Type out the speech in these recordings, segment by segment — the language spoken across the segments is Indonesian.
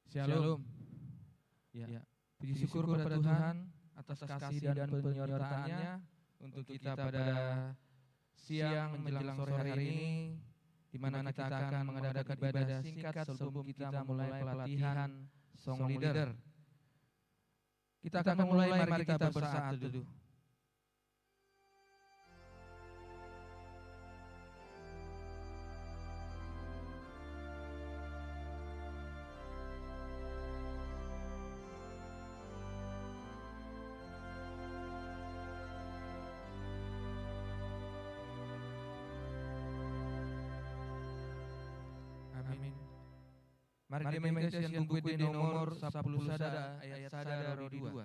Shalom. Ya, puji syukur pada Tuhan atas kasih dan penyertaannya untuk kita pada siang menjelang sore hari ini, di mana kita akan mengadakan ibadah singkat sebelum kita memulai pelatihan song leader. Kita akan memulai, mari kita bersaat teduh. Mari dimensikan buku di nomor 10 sada ayat sada rodi 2.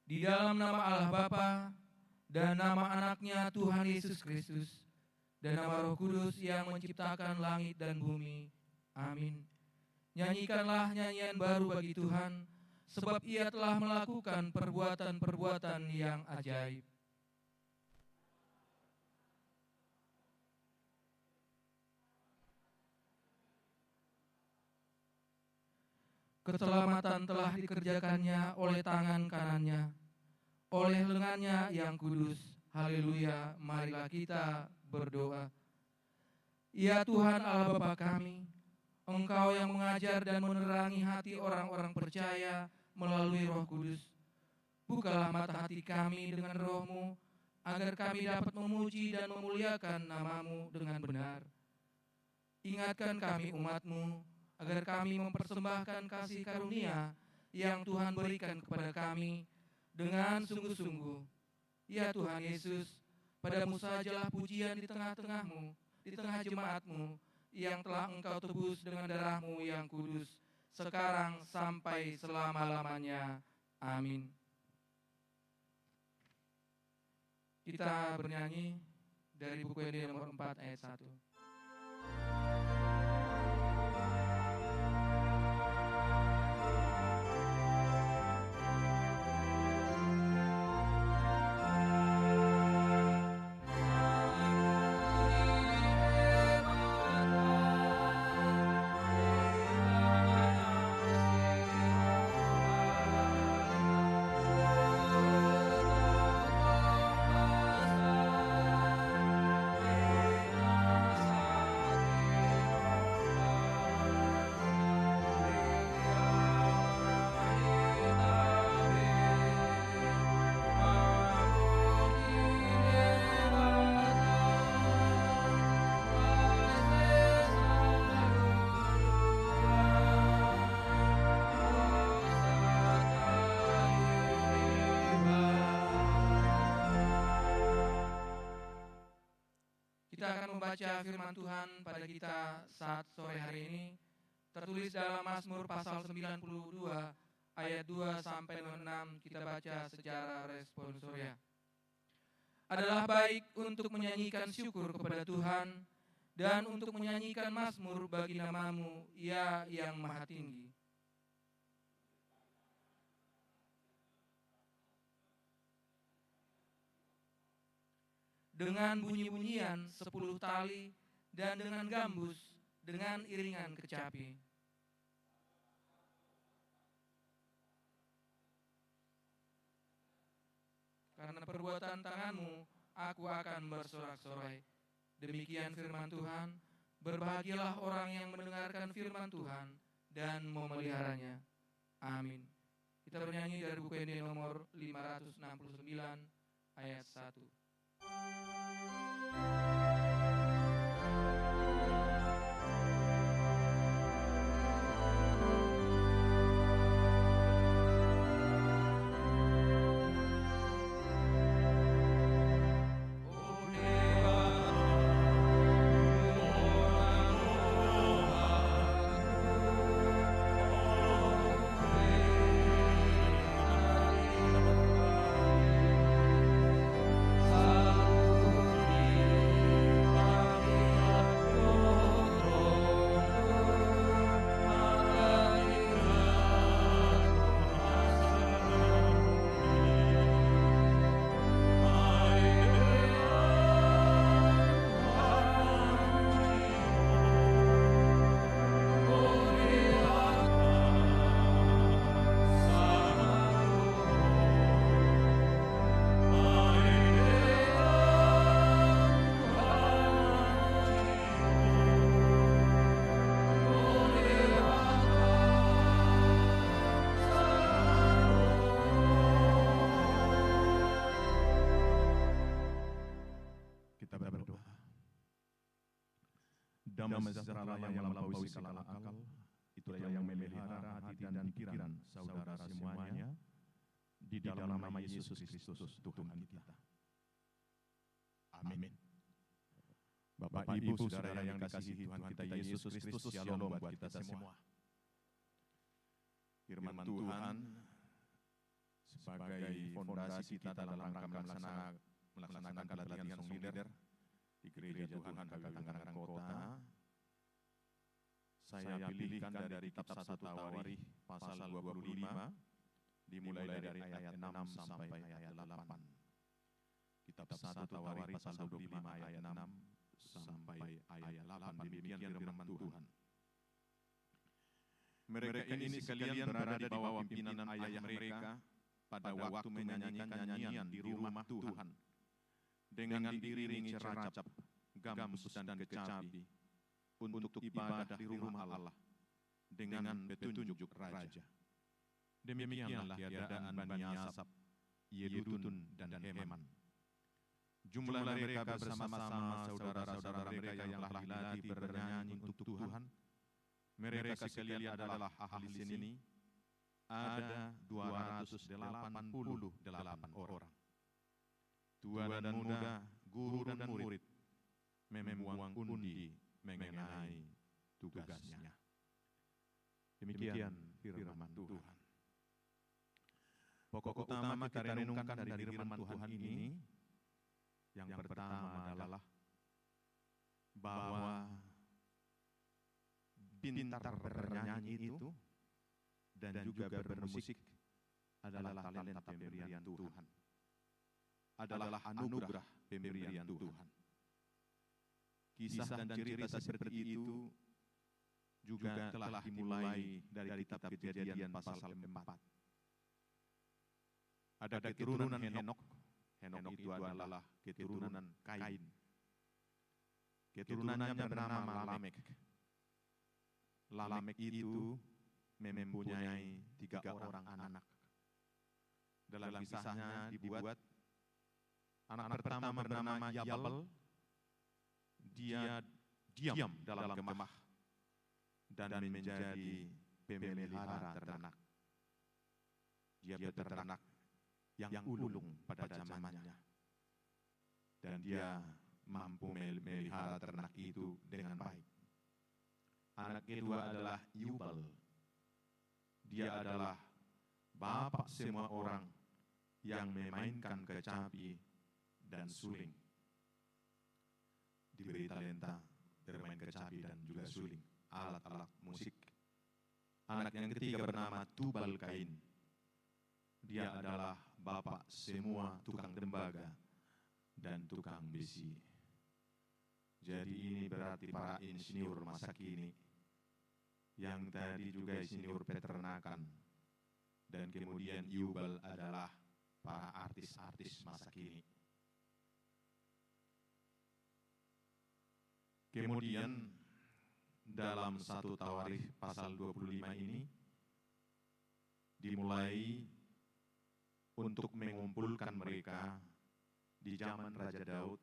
Di dalam nama Allah Bapa dan nama anaknya Tuhan Yesus Kristus dan nama Roh Kudus yang menciptakan langit dan bumi. Amin. Nyanyikanlah nyanyian baru bagi Tuhan, sebab Ia telah melakukan perbuatan-perbuatan yang ajaib. Keselamatan telah dikerjakannya oleh tangan kanannya, oleh lengannya yang kudus. Haleluya, marilah kita berdoa. Ya Tuhan Allah Bapa kami, Engkau yang mengajar dan menerangi hati orang-orang percaya melalui Roh Kudus. Bukalah mata hati kami dengan Roh-Mu, agar kami dapat memuji dan memuliakan nama-Mu dengan benar. Ingatkan kami umat-Mu, agar kami mempersembahkan kasih karunia yang Tuhan berikan kepada kami dengan sungguh-sungguh. Ya Tuhan Yesus, padamu sajalah pujian di tengah-tengah-Mu, di tengah jemaat-Mu, yang telah Engkau tebus dengan darah-Mu yang kudus, sekarang sampai selama-lamanya. Amin. Kita bernyanyi dari buku yang nomor 4 ayat 1. membaca firman Tuhan pada kita saat sore hari ini tertulis dalam Mazmur pasal 92 ayat 2 sampai 6. Kita baca secara responsorial. Adalah baik untuk menyanyikan syukur kepada Tuhan dan untuk menyanyikan mazmur bagi nama-Mu, ya yang maha tinggi. Dengan bunyi-bunyian 10 tali dan dengan gambus, dengan iringan kecapi. Karena perbuatan tangan-Mu, aku akan bersorak-sorai. Demikian firman Tuhan, berbahagialah orang yang mendengarkan firman Tuhan dan memeliharanya. Amin. Kita bernyanyi dari buku ini nomor 569 ayat 1. Damai sejahtera yang melampaui segala akal, itulah yang memelihara hati dan pikiran saudara semuanya di dalam nama Yesus Kristus Tuhan kita. Amin. Bapak, Ibu, saudara yang dikasihi Tuhan kita Yesus Kristus, shalom buat kita semua. Firman Tuhan sebagai fondasi kita dalam rangka melaksanakan pelatihan song leader di Gereja Tuhan HKBP Tangerang Kota. Saya pilihkan dari kitab 1 Tawarikh pasal 25, dimulai dari ayat 6 sampai ayat 8. Kitab 1 Tawarikh pasal 25 ayat 6 sampai ayat 8, demikian firman Tuhan. Mereka ini sekalian berada di bawah pimpinan ayah mereka pada waktu menyanyikan nyanyian di rumah Tuhan, dengan diiringi ceracap, gambus dan kecapi, untuk ibadah di rumah Allah dengan petunjuk raja. Demikianlah tiadaan Bani Asaf, Yedutun dan Heman. Jumlah mereka bersama-sama saudara-saudara mereka yang telah dilatih bernyanyi untuk Tuhan. Mereka sekalian adalah ahli seni, ada 288 orang. Tua dan muda, guru dan murid, membuang undi mengenai tugasnya. Demikian firman Tuhan. Pokok utama kita renungkan dari firman Tuhan ini, yang pertama adalah bahwa pintar bernyanyi itu dan juga bermusik adalah talenta pemberian Tuhan. Adalah anugerah pemberian Tuhan. Kisah dan cerita seperti itu juga telah dimulai dari kitab Kejadian pasal 4. Ada keturunan Henok. Henok itu adalah keturunan Kain. Keturunannya bernama Lamek. Lamek itu mempunyai 3 orang anak. Dalam kisahnya dibuat anak pertama bernama Yabal. Dia diam dalam kemah dan menjadi pemelihara ternak. Dia peternak yang ulung pada zamannya. Dan dia mampu melihara ternak itu dengan baik. Anak kedua adalah Yubal. Dia adalah bapak semua orang yang memainkan kecapi dan suling. Diberi talenta bermain kecapi dan juga suling, alat-alat musik. Anak yang ketiga bernama Tubal Kain. Dia adalah bapak semua tukang tembaga dan tukang besi. Jadi ini berarti para insinyur masa kini, yang tadi juga insinyur peternakan, dan kemudian Yubal adalah para artis-artis masa kini. Kemudian dalam 1 Tawarikh pasal 25 ini dimulai untuk mengumpulkan mereka di zaman Raja Daud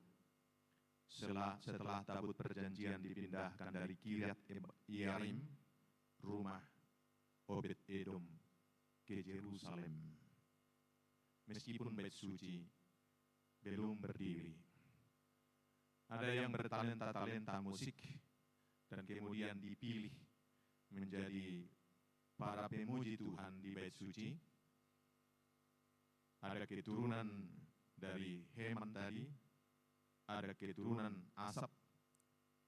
setelah tabut perjanjian dipindahkan dari Kiryat Yearim, rumah Obed Edom, ke Yerusalem. Meskipun bait suci belum berdiri. Ada yang bertalenta musik dan kemudian dipilih menjadi para pemuji Tuhan di bait suci. Ada keturunan dari Heman tadi, ada keturunan Asap,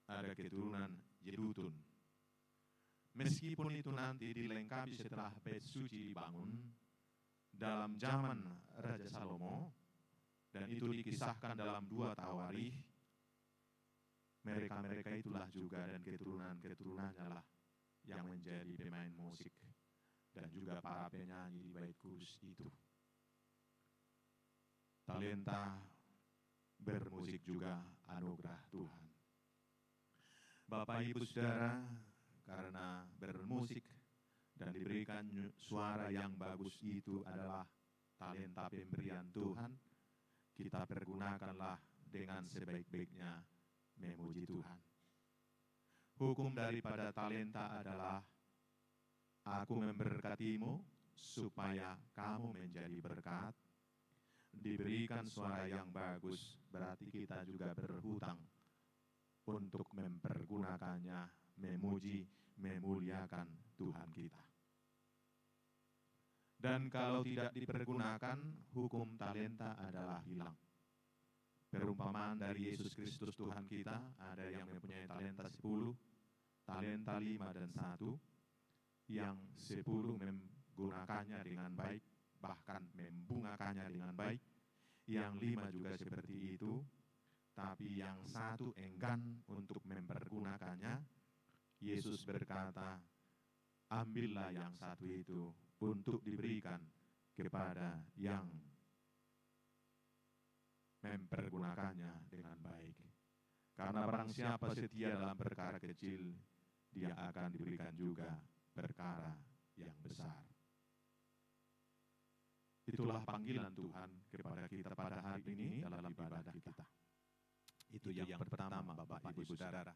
ada keturunan Yedutun. Meskipun itu nanti dilengkapi setelah bait suci dibangun dalam zaman Raja Salomo, dan itu dikisahkan dalam 2 Tawarikh, mereka itulah juga dan keturunan-keturunannya lah yang menjadi pemain musik dan juga para penyanyi di bait kudus itu. Talenta bermusik juga anugerah Tuhan. Bapak Ibu Saudara, karena bermusik dan diberikan suara yang bagus itu adalah talenta pemberian Tuhan, kita pergunakanlah dengan sebaik-baiknya memuji Tuhan. Hukum daripada talenta adalah, aku memberkatimu supaya kamu menjadi berkat. Diberikan suara yang bagus, berarti kita juga berhutang untuk mempergunakannya, memuji, memuliakan Tuhan kita. Dan kalau tidak dipergunakan, hukum talenta adalah hilang. Perumpamaan dari Yesus Kristus Tuhan kita, ada yang mempunyai talenta 10, talenta 5 dan 1, yang 10 menggunakannya dengan baik, bahkan membungakannya dengan baik, yang 5 juga seperti itu, tapi yang 1 enggan untuk mempergunakannya. Yesus berkata, ambillah yang 1 itu untuk diberikan kepada yang mempergunakannya dengan baik. Karena barang siapa setia dalam perkara kecil, dia akan diberikan juga perkara yang besar. Itulah panggilan Tuhan kepada kita pada hari ini dalam ibadah kita. Itu yang pertama, Bapak Ibu Saudara.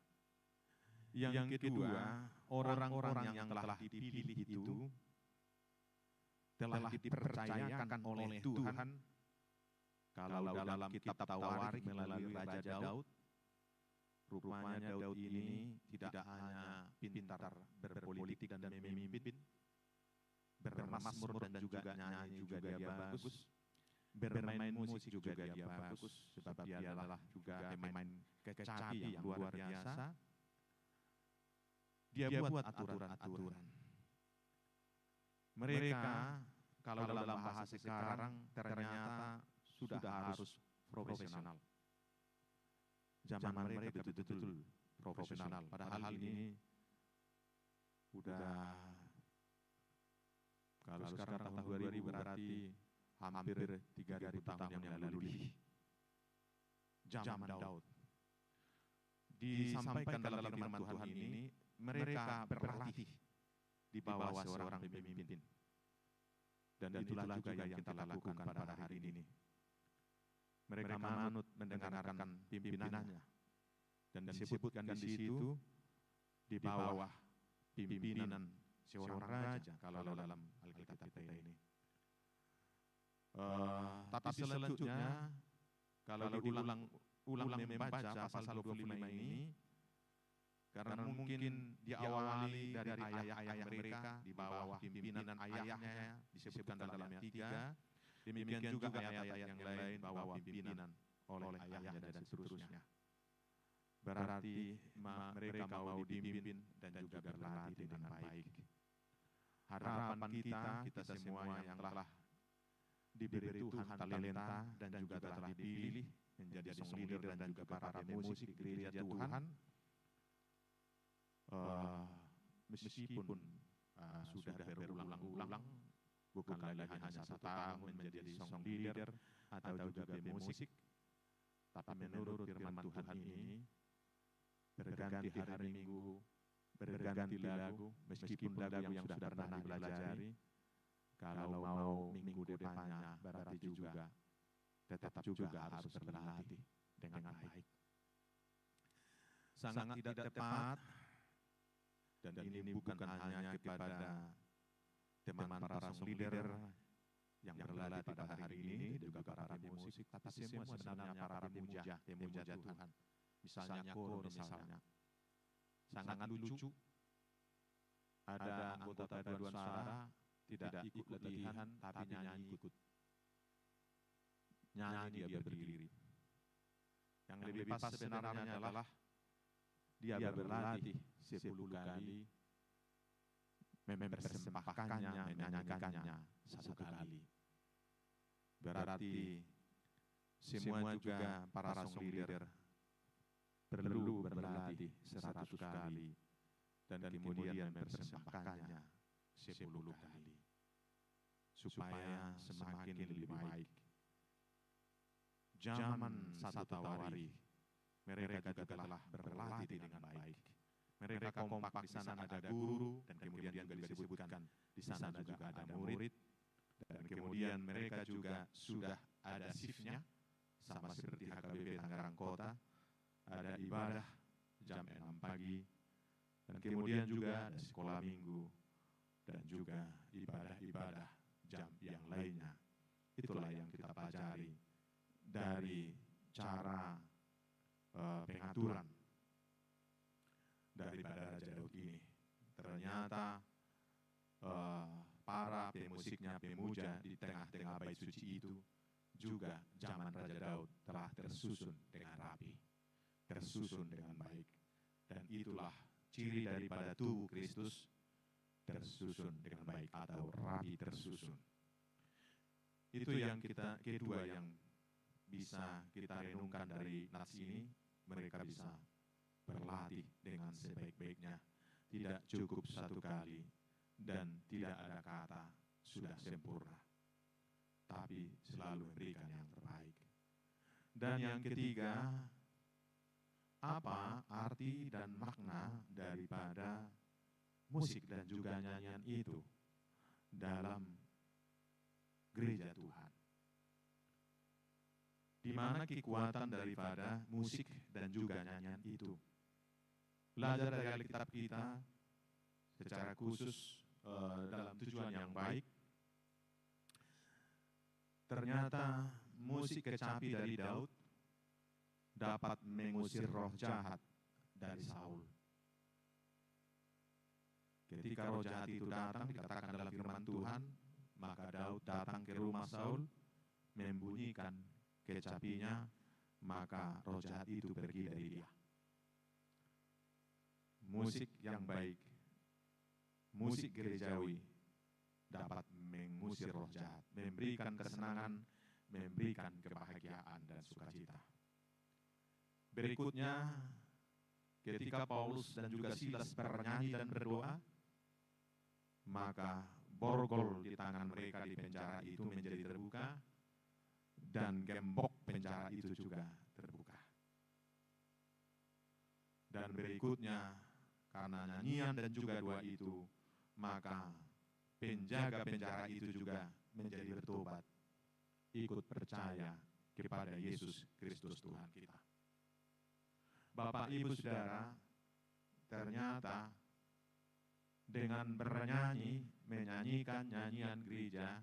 Yang kedua, orang-orang yang telah dipilih itu telah dipercayakan oleh Tuhan. Kalau dalam kitab Tawarikh melalui Raja Daud, rupanya Daud ini tidak hanya pintar berpolitik dan memimpin, bermazmur dan juga nyanyi juga dia bagus, bermain musik juga dia bagus, sebab dia adalah juga pemain kecapi yang luar biasa. Dia buat aturan-aturan. Mereka kalau dalam bahasa sekarang ternyata sudah harus profesional. Zaman mereka betul-betul profesional. Padahal ini udah, kalau sekarang tahun 2000 berarti hampir 3.000 tahun yang lalu lebih. Zaman Daud. Disampaikan dalam firman Tuhan ini, mereka berlatih di bawah seorang pemimpin. Dan itulah juga yang kita lakukan pada hari ini. Mereka manut mendengarkan pimpinannya. Dan disebutkan di situ, di bawah pimpinan seorang raja, kalau dalam Alkitab kita ini. Tapi selanjutnya, kalau diulang ulang membaca pasal 25 ini karena mungkin diawali dari ayah-ayah mereka di bawah pimpinan ayahnya disebutkan dalam ayat 3, demikian juga ayat-ayat yang lain bawah pimpinan oleh ayahnya dan seterusnya. Berarti mereka mau dipimpin dan juga berlatih dengan baik. Harapan kita semua yang telah diberi Tuhan talenta dan juga telah dipilih menjadi song leader dan juga para pemusik di gereja Tuhan, meskipun sudah berulang-ulang, bukan lagi hanya 1 tahun menjadi song leader atau juga pemusik, tapi menurut firman Tuhan ini, berganti hari Minggu, berganti lagu, meskipun lagu yang sudah pernah dipelajari, kalau mau minggu depannya berarti juga tetap juga harus berlatih dengan baik. Sangat tidak tepat, dan ini bukan hanya kepada teman para song leader yang berlatih pada hari ini, juga para pemusik, tapi semua sebenarnya para pemuja Tuhan. Misalnya koro misalnya, sangat lucu. Ada anggota paduan suara tidak ikut latihan tapi nyanyi ikut. Nyanyi dia berdiri. Yang lebih pas sebenarnya adalah dia berlatih 10 kali, mempersembahkannya, menyanyikannya 1 kali. Berarti semua juga para song leader perlu berlatih 100 kali dan kemudian mempersembahkannya 10 kali supaya semakin lebih baik. Zaman 1 Tawari mereka juga telah berlatih dengan baik. Mereka kompak, di sana ada guru dan kemudian juga disebutkan di sana juga ada murid, dan kemudian mereka juga sudah ada shiftnya sama seperti HKBP Tangerang Kota, ada ibadah jam 6 pagi dan kemudian juga ada sekolah minggu dan juga ibadah-ibadah jam yang lainnya. Itulah yang kita pelajari dari cara pengaturan daripada Raja Daud ini. Ternyata para pemusiknya, pemuja di tengah-tengah bait suci itu juga zaman Raja Daud telah tersusun dengan rapi, tersusun dengan baik, dan itulah ciri daripada tubuh Kristus, tersusun dengan baik atau rapi tersusun. Itu yang kedua yang bisa kita renungkan dari nats ini, mereka bisa berlatih dengan sebaik-baiknya, tidak cukup 1 kali dan tidak ada kata sudah sempurna, tapi selalu memberikan yang terbaik. Dan yang ketiga, apa arti dan makna daripada musik dan juga nyanyian itu dalam gereja Tuhan? Di mana kekuatan daripada musik dan juga nyanyian itu? Belajar dari Alkitab kita secara khusus dalam tujuan yang baik. Ternyata musik kecapi dari Daud dapat mengusir roh jahat dari Saul. Ketika roh jahat itu datang, dikatakan dalam firman Tuhan, maka Daud datang ke rumah Saul, membunyikan kecapinya, maka roh jahat itu pergi dari dia. Musik yang baik, musik gerejawi dapat mengusir roh jahat, memberikan kesenangan, memberikan kebahagiaan dan sukacita. Berikutnya, ketika Paulus dan juga Silas bernyanyi dan berdoa, maka borgol di tangan mereka di penjara itu menjadi terbuka, dan gembok penjara itu juga terbuka. Dan berikutnya, karena nyanyian dan juga doa itu, maka penjaga penjara itu juga menjadi bertobat, ikut percaya kepada Yesus Kristus Tuhan kita. Bapak Ibu Saudara, ternyata dengan bernyanyi, menyanyikan nyanyian gereja,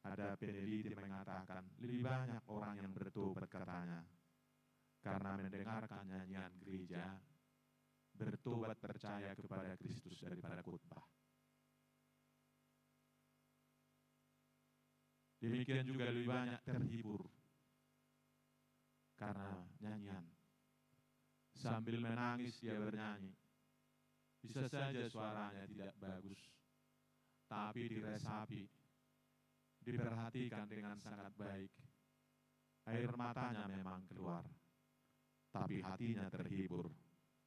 Ada peneliti mengatakan lebih banyak orang yang bertobat katanya karena mendengarkan nyanyian gereja, bertobat percaya kepada Kristus daripada khotbah. Demikian juga lebih banyak terhibur karena nyanyian. Sambil menangis dia bernyanyi. Bisa saja suaranya tidak bagus, tapi diresapi, diperhatikan dengan sangat baik. Air matanya memang keluar, tapi hatinya terhibur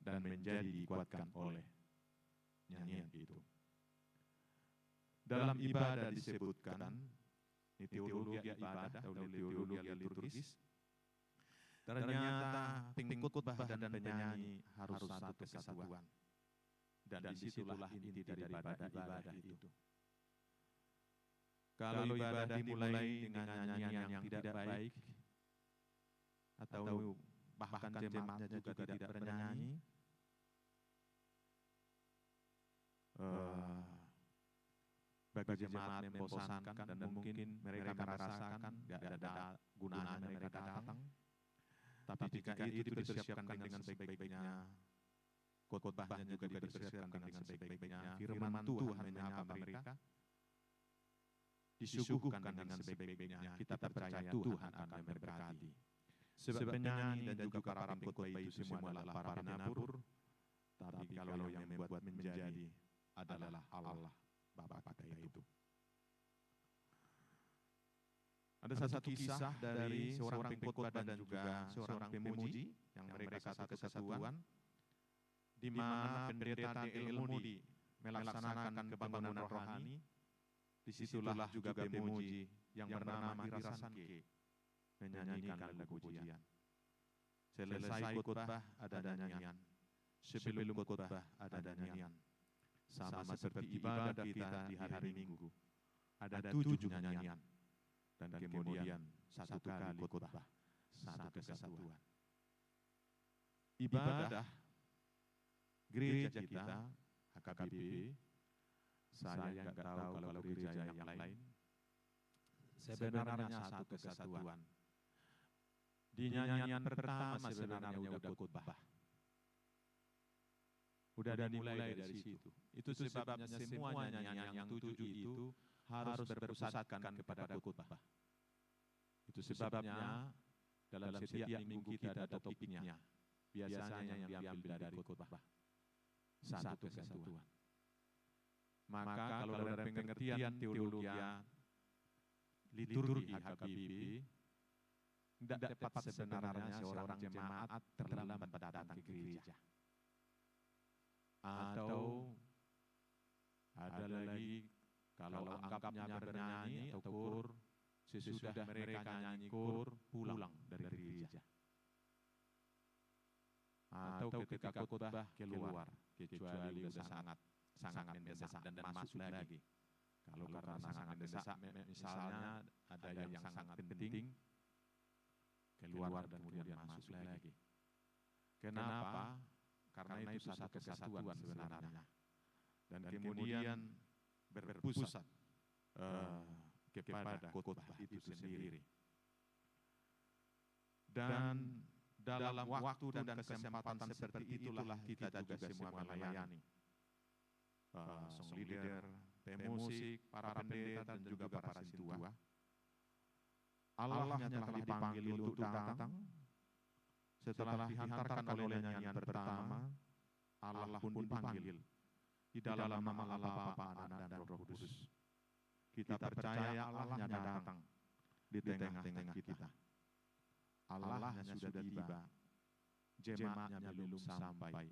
dan menjadi dikuatkan oleh nyanyian itu. Dalam ibadah disebutkan, ini teologi ibadah atau teologi liturgis, ternyata pengkhotbah dan penyanyi harus satu kesatuan. Dan disitulah inti daripada ibadah itu. Kalau ibadah dimulai dengan nyanyian yang tidak baik, atau bahkan jemaatnya juga tidak bernyanyi, bagi jemaat membosankan dan mungkin mereka merasakan gak ada gunanya mereka datang. Tapi jika itu dipersiapkan dengan sebaik-baiknya, khotbahnya juga dipersiapkan dengan sebaik-baiknya, firman Tuhan menyapa mereka, disuguhkan dengan sebaik-baiknya, kita percaya Tuhan akan memberkati. Sebab penyanyi dan juga para pengkhotbah itu semua adalah para penabur, tapi kalau yang membuat menjadi adalah Allah Bapa kita itu. Ada satu kisah dari seorang pengkhotbah dan juga seorang pemuji yang mereka satu kesatuan, di mana pendeta D.L. Moody melaksanakan kebangunan rohani. Disitulah juga pemuji yang bernama Ira Sanke menyanyikan lagu pujian. Selesai khotbah ada nyanyian, sebelum khotbah ada nyanyian. Sama seperti ibadah kita di hari Minggu, ada 7 nyanyian. Dan kemudian satu kali khotbah, satu kesatuan. Ibadah gereja kita, HKBP, saya nggak tahu kalau gereja yang lain, sebenarnya satu kesatuan. Di nyanyian pertama sebenarnya udah khotbah. Udah dimulai dari situ. Itu sebabnya semua nyanyian yang 7 itu harus berpusatkan kepada khotbah. Itu sebabnya dalam setiap minggu kita ada topiknya. Biasanya yang diambil dari khotbah. Satu kesatuan. Maka kalau dalam pengertian teologi liturgi HKBP, tidak tepat sebenarnya seorang jemaat terlambat datang ke gereja. Atau ada lagi kalau anggapnya bernyanyi atau kur, sesudah mereka nyanyi kur pulang dari gereja. Atau ketika khotbah keluar, kecuali sudah sangat mendesak dan masuk lagi. Kalau karena sangat mendesak, misalnya ada yang sangat penting, keluar dan kemudian masuk lagi. Kenapa? Karena itu satu kesatuan sebenarnya. Dan kemudian berpusat kepada khotbah itu sendiri. Dan dalam waktu dan kesempatan seperti itulah kita juga semua melayani. Song leader, pemusik, para pendeta dan juga para sintua. Allahnya telah dipanggil untuk datang. Setelah dihantarkan oleh nyanyian pertama, Allah pun dipanggil di dalam nama Allah Bapa, Anak dan Roh Kudus. Kita percaya Allahnya datang di tengah-tengah kita. Allahnya sudah tiba, jemaatnya belum sampai.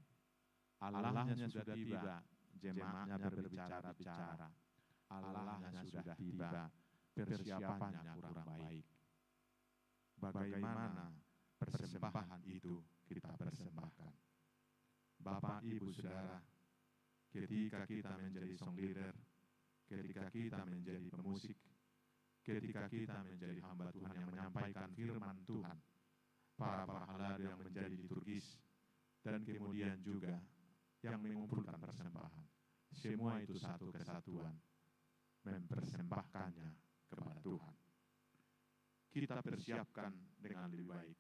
Allahnya sudah tiba, jemaatnya berbicara-bicara. Allahnya sudah tiba, persiapannya kurang baik. Bagaimana persembahan itu kita persembahkan? Bapak, Ibu, Saudara, ketika kita menjadi song leader, ketika kita menjadi pemusik, ketika kita menjadi hamba Tuhan yang menyampaikan firman Tuhan, para pahlawan yang menjadi liturgis, dan kemudian juga yang mengumpulkan persembahan, semua itu satu kesatuan, mempersembahkannya kepada Tuhan. Kita persiapkan dengan lebih baik,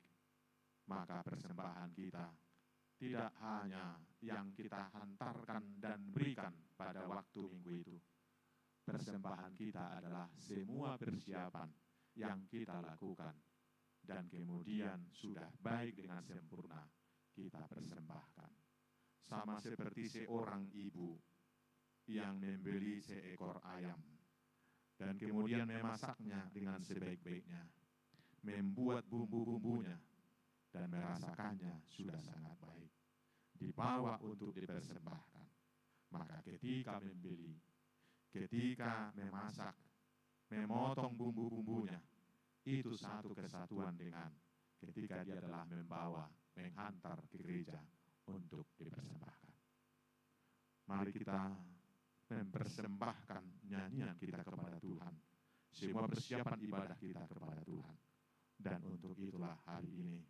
maka persembahan kita tidak hanya yang kita hantarkan dan berikan pada waktu minggu itu. Persembahan kita adalah semua persiapan yang kita lakukan, dan kemudian sudah baik dengan sempurna kita persembahkan. Sama seperti seorang ibu yang membeli seekor ayam dan kemudian memasaknya dengan sebaik-baiknya, membuat bumbu-bumbunya dan merasakannya sudah sangat baik, dibawa untuk dipersembahkan. Maka ketika membeli, ketika memasak, memotong bumbu-bumbunya, itu satu kesatuan dengan ketika dia adalah membawa, menghantar ke gereja untuk dipersembahkan. Mari kita mempersembahkan nyanyian kita kepada Tuhan, semua persiapan ibadah kita kepada Tuhan. Dan untuk itulah hari ini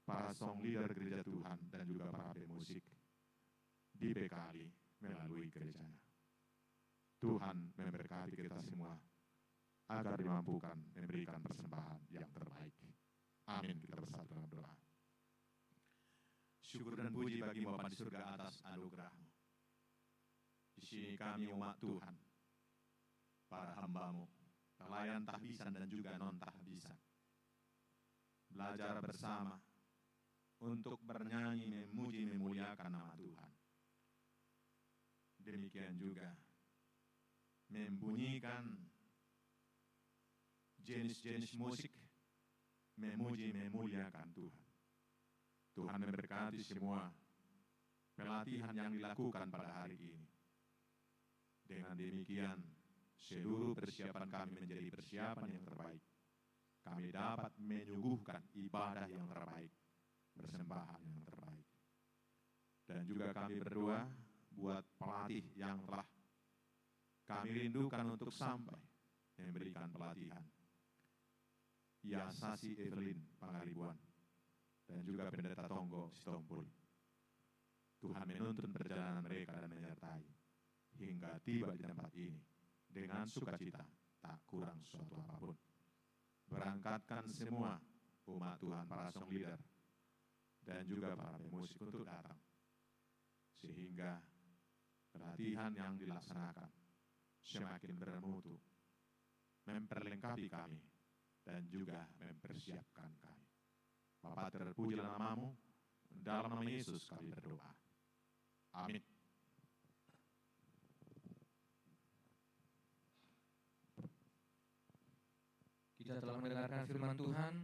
para song leader gereja Tuhan dan juga para pemusik dibekali melalui gerejanya. Tuhan memberkati kita semua agar dimampukan memberikan persembahan yang terbaik. Amin. Kita bersatu dalam doa. Syukur dan puji bagi Bapa di surga atas anugerah-Mu. Di sini kami umat Tuhan, para hamba-Mu, pelayan tahbisan dan juga non-tahbisan, belajar bersama untuk bernyanyi, memuji, memuliakan nama Tuhan. Demikian juga membunyikan jenis-jenis musik, memuji, memuliakan Tuhan. Tuhan memberkati semua pelatihan yang dilakukan pada hari ini. Dengan demikian, seluruh persiapan kami menjadi persiapan yang terbaik. Kami dapat menyuguhkan ibadah yang terbaik, persembahan yang terbaik. Dan juga kami berdoa buat pelatih yang telah kami rindukan untuk sampai memberikan pelatihan. Yasasi Evelyn Pangaribuan dan juga Pendeta Tonggo Sitompul. Tuhan menuntun perjalanan mereka dan menyertai hingga tiba di tempat ini dengan sukacita, tak kurang suatu apapun. Berangkatkan semua umat Tuhan, para song leader dan juga para pemusik untuk datang, sehingga pelatihan yang dilaksanakan semakin bermutu, memperlengkapi kami dan juga mempersiapkan kami. Bapa, terpujilah nama-Mu, dalam nama Yesus kami berdoa. Amin. Kita telah mendengarkan firman Tuhan.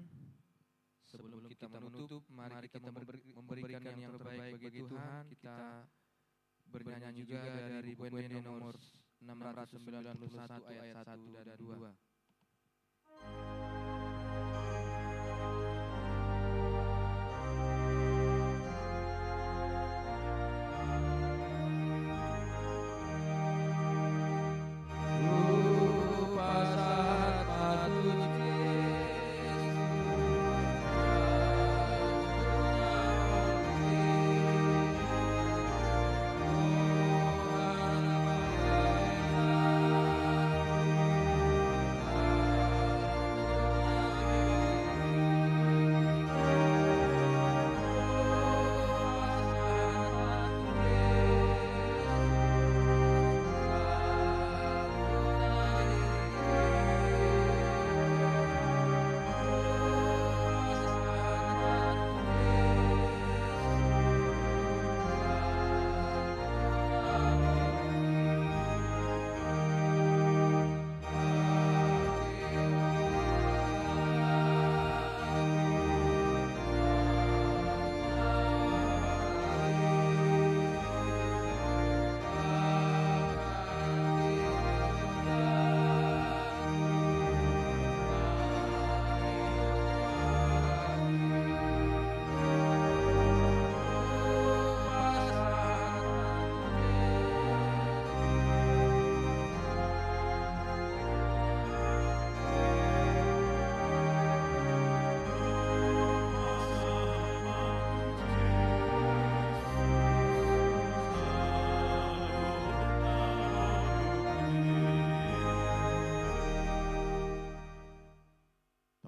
Sebelum kita menutup, mari kita memberikan yang terbaik bagi Tuhan. Kita bernyanyi juga dari Buendene nomor 691 ayat 1 dan 2.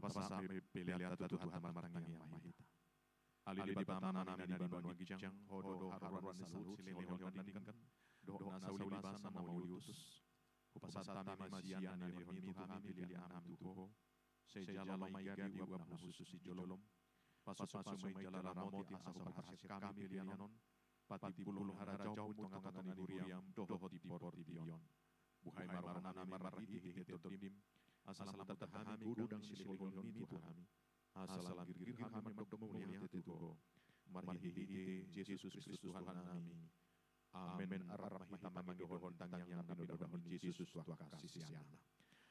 Pasa pilihan Tuhan martang yang mahita. Ali di batana nami di banua gijang, hodo haruan salut sileleon dandingkan, doa nasauli basa mauliutus. Upasatami majian na nilihon mi Tuhan pilihan nami tuho. Sejala maigadi uab na husus si jolom. Pasu-pasu may jalala moti asa berhasil kami pilihanon. Pati puluh harajau tongah katong guriam doho di por di bion. Buhay marana nami marhi hitodim. Asalam tatahami gudang silihon mi Tuhan. Asalam girgir kami magdok mulia tuho. Marhi Yesus Kristus Tuhan nami. Amen. Arah mahita mamidohon tang yang mamidohon Yesus Tuhan kasih siana.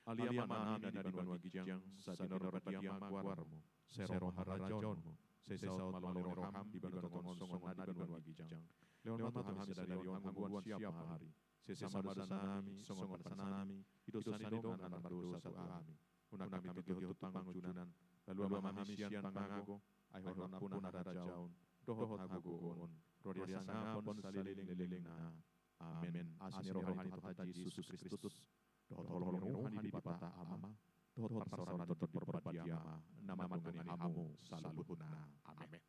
Alia mana di banua gijang sa dinor badiam magwarmo. Sero harajonmo. Sesaut malone roham di banua songon na di banua gijang. Leon mata Tuhan sedari on hangguan siap hari. Sesama sanami songon sanami. Idosan idongan anak berdosa kami. Unak kami tutup pangujunan. Lalu amahami sian pangago. Ayhon pun harajaun. Dohot hagoon. Rodia sangapon saliling-liling na. Amen. Asini rohani Tuhan Yesus Kristus. Dohot rohani di patah ama. Dohot parsarana dohot berbadiama. Nama mangani hamu saluhutna. Amen.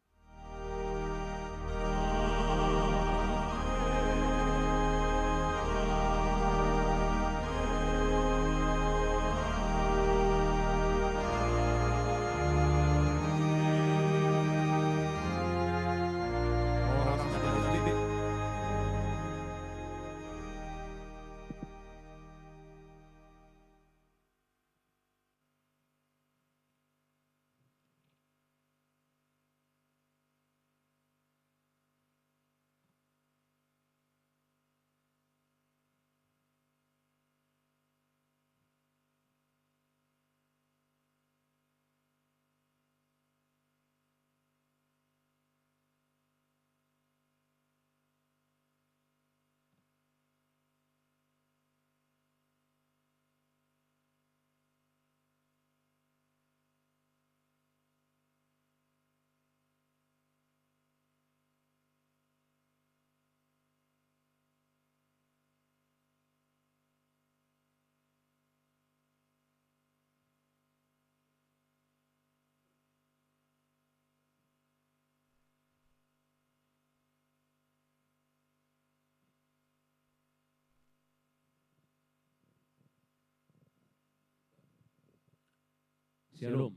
Shalom.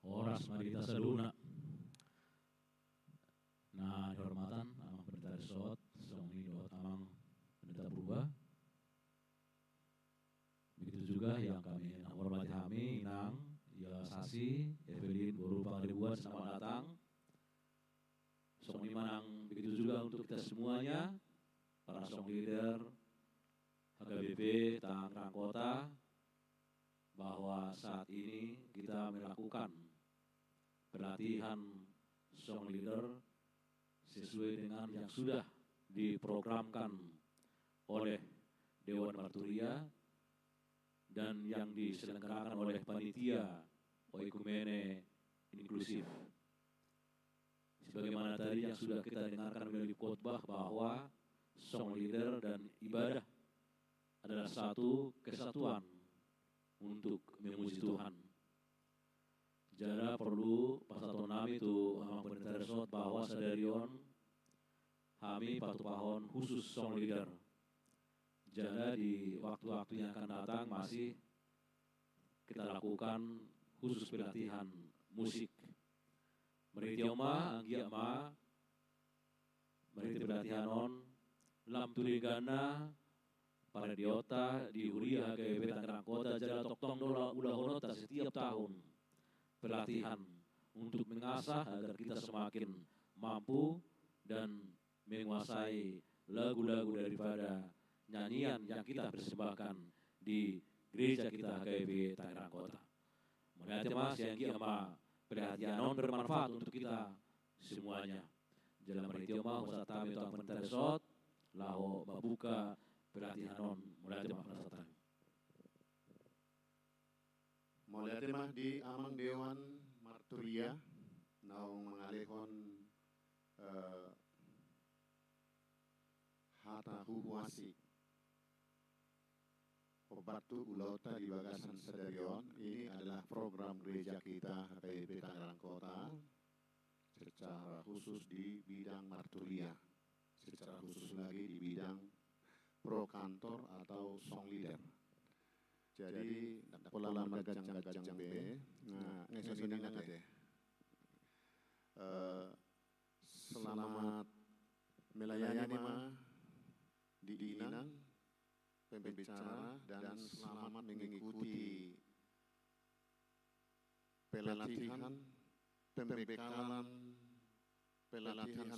Oras marita saluna. Nah, dihormatan amang pendeta resort, song doa amang pendeta berubah. Begitu juga yang kami hormati kami, Inang, ya Sasi, Evelyn, Boru Pangaribuan, selamat datang. Song Limanang, begitu juga untuk kita semuanya, para song leader, HKBP, Tangerang Kota, bahwa saat ini kita melakukan pelatihan song leader sesuai dengan yang sudah diprogramkan oleh Dewan Marturia dan yang diselenggarakan oleh panitia Oikumene Inklusif. Sebagaimana tadi yang sudah kita dengarkan melalui khotbah bahwa song leader dan ibadah adalah satu kesatuan untuk memuji Tuhan. Jada perlu pasal nami itu amang pendeta resort bahwa sadarion kami patu pahon khusus song leader. Jada di waktu-waktu yang akan datang masih kita lakukan khusus pelatihan musik. Meriti oma, anggia ma, meriti pelatihan on, lam tuligana, para diota di Huria HKBP Tangerang Kota Jala Toktong Dola ulah honota setiap tahun pelatihan untuk mengasah agar kita semakin mampu dan menguasai lagu-lagu daripada nyanyian yang kita persembahkan di gereja kita HKBP Tangerang Kota. Melihat mas yang kiama pelatihan non bermanfaat untuk kita semuanya. Jalan meritioma usatami tuang penteresot laho babuka pelatihan non mulai temah perasaan. Mulai temah di amang Dewan Marturia naung mengalihkan hata huhuasi Obatu Ulauta di Bagasan Sedarion. Ini adalah program gereja kita HKBP Tangerang Kota secara khusus di bidang marturia, secara khusus lagi di bidang pro kantor atau song leader. Jadi pola gajang be, nah ngesonin deh. Selamat melayani di Inang pembicara dan selamat mengikuti pelatihan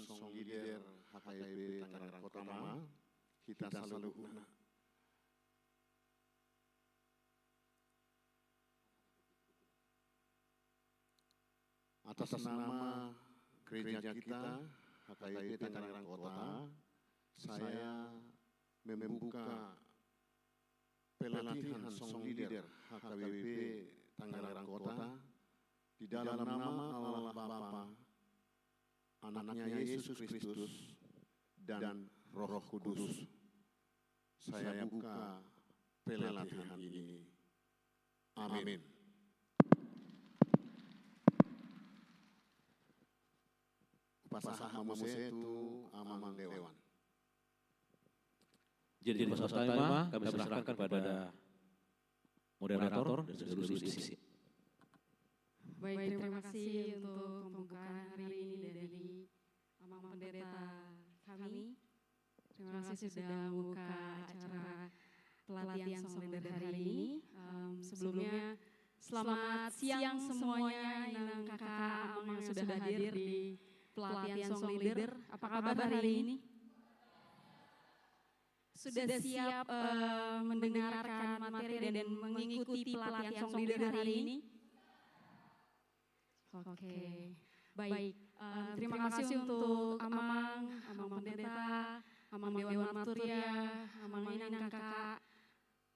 song leader HKBP Tangerang Kota kita selalu guna. Atas nama gereja kita HKBP Tangerang Kota, saya membuka pelatihan song leader HKBP Tangerang Kota di dalam nama Allah Bapa, anaknya Yesus Kristus, dan Roh Kudus. Saya buka pelatihan ini. Amin. Upasaha Mamusetu Amang Dewan. Jadi di masa tema kami serahkan kepada moderator dan seluruh diskusi. Baik, terima kasih untuk pembukaan hari ini dari Amang Pendeta kami. Terima kasih sudah membuka acara pelatihan song leader hari ini. Sebelumnya, selamat siang semuanya, Inang kakak Amang yang sudah hadir di pelatihan song leader. Apa kabar hari ini? Sudah siap mendengarkan materi dan mengikuti pelatihan song leader hari ini? Oke, baik. Terima kasih untuk Amang Pendeta, Amang Dewan Marturia, Amang Inang kakak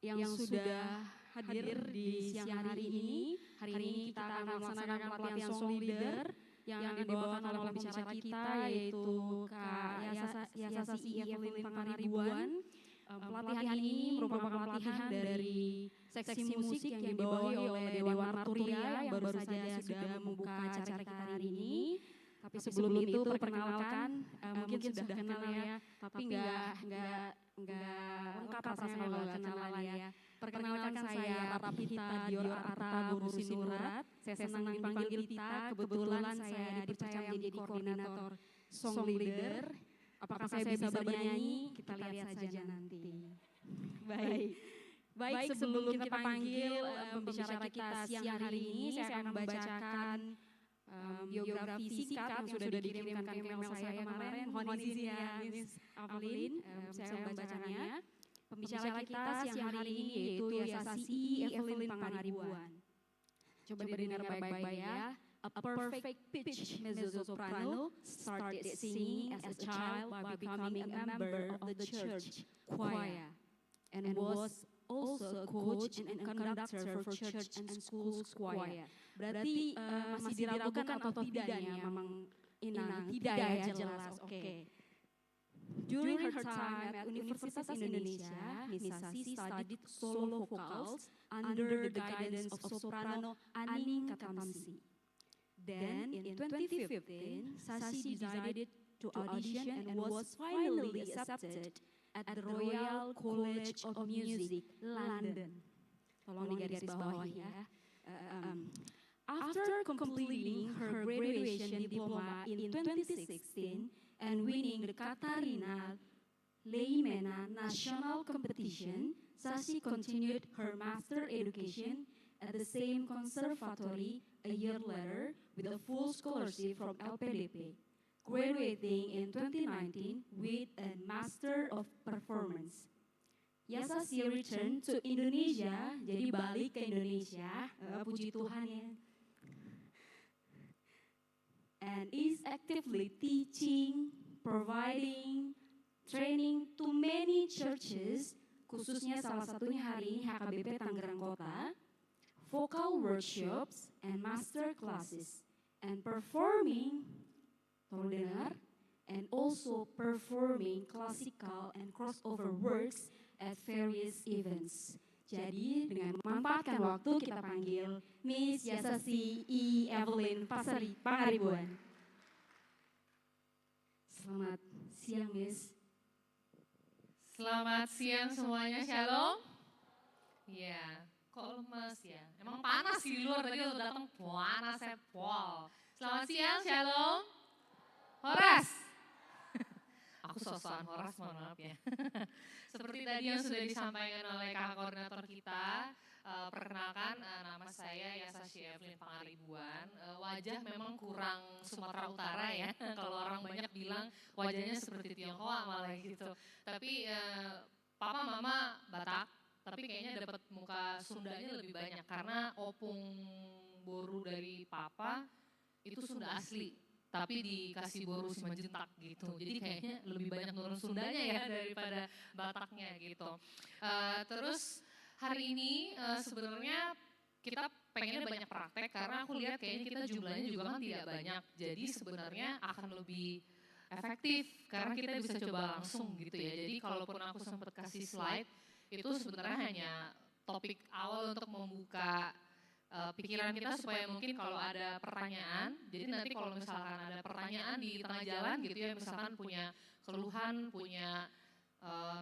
yang sudah hadir di siang hari ini. Hari ini kita akan melaksanakan pelatihan song leader yang dibawakan oleh pembicara kita yaitu Kak Yasasi Evelyn Pangaribuan. Pelatihan ini merupakan pelatihan dari seksi musik yang dibawahi oleh Dewan Marturia yang baru saja sudah membuka acara kita hari ini. Tapi sebelum itu perkenalkan, mungkin sudah kenal ya, tapi enggak lengkap rasanya kalau enggak kenalan ya. Perkenalkan saya Rapita Dior Arta Guru Sinurat. Saya senang dipanggil Pita, kebetulan saya dipercaya menjadi koordinator song leader. Apakah saya bisa bernyanyi? Kita lihat saja nanti. Baik, sebelum kita panggil pembicara kita siang hari ini, saya akan membacakan biografi singkat yang sudah dikirimkan ke email saya kemarin. Mohon izin ya, Miss Evelyn, saya membacanya. Pembicara kita siang hari ini yaitu Yasasi Evelyn Pangaribuan. Coba didengar baik-baik ya. A perfect pitch mezzo-soprano, started singing as a child by becoming a member of the church choir, and was also a coach and conductor for church and schools choir. Berarti masih diragukan atau tidak ya, Mamang Inang? Tidak ya, jelas, oke. During her time at Universitas Indonesia, Miss Sasi studied solo vocals under the guidance of soprano Aning Katamsi. Then, in 2015, Sasi decided to audition and was finally accepted at the Royal College of Music, London. Tolong digaris bawah ya. After completing her graduation diploma in 2016 and winning the Katarina Leimena National Competition, Sasi continued her master education at the same conservatory a year later with a full scholarship from LPDP, graduating in 2019 with a Master of Performance. Yasasi returned to Indonesia, jadi balik ke Indonesia, puji Tuhan ya, and is actively teaching, providing training to many churches, khususnya salah satunya hari ini HKBP Tangerang Kota, vocal workshops and master classes, and performing, tolong dengar, and also performing classical and crossover works at various events. Jadi dengan memanfaatkan waktu kita panggil Miss Yasasi E. Evelyn Pangaribuan. Selamat siang Miss. Selamat siang semuanya, shalom. Iya, kok lemes ya? Emang panas di luar, tadi waktu datang panas saya pol. Selamat siang, shalom. Horas. Aku sosokan Horas, mohon maaf ya. Seperti tadi yang sudah disampaikan oleh kakak koordinator kita, perkenalkan nama saya Yasasi Evelyn Pangaribuan. Wajah memang kurang Sumatera Utara ya, kalau orang banyak bilang wajahnya seperti Tionghoa malah gitu. Tapi papa mama Batak, tapi kayaknya dapat muka Sundanya lebih banyak karena opung boru dari papa itu Sunda asli. Tapi dikasih boru Simanjuntak gitu. Jadi kayaknya lebih banyak nurun Sundanya ya daripada Bataknya gitu. Terus hari ini sebenarnya kita pengennya banyak praktek karena aku lihat kayaknya kita jumlahnya juga kan tidak banyak. Jadi sebenarnya akan lebih efektif karena kita bisa coba langsung gitu ya. Jadi kalaupun aku sempat kasih slide itu sebenarnya hanya topik awal untuk membuka pikiran kita supaya mungkin kalau ada pertanyaan, jadi nanti kalau misalkan ada pertanyaan di tengah jalan gitu ya, misalkan punya keluhan, punya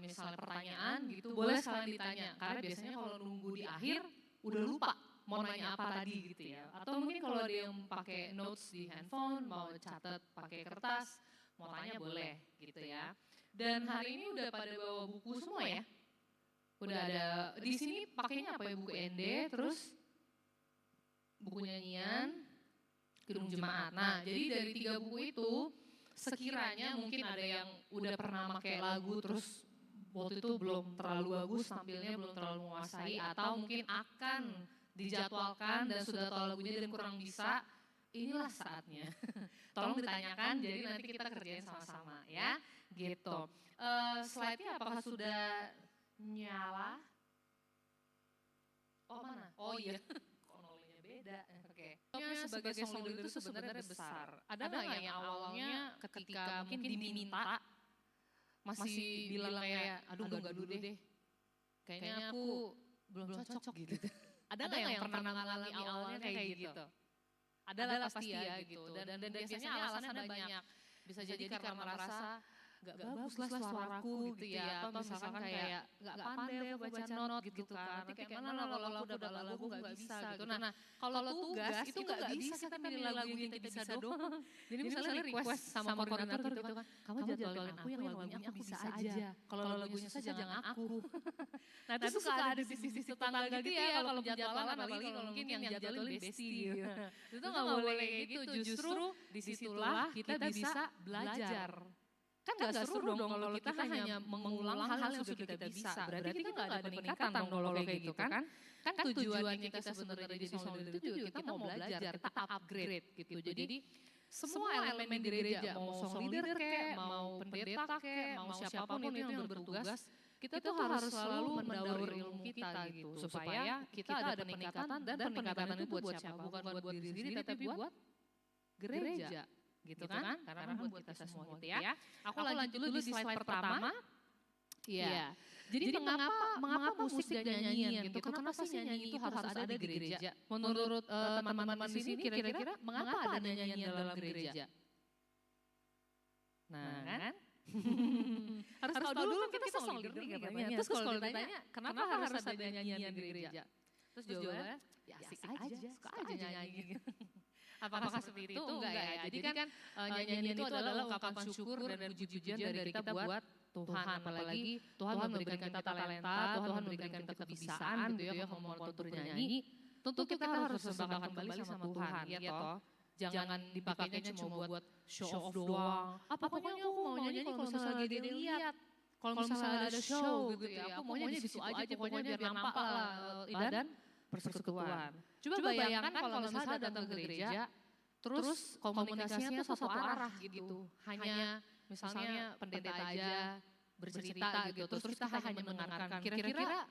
misalnya pertanyaan gitu, boleh sekalian ditanya. Karena biasanya kalau nunggu di akhir, udah lupa mau nanya apa tadi gitu ya. Atau mungkin kalau ada yang pakai notes di handphone, mau catat pakai kertas, mau tanya boleh gitu ya. Dan hari ini udah pada bawa buku semua ya. Udah ada, di sini pakainya apa ya, buku ND, terus buku nyanyian, Gedung Jemaat. Nah, jadi dari 3 buku itu, sekiranya mungkin ada yang udah pernah pakai lagu terus waktu itu belum terlalu bagus, tampilnya belum terlalu menguasai, atau mungkin akan dijadwalkan dan sudah tahu lagunya dan kurang bisa, inilah saatnya. Tolong ditanyakan, jadi nanti kita kerjain sama-sama ya, gitu. Slide-nya apakah sudah nyala? Oh mana? Oh iya. Beda, oke. Sebagai song leader itu sebenarnya besar. Ada nggak yang awalnya ketika mungkin diminta masih bilang kayak, aduh nggak dulu deh, kayaknya aku belum cocok gitu. Ada nggak yang pernah mengalami awalnya kayak gitu? Adalah pasti ya gitu. Dan biasanya alasannya banyak. Bisa jadi karena merasa gak bagus lah suaraku gitu ya, atau misalkan kayak gak pandai aku baca not gitu kan, nanti kayak mana lah kalau aku udah lagu gak bisa gitu. Nah kalau tugas itu gak bisa kita milih lagu yang kita bisa doang. Jadi misalnya request sama koordinator gitu kan, kamu jadwalin aku yang lagunya aku bisa aja, kalau lagunya susah jangan aku. Nah itu suka ada di sisi tetangga gitu ya, kalau penjadwalan apalagi kalau mungkin yang jadwalin bestie gitu. Itu gak boleh kayak gitu, justru disitulah kita bisa belajar. Kan gak seru dong kalau kita hanya mengulang hal yang sudah kita bisa. Berarti kita gak ada peningkatan dong kalau kayak gitu kan. Kan tujuannya kita sebenarnya jadi song leader itu juga kita mau belajar, kita upgrade gitu. Jadi semua elemen di gereja, mau song leader kek, mau pendeta kek, mau siapapun itu yang bertugas, kita tuh harus selalu mendaur ilmu kita gitu. Supaya kita ada peningkatan dan peningkatan itu buat siapa? Bukan buat diri sendiri tapi buat gereja. Gitu kan, karena buat kita semua gitu ya. Aku lanjut dulu di slide pertama. Iya. Jadi mengapa musik dan nyanyian gitu? Kenapa sih nyanyi itu harus ada di gereja? Menurut teman-teman di sini kira-kira mengapa ada nyanyian dalam gereja? Nah kan? Harus tahu dulu kan kita song leader nih katanya. Terus kalau ditanya kenapa harus ada nyanyian di gereja? Terus jawabannya ya asik aja, suka aja nyanyi. Apakah seperti itu? Enggak ya. Jadi kan nyanyian itu adalah ungkapan syukur dan puji-pujian dari kita buat Tuhan. Apalagi Tuhan memberikan kita talenta, Tuhan memberikan kita kebisaan gitu ya, kemampuan untuk bernyanyi. Tentu kita harus persembahkan kembali sama Tuhan, ya toh. Jangan dipakainya cuma buat show off doang. Pokoknya aku mau nyanyi kalau misalnya lagi dia lihat. Kalau misalnya ada show gitu ya, aku maunya di situ aja, pokoknya biar nampak lah dan persekutuan. Coba bayangkan kalau misalnya datang ke gereja, terus komunikasinya tuh satu arah gitu. Hanya misalnya pendeta aja bercerita gitu, terus kita hanya mendengarkan. Kira-kira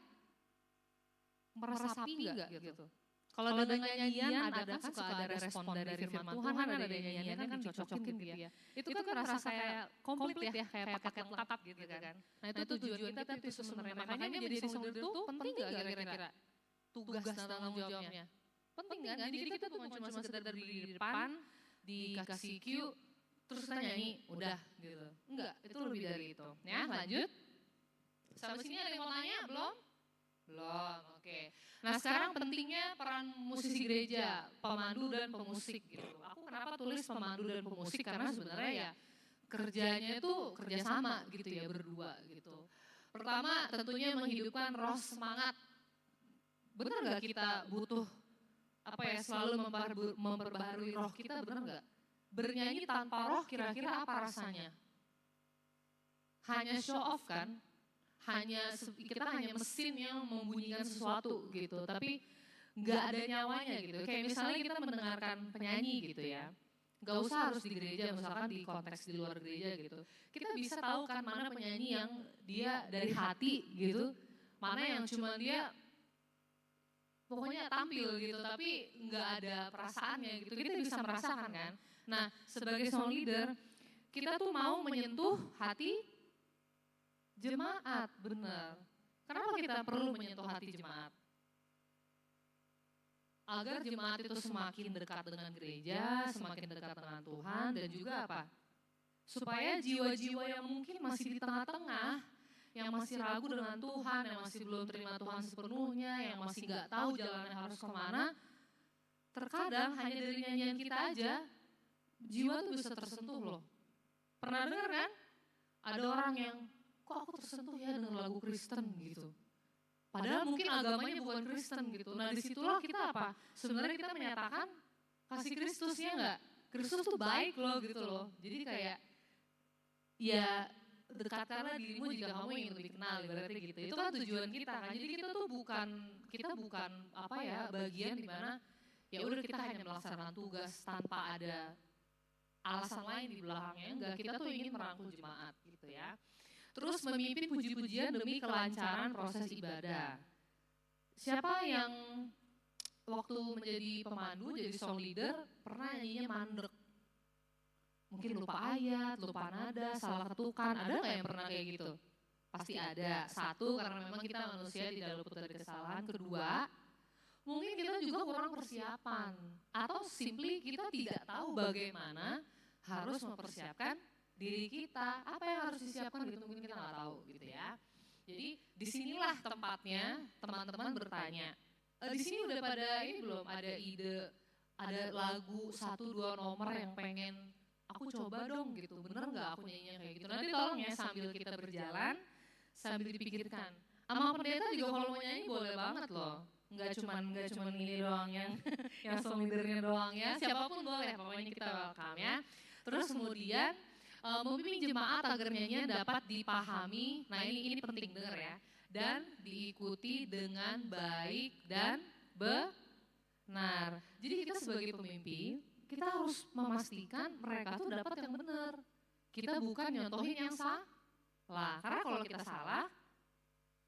meresapi nggak gitu? Kalau dengan nyanyian ada kan suka ada respon dari firman Tuhan, ada nyanyian kan dicocokin gitu ya. Itu kan merasa kayak komplit ya, kayak paket lengkap gitu kan. Nah itu tujuan kita tuh sebenarnya. Makanya menjadi song leader tuh penting gak kira-kira tugas dan tanggung jawabnya? Penting kan? Jadi kita tuh cuma sekedar berdiri di depan, dikasih cue, terus kita nyanyi, udah gitu. Enggak, itu lebih dari itu. Ya lanjut. Sampai sini ada yang mau tanya? Belum? Belum, oke. Nah sekarang pentingnya peran musisi gereja, pemandu dan pemusik gitu. Aku kenapa tulis pemandu dan pemusik, karena sebenarnya ya kerjanya itu kerjasama gitu ya, berdua gitu. Pertama tentunya menghidupkan roh semangat. Benar gak kita butuh selalu memperbaharui roh kita, benar gak? Bernyanyi tanpa roh kira-kira apa rasanya? Hanya show off kan? Kita hanya mesin yang membunyikan sesuatu gitu, tapi nggak ada nyawanya gitu. Kayak misalnya kita mendengarkan penyanyi gitu ya, nggak usah harus di gereja, misalkan di konteks di luar gereja gitu. Kita bisa tahu kan mana penyanyi yang dia dari hati gitu, mana yang cuma dia pokoknya tampil gitu, tapi nggak ada perasaannya gitu. Kita bisa merasakan kan. Nah sebagai song leader, kita tuh mau menyentuh hati jemaat, benar. Kenapa kita perlu menyentuh hati jemaat? Agar jemaat itu semakin dekat dengan gereja, semakin dekat dengan Tuhan, dan juga apa? Supaya jiwa-jiwa yang mungkin masih di tengah-tengah, yang masih ragu dengan Tuhan, yang masih belum terima Tuhan sepenuhnya, yang masih gak tahu jalannya harus kemana, terkadang hanya dari nyanyian kita aja, jiwa tuh bisa tersentuh loh. Pernah dengar kan? Ada orang yang, kok aku tersentuh ya dengan lagu Kristen gitu. Padahal mungkin agamanya bukan Kristen gitu. Nah disitulah kita apa? Sebenarnya kita menyatakan kasih Kristusnya enggak? Kristus tuh baik loh gitu loh. Jadi kayak ya dekatkanlah dirimu jika kamu ingin lebih kenal, ibaratnya gitu. Itu kan tujuan kita kan. Jadi kita tuh bukan bagian di mana ya udah kita hanya melaksanakan tugas tanpa ada alasan lain di belakangnya. Enggak, kita tuh ingin merangkul jemaat gitu ya. Terus memimpin puji-pujian demi kelancaran proses ibadah. Siapa yang waktu menjadi pemandu, jadi song leader, pernah nyanyinya mandek? Mungkin lupa ayat, lupa nada, salah ketukan, ada nggak yang pernah kayak gitu? Pasti ada. Satu, karena memang kita manusia tidak luput dari kesalahan. Kedua, mungkin kita juga kurang persiapan. Atau simply kita tidak tahu bagaimana harus mempersiapkan diri kita, apa yang harus disiapkan gitu, mungkin kita nggak tahu gitu ya. Jadi disinilah tempatnya teman-teman bertanya, di sini udah pada ini belum, ada ide, ada lagu 1-2 nomor yang pengen aku coba dong gitu, bener nggak aku nyanyinya kayak gitu. Nanti tolong ya sambil kita berjalan, sambil dipikirkan. Sama pendeta juga kalau mau nyanyi boleh banget loh. Nggak cuman ini doang yang song leadernya doang ya, siapapun boleh, pokoknya kita welcome ya. Terus kemudian memimpin jemaat agar nyanyian dapat dipahami, nah ini penting dengar ya, dan diikuti dengan baik dan benar. Jadi kita sebagai pemimpin, kita harus memastikan mereka tuh dapat yang benar. Kita bukan nyontohin yang salah, karena kalau kita salah,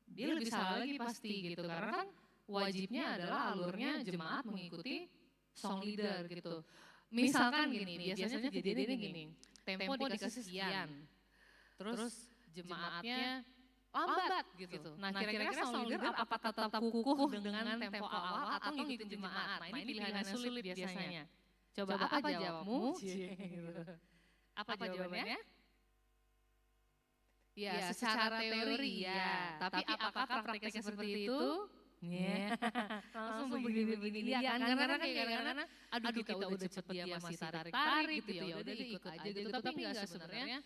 dia lebih salah lagi pasti gitu, karena kan wajibnya adalah alurnya jemaat mengikuti song leader gitu. Misalkan gini, biasanya kejadiannya gini, tempo dikasih sekian, terus jemaatnya lambat gitu. Nah kira-kira song leader apa tetap kukuh dengan tempo awal atau ngikutin jemaat? Nah ini pilihan sulit biasanya. Coba apa jawabmu? Apa jawabannya? Ya secara teori ya, tapi apakah prakteknya seperti itu? Langsung begini-begini ya kan, karena kadang-kadang aduh kita udah cepet dia masih tarik-tarik gitu ya udah ikut aja gitu, tapi enggak, sebenarnya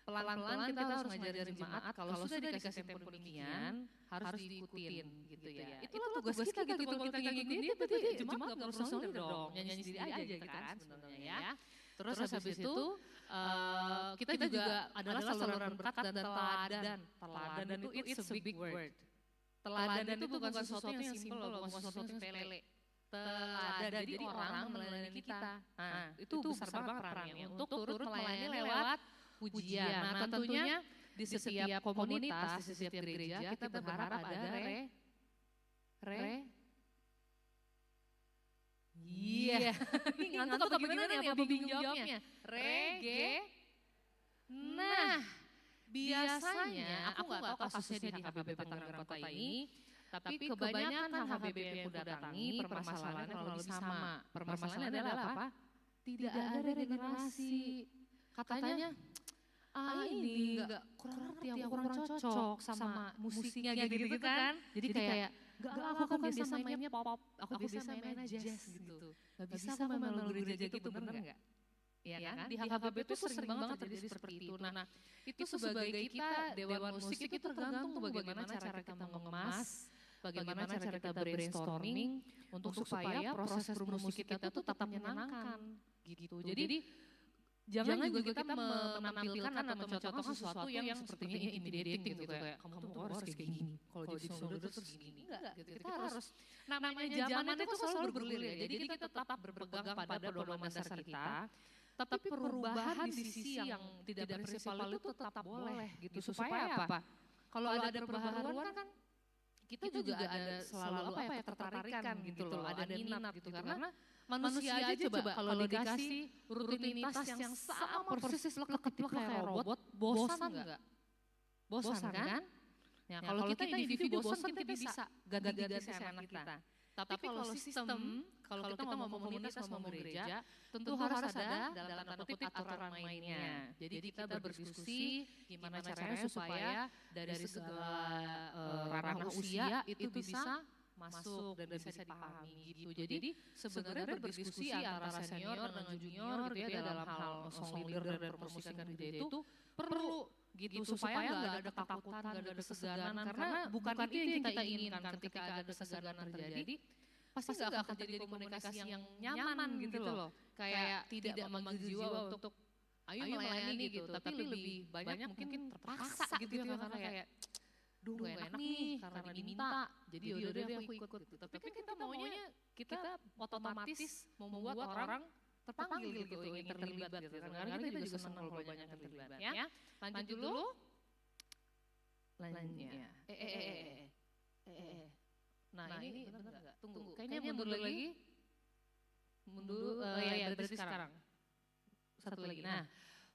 pelan-pelan kita harus ngajarin jemaat kalau sudah dikasih tempo demikian harus diikutin gitu ya. Itulah tugas kita gitu, kalau kita ngikutin dia berarti jemaat gak perlu song leader dong, nyanyi sendiri aja gitu kan sebenarnya ya. Terus habis itu kita juga adalah saluran berkat dan teladan. Teladan itu it's a big word. Teladan itu bukan sesuatu yang simpel loh, bukan sesuatu yang sepele. Teladan, jadi orang melayani kita. Nah, itu besar banget perannya untuk turut melayani lewat pujian. Nah, tentunya di setiap komunitas, di setiap gereja kita berharap ada Iya. Ini ngantuk apa gimana nih? Apa bingung jawabnya? Rege. Nah, biasanya aku nggak tahu kasusnya di HKBP Tangerang Kota ini, tapi kebanyakan HKBP yang aku datangi permasalahannya kurang lebih sama. Permasalahannya adalah apa? Tidak ada regenerasi. Katanya, ini nggak kurang ngerti, aku kurang cocok sama musiknya gitu-gitu kan. Jadi kayak gak lah, aku kan biasa mainnya pop, aku biasa mainnya jazz gitu. Gak bisa aku main lagu gereja gitu, bener gak? Ya kan? Di HKBP itu sering banget terjadi seperti itu. Nah, itu sebagai kita, Dewan Musik itu tergantung bagaimana cara kita mengemas, bagaimana cara kita brainstorming, untuk supaya proses bermusik kita tuh tetap menyenangkan gitu. Jadi, jangan juga kita menampilkan atau mencontohkan sesuatu yang sepertinya intimidating gitu, kayak kamu tuh harus kayak gini, kalau jadi solo terus gini, enggak gitu. Kita harus, namanya zaman itu kan selalu bergulir ya, jadi kita tetap berpegang pada pedoman dasar kita, tapi perubahan di sisi yang tidak prinsipal itu tetap boleh gitu. Supaya apa? Kalau ada perbaharuan kan kita juga ada selalu apa ya, ketertarikan gitu loh, ada minat gitu, karena manusia aja coba kalau dikasih rutinitas yang sama persis plek-plek kayak robot, bosan enggak? Bosan kan? Ya, kalau kita individu bosan kita bisa ganti-ganti seenak kita. Tapi kalau sistem, kalau kita ngomong komunitas, ngomong gereja, tentu harus ada dalam tanda kutip aturan mainnya. Jadi kita berdiskusi gimana caranya supaya dari segala ranah usia itu bisa masuk dan bisa dipahami gitu. Jadi sebenarnya berdiskusi antara senior dengan junior gitu ya dalam hal song leader dan permusikan gereja itu perlu gitu, supaya nggak ada ketakutan, nggak ada keseganan, karena bukan itu yang kita inginkan. Ketika ada keseganan terjadi, pasti nggak akan terjadi komunikasi yang nyaman gitu loh, kayak tidak memanggil jiwa untuk ayo melayani gitu, tapi lebih banyak mungkin terpaksa gitu ya, karena kayak duh gak enak nih karena diminta, jadi yaudah deh aku ikut gitu. Tapi kan kita maunya kita otomatis membuat orang terpanggil gitu, ingin terlibat gitu. Karena kita juga senang kalau banyak yang terlibat ya. Lanjut dulu. Lanjutnya. Nah ini benar nggak? Tunggu. Kayaknya mundur lagi. Mundur. Ya berarti sekarang. Satu lagi. Nah,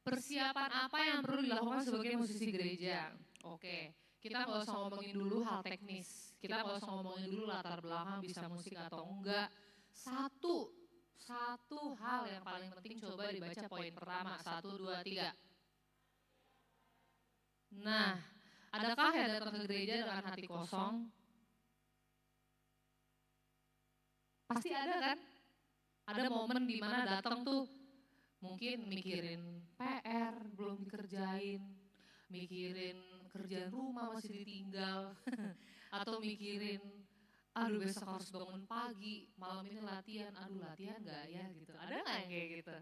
persiapan apa yang perlu dilakukan sebagai musisi gereja? Oke. Kita nggak usah ngomongin dulu hal teknis. Kita nggak usah ngomongin dulu latar belakang bisa musik atau enggak. Satu hal yang paling penting, coba dibaca poin pertama. 1, 2, 3. Nah, adakah yang datang ke gereja dengan hati kosong? Pasti ada kan? Ada momen di mana datang tuh mungkin mikirin PR belum dikerjain, mikirin kerjaan rumah masih ditinggal, atau mikirin aduh besok harus bangun pagi, malam ini latihan, aduh latihan gak ya gitu. Ada gak yang kayak gitu?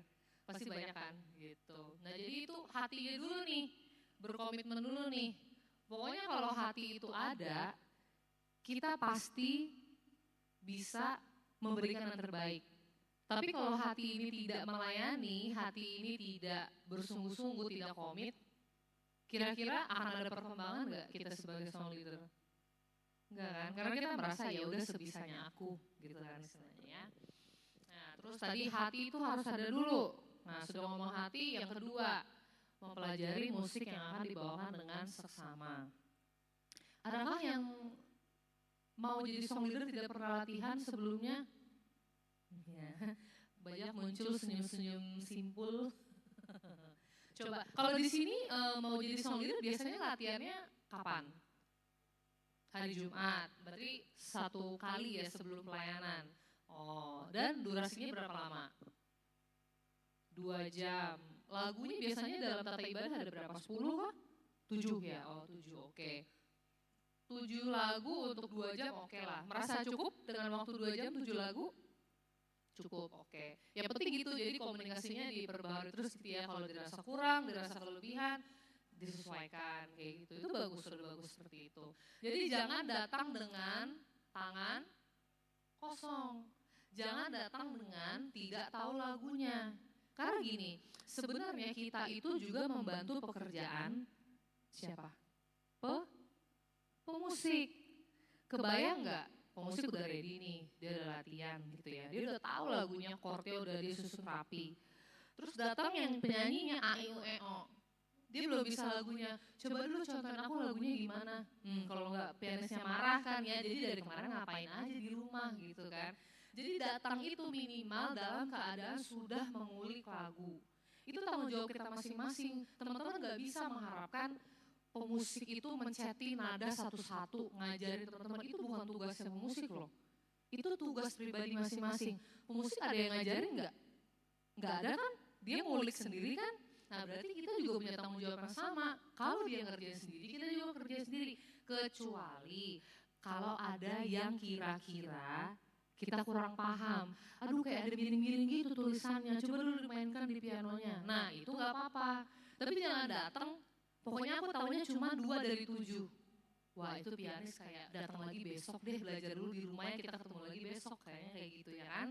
Pasti banyak kan gitu. Nah jadi itu hatinya dulu nih, berkomitmen dulu nih. Pokoknya kalau hati itu ada, kita pasti bisa memberikan yang terbaik. Tapi kalau hati ini tidak melayani, hati ini tidak bersungguh-sungguh, tidak komit, kira-kira akan ada perkembangan nggak kita sebagai song leader? Enggak kan? Karena kita merasa ya udah sebisanya aku gitu kan istilahnya ya. Nah terus tadi hati itu harus ada dulu. Nah sudah ngomong hati, yang kedua mempelajari musik yang akan dibawakan dengan seksama. Adakah yang mau jadi song leader tidak pernah latihan sebelumnya? Ya, banyak muncul senyum-senyum simpul. Coba, kalau di sini mau jadi song leader biasanya latihannya kapan? Hari Jumat, berarti 1 kali ya sebelum pelayanan. Oh, dan durasinya berapa lama? 2 jam. Lagunya biasanya dalam tata ibadah ada berapa? 10 kah? 7 ya? Oh 7, oke. 7 lagu untuk 2 jam oke lah. Merasa cukup dengan waktu 2 jam 7 lagu? Cukup, oke. Yang penting gitu, jadi komunikasinya diperbaharui terus gitu ya. Kalau dirasa kurang, dirasa kelebihan, disesuaikan kayak gitu. Itu bagus, sudah bagus seperti itu. Jadi jangan datang dengan tangan kosong. Jangan datang dengan tidak tahu lagunya. Karena gini, sebenarnya kita itu juga membantu pekerjaan siapa? Pemusik. Kebayang nggak? pemusik udah ready nih, dia udah latihan gitu ya. Dia udah tahu lagunya, chordnya udah dia susun rapi. Terus datang yang penyanyinya A, I, U, E, O. Dia belum bisa lagunya, coba dulu contohin aku lagunya gimana. Kalau nggak pianisnya marah kan ya, jadi dari kemarin ngapain aja di rumah gitu kan. Jadi datang itu minimal dalam keadaan sudah mengulik lagu. Itu tanggung jawab kita masing-masing. Teman-teman nggak bisa mengharapkan pemusik itu menceti nada satu-satu, ngajarin teman-teman, itu bukan tugasnya pemusik loh. Itu tugas pribadi masing-masing. Pemusik ada yang ngajarin nggak? Nggak ada kan? Dia ngulik sendiri kan? Nah berarti kita juga punya tanggung jawab yang sama. Kalau dia ngerjain sendiri, kita juga kerjain sendiri. Kecuali kalau ada yang kira-kira kita kurang paham. Aduh kayak ada miring-miring gitu tulisannya, coba dulu dimainkan di pianonya. Nah itu nggak apa-apa. Tapi jangan datang, pokoknya aku tahunya cuma 2 dari 7. Wah itu pianis kayak datang lagi besok deh, belajar dulu di rumahnya, kita ketemu lagi besok, kayaknya kayak gitu ya kan.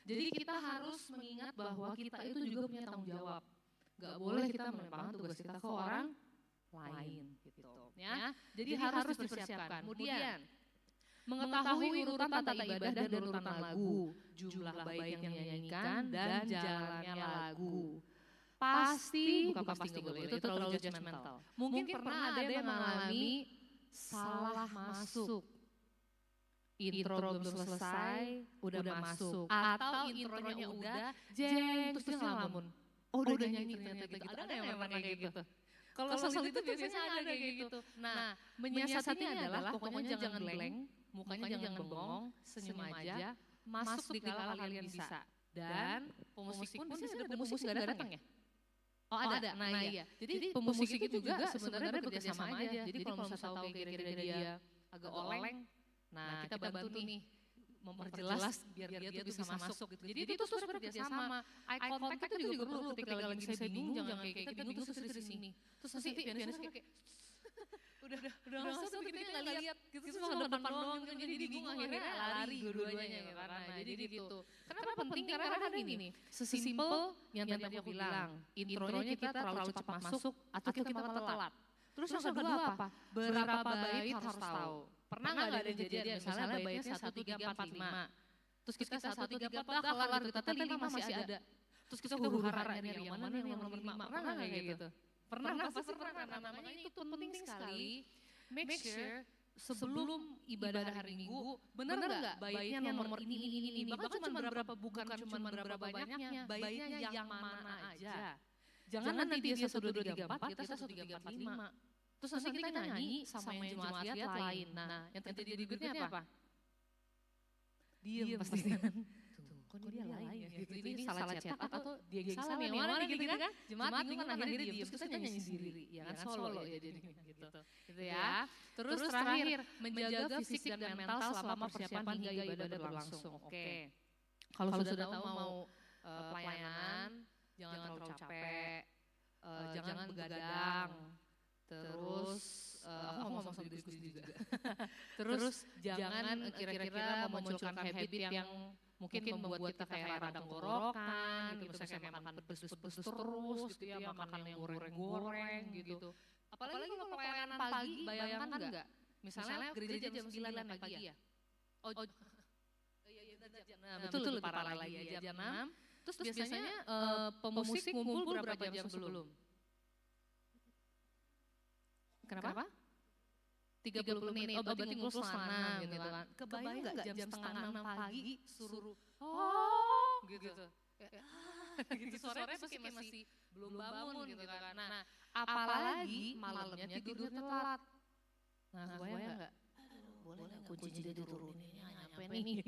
Jadi kita harus mengingat bahwa kita itu juga punya tanggung jawab. Gak boleh kita melemparkan tugas kita ke orang lain gitu ya. Jadi harus dipersiapkan. Kemudian mengetahui urutan tata ibadah dan urutan lagu, jumlah bait yang dinyanyikan dan jalannya lagu. Bukan pasti boleh, itu terlalu judgmental. Mungkin pernah ada yang mengalami salah masuk. Intro belum selesai, udah masuk. Atau intronya udah, jeng, terus dia ngelamun. Oh udah nyanyi ternyata gitu. Ada nggak yang pernah kayak gitu? Kalau soal itu biasanya ada kayak gitu. Nah, menyiasatinya adalah pokoknya jangan blank, mukanya jangan bengong, senyum aja, masuk di kala kalian bisa. Dan pemusik pun bisa ada pemusik nggak datang ya? Oh ada, nah iya. Jadi pemusik itu juga sebenarnya bekerja sama aja. Jadi kalau misalnya tahu kira-kira dia agak oleng, nah kita bantu nih memperjelas biar dia tuh bisa masuk gitu. Jadi itu sebenarnya kerja sama. Eye contact itu juga perlu ketika lagi saya bingung, jangan kayak kita bingung terus di sini. Terus nanti pianis kayak udah masuk tapi kita nggak lihat gitu, terus cuma depan doang gitu, jadi bingung akhirnya lari dua-duanya ya karena jadi gitu. Kenapa penting? Karena ada gini, sesimpel yang tadi aku bilang, intronya kita terlalu cepat masuk atau kita malah telat. Terus yang kedua apa? Berapa bait harus tahu. Pernah nggak ada kejadian misalnya baitnya 1, 3, 4, 5. Terus kita 1, 3, 4 kelar gitu, tapi 5 masih ada. Terus kita huru-hara nyari yang mana yang nomor 5. Pernah nggak kayak gitu? Pernah, pasti pernah. Namanya itu penting sekali. Make sure sebelum ibadah hari Minggu, benar nggak baitnya nomor ini. Bahkan cuma berapa, bukan cuma berapa banyaknya, baitnya yang mana aja. Jangan nanti dia 1, 2, 3, 4, kita 1, 3, 4, 5. Terus nanti kita nyanyi sama yang jemaat lihat lain. Nah, yang terjadi berikutnya apa? Diem pasti kan. Kok dia lain ya? Gitu. Ini salah cetak atau dia yang salah yang mana gitu kan? Jemaat bingung kan akhirnya diem. Terus kita nyanyi sendiri. Ya kan solo ya jadinya gitu. Gitu ya. Terus terakhir, menjaga fisik dan mental selama persiapan hingga ibadah berlangsung. Oke. Kalau sudah tahu mau pelayanan, jangan terlalu capek. Jangan begadang. Terus, aku ngomong sama diskusi juga. Terus jangan kira-kira memunculkan habit yang mungkin membuat kita kayak radang tenggorokan, gitu, misalnya kayak makan pedes-pedes terus, gitu ya, makan yang goreng-goreng, gitu. Apalagi kalau pelayanan pagi, bayangkan enggak? Misalnya gereja jam 9 pagi ya? Nah, betul lebih parah lagi ya, jam 6. Terus biasanya pemusik ngumpul berapa jam sebelum? Kenapa? 30 menit, berarti ngumpul setengah 6 gitu kan. Kebayang gak jam setengah 6 pagi suruh, gitu. Gitu suaranya masih belum bangun gitu kan. Nah, apalagi malamnya tidurnya telat. Nah, kebayang gak? Boleh kunci dia diturunin, nyampe nih.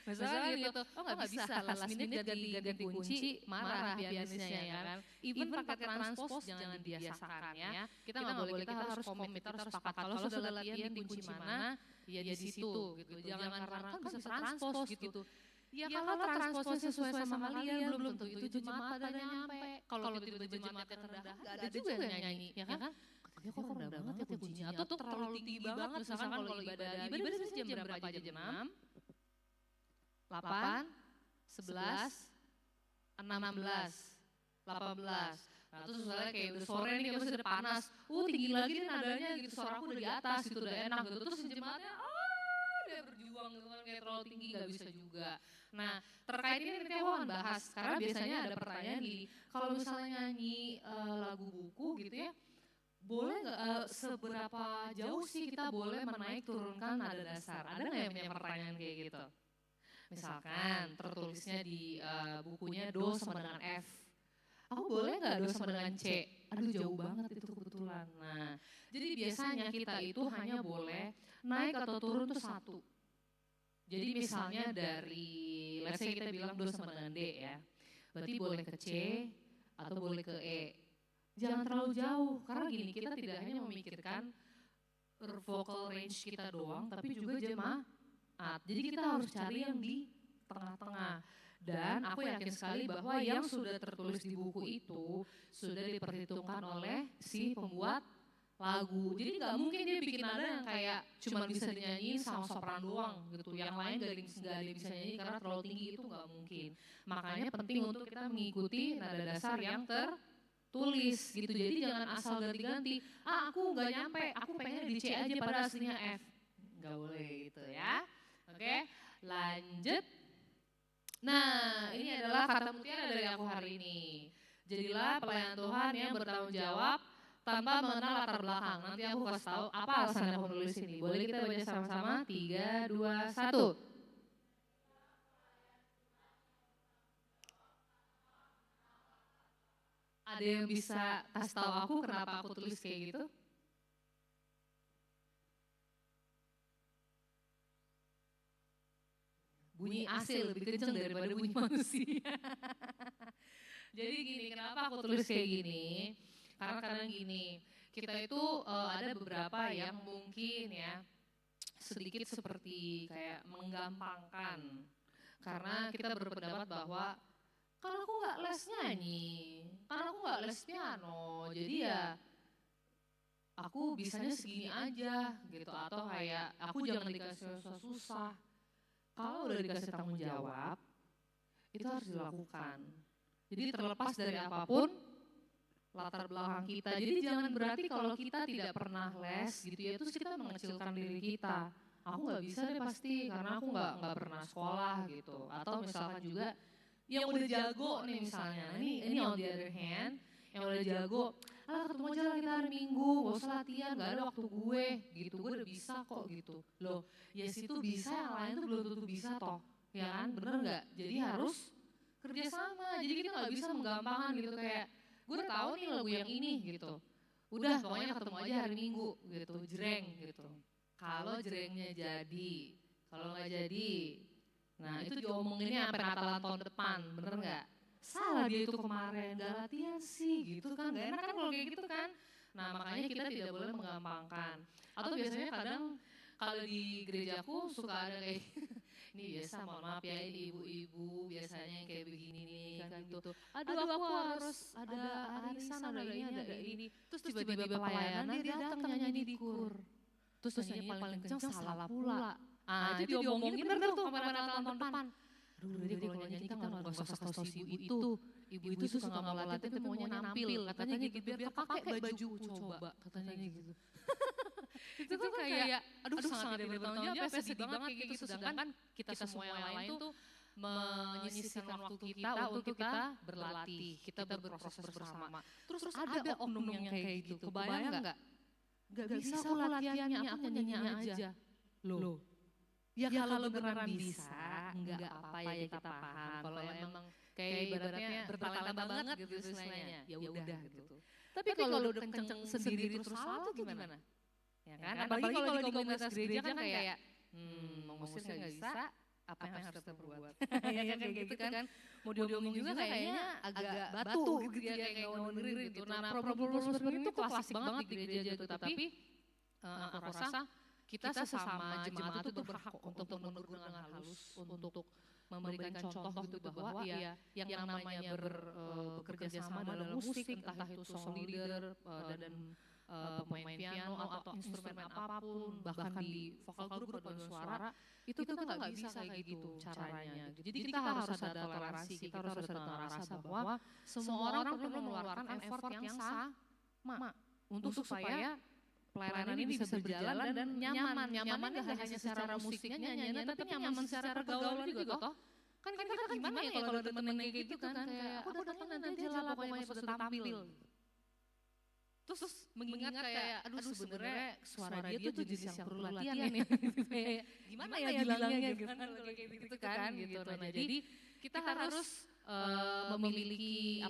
Misalnya gitu, gak bisa, last minute ganti kunci, marah pianisnya ya kan. Even pakai transpose jangan dibiasakan ya. Kita gak boleh, kita harus komit, kita harus sepakat. Kalau sudah latihan di kunci mana, ya di situ gitu. Jangan karena kan bisa transpose gitu. Ya kalau transpose sesuai sama kalian, belum tentu itu jemaat pada nyampe. Kalau tiba-tiba jemaatnya rendah, gak ada juga yang nyanyi, ya kan? Ya kok rendah banget ya kuncinya, atau terlalu tinggi banget, misalkan kalau ibadah biasanya jam berapa aja, jam 6, 8, 11, 16, 18. Nah terus misalnya kayak udah sore nih, kayak udah panas, tinggi lagi nih nadanya gitu, suaraku udah di atas gitu, udah enak gitu. Terus jemaatnya, dia berjuang doang gitu kan, kayak terlalu tinggi nggak bisa juga. Nah terkait ini nanti aku akan bahas, karena biasanya ada pertanyaan gini, kalau misalnya nyanyi lagu buku gitu ya, boleh nggak seberapa jauh sih kita boleh menaik turunkan nada dasar? Ada nggak yang punya pertanyaan kayak gitu? Misalkan tertulisnya di bukunya do sama dengan F. Aku boleh nggak do sama dengan C? Aduh jauh banget itu kebetulan. Nah, jadi biasanya kita itu hanya boleh naik atau turun tuh satu. Jadi misalnya dari, let's say kita bilang do sama dengan D ya. Berarti boleh ke C atau boleh ke E. Jangan terlalu jauh, karena gini, kita tidak hanya memikirkan vocal range kita doang, tapi juga jemaat. Jadi kita harus cari yang di tengah-tengah. Dan aku yakin sekali bahwa yang sudah tertulis di buku itu sudah diperhitungkan oleh si pembuat lagu. Jadi nggak mungkin dia bikin nada yang kayak cuma bisa dinyanyiin sama sopran doang gitu. Yang lain nggak ada yang bisa nyanyi karena terlalu tinggi, itu nggak mungkin. Makanya penting untuk kita mengikuti nada dasar yang tertulis gitu. Jadi jangan asal ganti-ganti. Aku nggak nyampe, aku pengen di C aja pada aslinya F. Nggak boleh gitu ya. Oke, lanjut. Nah, ini adalah kata mutiara dari aku hari ini. Jadilah pelayan Tuhan yang bertanggung jawab tanpa mengenal latar belakang. Nanti aku kasih tahu apa alasan aku menulis ini. Boleh kita baca sama-sama? 3, 2, 1. Ada yang bisa kasih tahu aku kenapa aku tulis kayak gitu? Bunyi AC lebih kenceng daripada bunyi manusia. Jadi gini, kenapa aku tulis kayak gini? Karena kadang gini, kita itu ada beberapa yang mungkin ya sedikit seperti kayak menggampangkan. Karena kita berpendapat bahwa kan aku nggak les nyanyi, kan aku nggak les piano, jadi ya aku bisanya segini aja gitu. Atau kayak aku jangan dikasih susah-susah. Kalau udah dikasih tanggung jawab, itu harus dilakukan. Jadi terlepas dari apapun latar belakang kita. Jadi jangan berarti kalau kita tidak pernah les gitu ya, terus kita mengecilkan diri kita. Aku nggak bisa deh pasti karena aku nggak pernah sekolah gitu. Atau misalkan juga yang udah jago nih misalnya, ini on the other hand, yang udah jago, ketemu aja lah kita hari Minggu, gak usah latihan, gak ada waktu gue gitu, gue udah bisa kok gitu. Loh, ya situ bisa, yang lain tuh belum tentu bisa toh, ya kan, bener gak? Jadi harus kerjasama, jadi kita gak bisa menggampangkan gitu kayak, gue udah tahu nih lagu yang ini gitu. Udah pokoknya ketemu aja hari Minggu gitu, jreng gitu. Kalau jrengnya jadi, kalau gak jadi, nah itu diomonginnya sampai Natalan tahun depan, bener gak? Salah dia itu kemarin, gak latihan sih gitu kan, gak enak kan kalau kayak gitu kan. Nah makanya kita tidak boleh menggampangkan. Atau biasanya kadang kalau di gerejaku suka ada kayak, ini biasa mohon maaf ya, ini ibu-ibu biasanya kayak begini nih kan gitu. Aduh aku harus ada arisan, ada ini. Terus tiba-tiba pelayanan dia datang nyanyi di kur. Terus nyanyi paling kencang salah pula. Itu diomongin bener tuh kemarin tahun depan. Aduh deh kalau nyanyi kita gak usah kasih si ibu itu. Ibu itu suka gak mau latihan tapi maunya nampil. Katanya gitu biar kepake bajuku coba. Katanya gitu. Itu tuh kayak aduh sangat tidak bertanggung jawab, sedih banget kayak gitu. Sedangkan kita semua yang lain tuh menyisihkan waktu kita untuk kita berlatih. Kita berproses bersama. Terus ada oknum yang kayak gitu. Kebayang gak? Gak bisa aku latihannya, aku nyanyinya aja. Loh. Ya kalau beneran bisa, enggak apa-apa ya kita paham. Kalau emang kayak ibaratnya bertalenta banget gitu istilahnya, ya udah gitu. Tapi kalau udah kenceng sendiri terus salah tuh gimana? Ya kan? Apalagi kalau di komunitas gereja kan kayak, ngomongin nggak bisa, apa yang harus kita perbuat? Ya kayak gitu kan. Mau diomongin juga kayaknya agak batu gitu ya, kayak nggak mau dengerin gitu. Nah problem seperti itu klasik banget di gereja itu. Tapi aku rasa kita sesama jemaat itu berhak untuk menegur dengan halus, untuk memberikan contoh gitu bahwa ya yang namanya bekerja sama dalam musik, entah itu song leader dan pemain piano atau instrumen apapun, bahkan di vokal group atau suara, itu kita nggak bisa kayak gitu caranya. Jadi kita harus ada toleransi, kita harus ada rasa bahwa semua orang perlu mengeluarkan effort yang sama untuk supaya pelayanan ini bisa berjalan dan nyaman. Nyamannya gak hanya secara musiknya, nyanyiannya, tapi nyaman secara pergaulan juga toh. Kan kita kan gimana ya kalau ada temen kayak gitu kan, kayak aku datangnya nanti aja lah pokoknya pas sudah tampil. Terus mengingat kayak, aduh sebenarnya suara dia tuh jenis yang perlu latihan ya. Gimana ya bilangnya gitu kan, kalau kayak gitu kan gitu. Nah jadi kita harus memiliki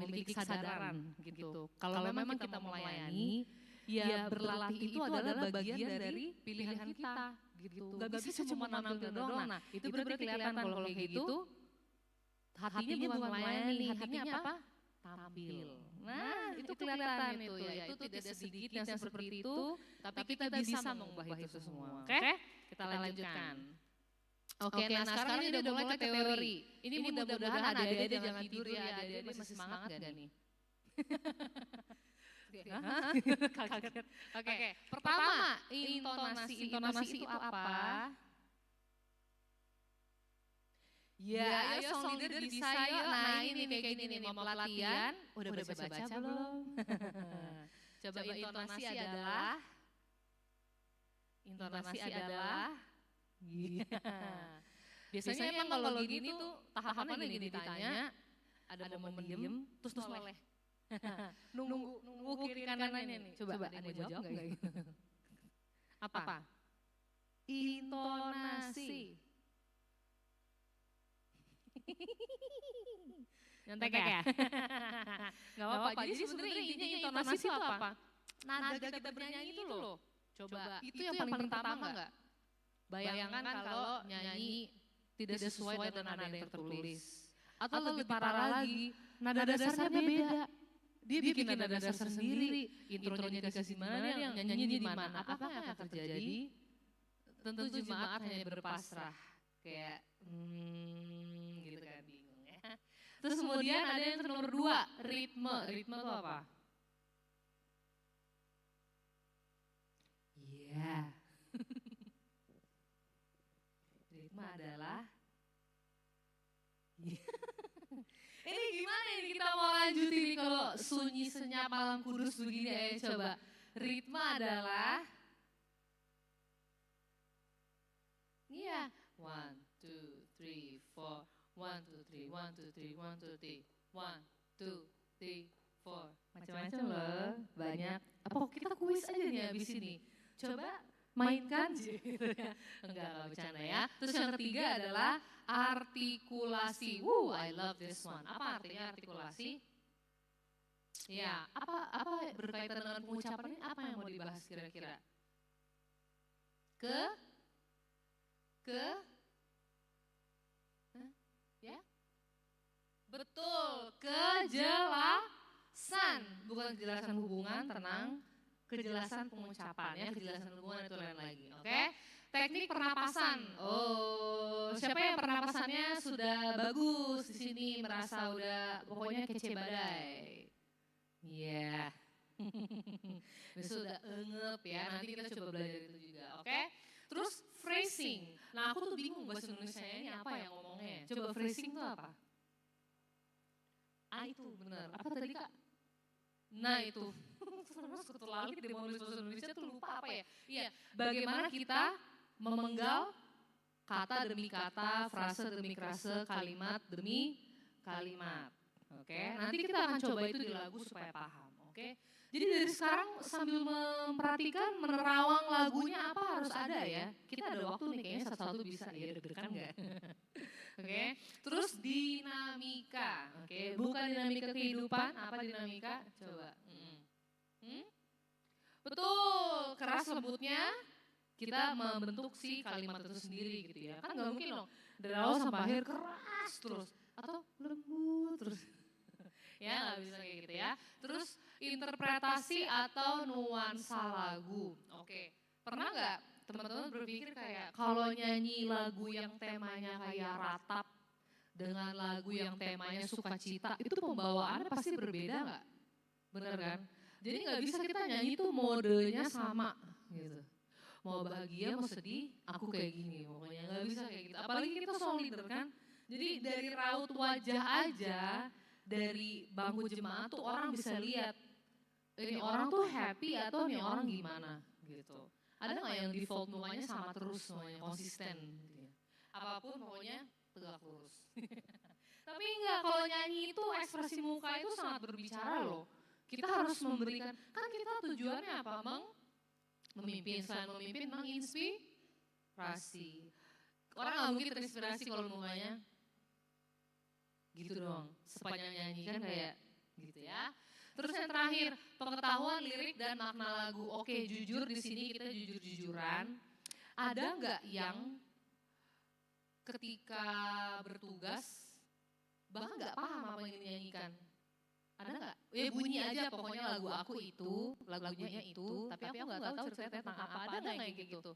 memiliki kesadaran gitu. Kalau memang kita melayani, ya berlatih itu adalah bagian dari pilihan kita gitu. Gak bisa cuma nampil doang. Nah itu berarti kelihatan kalau kayak gitu, hatinya bukan melayani, hatinya apa? Tampil. Nah itu kelihatan itu ya, itu tidak sedikit yang seperti itu, tapi kita bisa mengubah itu semua. Oke, kita lanjutkan. Oke, nah sekarang ini udah mulai ke teori. Ini mudah-mudahan ada-ada jangan tidur ya, ada-ada masih semangat gak nih? Oke, pertama intonasi. Intonasi itu apa? Ya, ayo song leader bisa yuk. Nah ini kayak gini nih, mau latihan. Udah baca-baca belum? Coba intonasi adalah. Biasanya emang kalau gini tuh tahapannya gini ditanya, ada momen diem, terus noleh. Nunggu kiri kanannya nih. Coba ada yang mau jawab nggak? Apa? Intonasi. Nyontek ya? Gak apa-apa. Jadi sebenarnya intinya intonasi itu apa? Nada kita bernyanyi itu loh. Coba, itu yang paling pertama nggak? Bayangkan kalau nyanyi tidak sesuai dengan nada yang tertulis. Atau lebih parah lagi, nada dasarnya beda. Dia bikin nada dasar sendiri, intronya dikasih mana, yang nyanyinya di mana. Apa yang akan terjadi? Tentu jemaat hanya berpasrah. Kayak, gitu kan, bingung ya. Terus kemudian ada yang nomor 2, ritme. Ritme itu apa? Iya. Ritme adalah ini gimana ini kita mau lanjutin nih kalau sunyi senyap malam kudus begini, ayo coba. Ritme adalah iya. 1, 2, 3, 4. 1, 2, 3, 1, 2, 3, 1, 2, 3. 1, 2, 3, 4. Macam-macam loh, banyak. Apa kita kuis aja nih abis ini? Coba mainkan. Enggak bercanda ya. Terus yang ketiga adalah artikulasi. I love this one. Apa artinya artikulasi? Ya, apa berkaitan dengan pengucapan ini? Apa yang mau dibahas kira-kira? Ya? Betul, kejelasan. Bukan kejelasan hubungan, tenang. Kejelasan pengucapan ya, kejelasan hubungan itu lain lagi. Oke? Teknik pernapasan. Oh, siapa yang pernapasannya sudah bagus di sini, merasa udah pokoknya kece badai. Iya. Sudah engep ya. Nanti kita coba belajar itu juga, oke? Terus phrasing. Nah, aku tuh bingung bahasa Indonesia ini apa yang ngomongnya. Coba phrasing itu apa? Itu benar. Apa tadi Kak? Nah itu. Terlalu di menulis bahasa Indonesia tuh lupa apa ya? Iya, bagaimana kita memenggal kata demi kata, frase demi frase, kalimat demi kalimat. Oke, nanti kita akan coba itu di lagu supaya paham. Oke, jadi dari sekarang sambil memperhatikan, menerawang lagunya apa harus ada ya. Kita ada waktu nih kayaknya satu-satu bisa, ya deg-degan nggak? Oke, terus dinamika. Oke, bukan dinamika kehidupan, apa dinamika? Coba. Betul, keras lembutnya kita membentuk si kalimat itu sendiri gitu ya. Kan gak mungkin dong dari awal sampai akhir keras terus atau lembut terus. Ya gak bisa kayak gitu ya. Terus interpretasi atau nuansa lagu. Oke, pernah gak teman-teman berpikir kayak kalau nyanyi lagu yang temanya kayak ratap dengan lagu yang temanya sukacita, itu pembawaannya pasti berbeda gak? Bener kan? Jadi gak bisa kita nyanyi tuh modenya sama gitu. Mau bahagia, mau sedih, aku kayak gini. Pokoknya gak bisa kayak gitu. Apalagi kita song leader kan. Jadi dari raut wajah aja, dari bangku jemaat tuh orang bisa lihat ini orang tuh happy atau ini orang gimana gitu. Ada nggak yang default mukanya sama terus semuanya, konsisten gitu ya. Apapun pokoknya tegak lurus. Tapi enggak, kalau nyanyi itu ekspresi muka itu sangat berbicara loh. Kita harus memberikan, kan kita tujuannya apa? Memimpin, selain memimpin, menginspirasi. Orang nggak mungkin terinspirasi kalau mukanya gitu doang, sepanjang nyanyi kan kayak gitu ya. Terus yang terakhir, pengetahuan lirik dan makna lagu. Oke, jujur di sini kita jujur-jujuran. Ada nggak yang ketika bertugas bahkan nggak paham apa yang dinyanyikan? Ada nggak? Ya bunyi aja pokoknya lagu aku itu, lagunya itu, tapi aku nggak tahu ceritanya tentang apa. Ada nggak yang kayak gitu?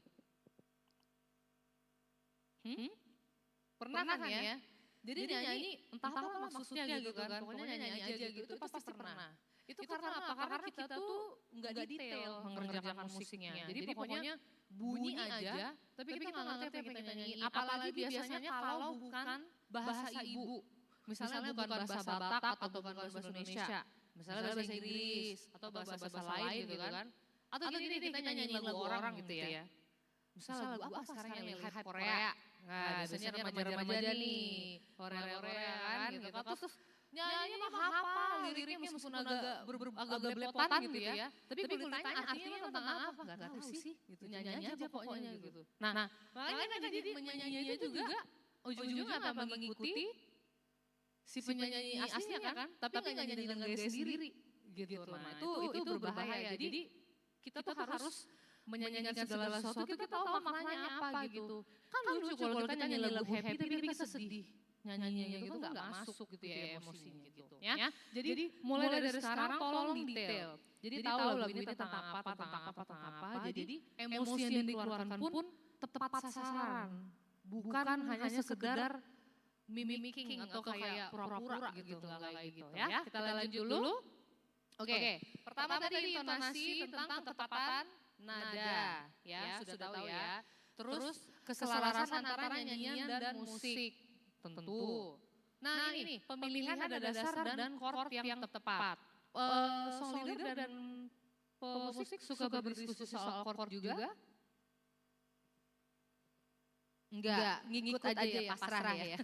Pernah kan ya? Jadi nyanyi entah apa maksudnya gitu kan, pokoknya nyanyi aja gitu, itu pasti pernah. Itu karena apa? Karena kita tuh nggak detail mengerjakan musiknya. Jadi pokoknya bunyi aja, tapi kita nggak ngerti apa yang kita nyanyi. Apalagi biasanya kalau bukan bahasa ibu. Misalnya bukan bahasa Batak atau bukan bahasa Indonesia. Misalnya bahasa Inggris atau bahasa lain gitu kan. Atau gini kita nyanyi lagu orang gitu ya. Misalnya lagu apa sekarang yang hype Korea. Nah biasanya remaja-remaja nih, Korea kan gitu kan. Terus nyanyi mah hafal liriknya meskipun agak belepotan gitu ya. Tapi kalau ditanya artinya tentang apa? Gak tahu sih gitu. Nyanyi aja pokoknya gitu. Nah makanya kan jadi menyanyinya juga ujung-ujungnya apa mengikuti si penyanyi aslinya kan. Tapi gak nyanyi dengan gaya sendiri gitu. Nah itu berbahaya. Jadi kita tuh harus menyanyikan segala sesuatu kita tahu maknanya apa gitu. Kan lucu kalau kita nyanyi lagu happy tapi kita sedih. Nyanyinya gitu kan gak masuk gitu ya emosinya gitu ya. Jadi mulai dari sekarang tolong detail. Jadi tahu lagu ini tentang apa. Jadi emosi yang dikeluarkan pun tepat sasaran. Bukan hanya sekedar mimicking atau kayak pura-pura gitu. Kayak gitu ya. Kita lanjut dulu. Oke, pertama tadi intonasi tentang ketepatan nada, ya sudah tahu ya. Terus keselarasan antara nyanyian dan musik, tentu. Nah ini pemilihan nada dasar dan chord yang tepat. Song leader dan pemusik suka berdiskusi soal chord juga? Enggak, ngikut aja ya, pasrah ya.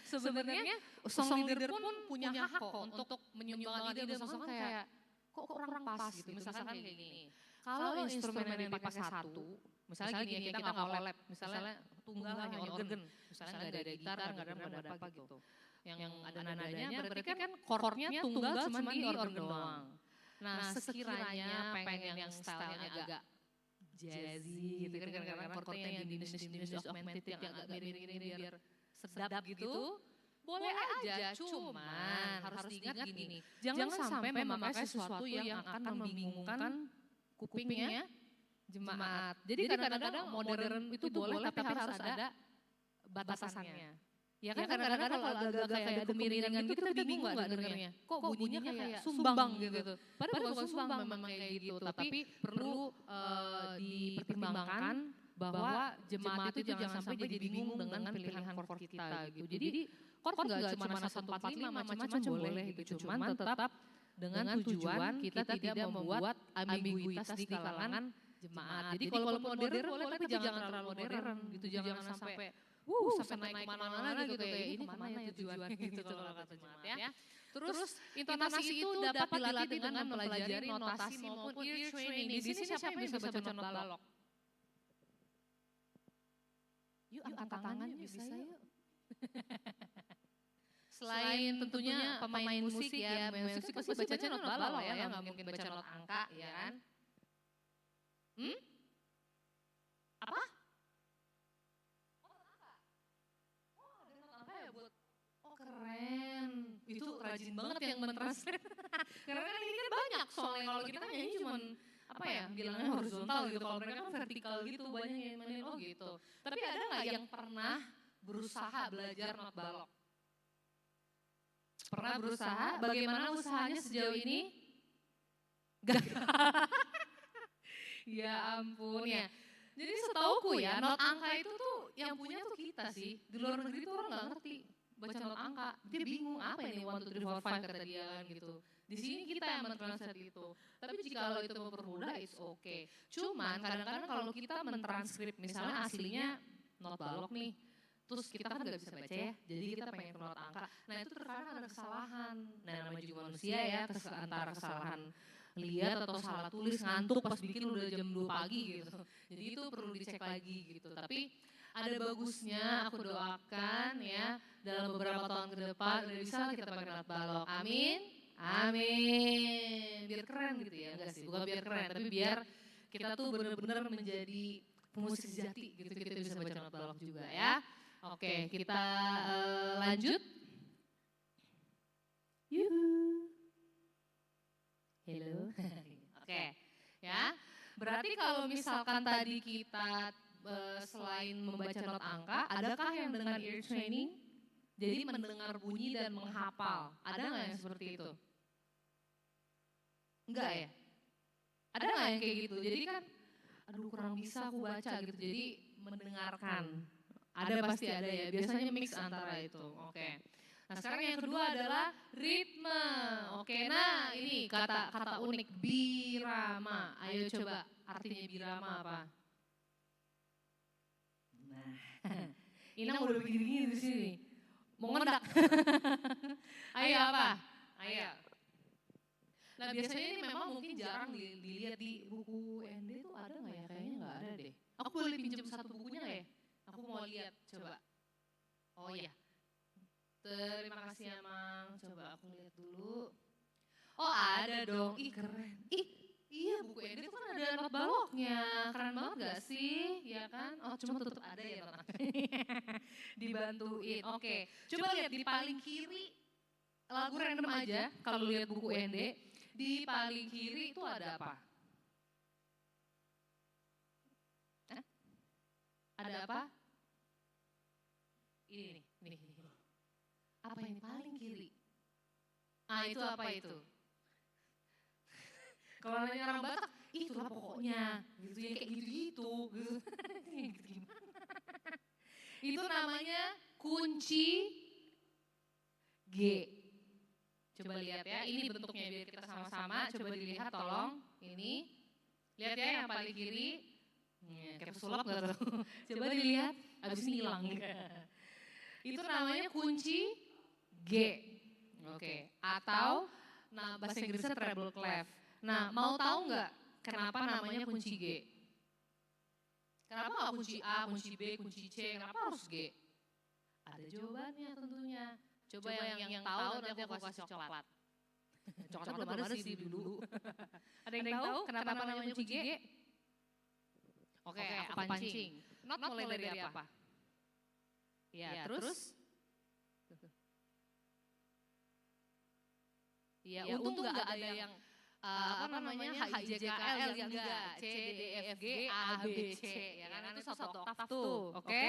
Sebenarnya song leader pun punya hak kok untuk menyumbangkan ide, misalkan kayak kok kurang pas gitu, misalkan kayak gini. Kalau instrumen yang dipakai satu, misalnya gini ya, kita nggak collab, misalnya tunggal hanya organ, misalnya nggak ada gitar, nggak ada apa gitu. Yang ada nadanya berarti kan chordnya tunggal cuma di organ doang. Nah sekiranya pengen yang stylenya agak jazzy gitu kan, karena chordnya yang diminis augmented yang agak miring-miring biar sedap gitu. Boleh aja, cuman harus diingat gini, jangan sampai memakai sesuatu yang akan membingungkan kupingnya jemaat. Jadi kadang-kadang modern itu boleh tapi harus ada batasannya. Ya kan kadang-kadang kalau agak kayak ada kemiringan gitu kita bingung gak dengernya. Kok bunyinya kayak sumbang gitu. Padahal bukan sumbang memang kayak gitu. Tapi perlu dipertimbangkan bahwa jemaat itu jangan sampai jadi bingung dengan pilihan chord kita gitu. Jadi chord gak cuma 145 macam-macam boleh gitu. Cuman tetap dengan tujuan kita tidak membuat ambiguitas di kalangan jemaat. Jadi kalau modern boleh tapi jangan terlalu modern gitu. Jangan sampai sampai naik kemana-mana gitu kayak ini kemana ya tujuannya gitu kalau kata jemaat ya. Terus intonasi itu dapat dilatih dengan mempelajari notasi maupun ear training. Di sini siapa yang bisa baca not balok? Yuk angkat tangan yuk, bisa yuk. Selain tentunya pemain musik ya, musik pasti bacanya not balok ya, nggak mungkin baca not angka ya kan? Apa? Keren, itu rajin banget yang mentranslate. Karena kan ini kan banyak soalnya kalau kita nyanyi cuman apa ya, bilangnya horizontal gitu. Kalau mereka kan vertikal gitu, banyak yang mainin gitu. Tapi ada nggak yang pernah berusaha belajar not balok? Pernah berusaha? Bagaimana usahanya sejauh ini? Gagal. Ya ampun ya. Jadi setauku ya, not angka itu tuh yang punya tuh kita sih. Di luar negeri tuh orang nggak ngerti baca not angka, dia bingung apa ini 1, 2, 3, 4, 5 kata dia kan gitu. Di sini kita yang mentranslate itu. Tapi jika itu mempermudah, it's okay. Cuman kadang-kadang kalau kita mentranskrip, misalnya aslinya not balok nih, terus kita kan gak bisa baca ya, jadi kita pengen not angka. Nah itu terkadang ada kesalahan. Nah namanya juga manusia ya, antara kesalahan lihat atau salah tulis, ngantuk pas bikin udah jam 2 pagi gitu. Jadi itu perlu dicek lagi gitu. Tapi ada bagusnya, aku doakan ya, dalam beberapa tahun ke depan udah bisa kita pakai not balok. Amin. Amin. Biar keren gitu ya, enggak sih, bukan biar keren, tapi biar kita tuh benar-benar menjadi pemusik sejati gitu, kita bisa baca not balok juga ya. Oke, kita lanjut. Yuhu. Hello. Oke, ya. Berarti kalau misalkan tadi kita selain membaca not angka, adakah yang dengan ear training? Jadi mendengar bunyi dan menghafal. Ada nggak yang seperti itu? Enggak ya? Ada nggak yang kayak gitu? Jadi kan, aduh kurang bisa aku baca gitu. Jadi mendengarkan. Ada pasti ada ya. Biasanya mix antara itu. Oke. Nah sekarang yang kedua adalah ritme. Oke, nah ini kata unik birama. Ayo coba artinya birama apa? Nah, Inang udah begini-gini di sini. Mau ngedak. Ayo apa? Ayo. Nah biasanya ini memang mungkin jarang dilihat di buku ND tuh ada nggak ya? Kayaknya nggak ada deh. Aku boleh pinjam satu bukunya nggak ya? Aku mau lihat, coba. Oh iya. Terima kasih ya Mang. Coba aku lihat dulu. Oh ada dong. Ih keren. Iya buku ND itu kan ada not baloknya. Keren banget gak sih? Ya kan? Oh cuma tetap ada ya not dibantuin. Oke. Coba lihat di paling kiri. Lagu random aja kalau lihat buku ND. Di paling kiri itu ada apa? Hah? Ada apa? Ini nih. Apa yang paling kiri? Ah itu apa itu? Kalau nanya orang Batak, itulah pokoknya. Gitu ya kayak gitu-gitu. Itu namanya kunci G. Coba lihat ya, ini bentuknya biar kita sama-sama. Coba dilihat tolong, ini. Lihat ya yang paling kiri. Kayak pesulap gak tuh? Coba dilihat, abis ini hilang. Itu namanya kunci G. Oke. Atau bahasa Inggrisnya treble clef. Nah, mau tahu nggak kenapa namanya kunci G? Kenapa nggak kunci A, kunci B, kunci C? Kenapa harus G? Ada jawabannya tentunya. Coba yang tahu nanti aku kasih coklat. Coklat belum ada sih dulu. Ada yang tahu kenapa namanya kunci G? Oke, aku pancing. Not mulai dari apa? Ya, terus? Ya, untung nggak ada yang HIJKL yang enggak, C, D, E, F, G, A, B, C, ya kan itu satu oktav tuh, oke?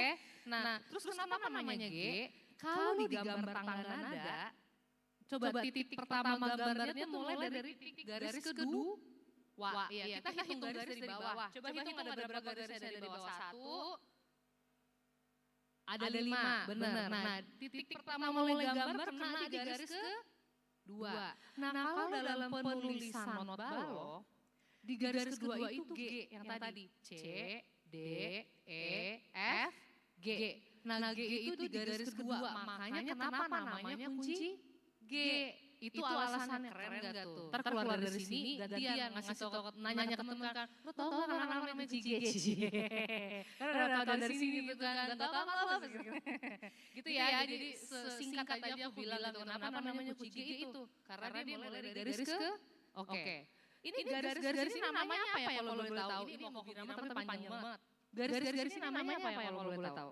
Nah, terus kenapa namanya G? Kalau di gambar tangga nada, coba titik pertama gambarnya tuh mulai dari titik garis kedua. Wah, iya kita hitung garis dari bawah. Coba hitung ada berapa garis dari bawah? 1, ada 5, benar. Nah, titik pertama mulai gambar kena di garis kedua. Nah, kalau dalam penulisan not balok, di garis kedua itu G yang tadi. C, D, E, F, G. Nah, G itu di garis kedua. Makanya kenapa namanya kunci G? Itu alasannya keren gak tuh? Ntar keluar dari sini gantian ngasih tau, nanya ke temen kan, lo tau gak kenapa namanya kunci G? Karena udah tau dari sini gitu kan, gak tau apa-apa. Gitu ya, jadi sesingkat aja aku bilang gitu, kenapa namanya kunci G itu? Karena dia mulai dari garis ke, oke. Ini garis-garis ini namanya apa ya kalau boleh tahu? Ini mau birama tapi panjang banget. Garis-garis ini namanya apa ya kalau boleh tahu?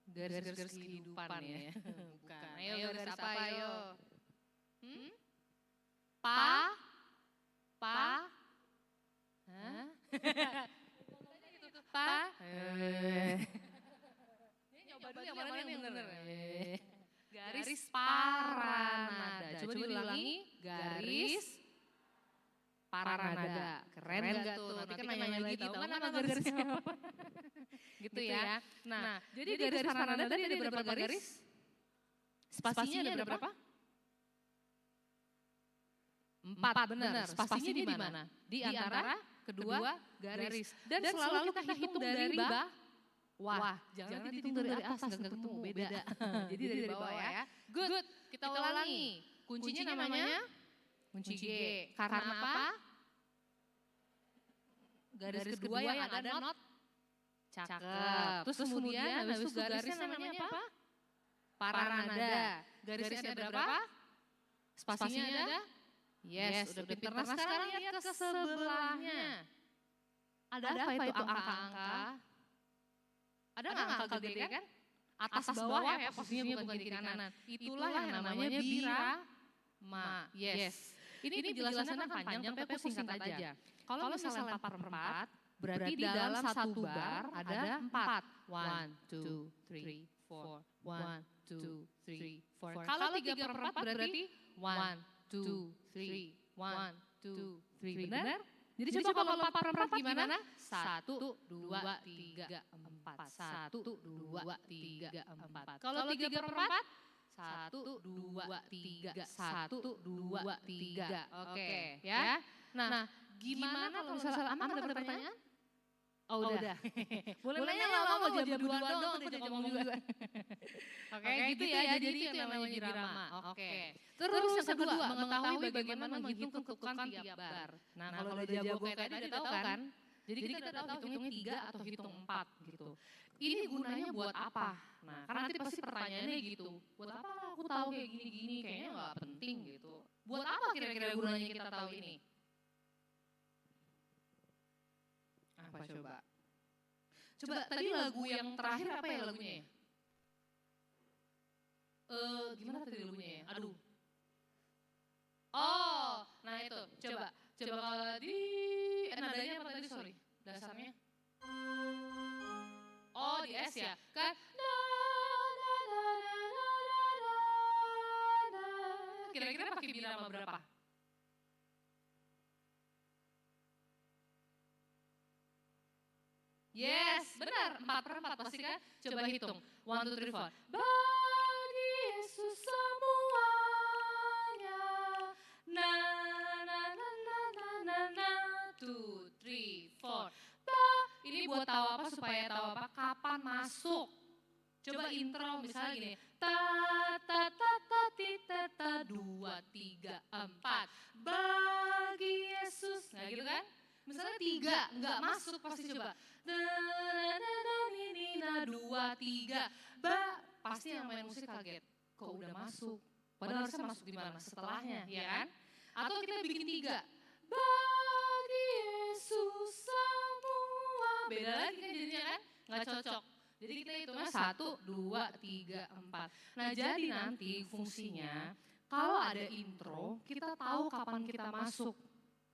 Garis-garis kehidupan ya. Bukan. Ayo garis apa ayo? Pa? Hah? Pa? Nyoba dulu yang mana yang bener. Garis paranada. Coba diulangi. Garis paranada. Keren gak tuh? Nanti kan nanya lagi tahu kan nama garisnya apa? gitu ya. Nah, jadi di garis paranada tadi ada berapa garis? Spasinya ada berapa? 4, benar. Spasinya di mana? Di antara kedua garis. Dan selalu kita hitung dari bawah. Jangan dihitung dari atas, nggak ketemu, beda. Jadi dari bawah ya. Good, kita ulangi. Kuncinya namanya kunci G. Karena apa? Garis kedua yang ada not cakep. Terus kemudian habis itu garisnya namanya apa? Paranada. Garisnya ada berapa? Spasinya ada? Yes, udah pinter. Nah sekarang lihat ke sebelahnya. Ada apa itu angka-angka? Ada nggak angka gede kan? Atas bawah ya posisinya bukan kiri kanan. Itulah yang namanya birama. Yes. Ini penjelasannya kan panjang tapi aku singkat aja. Kalau misalnya 4/4 berarti dalam satu bar ada 4. 1, 2, 3, 4. 1, 2, 3, 4. Kalau 3/4 berarti 1, 2, 3, 1, 2, 3. Benar? Jadi coba kalau 4/4 gimana? 1, 2, 3, 4. 1, 2, 3, 4. Kalau 3/4? 1, 2, 3, 1, 2, 3. Oke, ya. Nah, gimana kalau misalnya Amang ada pertanyaan? Oh udah. Boleh nanya nggak mau jam 2 doang, aku udah ngomong juga. Oke, gitu ya. Jadi itu yang namanya birama. Oke. Terus yang kedua, mengetahui bagaimana menghitung ketukan tiap bar. Nah, kalau udah jago kayak tadi udah tahu kan? Jadi kita udah tahu hitungnya 3 atau hitung 4 gitu. Ini gunanya buat apa? Nah, karena nanti pasti pertanyaannya gitu. Buat apa aku tahu kayak gini-gini? Kayaknya nggak penting gitu. Buat apa kira-kira gunanya kita tahu ini? Apa coba? Coba tadi lagu yang terakhir apa ya lagunya ya? Gimana tadi lagunya ya? Aduh. Oh, nah itu. Coba kalau di nadanya apa tadi? Sorry, dasarnya. Oh, di S ya. Kan kira-kira pakai birama berapa? Yes, benar. 4/4 pasti kan? Coba hitung. 1, 2, 3, 4. Bagi Yesus semuanya. Na na na na na na na. 2, 3, 4. Ini buat tahu apa supaya tahu apa kapan masuk. Coba intro misalnya gini. Ta ta ta ta ti ta ta 2, 3, 4. Bagi Yesus. Nah gitu kan? Misalnya 3 enggak masuk pasti coba. 2, 3. Pasti yang main musik kaget. Kok udah masuk? Padahal harusnya masuk di mana? Setelahnya, ya kan? Atau kita bikin 3. Bagi Yesus semua. Beda lagi kan jadinya kan? Nggak cocok. Jadi kita hitungnya 1, 2, 3, 4. Nah jadi nanti fungsinya kalau ada intro kita tahu kapan kita masuk.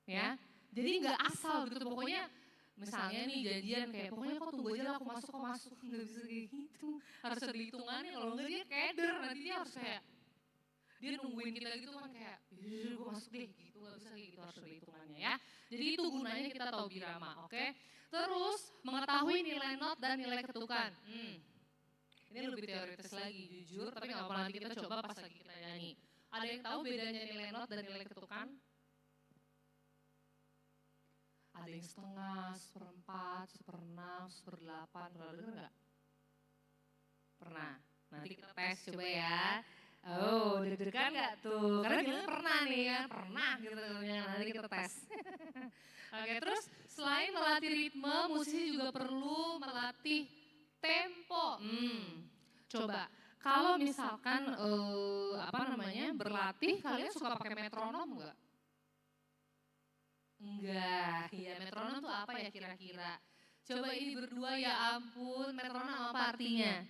Ya. Jadi nggak asal gitu pokoknya. Misalnya nih janjian kayak pokoknya kok tunggu aja lah aku masuk, nggak bisa kayak gitu. Harus ada hitungannya, kalau enggak dia keder, nanti dia harus kayak, dia nungguin kita gitu kan kayak, gue masuk deh gitu, nggak bisa kayak gitu, harus ada hitungannya ya. Jadi itu gunanya kita tahu birama, oke. Terus mengetahui nilai not dan nilai ketukan. Ini lebih teoritis lagi jujur, tapi nggak apa-apa nanti kita coba pas lagi kita nyanyi. Ada yang tahu bedanya nilai not dan nilai ketukan? Ada yang setengah, 1/4, 1/6, 1/8, pernah denger nggak? Pernah. Nanti kita tes coba ya. Oh, deg-degan nggak tuh? Karena bilangnya pernah nih kan, pernah gitu. Nanti kita tes. Oke, terus selain melatih ritme, musisi juga perlu melatih tempo. Coba, kalau misalkan berlatih, kalian suka pakai metronom nggak? Enggak, ya metronom tuh apa ya kira-kira? Coba ini berdua ya ampun, metronom apa artinya?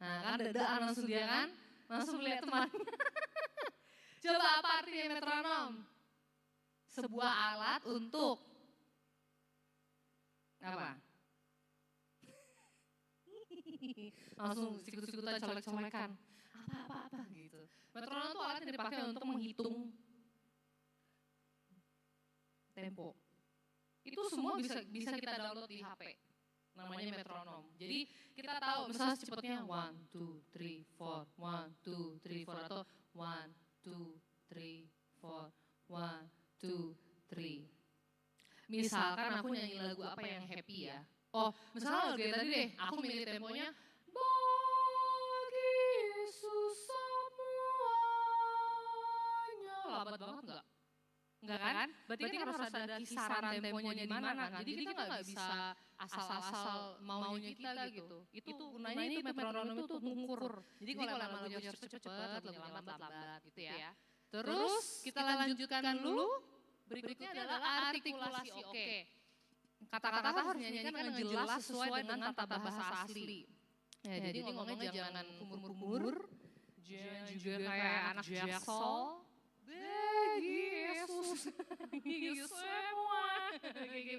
Nah kan dadaan langsung dia kan, langsung lihat teman. Coba apa artinya metronom? Sebuah alat untuk apa? Langsung sikut-sikutan colek-colekan. Apa gitu. Metronom tuh alat yang dipakai untuk menghitung tempo. Itu semua bisa kita download di HP. namanya metronom. Jadi kita tahu misalnya cepatnya 1, 2, 3, 4, 1, 2, 3, 4 atau 1, 2, 3, 4, 1, 2, 3. Misalkan aku nyanyi lagu apa yang happy ya. Oh, misalnya lagu tadi deh, aku milih temponya bagi Yesus semuanya. Lambat banget enggak? Enggak kan? Berarti kan harus ada kisaran temponya di mana kan? Jadi kita nggak bisa asal-asal maunya kita gitu. Itu gunanya itu metronom itu mengukur. Jadi kalau lagunya harus cepet-cepet, lagunya lambat-lambat gitu ya. Terus kita lanjutkan dulu. Berikutnya adalah artikulasi. Oke. Kata-kata harus dinyanyikan dengan jelas sesuai dengan tata bahasa asli. Ya, jadi ngomongnya jangan kumur-kumur. Jangan juga kayak anak jaksel. Bagi Yesus, Yesus semua, gak bagi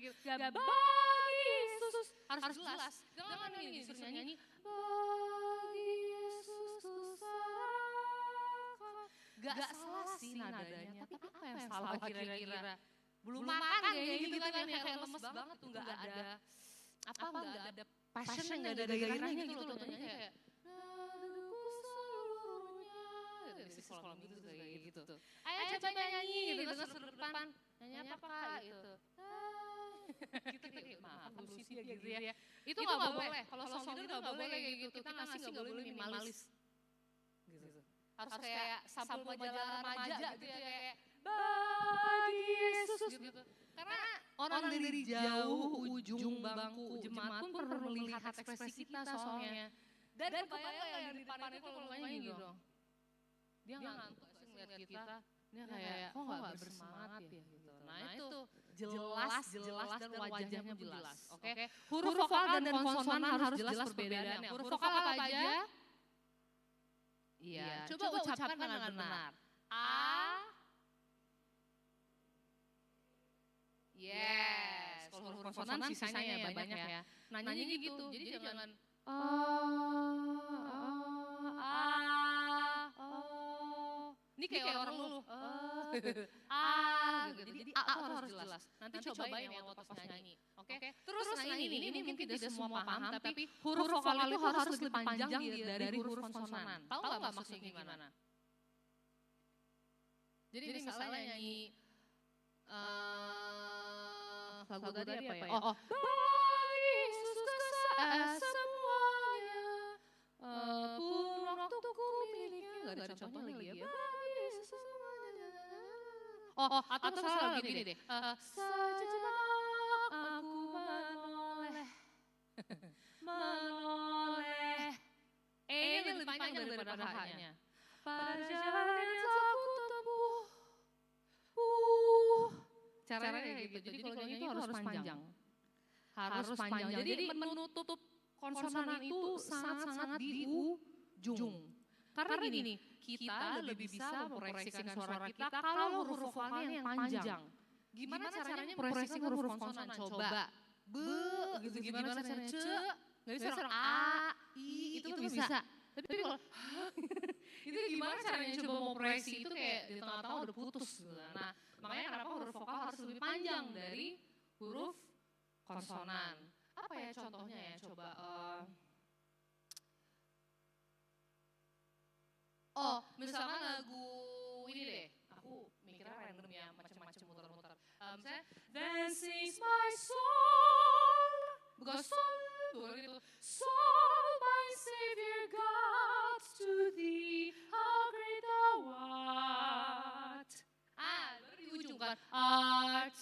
Yesus, harus jelas. Jangan ini disuruh nyanyi, bagi Yesus kuserahkan. Gak salah sih nadanya, tapi apa yang salah kira-kira? Belum makan kayak gitu kan, yang kayak lemes banget tuh, gak ada passion, gak ada gairahnya gitu loh, nyanyi kayak sekolah gitu kayak gitu. Ayo coba nyanyi gitu kan sudut depan. Nyanyi apa Kak gitu. Kita kayak maaf Lucy gitu ya. Itu enggak boleh. Kalau song leader enggak boleh kayak gitu. Kita ngasih enggak boleh minimalis. Gitu. Harus kayak sampul majalah remaja gitu ya kayak bagi Yesus gitu. Karena orang dari jauh ujung bangku jemaat pun perlu melihat ekspresi kita soalnya. Dan kebayang yang di depan itu kalau nyanyi gitu dong. Dia ngantuk sih ngeliat kita, dia kayak kok gak bersemangat ya gitu. Nah itu jelas dan wajahnya pun jelas. Oke. Huruf vokal dan konsonan harus jelas perbedaannya. Huruf vokal apa aja? Iya, coba ucapkan dengan benar. A. Yes. Kalau huruf konsonan sisanya ya banyak ya. Nanyanya gitu, jadi jangan ini kayak orang luluh. Gitu. Jadi A itu harus jelas. Nanti cobain ya waktu pas nyanyi. Oke. Terus ini mungkin tidak semua paham, tapi huruf vokal itu harus lebih panjang dari huruf konsonan. Tahu nggak maksudnya gimana? Jadi misalnya nyanyi lagu tadi apa ya? Oh, bagi Yesus semuanya, pun waktuku miliknya. Gak ada contohnya lagi ya. Oh, atau salah gini deh. Sejenak aku menoleh. Ini lebih panjang daripada H-nya. Pada jalan yang aku tempuh. Caranya kayak gitu. Jadi kalau nyanyi itu harus panjang. Harus panjang. Jadi menutup konsonan itu sangat-sangat di ujung. Karena gini, kita lebih bisa memproyeksikan suara kita kalau huruf vokalnya yang panjang. Gimana caranya memproyeksikan huruf konsonan? Coba. Gitu gimana caranya? C, nggak bisa orang A, I, itu bisa. Tapi kalau itu gimana caranya coba mau proyeksi itu kayak di tengah-tengah udah putus. Nah, makanya kenapa huruf vokal harus lebih panjang dari huruf konsonan. Apa ya contohnya ya? Coba. Oh, misalkan lagu ini deh, aku mikirnya random ya, macam-macam muter-muter. Misalnya, then sings my soul, bukan soul, bukan gitu. Soul, my Savior God, to thee, how great thou art. Baru di ujung kan, art,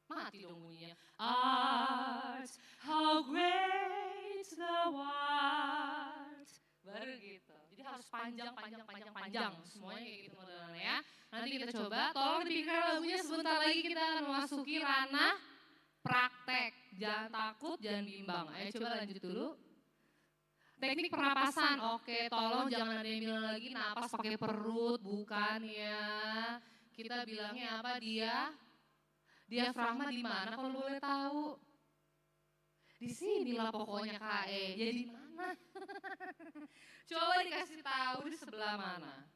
mati dong bunyinya. Art, how great thou art. Baru gitu. Jadi harus panjang. Semuanya kayak gitu modelnya ya. Nanti kita coba, tolong dipikirkan lagunya sebentar lagi kita akan memasuki ranah praktek. Jangan takut, jangan bimbang. Ayo coba lanjut dulu. Teknik pernapasan, oke tolong jangan ada yang bilang lagi napas pakai perut, bukan ya. Kita bilangnya apa diafragma di mana kalau boleh tahu? Di sinilah pokoknya KE. Jadi mana? Coba dikasih tahu di sebelah mana.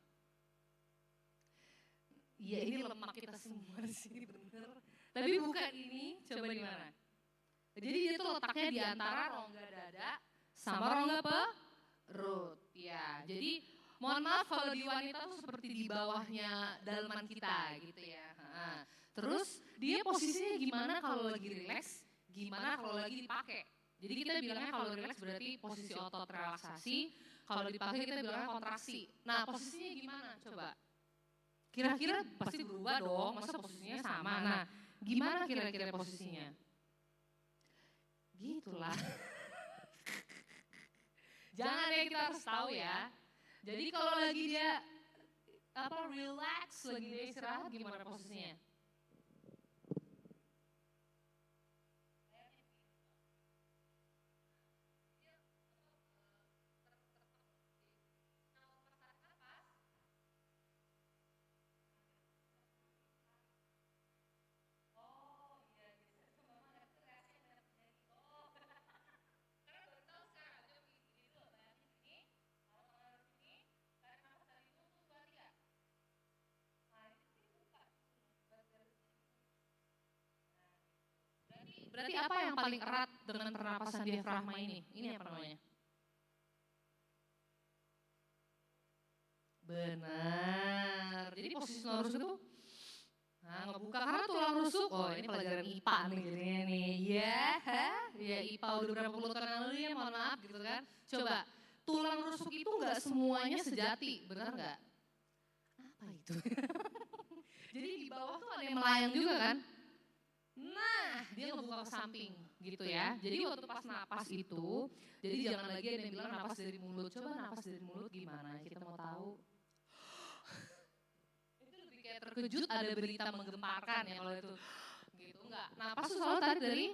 Iya ini lemak kita semua di sini bener. Tapi bukan ini. Coba di mana? Jadi dia tuh letaknya di antara rongga dada sama rongga perut. Ya, jadi mohon maaf kalau di wanita tuh seperti di bawahnya daleman kita gitu ya. Terus dia posisinya gimana kalau lagi rileks, gimana kalau lagi dipakai. Jadi kita bilangnya kalau rileks berarti posisi otot relaksasi, kalau dipakai kita bilangnya kontraksi. Nah posisinya gimana coba? Kira-kira pasti berubah dong, masa posisinya sama. Nah gimana kira-kira posisinya? Gitulah. Jangan ya, kita harus tahu ya. Jadi kalau lagi dia relax, lagi dia istirahat, gimana posisinya? Berarti apa yang paling erat dengan pernapasan diafragma ini? Ini apa namanya? Benar. Jadi posisi tulang rusuk itu ngebuka karena tulang rusuk. Oh, ini pelajaran IPA nih jadinya nih. Ya IPA udah berapa puluh tahun yang lalu ya, mohon maaf gitu kan. Coba, tulang rusuk itu enggak semuanya sejati, benar enggak? Apa itu? Jadi di bawah tuh ada yang melayang juga kan? Nah, dia ngebuka ke samping gitu ya. Jadi waktu pas napas itu, jadi jangan lagi ada yang bilang napas dari mulut. Coba napas dari mulut gimana? Kita mau tahu. Itu lebih kayak terkejut, ada berita menggemparkan ya kalau itu. Gitu enggak. Napas tuh selalu tarik dari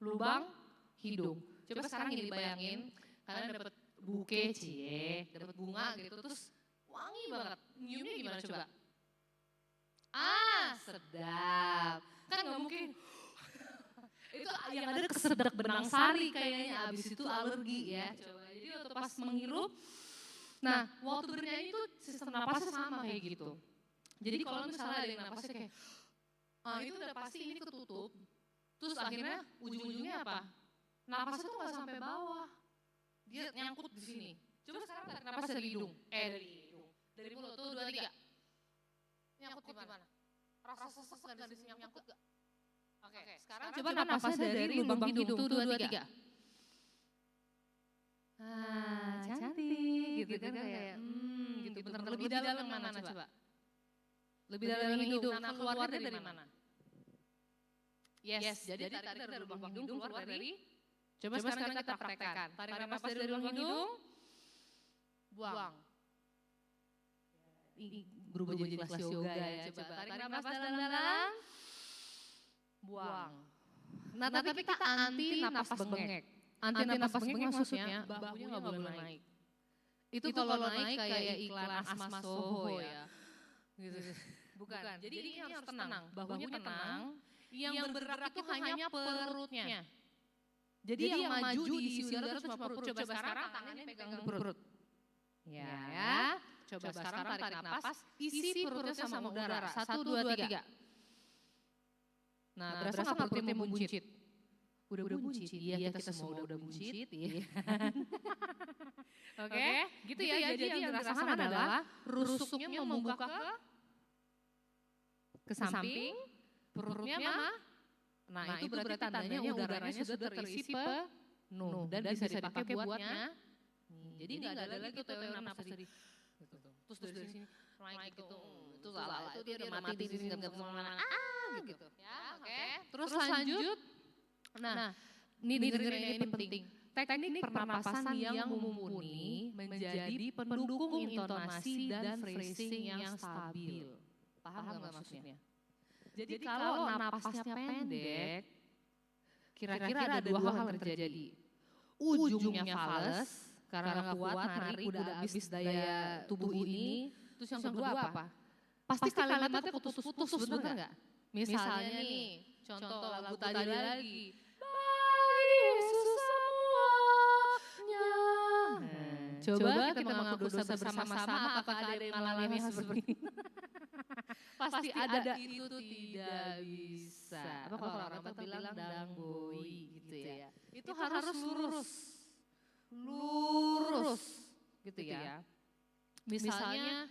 lubang hidung. Coba sekarang ini bayangin, kalian dapat buke, dapat bunga gitu, terus wangi banget. Nyiumnya gimana coba? Sedap. Kan gak mungkin. Itu yang ada kesedak benang sari kayaknya, abis itu alergi ya. Coba, jadi waktu pas menghirup, nah waktu bernyanyi itu sistem napasnya sama kayak gitu. Jadi kalau misalnya ada yang napasnya kayak, itu udah pasti ini ketutup. Terus akhirnya ujung-ujungnya apa? Napasnya tuh gak sampai bawah. Dia nyangkut di sini. Coba sekarang tarik napas dari hidung. Dari mulut tuh 2, 3. Nyangkut di mana? Rasa sesek dan di sini nyangkut gak? Oke, sekarang coba napasnya dari lubang hidung tuh 2, 3. Cantik gitu kan kayak gitu. Bener, lebih dalam mana coba? Lebih dalam hidung. Nah, keluarnya dari mana? Yes, jadi tarik dari lubang hidung keluar dari. Coba sekarang kita praktekkan. Tarik napas dari lubang hidung, buang. Berubah jadi kelas yoga ya. Coba tarik napas dalam-dalam, buang. Nah tapi kita anti napas bengek. Anti napas bengek maksudnya bahunya nggak boleh naik. Itu kalau naik kayak iklan Asma Soho ya. Gitu. Bukan. Jadi ini harus tenang. Bahunya tenang. Yang bergerak itu hanya perutnya. Jadi yang maju diisi udara itu cuma perut. Coba sekarang tangannya pegang perut. Ya. Coba sekarang tarik napas, isi perutnya sama udara. 1, 2, 3. Nah, berasa nggak perutnya membuncit? Udah buncit, iya kita semua udah buncit. Iya. Oke, gitu ya. Jadi yang dirasakan adalah rusuknya membuka ke samping, perutnya mah. Nah, itu berarti tandanya udaranya sudah terisi penuh dan bisa dipakai buatnya. Jadi nggak ada lagi tuh teori napas tadi. Terus dari sini naik gitu. Itu salah. Itu dia udah mati di sini nggak kemana-mana. Gitu. Ya, oke. Terus lanjut. Nah, ini dengerin ini penting. Teknik pernapasan yang mumpuni menjadi pendukung intonasi dan phrasing yang stabil. Paham nggak maksudnya? Jadi kalau napasnya pendek, kira-kira ada dua hal yang terjadi. Ujungnya fales, karena nggak kuat narik, udah habis daya tubuh ini. Terus yang kedua apa? Pasti kalimatnya putus-putus, bener nggak? Misalnya nih, contoh lagu tadi lagi. Bagi Yesus semuanya. Coba kita mengaku dosa bersama-sama, apakah ada yang mengalami hal seperti ini? pasti ada itu tidak bisa. Apa kalau orang Batak bilang dangboi gitu ya. Itu harus lurus gitu ya. Misalnya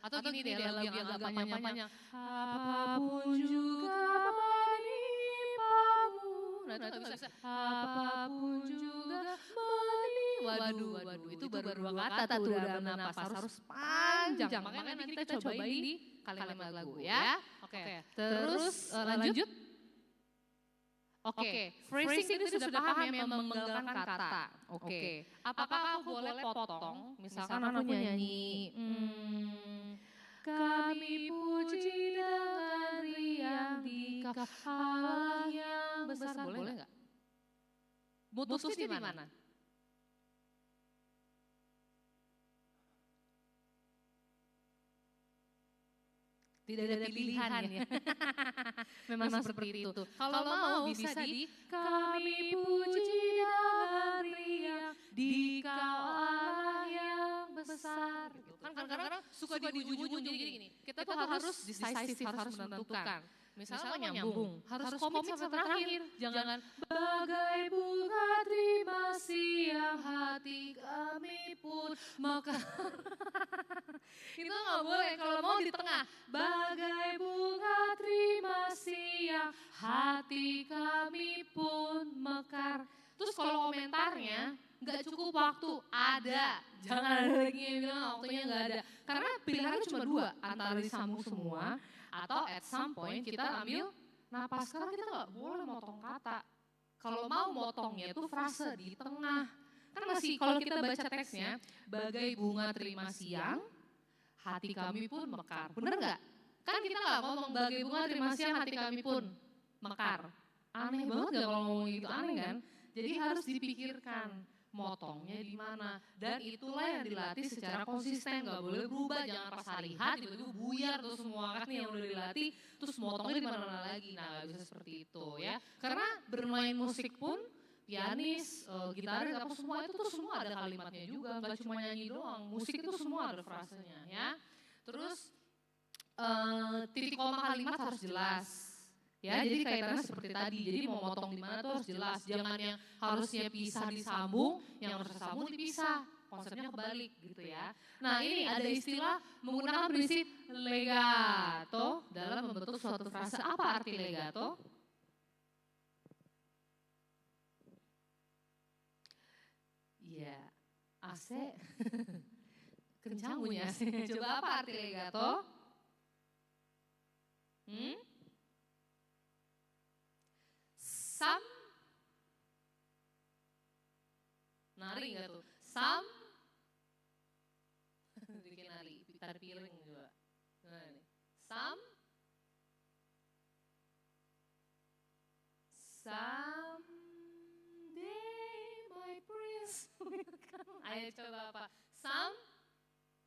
atau gini deh lagu yang agak panjang-panjang. Apapun juga menimpamu. Nah itu gak bisa. Apapun juga menimpamu. Waduh, itu baru dua kata tuh udah bernapas. Harus panjang. Makanya nanti kita cobain di kalimat lagu ya. Oke. Terus lanjut. Oke, phrasing itu sudah paham ya menggalakkan kata. Oke. Apakah aku boleh potong? Misalkan aku nyanyi. Kami puji dengan riang di Allah yang besar. Boleh nggak? Mutusnya di mana? Tidak ada pilihan ya. Memang seperti itu. Kalau mau bisa di kami puji dengan riang di Kau Allah yang besar. Kan kadang-kadang suka di ujung-ujung jadi gini. Kita tuh harus decisive, harus menentukan. Misalnya nyambung, harus komit sampai terakhir. Jangan bagai bunga terima siang hati kami pun mekar. Itu nggak boleh, kalau mau di tengah. Bagai bunga terima siang hati kami pun mekar. Terus kalau komentarnya nggak cukup waktu, ada. Jangan ada lagi yang bilang waktunya nggak ada. Karena pilihannya cuma dua, antara disambung semua atau at some point kita ambil napas. Karena kita nggak boleh motong kata. Kalau mau motongnya itu frase di tengah. Kan masih kalau kita baca teksnya, bagai bunga terima siang, hati kami pun mekar. Bener nggak? Kan kita nggak ngomong bagai bunga terima siang, hati kami pun mekar. Aneh banget nggak kalau ngomong gitu, aneh kan? Jadi harus dipikirkan motongnya di mana, dan itulah yang dilatih secara konsisten, nggak boleh berubah. Jangan pas hari H tiba-tiba buyar tuh semua kan yang udah dilatih, terus motongnya di mana-mana lagi. Nah nggak bisa seperti itu ya, karena bermain musik pun pianis, gitaris, apa semua itu tuh semua ada kalimatnya juga, nggak cuma nyanyi doang. Musik itu semua ada frasenya ya. Terus titik koma kalimat harus jelas. Ya, jadi kaitannya seperti tadi. Jadi mau motong di mana tuh harus jelas. Jangan yang harusnya pisah disambung, yang harus disambung dipisah. Konsepnya kebalik gitu ya. Nah ini ada istilah menggunakan prinsip legato dalam membentuk suatu frase. Apa arti legato? Iya, AC. Kencang bunyi AC. Coba apa arti legato? Sam, nari nggak tuh? Sam, bikin nari, gitar piring juga. Nah ini, someday my prince. Ayo coba apa? Sambung.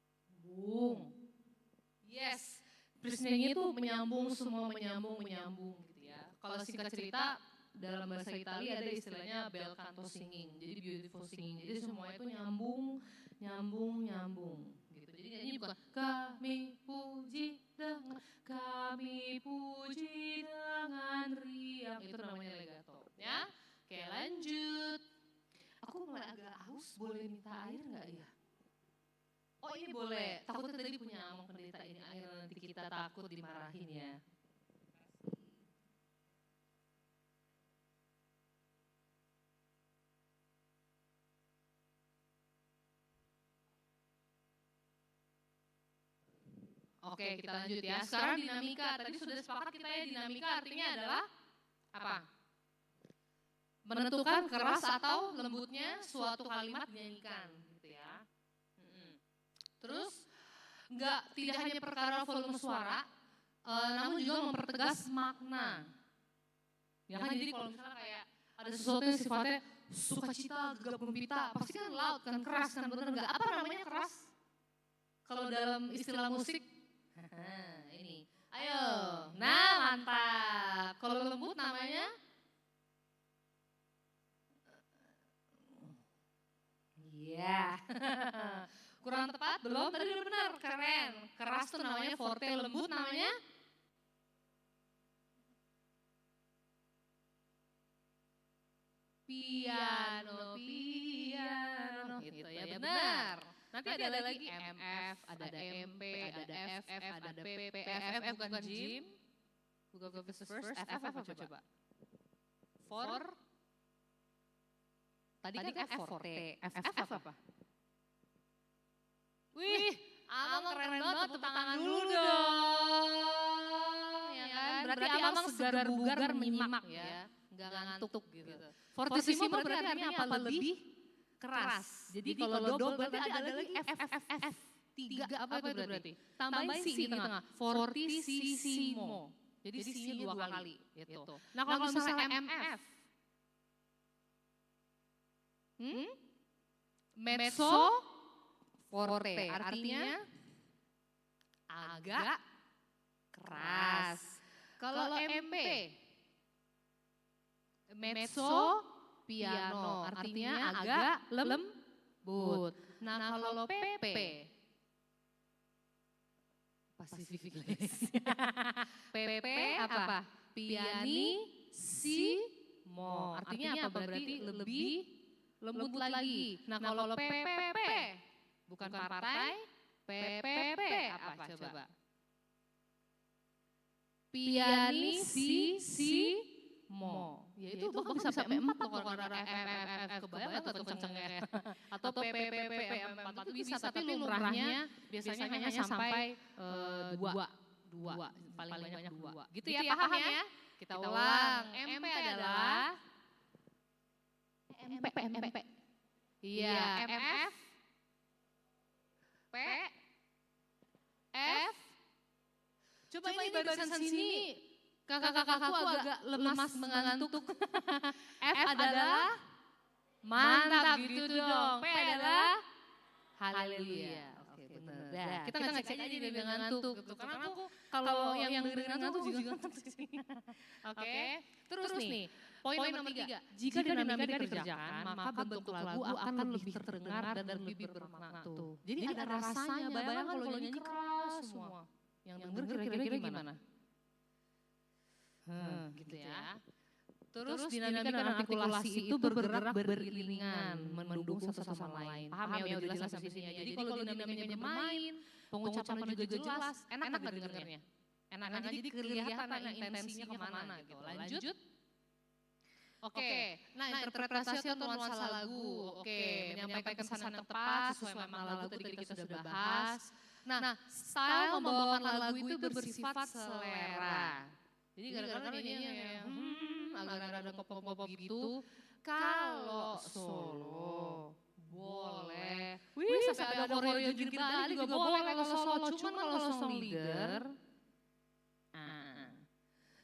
Yes, prisnya itu menyambung, semua menyambung gitu ya. Kalau singkat cerita, dalam bahasa Italia ada istilahnya bel canto singing, jadi beautiful singing. Jadi semua itu nyambung gitu. Jadi nyanyi bukan kami puji dengan riang, itu namanya legato ya. Oke lanjut. Aku mulai agak haus, boleh minta air nggak ya? Oh ini boleh, takutnya tadi punya among pendeta ini air, nanti kita takut dimarahin ya. Oke, kita lanjut ya. Sekarang dinamika. Tadi sudah sepakat kita ya, dinamika artinya adalah apa? Menentukan keras atau lembutnya suatu kalimat dinyanyikan gitu ya. Terus tidak hanya perkara volume suara, namun juga mempertegas makna. Ya kan, jadi kalau misalnya kayak ada sesuatu yang sifatnya sukacita, gegap gempita, pasti kan loud, kan keras, kan bener nggak? Apa namanya keras? Kalau dalam istilah musik, ini, ayo, nah mantap. Kalau lembut namanya, iya, Kurang tepat? Belum? Tadi udah benar, keren. Keras tuh namanya forte, lembut namanya? Piano, piano, gitu ya benar. Nanti ada lagi MF, ada MP, ada FF, ada PP, FF bukan gym, bukan first, FF apa coba? For, tadi kan F forte, FF apa? Wih, Amang keren banget, tepuk tangan dulu dong, ya kan? Berarti Amang segar bugar menyimak ya, nggak ngantuk gitu. Fortissimo berarti artinya apa? Lebih keras. Jadi kalau do berarti ada lagi F. 3 apa itu berarti? Tambahin si di tengah. Fortissimo. Jadi si-nya 2 kali gitu. Nah kalau misalnya MF. Mezzo forte artinya agak keras. Kalau MP mezzo piano artinya agak lembut. Nah kalau PP Pacific PP apa? Pianissimo artinya apa? Berarti lebih lembut lagi. Nah kalau PPP bukan partai, PPP apa coba? Pianissimo. Ya itu bahkan bisa sampai 4 loh kalau ada FFF kebayang atau kencengnya. Atau PPP 4 itu bisa tapi lumrahnya biasanya hanya sampai 2. Paling banyak 2. Gitu ya paham ya? Kita ulang. MP adalah MP. Iya, MF P F. Coba ini barisan sini kakak-kakakku agak lemas mengantuk. F adalah mantap gitu dong. P adalah haleluya. Oke benar. Nah, kita ngecek aja nih dengan ngantuk gitu. Karena aku kalau yang dengerin ngantuk juga ngantuk sih. Oke. Terus nih, poin nomor 3. Jika dinamika dikerjakan, maka bentuk lagu akan lebih terdengar dan lebih bermakna tuh. Jadi ada rasanya. Bayangkan kalau nyanyi keras semua. Yang denger kira-kira gimana? Gitu ya. Terus dinamika dan artikulasi itu bergerak beriringan, mendukung satu sama lain. Paham ya udah jelas sampai sini. Jadi kalau dinamikanya bermain, pengucapannya juga jelas, enak nggak dengernya? Enak, jadi kelihatan intensinya kemana gitu. Lanjut. Oke, nah interpretasi atau nuansa lagu. Oke, menyampaikan pesan yang tepat sesuai makna lagu tadi kita sudah bahas. Nah, style membawakan lagu itu bersifat selera. Jadi kadang-kadang ini yang agak-agak pop-pop gitu. Kalau solo boleh. Wih, sampai ada koreo jungkir balik juga boleh kalau solo. Cuman kalau song leader,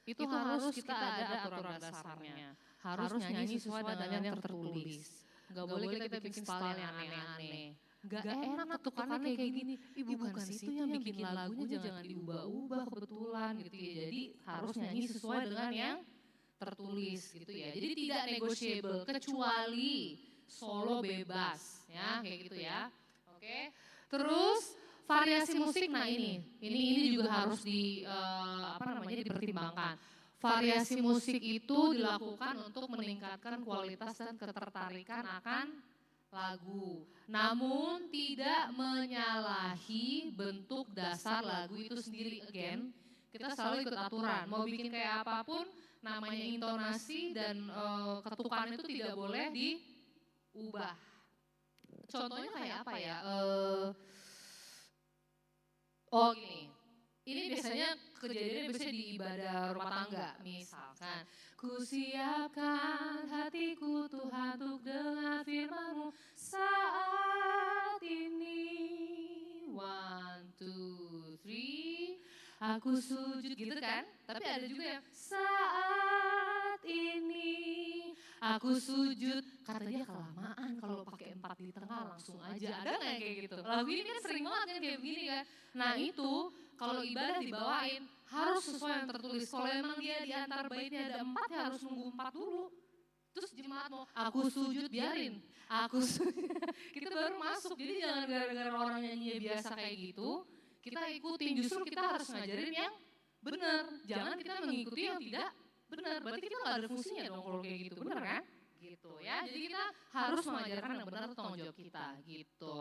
itu harus kita ada aturan dasarnya. Harus nyanyi sesuai dengan yang tertulis. Gak boleh kita bikin style yang aneh-aneh. Gak enak ketukannya kayak gini. Bukan sih itu yang bikin lagunya jangan diubah-ubah kebetulan gitu ya. Jadi harus nyanyi sesuai dengan yang tertulis gitu ya. Jadi tidak negotiable kecuali solo bebas ya kayak gitu ya. Oke. Terus variasi musik nah ini juga harus dipertimbangkan. Variasi musik itu dilakukan untuk meningkatkan kualitas dan ketertarikan akan lagu. Namun tidak menyalahi bentuk dasar lagu itu sendiri. Again, kita selalu ikut aturan. Mau bikin kayak apapun, namanya intonasi dan ketukan itu tidak boleh diubah. Contohnya kayak apa ya? Gini. Ini biasanya kejadiannya biasanya di ibadah rumah tangga. Misalkan, ku siapkan hatiku Tuhan untuk dengar firman-Mu saat ini. 1, 2, 3, aku sujud gitu kan. Tapi ada juga yang saat ini aku sujud. Kata dia kelamaan kalau pakai 4 di tengah langsung aja. Ada nggak kayak gitu? Lagu ini kan sering banget kan kayak begini kan. Nah itu kalau ibadah dibawain harus sesuai yang tertulis. Kalau emang dia di antar baitnya ada 4 ya harus nunggu 4 dulu. Terus jemaat mau, aku sujud biarin, aku sujud. Kita baru masuk, jadi jangan gara-gara orang nyanyi biasa kayak gitu, kita ikutin, justru kita harus ngajarin yang benar. Jangan kita mengikuti yang tidak benar, berarti kita gak ada fungsinya dong kalau kayak gitu, benar kan? Gitu ya, jadi kita harus mengajarkan yang benar, tanggung jawab kita gitu.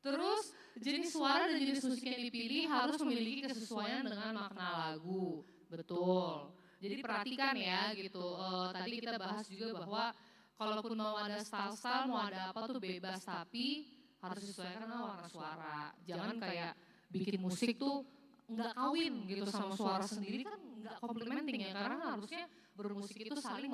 Terus jenis suara dan jenis musik yang dipilih harus memiliki kesesuaian dengan makna lagu, betul. Jadi perhatikan ya gitu, tadi kita bahas juga bahwa kalaupun mau ada style-style, mau ada apa tuh bebas, tapi harus disesuaikan sama warna suara. Jangan kayak bikin musik tuh nggak kawin gitu sama suara sendiri, kan nggak complementing ya, karena harusnya bermusik itu saling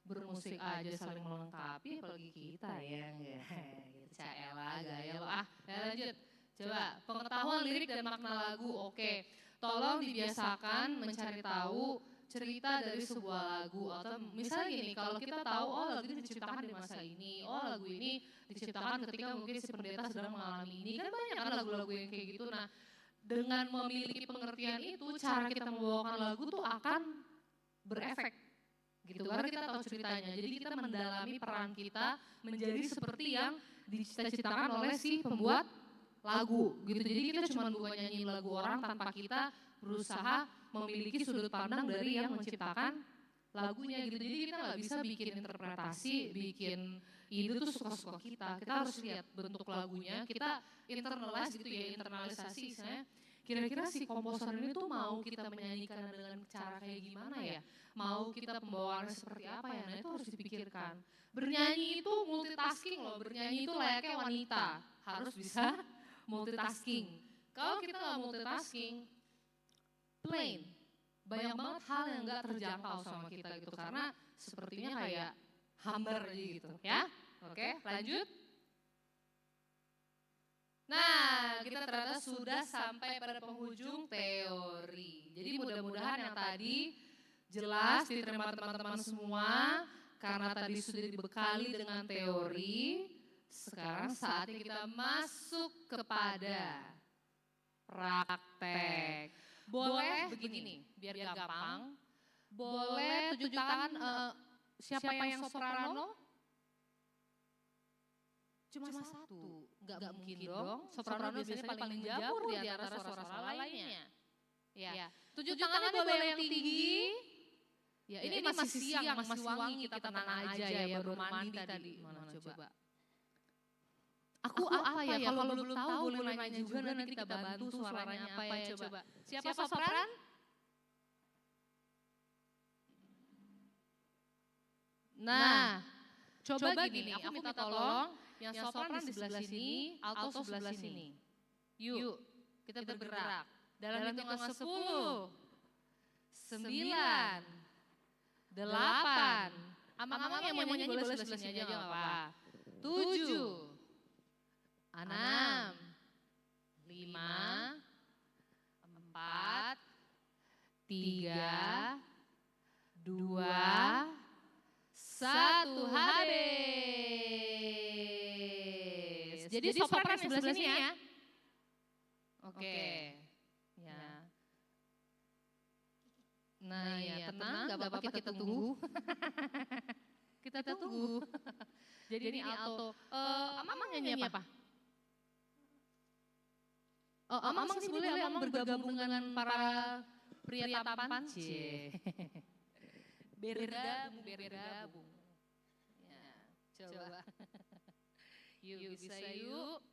bermusik aja saling melengkapi, apalagi kita ya, gitu. Caela, gaya lo, lanjut. Coba, pengetahuan lirik dan makna lagu, oke. Tolong dibiasakan mencari tahu cerita dari sebuah lagu, atau misalnya gini, kalau kita tahu lagu ini diciptakan di masa ini, lagu ini diciptakan ketika mungkin si pendeta sedang mengalami ini, kan banyak kan lagu-lagu yang kayak gitu. Nah, dengan memiliki pengertian itu, cara kita membawakan lagu tuh akan berefek gitu, karena kita tahu ceritanya. Jadi kita mendalami peran kita menjadi seperti yang dicita-citakan oleh si pembuat lagu gitu. Jadi kita cuma bukan nyanyiin lagu orang tanpa kita berusaha memiliki sudut pandang dari yang menciptakan lagunya gitu. Jadi kita nggak bisa bikin interpretasi, bikin ide tuh suka-suka kita. Kita harus lihat bentuk lagunya, kita internalize gitu ya, internalisasi misalnya. Kira-kira si komposer ini tuh mau kita menyanyikan dengan cara kayak gimana ya? Mau kita pembawaannya seperti apa ya? Nah itu harus dipikirkan. Bernyanyi itu multitasking loh, bernyanyi itu layaknya wanita, harus bisa multitasking. Kalau kita nggak multitasking, plain, banyak banget hal yang nggak terjangkau sama kita gitu, karena sepertinya kayak hambar aja gitu ya. Oke, lanjut. Nah, kita ternyata sudah sampai pada penghujung teori. Jadi mudah-mudahan yang tadi jelas diterima teman-teman semua, karena tadi sudah dibekali dengan teori. Sekarang saatnya kita masuk kepada praktek. Boleh begini, biar gampang. Boleh tunjuk tangan siapa yang soprano? Cuma satu, nggak mungkin dong. Soprano biasanya paling menjamur di antara suara-suara lainnya. Ya, tunjuk tangannya boleh yang tinggi. Ya, ini masih siang, masih wangi, kita tenang aja ya, baru mandi tadi. Mana coba? Aku apa ya, kalau belum tahu boleh nanya juga, nanti kita bantu suaranya apa ya, coba. Siapa sopran? Nah, coba gini, aku minta tolong yang sopran di sebelah sini, alto sebelah sini. Yuk, kita bergerak. Dalam hitungan 10, 9, 8. Amang-amang yang mau nyanyi boleh sebelah sini aja gak apa-apa. 7, 6, 5, 4, 3, 2, 1, habis. Jadi sopran sebelah sini ya. Oke. Ya. Nah ya, tenang, gak apa-apa, kita tunggu. Kita tunggu. Jadi ini alto. Amang nyanyi apa? Amang sini boleh Amang bergabung dengan para pria tampan. Bergabung. Ya, coba. Yuk, bisa yuk.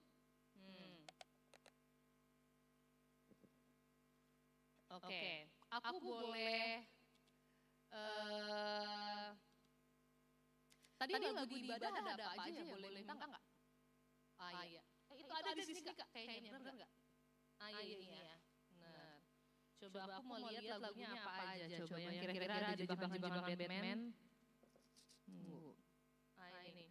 Oke, aku boleh tadi lagu ibadah ada apa aja ya, boleh minta nggak? Iya. Itu ada di sini Kak, kayaknya benar nggak? Iya. Benar. Coba aku mau lihat lagunya apa aja, coba yang kira-kira ada jebakan-jebakan Batman. Ini.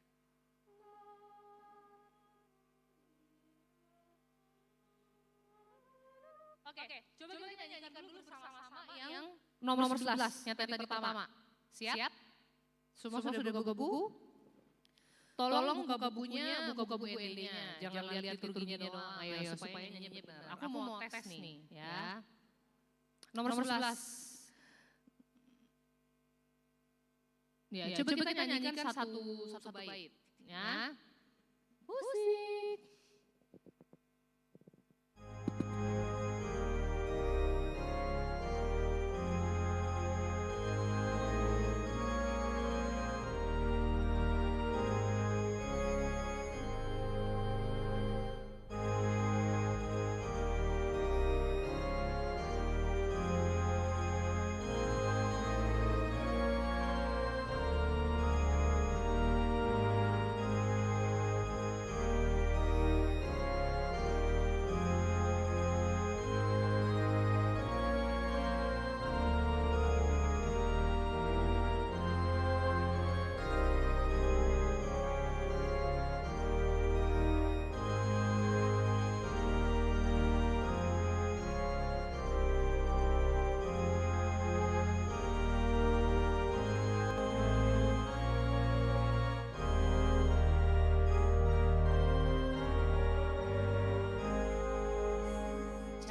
Oke, coba kita nyanyikan dulu bersama-sama yang nomor 11, yang tadi pertama. Siap? Semua sudah buka buku? Tolong buka bukunya, buka buku ED-nya. Jangan lihat liturginya doang, ayo supaya nyanyi benar. Aku mau tes nih, ya. Nomor 11. Ya, coba kita nyanyikan satu bait. Ya. Musik.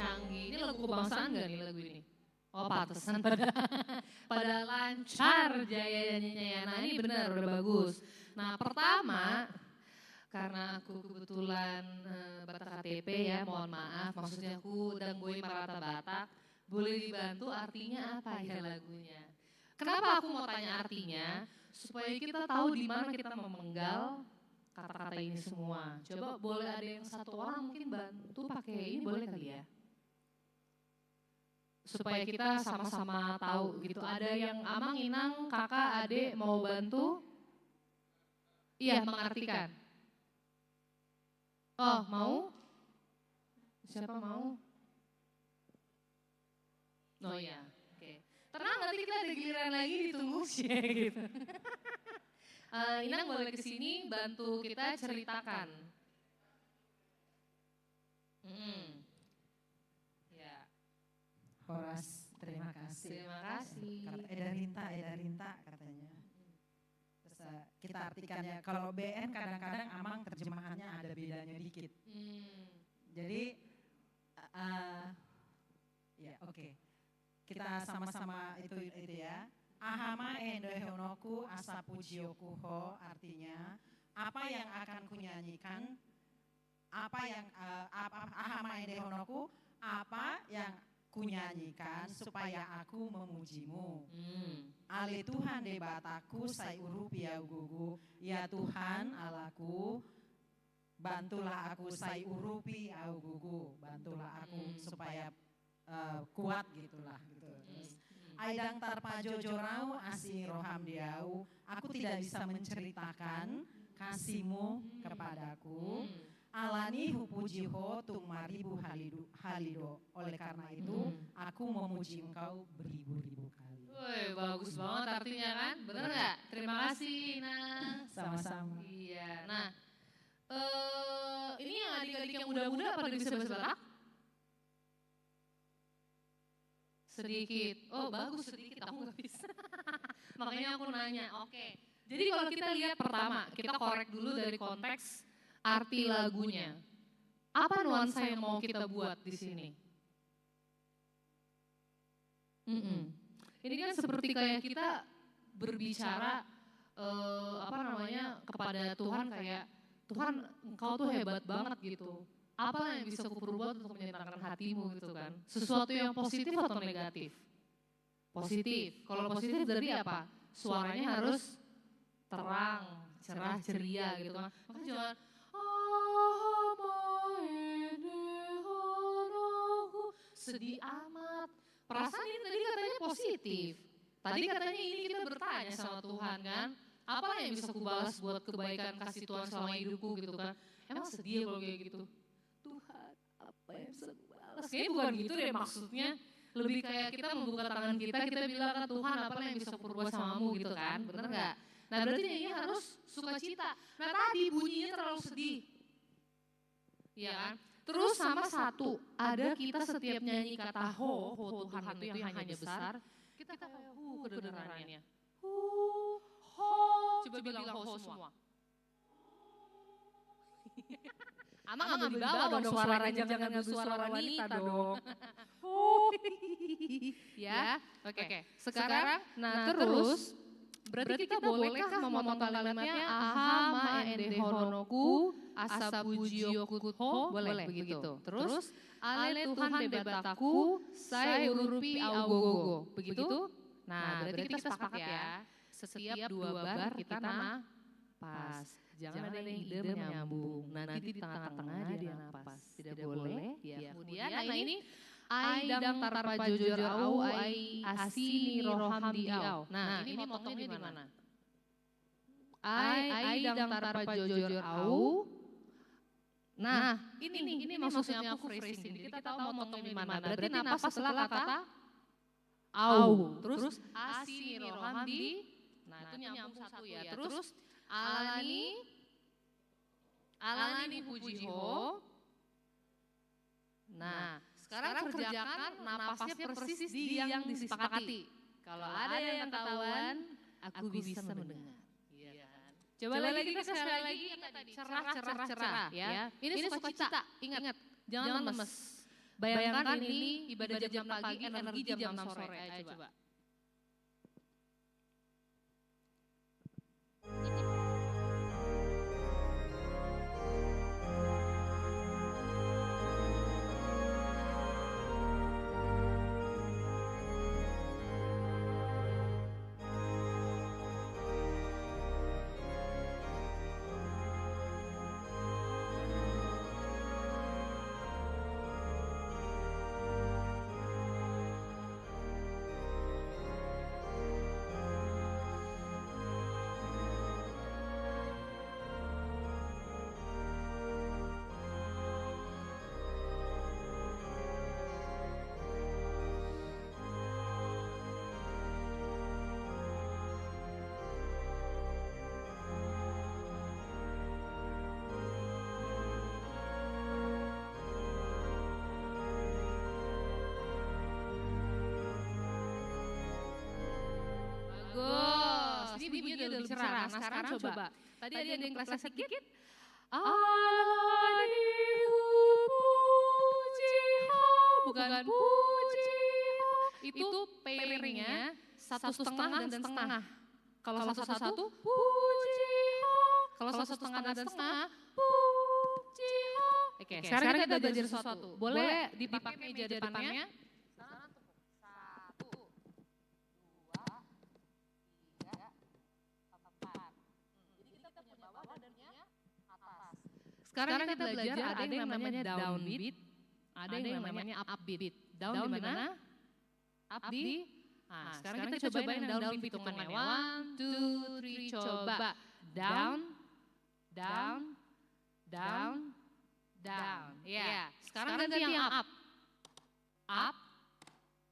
Canggih, ini lagu kebangsaan gak nih lagu ini? Oh pantesan pada lancar jaya nyanyinya. Nah ini benar udah bagus. Nah pertama karena aku kebetulan Batak KTP ya, mohon maaf. Maksudnya aku dan Boy Marata Batak. Boleh dibantu artinya apa ya lagunya? Kenapa aku mau tanya artinya? Supaya kita tahu di mana kita memenggal kata-kata ini semua. Coba boleh ada yang satu orang mungkin bantu pakai ini boleh kali ya? Supaya kita sama-sama tahu gitu. Ada yang Amang, Inang, kakak, adik mau bantu? Iya, mengartikan. Oh, mau? Siapa mau? Oh iya, oke. Tenang, nanti kita ada giliran lagi ditunggu sih gitu. Inang boleh kesini bantu kita ceritakan. Ya. Horas, terima kasih. Terima kasih. Eda Rinta katanya. Terus kita artikannya, kalau BN kadang-kadang Amang terjemahannya ada bedanya dikit. Jadi, ya oke. Kita sama-sama itu ya. Ahama endoheonoku asapujiokuho, artinya apa yang akan kunyanyikan, ahama endoheonoku, apa yang kunyanyikan supaya aku memujimu. Ale Tuhan de bataku sai urupi gugu, ya Tuhan Allahku, bantulah aku sai urupi gugu, bantulah aku supaya kuat gitulah gitu. Aidang tarpajo jorau asi roham diau, aku tidak bisa menceritakan kasihmu kepadaku. Alani hupujiho tung maribu halido. Oleh karena itu aku memuji engkau beribu-ribu kali. Woi, bagus banget artinya kan? Bener nggak? Terima kasih, Nah. Sama-sama. Iya, nah ini yang adik-adik yang muda-muda pada bisa bahasa Batak? Sedikit. Oh bagus sedikit, aku nggak bisa. Makanya aku nanya. Oke. Jadi kalau kita lihat pertama, kita korek dulu dari konteks arti lagunya. Apa nuansa yang mau kita buat di sini? Ini kan seperti kayak kita berbicara kepada Tuhan kayak Tuhan engkau tuh hebat banget gitu. Apa yang bisa aku perbuat untuk menyenangkan hatimu gitu kan. Sesuatu yang positif atau negatif? Positif. Kalau positif berarti apa? Suaranya harus terang, cerah, ceria gitu kan. Maka jangan sedih amat. Perasaan ini tadi katanya positif. Tadi katanya ini kita bertanya sama Tuhan kan. Apa yang bisa aku balas buat kebaikan kasih Tuhan selama hidupku gitu kan. Emang sedih kalau kayak gitu. Tuhan, apa yang bisa aku balas? Kayaknya bukan gitu deh maksudnya. Lebih kayak kita membuka tangan kita bilang kan Tuhan apa yang bisa aku perbuat samamu gitu kan. Bener gak? Nah berarti ini harus sukacita. Nah tadi bunyinya terlalu sedih. Iya kan? Terus sama satu, ada kita setiap nyanyi kata ho Tuhan itu yang hanya besar. Kita kayak kedengarannya. Ho, coba bilang ho semua. Amang nggak dibawa dong suaranya, jangan suara wanita dong. Ya, oke. Sekarang, nah terus Berarti kita bolehkah memotong kalimatnya aha ma ende honoku asa pujio kutho, boleh begitu. Terus ale Tuhan bebataku saya urupi augogo, begitu. Nah, berarti kita sepakat ya. Setiap 2 bar kita napas. Jangan ada yang ide menyambung. Nanti di tengah-tengah dia napas. Tidak boleh. Ya. Kemudian nah ini Aidang tarpa jojor au ai asini roham diau. Nah, ini motongnya di mana? Aidang tarpa jojor au. Nah, ini maksudnya aku phrasing. Jadi kita tahu motongnya di mana. Berarti napas setelah kata au. Terus asini roham di. Nah, itu nyambung satu ya. Terus alani pujiho. Nah, sekarang kerjakan napasnya persis di yang disepakati. Kalau ada yang ketahuan, aku bisa mendengar. Iya kan? Coba lagi kita sekali lagi cerah ya. Ini sukacita, ingat, jangan lemes. Bayangkan ini ibadah jam pagi, energi jam 6 sore. Ayo coba. Bagus, ini bunyinya udah lebih cerah. Nah sekarang coba, tadi ada yang kelasnya sedikit. Alaihu pujiho, bukan pujiho. Itu pairingnya 1,5 dan setengah. Kalau 1,1 pujiho. Kalau 1,5 dan setengah pujiho. Oke, sekarang kita belajar sesuatu. Boleh dipakai meja depannya. Sekarang kita belajar ada yang namanya downbeat, ada yang namanya upbeat. Down di mana? Up di. Nah, sekarang kita cobain yang downbeat hitungannya. 1, 2, 3, coba. Down, down, down, down. Ya. Sekarang ganti yang up. Up,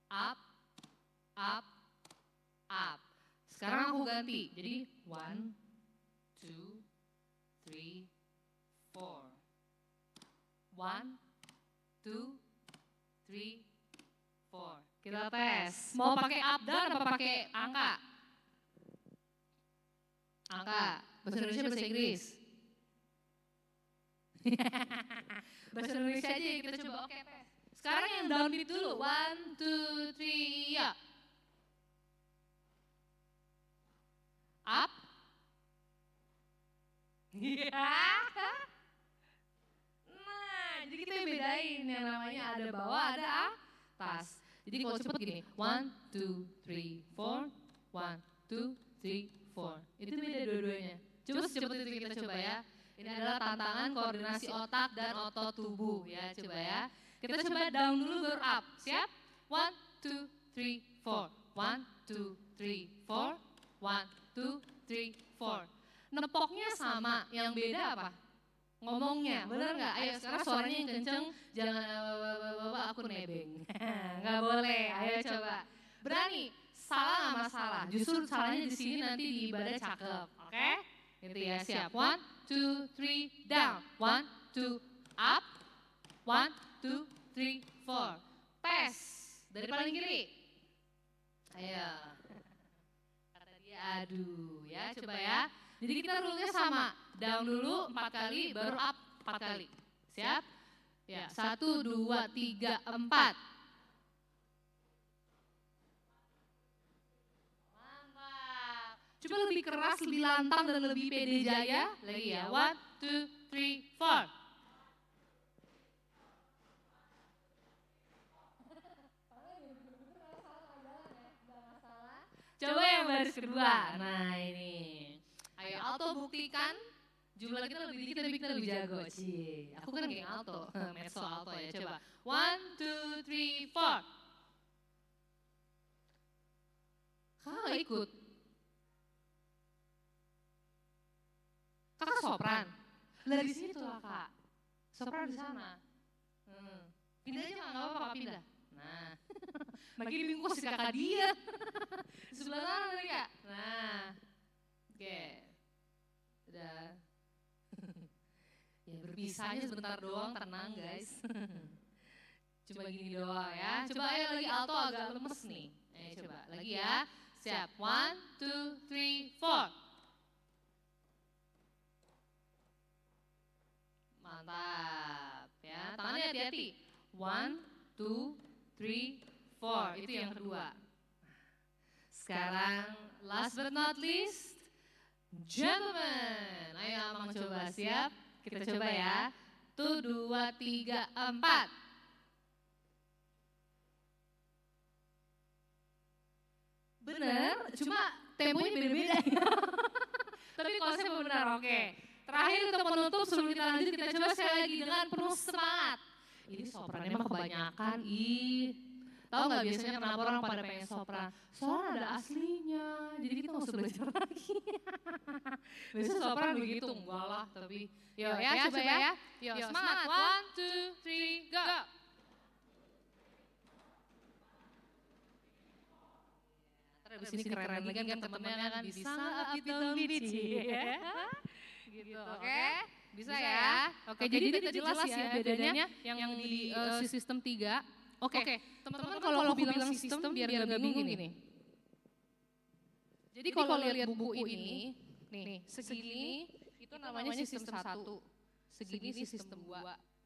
up, up, up. Sekarang aku ganti. Jadi 1, 2, 3, 4. 1, 2, 3, 4. Kita tes. Mau pakai up down apa pakai angka? Angka. Bahasa Indonesia, bahasa Inggris. Bahasa Indonesia aja kita coba. Oke, tes. Sekarang yang downbeat dulu. 1, 2, 3, ya. Up. Iya. Jadi kita bedain yang namanya ada bawah, ada atas. Jadi kalau cepet gini, 1, 2, 3, 4, 1, 2, 3, 4. Itu beda dua-duanya. Coba secepat itu kita coba ya. Ini adalah tantangan koordinasi otak dan otot tubuh ya, coba ya. Kita coba down dulu baru up. Siap? 1, 2, 3, 4. 1, 2, 3, 4. 1, 2, 3, 4. Nepoknya sama, yang beda apa? Ngomongnya, bener nggak? Ayo sekarang suaranya yang kenceng, jangan aku nebeng. Nggak boleh, ayo coba. Berani, salah nggak masalah. Justru salahnya di sini nanti di ibadah cakep, oke? Gitu ya, siap. 1, 2, 3, down. 1, 2, up. 1, 2, 3, 4. Tes, dari paling kiri. Ayo. Kata dia, aduh ya, coba ya. Jadi kita rule-nya sama, down dulu 4 kali, baru up 4 kali. Siap? Ya, 1, 2, 3, 4. Mantap. Coba lebih keras, lebih lantang dan lebih pede jaya. Lagi ya, 1, 2, 3, 4. Coba yang baris kedua. Nah ini. Ayo alto buktikan. Jumlah kita lebih dikit tapi kita lebih jago. Cie, aku kan geng alto. Mezzo alto ya, coba. 1, 2, 3, 4. Kakak gak ikut? Kakak sopran? Lah di situ lah kak. Sopran di sana. Pindah aja nggak apa-apa kak, pindah. Nah, makin bingung si kakak dia. Sebelah sana tadi kak. Nah, oke. Udah. Ya berpisahnya sebentar doang, tenang guys. Coba gini doang ya. Coba ayo lagi alto agak lemes nih. Coba lagi ya. Siap, 1, 2, 3, 4. Mantap ya, tangannya hati-hati. 1, 2, 3, 4. Itu yang kedua. Sekarang last but not least, gentlemen. Ayo Amang coba, siap? Kita coba ya. 1, 2, 3, 4. Bener, cuma temponya beda-beda. Tapi konsepnya benar, oke. Terakhir untuk penutup sebelum kita lanjut, kita coba sekali lagi dengan penuh semangat. Ini soprannya mah kebanyakan, tahu nggak biasanya kenapa orang pada pengen sopran? Soalnya ada aslinya, jadi kita nggak usah belajar lagi. Biasanya sopran begitu, enggak lah, tapi yuk ya, coba ya. Yuk semangat, 1, 2, 3, go. Abis ini keren lagi kan teman-teman kan bisa upbeat downbeat ya. Gitu, oke? Bisa ya? Oke, jadi kita jelas ya bedanya yang di sistem 3. Oke, teman-teman kalau aku bilang sistem biar gak bingung gini. Jadi kalau lihat buku ini, nih segini itu namanya sistem 1, segini sistem 2,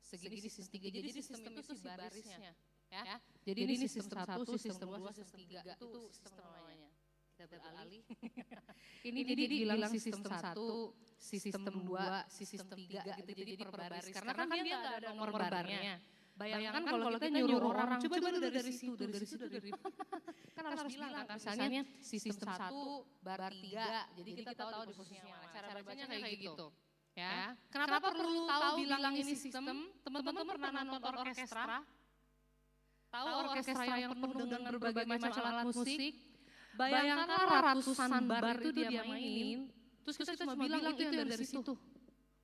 segini sistem 3. Jadi sistem itu si barisnya. Ya. Jadi ini sistem 1, sistem 2, sistem 3 itu sistem namanya. Kita beralih. Ini jadi bilang sistem 1, sistem 2, sistem 3 gitu jadi per baris. Karena kan dia enggak ada nomor barnya. Bayangkan kalau kita nyuruh orang coba dulu dari situ, dari situ. Kan harus bilang kan misalnya sistem 1 bar 3. Jadi kita tahu di posisinya mana. Cara bacanya kayak gitu. Ya. Kenapa perlu tahu bilang ini sistem? Teman-teman pernah nonton orkestra? Tahu orkestra yang penuh dengan berbagai macam alat musik? Bayangkan ratusan bar itu dia mainin, terus kita cuma bilang itu yang dari situ.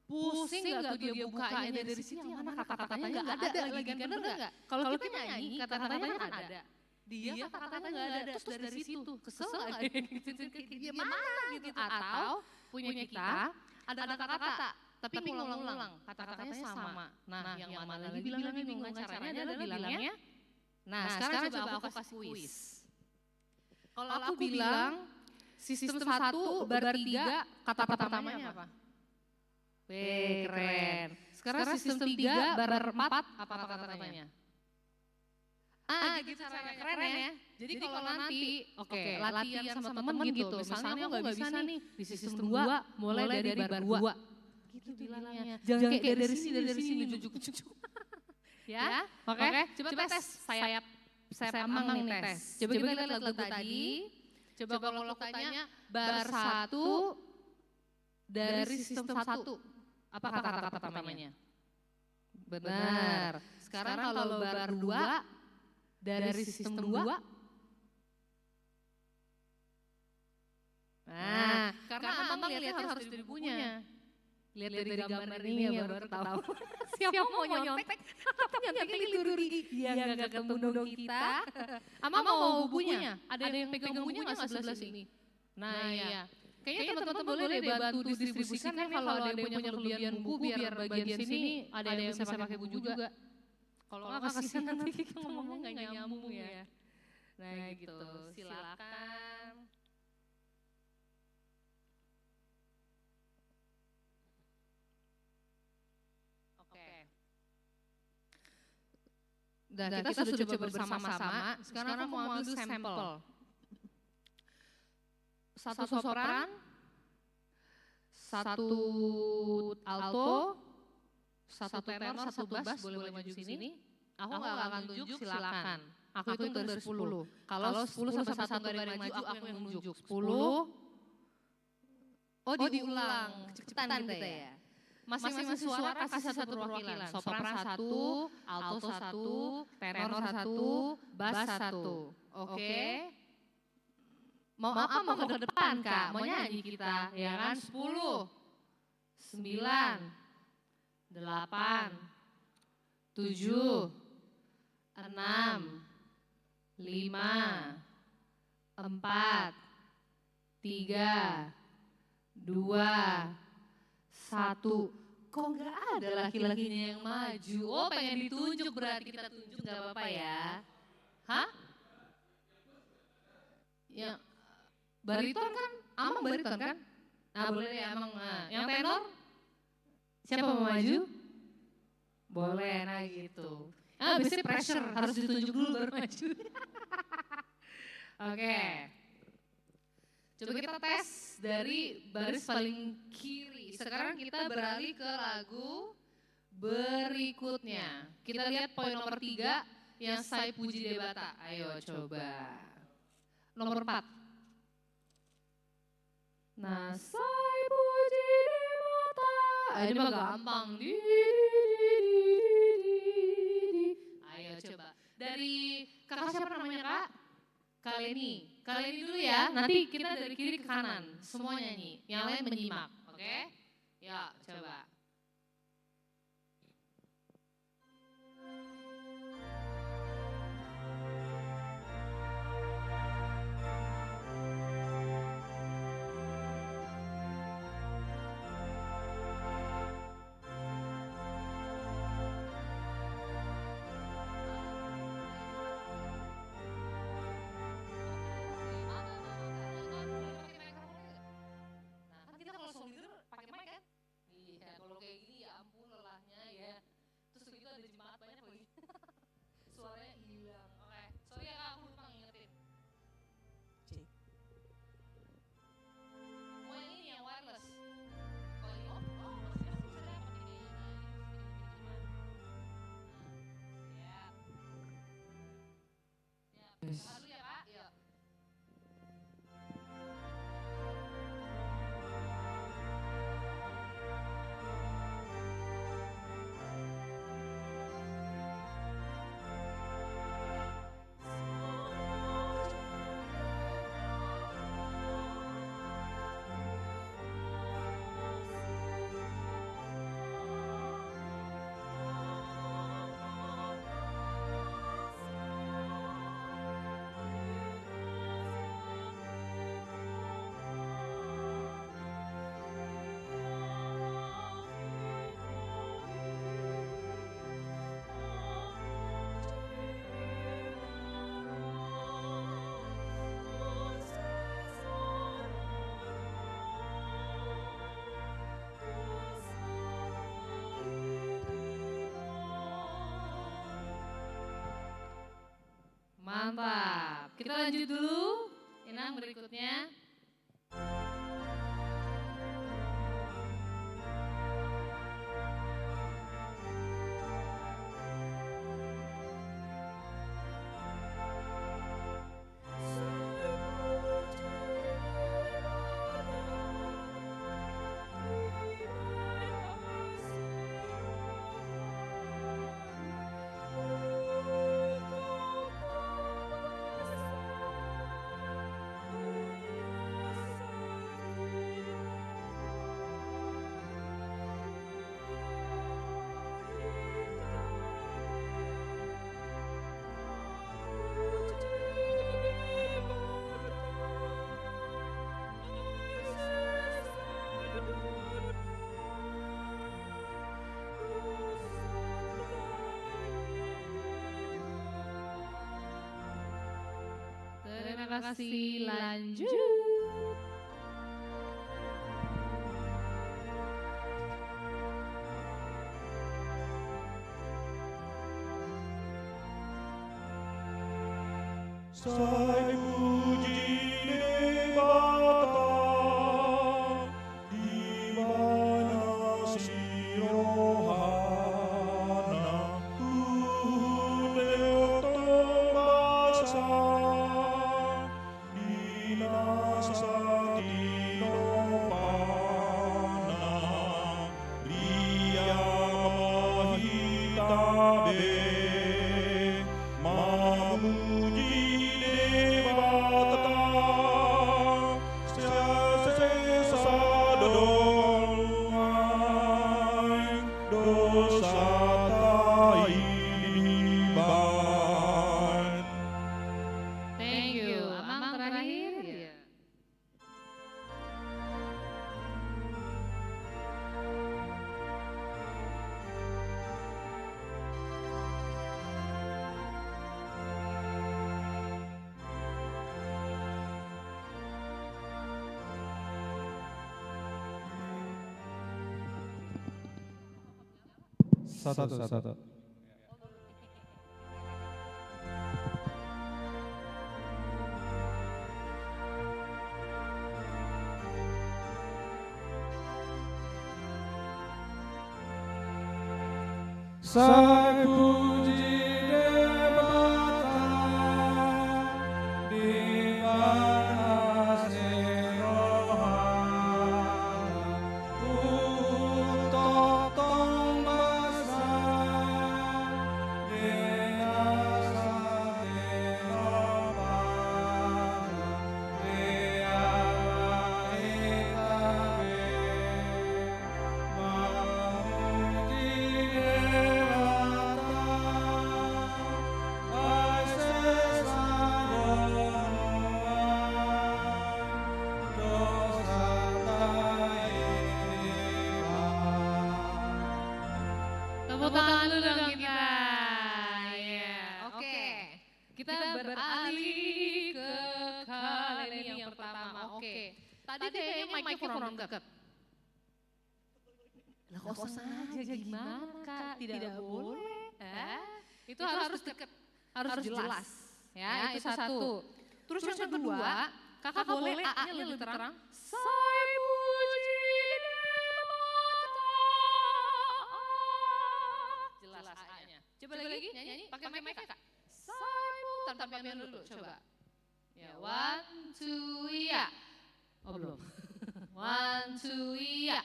Pusing nggak tuh dia bukanya dari situ, yang mana kata-katanya nggak ada lagi, bener nggak? Kalau kita nyanyi, kata-katanya kan ada. Dia kata-katanya nggak ada, terus dari situ. Kesel nggak? Dia mana gitu? Atau punya kita, ada kata-kata, tapi ngulang-ngulang, kata-katanya sama. Nah, yang mana lagi bilangnya bingung, caranya adalah bilangnya. Nah, sekarang coba aku kasih kuis. Kalau aku bilang sistem 1 bar 3, kata pertamanya apa? Wih, keren. Sekarang sistem 3 bar 4, apa kata pertamanya? Gitu caranya, keren ya. Jadi kalau nanti, latihan sama temen gitu. Misalnya aku nggak bisa nih di sistem 2, mulai dari bar 2. Gitu bilangnya. Jangan kayak dari sini, jujuk-jujuk. Ya, oke. Coba tes sayap Amang nih tes. Coba kita lihat lagu tadi. Coba kalau aku tanya bar 1 dari sistem 1. Apa kata pertamanya? Benar. Sekarang kalau bar 2 dari sistem 2. Nah, karena Amang lihatnya harus dari bukunya. Lihat dari gambar ini ya baru tahu. Siapa mau nyontek? Tapi nyonteknya liturgi. Dia nggak ketemu dong kita. Ama mau bukunya. Ada yang pegang bukunya nggak sebelah sini? Nah ya. Kayaknya teman-teman boleh deh bantu distribusikan ya kalau ada yang punya kelebihan buku biar bagian sini ada yang bisa pakai buku juga. Kalau nggak kasihan nanti kita ngomongnya nggak nyambung ya. Nah gitu. Silakan. Dan kita sudah coba bersama-sama, sekarang aku mau ambil sampel. satu sopran, satu alto, satu tenor, satu bass, boleh maju sini. Aku nggak akan tunjuk, silakan. Aku hitung dari 10. Kalau 10 sampai 1 nggak ada yang maju, aku yang nunjuk. 10. Oh diulang, cepetan kita ya. Masing-masing suara kasih satu perwakilan. Sopran 1, alto 1, tenor 1, bass 1. Oke? Mau apa? Mau ke depan, Kak? Mau nyanyi kita, ya kan? 10, 9, 8, 7, 6, 5, 4, 3, 2, 1. Kok nggak ada laki-lakinya yang maju? Oh, pengen ditunjuk, berarti kita tunjuk, nggak apa-apa ya? Hah? Ya, bariton kan? Amang bariton kan? Nah, boleh ya Amang. Nah, yang tenor? Siapa mau maju? Boleh, nah gitu. Ah, biasanya pressure, harus ditunjuk dulu baru maju. Oke. Coba kita tes dari baris paling kiri. Sekarang kita beralih ke lagu berikutnya. Kita lihat poin nomor 3 yang Sai Puji Debata. Ayo coba. Nomor 4. Nah, Sai Puji Debata. Ini mah gampang. Ayo coba. Dari kakak siapa namanya, Kak? Kaleni. Kaleni dulu ya. Nanti kita dari kiri ke kanan. Semua nyanyi. Yang lain menyimak. Oke? Ya, coba. Lalu ya Kak, yuk. Mantap. Kita lanjut dulu. Inang berikutnya. Terima kasih, lanjut. Sai Puji Debata. Satu. Sai puji debata di mana serohana untuk tong besar denasa denopana deala itabe Tepuk tangan dulu dong kita. Ya, oke. Kita beralih ke kalian yang pertama. Oke. Tadi kayaknya mic-nya kurang dekat. Lah kok sengaja gimana Kak? Tidak boleh. Itu harus dekat, harus jelas. Ya, itu satu. Terus yang kedua, Kakak boleh A-nya lebih terang. Sai puji jelas A-nya. Coba lagi nyanyi pakai mic Kak. Sai tanpa piano dulu coba. Ya, 1 2 ya. Oh belum. 1 2 ya.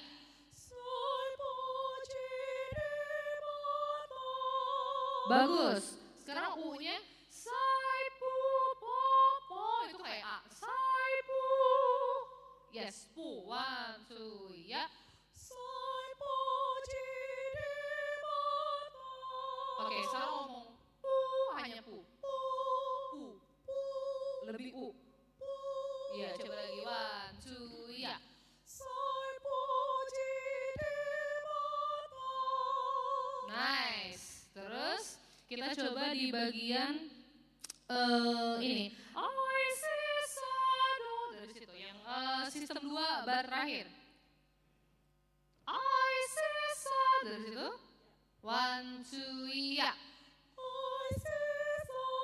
Bagus. Sekarang U-nya sai pu po po itu kayak A. Sai pu. Yes, pu. 1 2 ya. Sai pu ji di mata. Oke, sekarang ngomong pu hanya pu. Pu. Pu. Lebih U. Iya, coba lagi 1 2 ya. Sai pu ji di mata. Nice. Terus kita coba di bagian ini. I see shadow dari situ yang sistem 2 bar terakhir. I see shadow dari situ. 1 2 ya. I see shadow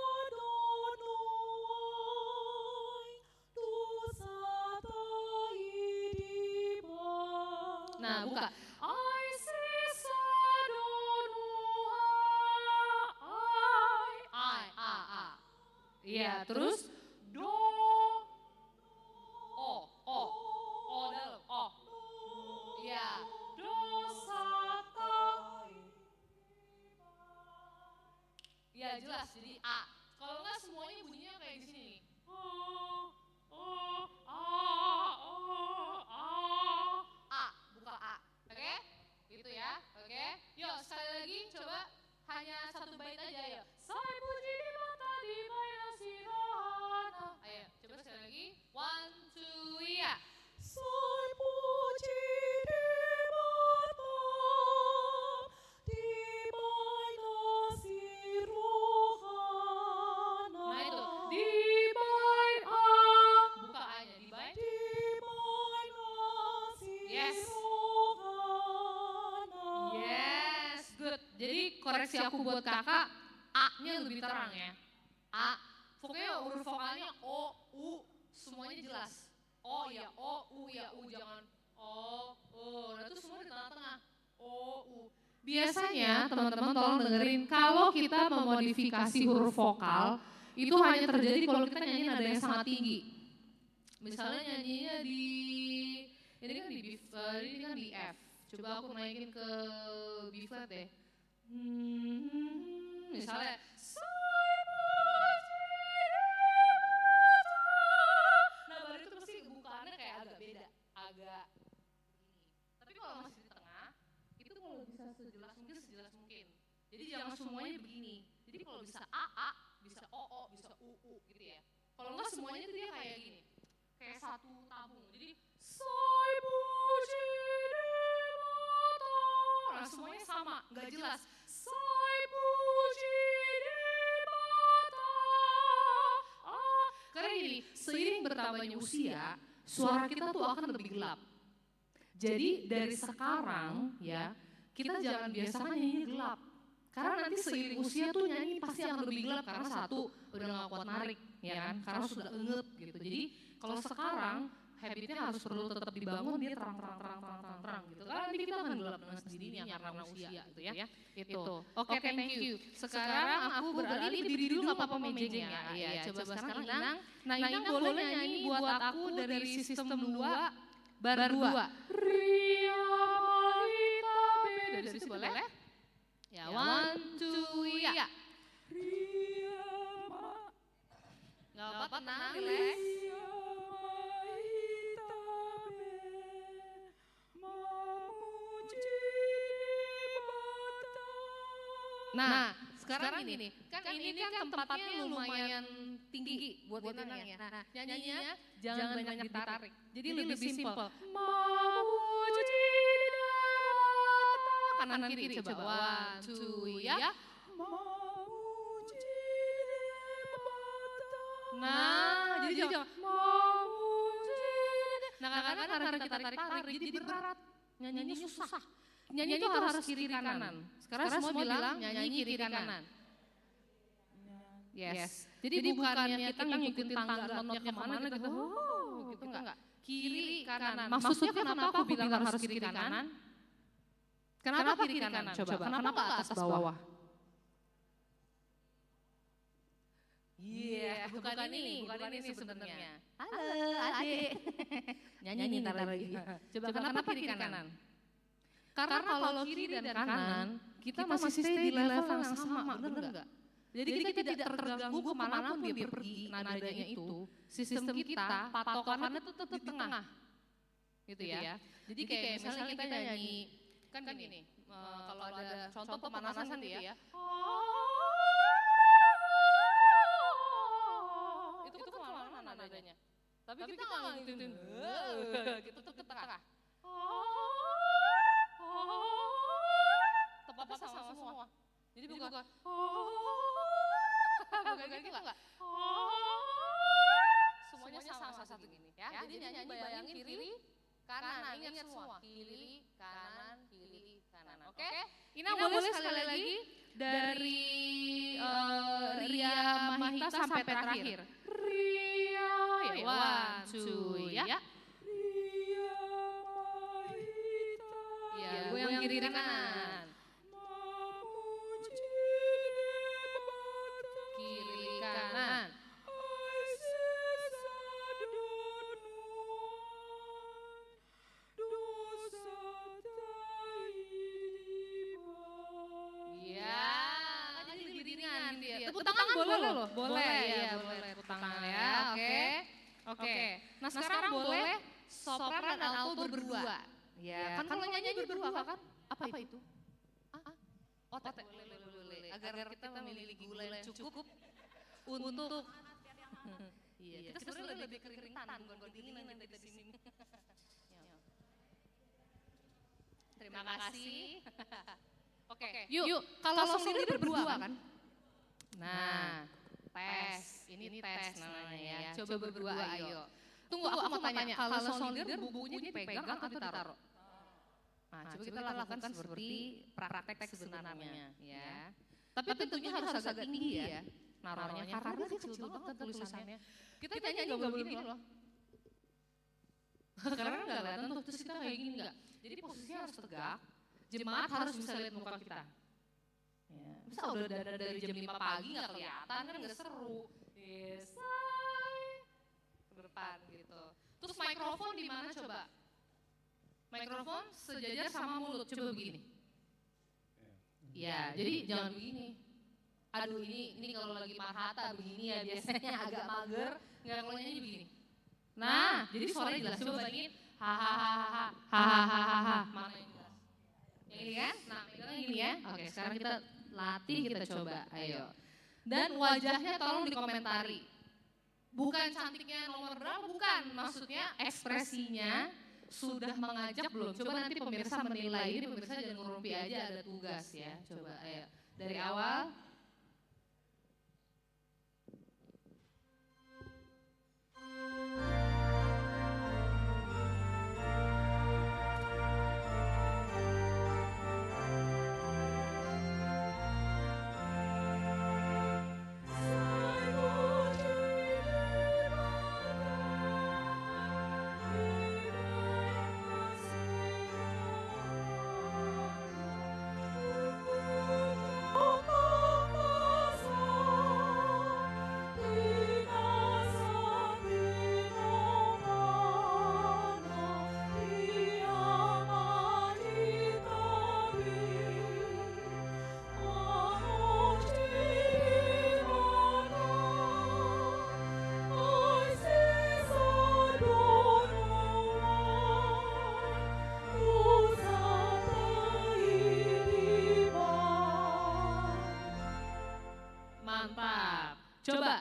nah, buka. I see shadow iya, terus do, o dalam, o, iya, do sata, iya jelas, jadi A. Kalau enggak semuanya bunyinya kayak di sini nih. A, buka A, oke? Gitu ya, oke? Yuk sekali lagi coba hanya satu bait aja ya. Sai puji di mata di maya sirohana. Ayo, coba sekali lagi. 1 2 ya. Sai puji di mata di maya sirohana. Nah itu, di bain A. Buka A-nya, di bain. Di maya sirohana. Yes, good. Jadi koreksi aku buat kakak, A-nya lebih terang ya. A, pokoknya huruf vokalnya O, U, semuanya jelas. O ya O, U ya U, jangan O, U. Nah itu semua di tengah-tengah. O, U. Biasanya teman-teman tolong dengerin, kalau kita memodifikasi huruf vokal, itu hanya terjadi kalau kita nyanyi nada yang sangat tinggi. Misalnya nyanyinya di, ini kan di B, ini kan di F. Coba aku naikin ke B flat deh. Misalnya nah baru itu pasti bukaannya kayak agak beda, agak ini. Tapi kalau masih di tengah, itu kalau bisa sejelas mungkin. Jadi jangan semuanya begini. Jadi kalau bisa A, bisa O, bisa U gitu ya. Kalau enggak semuanya itu dia kayak gini, kayak satu tabung. Jadi sai puji di mata. Nah semuanya sama, nggak jelas. Sai puji di mata. Karena gini, seiring bertambahnya usia, suara kita tuh akan lebih gelap. Jadi dari sekarang ya, kita jangan biasakan nyanyi gelap. Karena nanti seiring usia tuh nyanyi pasti akan lebih gelap karena satu udah gak kuat narik, ya kan? Karena sudah engep gitu. Jadi kalau sekarang habitnya harus perlu tetap dibangun, dia terang gitu. Karena nanti kita akan gelap dengan sendirinya karena usia gitu ya. Itu. Oke, thank you. Sekarang aku beralih berdiri dulu gak apa-apa mejengnya. Iya, coba sekarang Inang. Nah, Inang boleh nyanyi buat aku dari sistem 2 bar 2. Ria Mahita Be. Dari situ boleh? Ya, 1, 2, ya. Gak apa-apa, tenang, relax. Nah, sekarang ini kan ini kan tempatnya lumayan tinggi buat Inang ya. Nah, nyanyinya jangan banyak ditarik. Jadi lebih simpel. Kanan kiri coba 1, 2 ya. Nah, jadi jangan nah karena kita tarik jadi berat. Nyanyinya susah. Nyanyi itu harus kiri kanan. Sekarang semua bilang nyanyi kiri kanan. Yes. Jadi bukannya kita ngikutin tangga notnya kemana gitu. Gitu enggak. Kiri kanan. Maksudnya kenapa aku bilang harus kiri kanan? Kenapa kiri kanan? Coba. Kenapa atas bawah? Iya, bukan ini sebenarnya. Halo, adik. Nyanyi ntar lagi. Coba kenapa kiri kanan? Karena kalau kiri dan kanan, kita masih stay di level yang sama, benar enggak? Jadi kita tidak terganggu kemanapun dia pergi, nadanya itu, sistem kita, patokannya itu tetap di tengah. Gitu ya. Jadi kayak misalnya kita nyanyi, kan gini, kalau ada contoh pemanasan gitu ya. Itu kemana nadanya? Tapi kita nggak ngikutin, gitu tuh ke tengah. Tepatnya sama semua. Jadi bukan gitu enggak? Semuanya sama satu gini ya. Jadi nyanyi bayangin kiri kanan, ingat semua. Kiri kanan. Oke? Ina boleh sekali lagi dari Ria Mahita sampai terakhir. Ria, 1, 2 ya. Ya, gue yang kiri kanan. Kiri kanan. Ya, jadi dirinya gitu ya. Tepuk tangan boleh loh. Boleh ya, boleh tepuk tangan ya. Oke. Nah, sekarang boleh sopran dan alto berdua. Ya, kan kalau nyanyi berdua kan? Apa itu? Otot boleh. Agar kita memiliki gula yang cukup untuk iya, kita sebenarnya lebih keringetan bukan kedinginan kita di sini. Terima kasih. Oke, yuk. Kalau song leader berdua kan? Nah, tes. Ini tes namanya ya. Coba berdua ayo. Tunggu, aku mau tanya. Kalau song leader bukunya dipegang atau ditaruh? Nah, coba kita lakukan seperti praktek sebenarnya ya. Tapi tentunya harus agak tinggi ya naruhnya karena kecil banget kan tulisannya. Kita nyanyi nggak boleh begini loh. Karena nggak kelihatan tuh, terus kita kayak gini nggak. Jadi posisinya harus tegak, jemaat harus bisa lihat muka kita. Ya. Bisa udah dari jam 5 pagi nggak kelihatan kan nggak seru. Yes, ke depan gitu. Terus mikrofon di mana coba? Mikrofon sejajar sama mulut, coba begini. Ya, jadi jangan begini. Aduh ini kalau lagi marhata begini ya biasanya agak mager, nggak kalau nyanyi begini. Nah, jadi suaranya jelas. Coba bayangin, hahaha, mana yang jelas? Yang ini kan? Nah, megangnya gini ya. Oke, sekarang kita latih, kita coba, ayo. Dan wajahnya tolong dikomentari. Bukan cantiknya nomor berapa, bukan. Maksudnya ekspresinya sudah mengajak belum? Coba nanti pemirsa menilai, ini pemirsa jangan ngerumpi aja, ada tugas ya. Coba ayo, dari awal.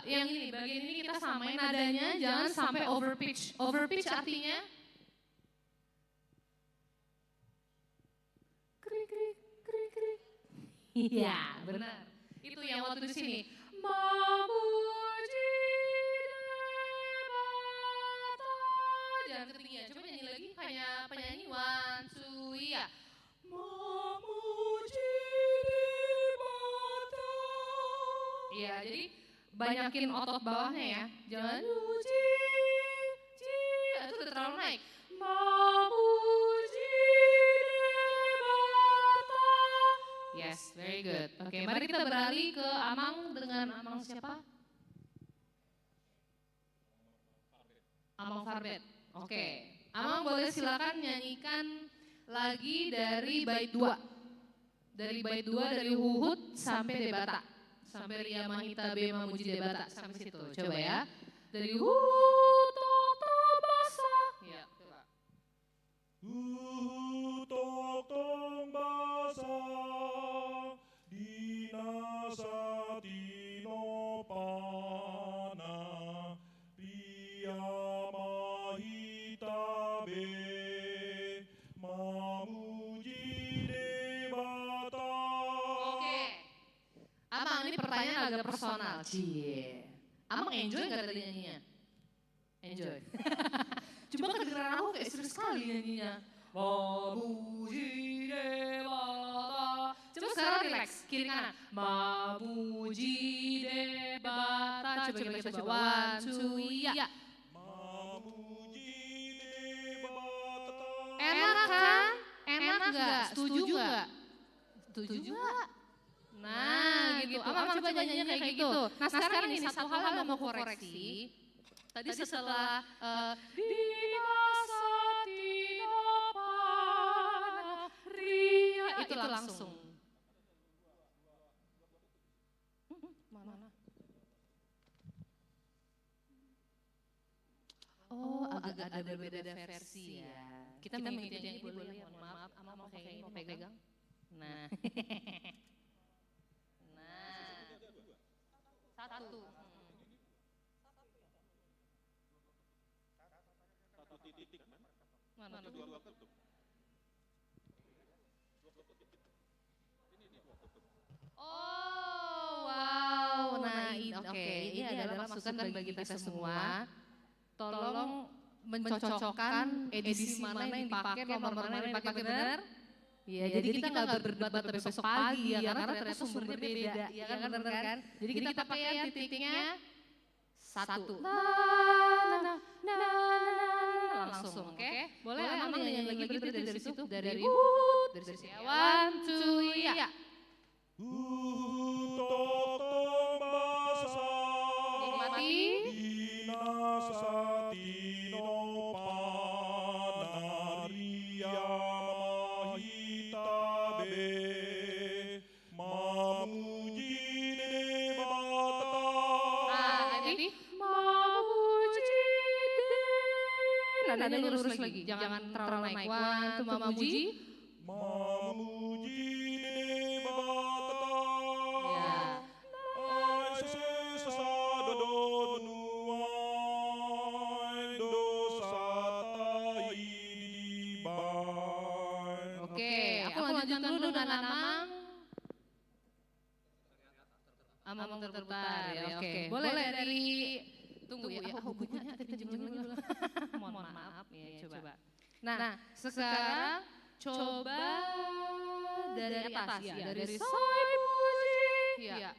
yang ini, bagian ini kita samain nadanya, jangan sampai overpitch. Overpitch artinya krik krik krik krik. Iya, benar. Itu yang waktu di sini. Memuji Debata. Jangan ketinggian. Coba nyanyi lagi, hanya penyanyi 1, 2, iya. Memuji Debata. Iya, jadi banyakin otot bawahnya ya. Jangan muji, itu udah terlalu naik. Memuji Debata. Yes, very good. Oke, mari kita beralih ke Amang dengan Amang siapa? Amang Farbet. Oke, Amang boleh silakan nyanyikan lagi dari bait 2. Dari bait 2 dari Huhud sampai Debata. Sampai Ria Mahita B memuji Debata sampai situ. Coba ya. Dari Huhud Basa. Ya, coba. Huhud Basa dinasatino pana Ria Mahita B memuji Debata. Oke. Amang, ini pertanyaan agak personal. Cie. Amang enjoy nggak tadi nyanyinya? Enjoy. Coba kedengeran aku kayak serius sekali nyanyinya. Memuji Debata. Coba sekarang relax, kiri kanan. Memuji Debata. Coba kita coba. 1, 2, iya. Memuji Debata. Enak kan? Enak nggak? Setuju nggak? Setuju nggak? Nah gitu, Amang coba nyanyinya kayak gitu. Nah sekarang ini satu hal yang mau koreksi. Tadi setelah dinasatino pana Ria itu langsung. Mana? Oh agak ada berbeda versi ya. Kita mengikuti yang ini boleh, mohon maaf. Amang mau kayak ini, mau pegang. Nah. Satu. Satu titik, Mana? Dua kutub. Oh, wow. Nah, oke. Ini adalah masukan bagi kita semua. Tolong mencocokkan edisi mana yang dipakai, nomor mana yang dipakai, benar? Iya, jadi kita nggak berdebat besok pagi ya, karena ternyata sumbernya beda, ya kan, benar kan? Jadi kita pakai yang titiknya 1. Langsung, oke? Boleh Amang nyanyi lagi berarti dari situ, dari Huhud, dari sisi 1, 2, iya. Huhud Basa Nikmati. dinasatino pana Ria Mahita B memuji Debata. Jadi memuji nadanya lurus lagi, jangan terlalu naik. 1, 2, memuji. Memuji Debata. Ya. Aise sadodon nuai dosatai dibai. Oke, aku lanjutkan dulu dengan Amang terputar ya. Oke, boleh dari tunggu ya. Oh, bukunya pinjam dulu. Mohon maaf ya, coba. Nah, sekarang coba dari atas ya, dari Sai Puji. Ya.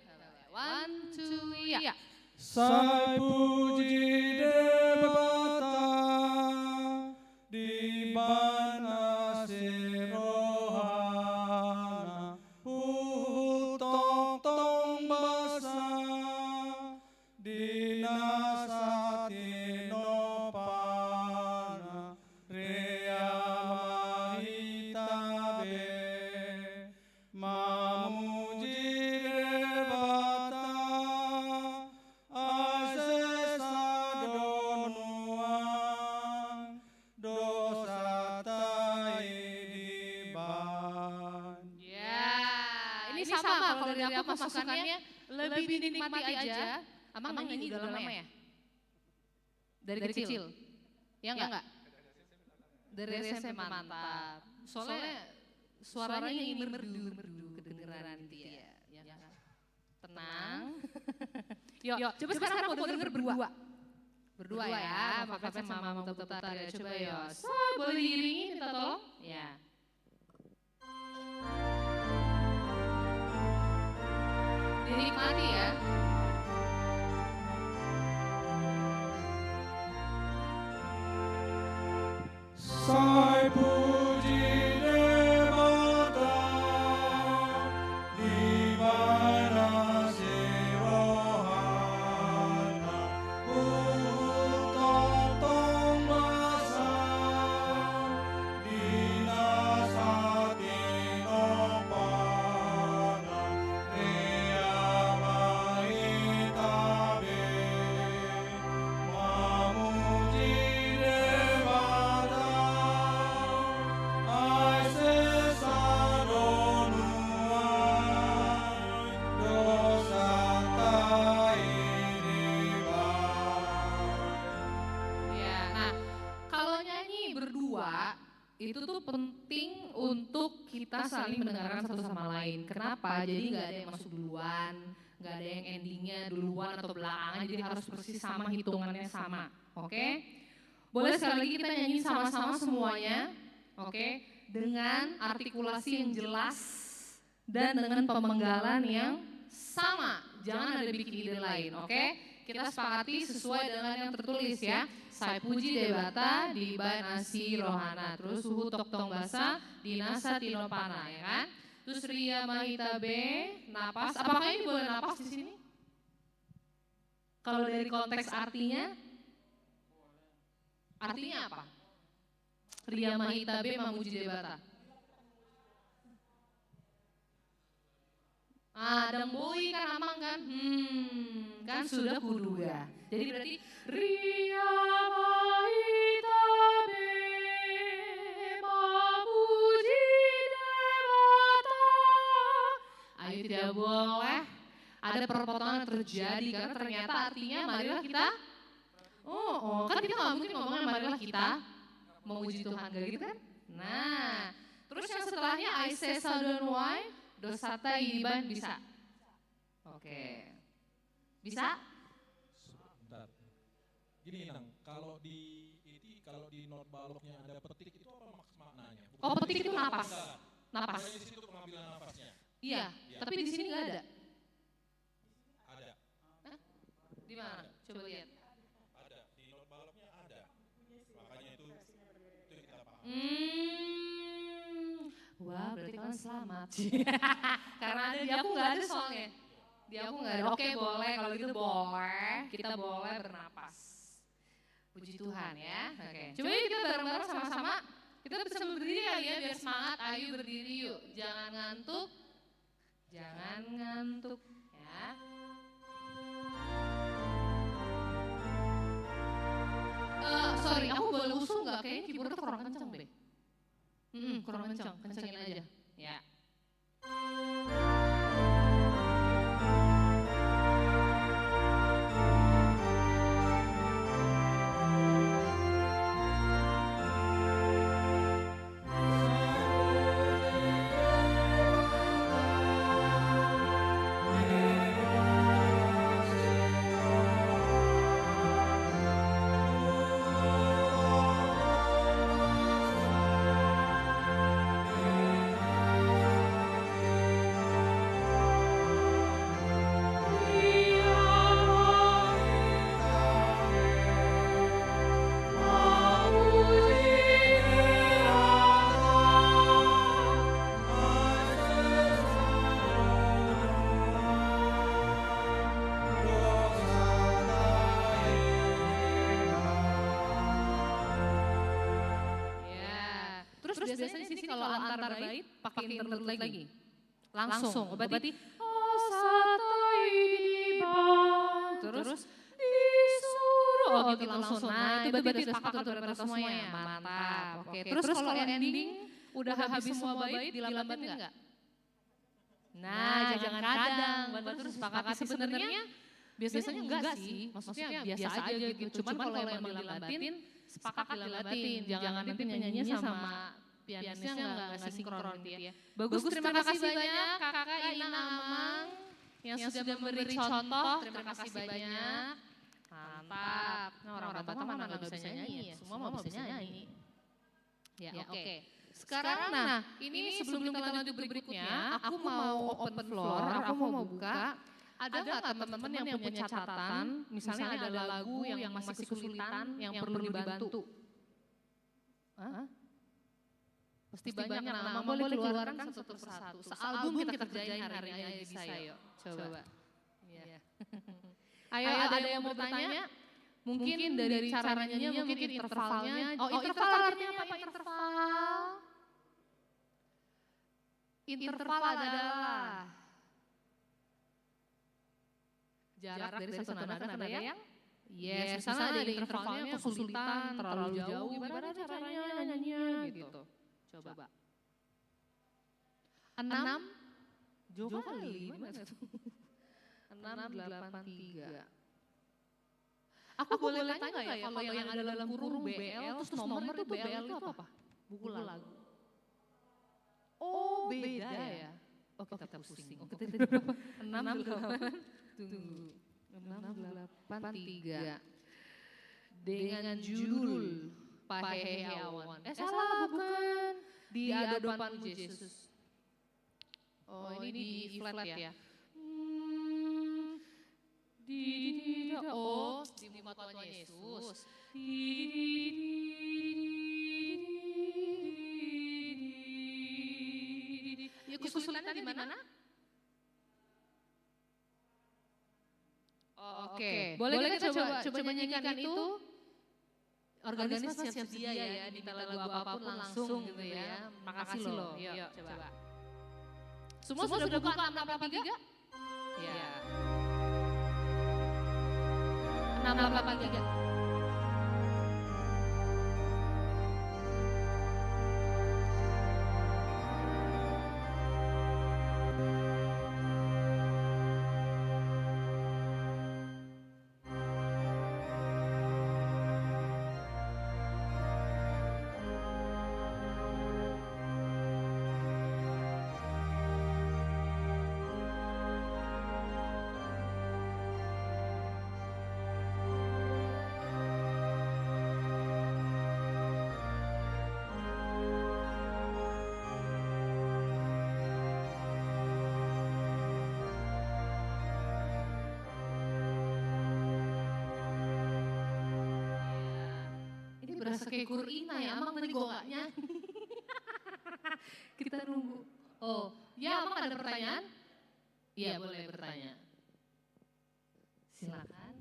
1, 2, iya. Sai puji Debata di mana serohana tong basa dinasatino pana Rea Mahita be memuji Debata asesa donuan dosa tai diban. Ya, ini sama kalau dari aku masukannya lebih dinikmati aja. Abang nyanyi udah lama ya? Dari kecil? Ya enggak? Dari SMP mantap. Soalnya suaranya ini merdu kedengeran nanti ya. Ya kan? Tenang. Yuk, coba sekarang mau denger berdua. Berdua ya, Papa sama Mama putar ya. Coba ya. Boleh diiringi minta tolong? Ya. Dinikmati ya. Sai puji debata divina sirohana utotong masa dinasati nopana rea maitabe mamuji debata ai sesadonuai dosa tai Ya, nah kalau nyanyi berdua itu tuh penting untuk kita saling mendengarkan satu sama lain. Kenapa? Jadi nggak ada yang masuk duluan, nggak ada yang endingnya duluan atau belakangan. Jadi harus persis sama, hitungannya sama. Oke? Boleh sekali lagi kita nyanyi sama-sama semuanya. Oke? Dengan artikulasi yang jelas dan dengan pemenggalan yang sama. Jangan ada bikin ide lain. Oke? Kita sepakati sesuai dengan yang tertulis ya. Sai puji debata di nasi rohana. Terus suhu tok tong basa dinasa tinopana ya kan. Terus ria mahita b napas. Apakah ini boleh napas di sini? Kalau dari konteks artinya apa? Ria mahita b mamuji debata. Dang boi kan amang kan? Kan sudah kudu ya. Jadi berarti ria mahita be mamuji debata. Ayo tidak boleh ada perpotongan yang terjadi karena ternyata artinya marilah kita kan kita nggak mungkin ngomongnya marilah kita memuji Tuhan gak gitu kan? Nah, terus yang setelahnya Aise Sadonwai Dosata Iban bisa? Oke. Bisa? Bentar. Gini Nang, kalau di not baloknya ada petik itu apa maknanya? Oh, petik itu napas. Napas. Di situ pengambilan nafasnya. Iya, tapi di sini nggak ada. Ada. Hah? Di mana? Coba lihat. Ada. Di not baloknya ada. Makanya itu kita paham. Wah, berarti kalian selamat. Karena ada di aku nggak ada soalnya. Di aku nggak ada. Oke, boleh kalau gitu boleh. Kita boleh bernapas. Puji Tuhan ya. Oke. Coba yuk kita bareng-bareng sama-sama. Kita bisa berdiri kali ya biar semangat. Ayo berdiri yuk. Jangan ngantuk. Jangan ngantuk ya. Sorry, aku boleh usul nggak? Kayaknya keyboardnya kurang kenceng deh. Kurang kenceng, kencengin aja. Ya. Biasanya di sini kalau antar bait pakai interlude lagi. Langsung. Berarti terus disuruh gitu langsung. Nah, itu berarti sepakat untuk semuanya. Mantap. Oke. Terus kalau ending udah habis semua bait dilambatin enggak? Nah, jangan kadang. Terus sepakat sebenarnya Biasanya enggak sih, maksudnya biasa aja gitu. Cuman kalau emang dilambatin, sepakat dilambatin. Jangan nanti penyanyinya sama pianisnya enggak sinkron gitu ya. Bagus, terima kasih banyak Kakak Ina Amang yang sudah memberi contoh. Terima kasih banyak. Mantap. Nah, orang Batak mana nggak bisa nyanyi ya? Semua mau bisa nyanyi. Ya, oke. Sekarang, nah ini sebelum kita lanjut berikutnya, aku mau open floor, aku mau buka. Ada nggak teman-teman yang punya catatan, misalnya ada lagu yang masih kesulitan, yang perlu dibantu? Hah? Pasti banyak, nama boleh keluarkan satu persatu. Sealbum kita kerjain hari ini aja bisa yuk. Coba. Ya. Ayo ada yang mau bertanya? Mungkin dari caranya, mungkin intervalnya. Oh, interval artinya apa interval? Interval adalah jarak dari satu nada ke nada yang yes, misalnya ada intervalnya kesulitan, terlalu jauh, gimana caranya nyanyinya gitu. Coba. 6, jauh kali, gimana tuh? 6, 8, 3. Aku boleh tanya nggak ya kalau yang ada dalam kurung BL, terus nomor itu BL itu apa? Buku lagu. Oh beda ya? Oh kita pusing. Oh kita 6, 8, tunggu. 6, 8, 3. Dengan judul Paheawan. Salah bukan. Di hadapan Yesus. Oh ini di flat ya? Di muka Tuhan Yesus. Ya kesulitannya di mana? Oh, oke. Boleh kita coba nyanyikan itu. Organisme siap sedia ya, minta lagu apapun langsung gitu ya. Makasih loh. Yuk coba. Semua sudah buka 683? Ya. 683. Berasa kayak Kurina ya, Amang tadi gue gak nyanyi. Kita nunggu. Oh, ya Amang ada pertanyaan? Iya boleh bertanya. Silakan.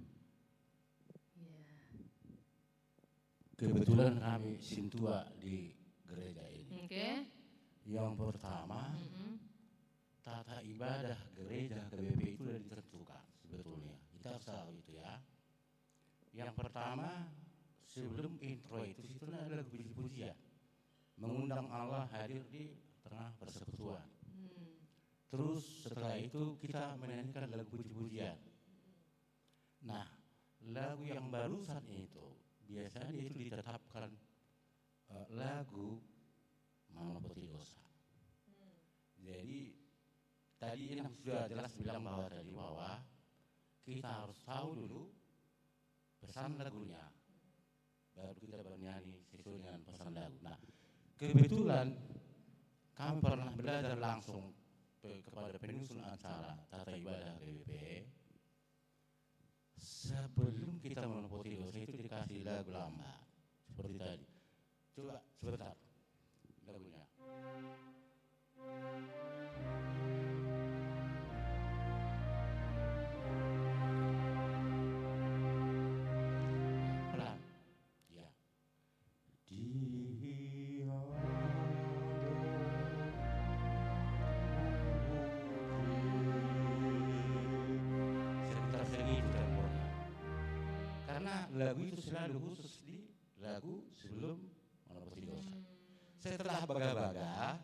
Ya. Kebetulan kami sintua di gereja ini. Oke. Yang pertama, tata ibadah gereja GBP itu sudah ditentukan sebetulnya. Kita harus tahu itu ya. Yang pertama, sebelum intro itu situ ada lagu puji-pujian, mengundang Allah hadir di tengah persekutuan. Terus setelah itu kita menyanyikan lagu puji-pujian. Nah, lagu yang barusan itu biasanya itu ditetapkan lagu menghapus dosa. Jadi tadi yang sudah jelas bilang bahwa kita harus tahu dulu pesan lagunya, baru kita bernyanyi sesuai dengan pesan lagu. Nah, kebetulan kami pernah belajar langsung kepada penyusun acara tata ibadah GBP. Sebelum kita menepati dosa itu dikasih lagu lambat seperti tadi. Coba sebentar lagunya. Lagu itu selalu khusus di lagu sebelum menepati dosa. Setelah baga-baga,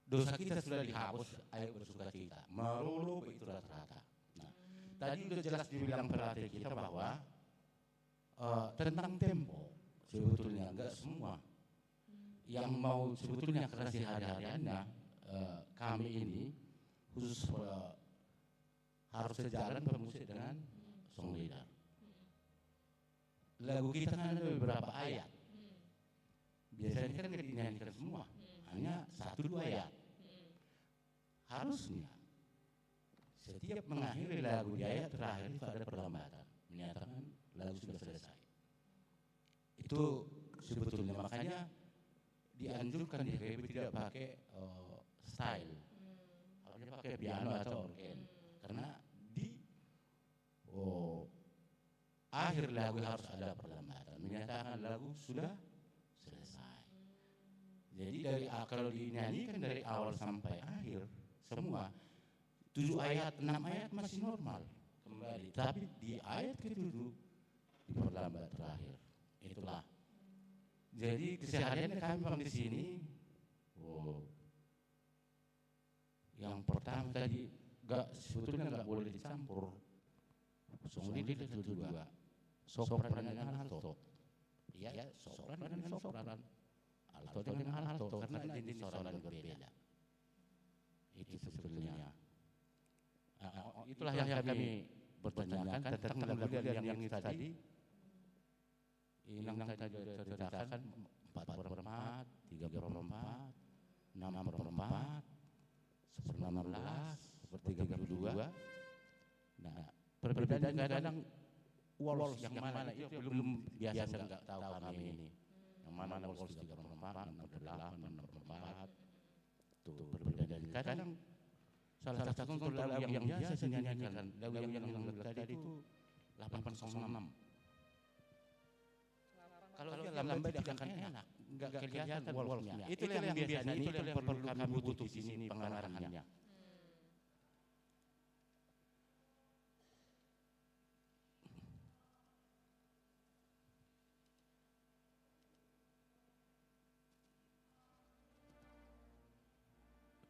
dosa kita sudah dihapus, ayo bersuka cita. Melulu itu rata-rata. Nah, Tadi udah jelas dibilang pelatih kita bahwa tentang tempo sebetulnya enggak semua yang mau sebetulnya kreasi hari-hariannya kami ini khusus harus sejalan bermusik dengan song leader. Lagu kita kan ada beberapa ayat. Biasanya kan nggak dinyanyikan semua, hanya 1-2 ayat. Harusnya setiap mengakhiri lagu di ayat terakhir itu ada perlambatan, menyatakan lagu sudah selesai. Itu sebetulnya makanya dianjurkan di HKBP tidak pakai style, harusnya pakai piano atau organ, karena di akhir lagu harus ada perlambatan, menyatakan lagu sudah selesai. Jadi dari kalau dinyanyikan dari awal sampai akhir semua 7 ayat, 6 ayat masih normal kembali, tapi di ayat ke-7 diperlambat terakhir. Itulah. Jadi kesehariannya kami memang di sini. Yang pertama tadi sebetulnya nggak boleh dicampur. Song leader itu juga sopran dengan alto. Iya, sopran dengan sopran. Alto dengan alto karena jenis suara berbeda. Itu sebetulnya. Itulah yang kami pertanyakan tentang lagu yang tadi. Yang tadi ceritakan 4/4, 3/4, 6/4, 1/16, 1/32. Nah, perbedaan kadang waltz yang mana itu belum biasa nggak tahu kami ini. Yang mana waltz 3/4, 6/8, 6/4. Tuh perbedaan. Kadang salah satu contoh lagu yang biasa saya nyanyikan, lagu yang tadi itu 8/6. Kalau dia lambat tidak akan enak, nggak kelihatan waltznya. Itulah yang biasanya, itu yang perlu kami butuh di sini pengarahannya.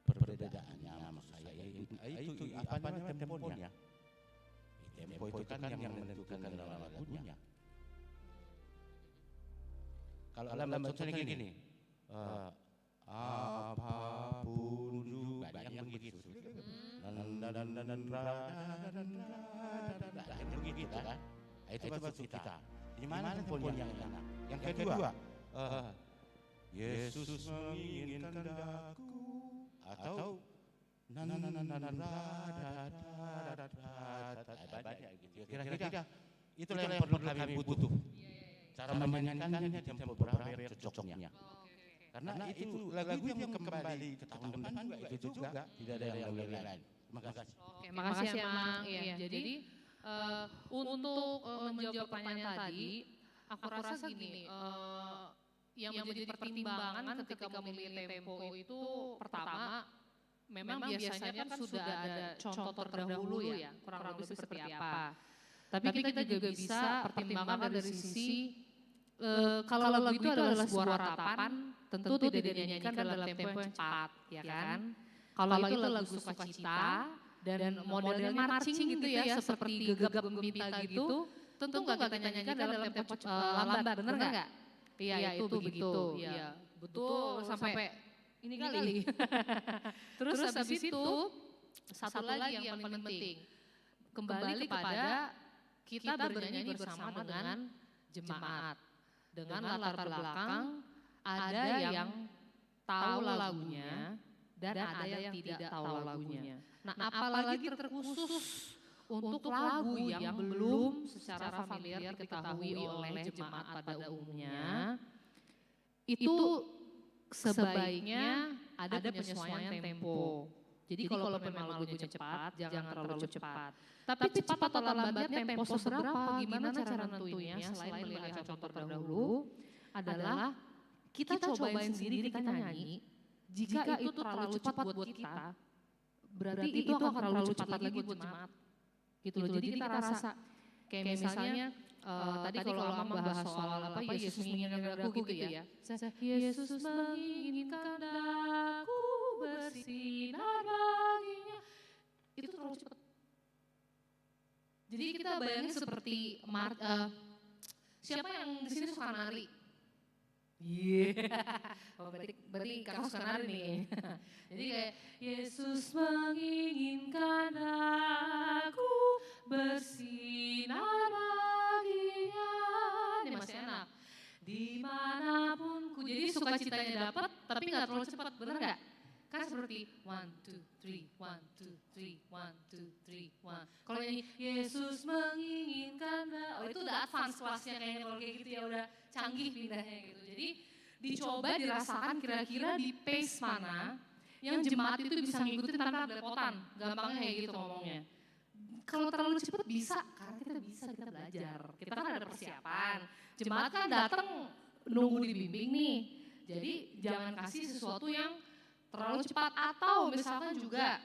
Perbedaannya maksud saya itu apa namanya temponya. Tempo itu kan yang menentukan dalam lagunya. Kalau maksudnya gini, apapun juga banyak yang begitu. Dan begitu kan? Itu maksud kita. Di mana tempo yang enak? Yang kedua, Yesus menginginkan daku atau banyak gitu. Kira-kira itulah yang perlu kami butuh. Cara menyanyikannya tempo berapa yang cocoknya. Karena itu lagu yang kembali ke tahun depan juga itu juga tidak ada yang lain. Terima kasih. Oke, makasih ya Mang. Iya, jadi untuk menjawab pertanyaan tadi, aku rasa gini, yang menjadi pertimbangan ketika memilih tempo itu pertama, memang biasanya kan sudah ada contoh terdahulu ya, kurang lebih seperti apa. Tapi kita juga bisa pertimbangkan dari sisi kalau lagu itu adalah sebuah ratapan, tentu tidak dinyanyikan dalam tempo yang cepat, ya kan? Kalau itu lagu sukacita dan modelnya marching gitu ya, seperti gegap gempita gitu, tentu nggak kita nyanyikan dalam tempo lambat, bener nggak? Iya itu begitu, ya betul sampai ini kali. Terus habis itu satu lagi yang paling penting, kembali kepada kita bernyanyi bersama dengan jemaat. Dengan latar belakang ada yang tahu lagunya dan ada yang tidak tahu lagunya. Nah apalagi terkhusus untuk lagu yang belum secara familiar diketahui oleh jemaat pada umumnya, itu sebaiknya ada penyesuaian tempo. Jadi kalau memang lagunya cepat, jangan terlalu cepat. Tapi cepat atau lambatnya tempo seberapa, gimana cara nentuinnya selain melihat contoh terdahulu adalah kita cobain sendiri kita nyanyi. Jika itu terlalu cepat buat kita, berarti itu akan terlalu cepat lagi buat jemaat. Gitu loh, jadi kita rasa kayak misalnya tadi kalau Mama bahas soal apa Yesus menginginkan aku gitu ya. Yesus menginginkan aku bersinar baginya. Itu terlalu cepat. Jadi kita bayangin seperti siapa yang di sini suka nari? Iya, oh, berarti kakak suka nari nih. Jadi kayak Yesus menginginkan aku bersinar baginya. Ini masih enak. Dimanapun ku, jadi sukacitanya dapat, tapi nggak terlalu cepat, bener nggak? Kan seperti 1, 2, 3, 1, 2, 3, 1, 2, 3, 1. Kalau nyanyi Yesus menginginkan, oh itu udah advance kelasnya kayaknya kalau kayak gitu ya, udah canggih pindahnya gitu. Jadi dicoba dirasakan kira-kira di pace mana yang jemaat itu bisa ngikutin tanpa belepotan, gampangnya kayak gitu ngomongnya. Kalau terlalu cepat bisa, karena kita belajar. Kita kan ada persiapan. Jemaat kan datang nunggu dibimbing nih. Jadi jangan kasih sesuatu yang terlalu cepat, atau misalkan juga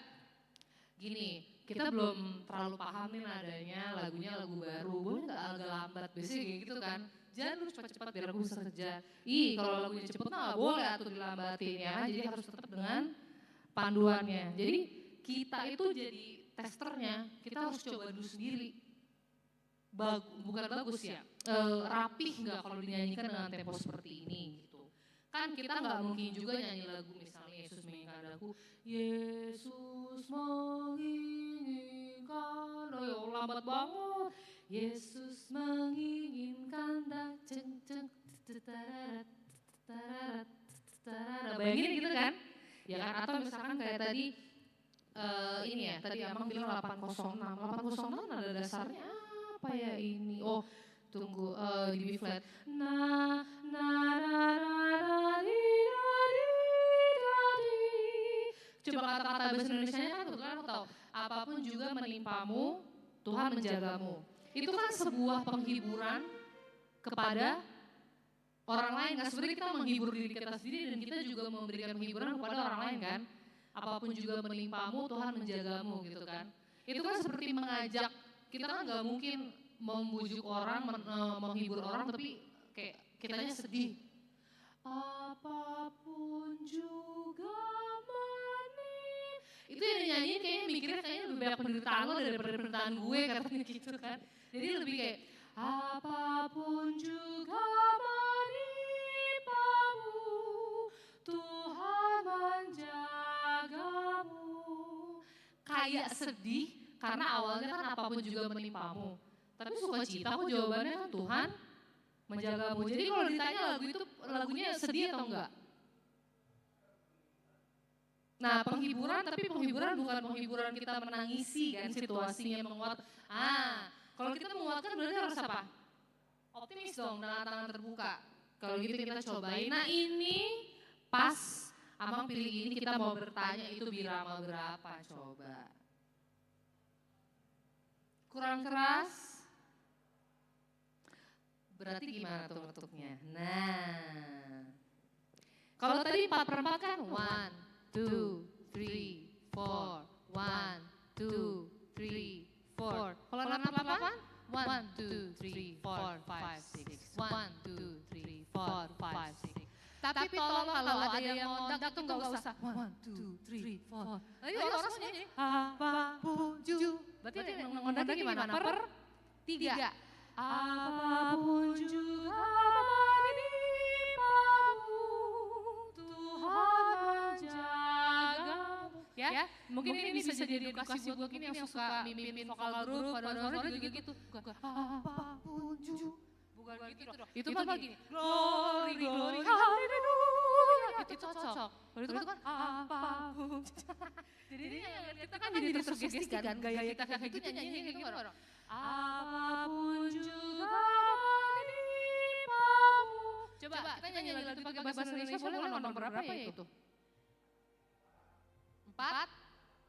gini, kita belum terlalu paham nih nadanya, lagunya lagu baru, boleh nggak agak lambat, biasanya kayak gitu kan. Jangan lu cepat-cepat biar aku bisa kerja. Kalau lagunya cepet mah nggak boleh atau dilambatin ya, jadi harus tetap dengan panduannya. Jadi kita itu jadi testernya, kita harus coba dulu sendiri. Bukan bagus ya, rapih nggak kalau dinyanyikan dengan tempo seperti ini gitu. Kan kita nggak mungkin juga nyanyi lagu misalnya Yesus menginginkan aku, Yesus menginginkan, oh lambat banget. Yesus menginginkan ceng ceng tetarat tetarat tetarat, bayangin gitu kan? Ya kan, atau misalkan kayak tadi ini ya, tadi Amang bilang 806 ada dasarnya apa ya ini? Oh tunggu, di B flat. Na na na na di di di. Coba kata-kata bahasa Indonesianya kan kebetulan aku tahu. Apapun juga menimpamu, Tuhan menjagamu. Itu kan sebuah penghiburan kepada orang lain kan. Sebenarnya kita menghibur diri kita sendiri dan kita juga memberikan penghiburan kepada orang lain kan. Apapun juga menimpamu, Tuhan menjagamu gitu kan. Itu kan seperti mengajak, kita kan gak mungkin membujuk orang, menghibur orang tapi kayak kitanya sedih. Apapun juga itu yang nyanyi kayaknya mikirnya kayaknya lebih banyak penderitaan lo daripada penderitaan gue katanya gitu kan. Jadi lebih kayak apapun juga menimpamu, Tuhan menjagamu. Kayak sedih karena awalnya kan apapun juga menimpamu. Tapi sukacita kok jawabannya kan Tuhan menjagamu. Jadi kalau ditanya lagu itu lagunya sedih atau enggak? Nah penghiburan, tapi penghiburan bukan penghiburan kita menangisi kan situasinya menguat. Kalau kita menguatkan berarti harus apa? Optimis dong, dengan tangan terbuka. Kalau gitu kita cobain. Nah ini pas Amang pilih ini kita mau bertanya itu birama berapa coba. Kurang keras? Berarti gimana tuh ngetuknya? Nah, kalau tadi 4/4 kan 1, 2, 3, 4, 1, 2, 3, 4. Kalau 6/8? 1, 2, 3, 4, 5, 6. 1, 2, 3, 4, 5, 6. Tapi tolong kalau ada yang ngondak tuh gak usah 1, 2, 3, 4. Nanti orang semuanya apapun juga. Berarti ngondaknya gimana? Per 3. Apapun juga menimpamu, Tuhan menjagamu. Ya, mungkin ini bisa jadi edukasi buat mungkin yang suka mimpin vokal grup, pada suara juga gitu. Apapun juga. Bukan gitu dong. Itu kan gini. Glory, glory, haleluya. Itu cocok. Kalau itu kan apapun. Jadi kita kan jadi tersugesti kan. Gaya kita kayak gitu nyanyi kayak gitu kan. Apapun juga menimpamu. Coba kita nyanyi lagi pakai bahasa Indonesia boleh nomor berapa ya itu? 4,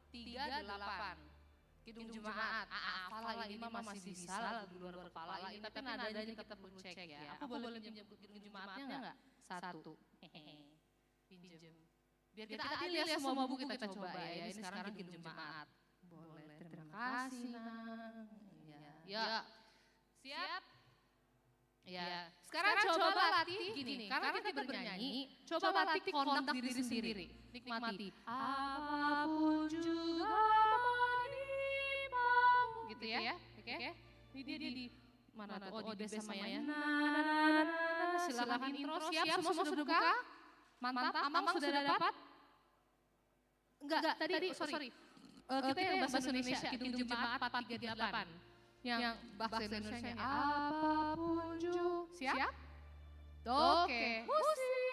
3, 8. Kidung Jemaat, hafal ini mah masih bisa lagu luar kepala ini, tapi nadanya kita perlu cek ya. Aku boleh pinjam Kidung Jemaatnya enggak? 1. Pinjam. Biar kita adil ya semua buku kita coba ya. Ini sekarang Kidung Jemaat. Boleh, terima kasih Nang. Ya. Siap? Ya. Sekarang coba latih gini, karena kita bernyanyi, coba latih kondak diri sendiri. Nikmati. Apapun juga gitu ya. Oke? Ini dia di mana tuh? Oh, di base sama ya. Silakan intro, siap, semua sudah buka? Mantap, Amang sudah dapat? Enggak, tadi, sorry. Kita yang bahasa Indonesia, Kidung Jemaat 438. Yang bahasa Indonesia apapun juga. Siap? Oke, musik.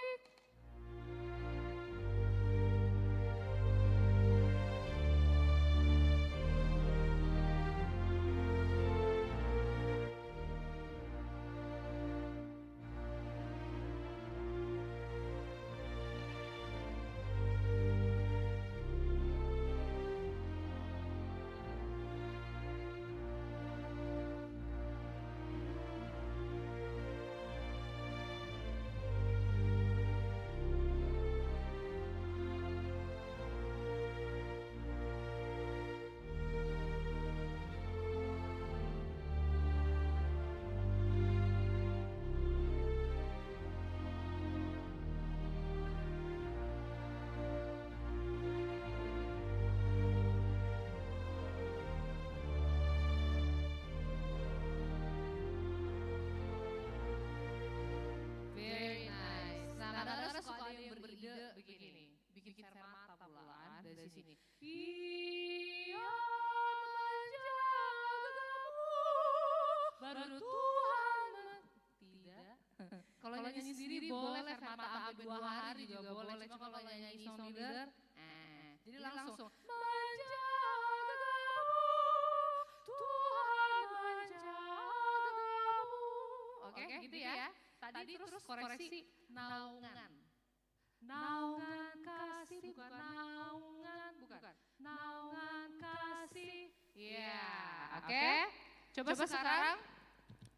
Begini, bikin fermata bulan dari sini. Ia menjagamu, baru Tuhan tidak. Kalau nyanyi sendiri boleh fermata sampai 2 hari juga boleh. Cuma kalau nyanyi song leader, jadi langsung menjagamu, Tuhan menjagamu. Oke, gitu ya. Tadi terus koreksi naungan. Naungan kasih, bukan naungan, bukan. Naungan kasih. Iya, oke. Coba sekarang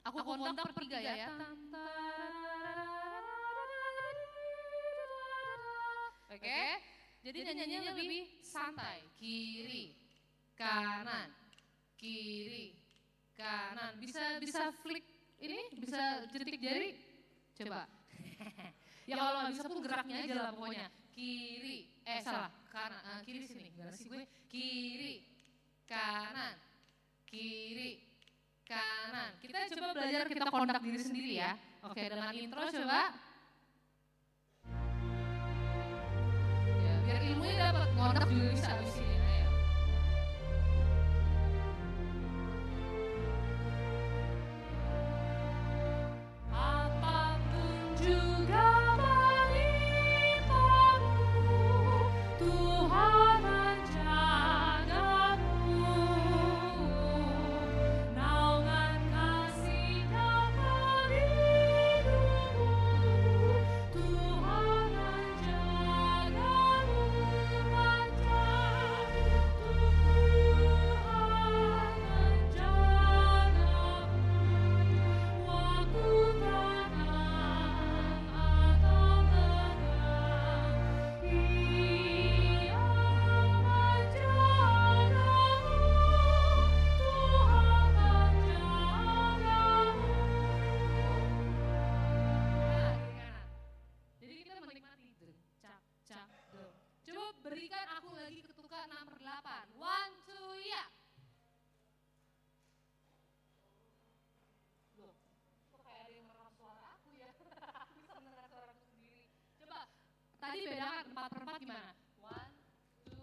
aku kontak bertiga ya. Oke. Jadi nyanyinya lebih santai. Kiri, kanan, kiri, kanan. Bisa flick ini, bisa jetik jari. Coba. Ya kalau nggak bisa pun geraknya aja lah pokoknya. Kiri, salah, kanan, kiri sini. Gimana sih gue? Kiri, kanan, kiri, kanan. Kita coba belajar kita kontak diri sendiri ya. Oke, dengan intro coba. Ya, biar ilmunya dapat kontak juga bisa di sini. Ayo. Apapun juga berikan aku lagi ketukan nomor 8. 1, 2, ya. Loh, kok kayak ada yang merekam suara aku ya? Aku bisa mendengar suara aku sendiri. Coba, tadi bedakan 4/4 gimana? 1, 2,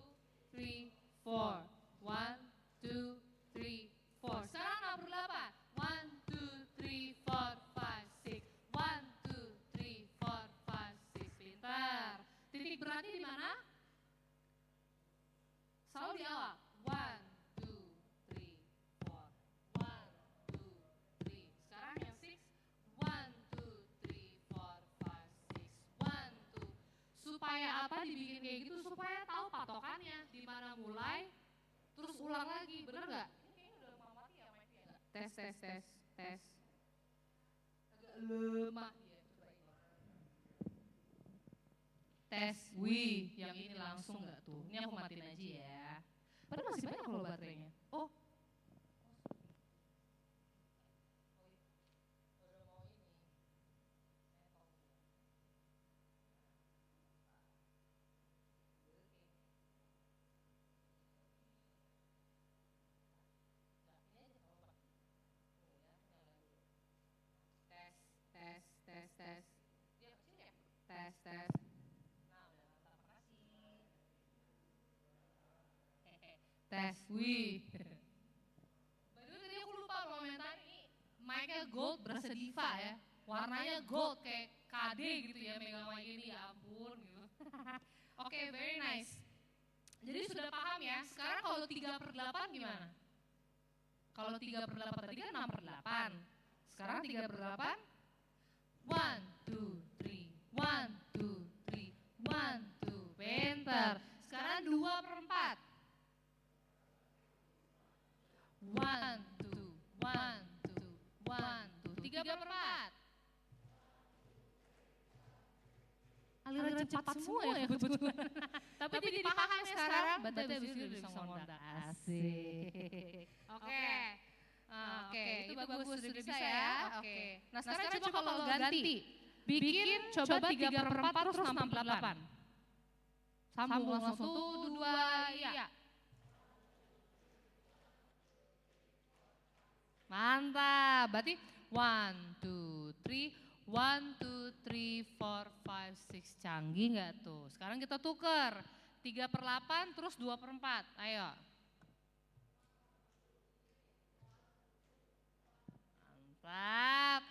3, 4. 1, 2, 3, 4. Sekarang nomor 8. 1, 2, 3, 4, 5, 6. 1, 2, 3, 4, 5, 6. Pintar. Titik beratnya di mana? Selalu di awal. 1, 2, 3, 4. 1, 2, 3. Sekarang yang 6. 1, 2, 3, 4, 5, 6. 1, 2. Supaya apa dibikin kayak gitu? Supaya tahu patokannya. Di mana mulai, terus ulang lagi. Bener nggak? Ini kayaknya udah mau mati ya mic-nya. Tes. Agak lemah. Ya, coba ini. Tes, wih, yang ini langsung nggak tuh? Ini aku matiin aja ya. Padahal masih banyak loh baterainya. Oh. tes. Wih. By the way tadi aku lupa komentar ini. Mic-nya gold berasa diva ya. Warnanya gold kayak KD gitu ya, megang mic ini, ya ampun gitu. Oke, very nice. Jadi sudah paham ya, sekarang kalau 3/8 gimana? Kalau 3/8 tadi kan 6/8. Sekarang 3/8. 1, 2, 3. 1, 2, 3. 1, 2. Pinter. Sekarang 2/4. 1, 2, 1, 2, 1, 2. 3/4. Aliran cepat semua ya kebetulan. Tapi jadi paham ya sekarang. Berarti abis itu bisa ngondak. Asik. Oke. Oke, itu bagus, sudah bisa ya. Oke. Nah sekarang coba kalau ganti. Bikin coba 3/4 terus 6/8. Sambung langsung. 1, 2, iya. Mantap. Berarti 1, 2, 3. 1, 2, 3, 4, 5, 6. Canggih nggak tuh? Sekarang kita tuker. 3/8 terus 2/4. Ayo. Mantap.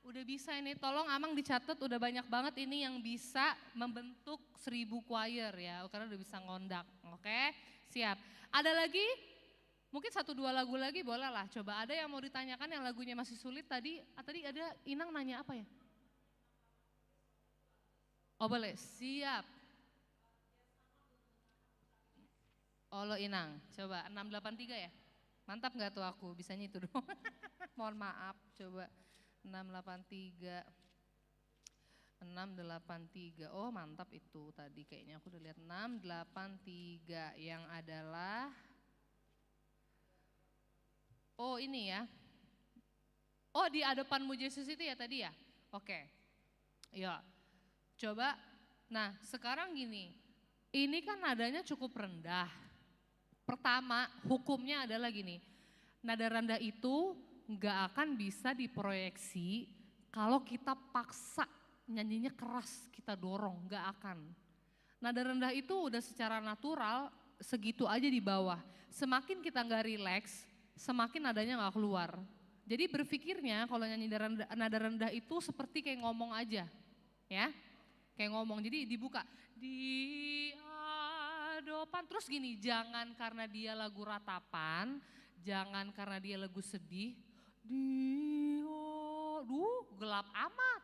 Udah bisa ini, tolong Amang dicatat, udah banyak banget ini yang bisa membentuk 1000 choir ya. Karena udah bisa ngondak. Oke, siap. Ada lagi? Mungkin 1-2 lagu lagi boleh lah. Coba ada yang mau ditanyakan yang lagunya masih sulit tadi. Tadi ada Inang nanya apa ya? Oh boleh, siap. Olo Inang, coba 683 ya? Mantap gak tuh aku, bisanya itu doang. Mohon maaf, coba 683. 683, oh mantap itu tadi kayaknya aku udah lihat. 683 yang adalah, oh ini ya. Oh di hadapanmu Yesus itu ya tadi ya? Oke, ya. Coba, nah sekarang gini, ini kan nadanya cukup rendah. Pertama, hukumnya adalah gini, nada rendah itu nggak akan bisa diproyeksi kalau kita paksa nyanyinya keras, kita dorong, nggak akan. Nada rendah itu udah secara natural segitu aja di bawah. Semakin kita nggak rileks, semakin nadanya nggak keluar. Jadi berpikirnya kalau nyanyi nada rendah itu seperti kayak ngomong aja, ya. Kayak ngomong, jadi dibuka, di adopan, terus gini, jangan karena dia lagu ratapan, jangan karena dia lagu sedih, gelap amat.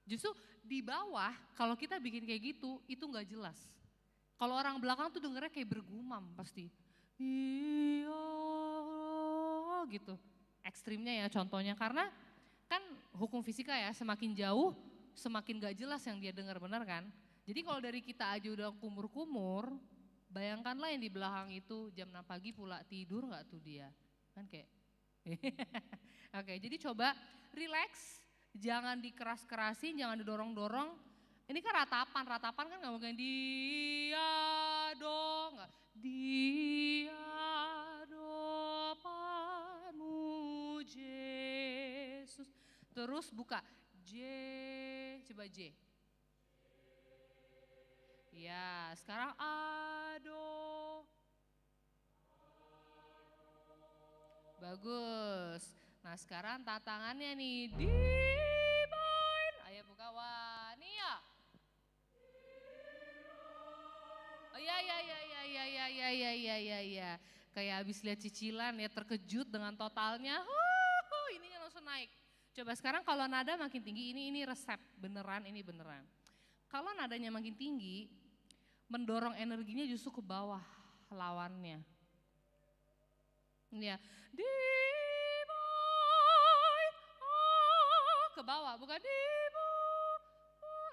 Justru di bawah, kalau kita bikin kayak gitu, itu gak jelas. Kalau orang belakang tuh dengernya kayak bergumam pasti. Gitu, ekstrimnya ya contohnya, karena kan hukum fisika ya, semakin jauh, semakin gak jelas yang dia dengar, benar kan? Jadi kalau dari kita aja udah kumur-kumur, bayangkanlah yang di belakang itu jam 6 pagi pula, tidur gak tuh dia? Kan kayak, oke, jadi coba relax, jangan dikeras-kerasin, jangan didorong-dorong. Ini kan ratapan kan gak mungkin dia dong, dia do panu Yesus. Terus buka, J, coba J. Ya, sekarang ado. Bagus. Nah, sekarang tantangannya nih, divine. Ayo buka wania. Oh ya. Kayak habis lihat cicilan ya, terkejut dengan totalnya. Ininya langsung naik. Coba sekarang kalau nada makin tinggi, ini resep beneran, ini beneran. Kalau nadanya makin tinggi, mendorong energinya justru ke bawah lawannya. Ini ya, ke bawah, bukan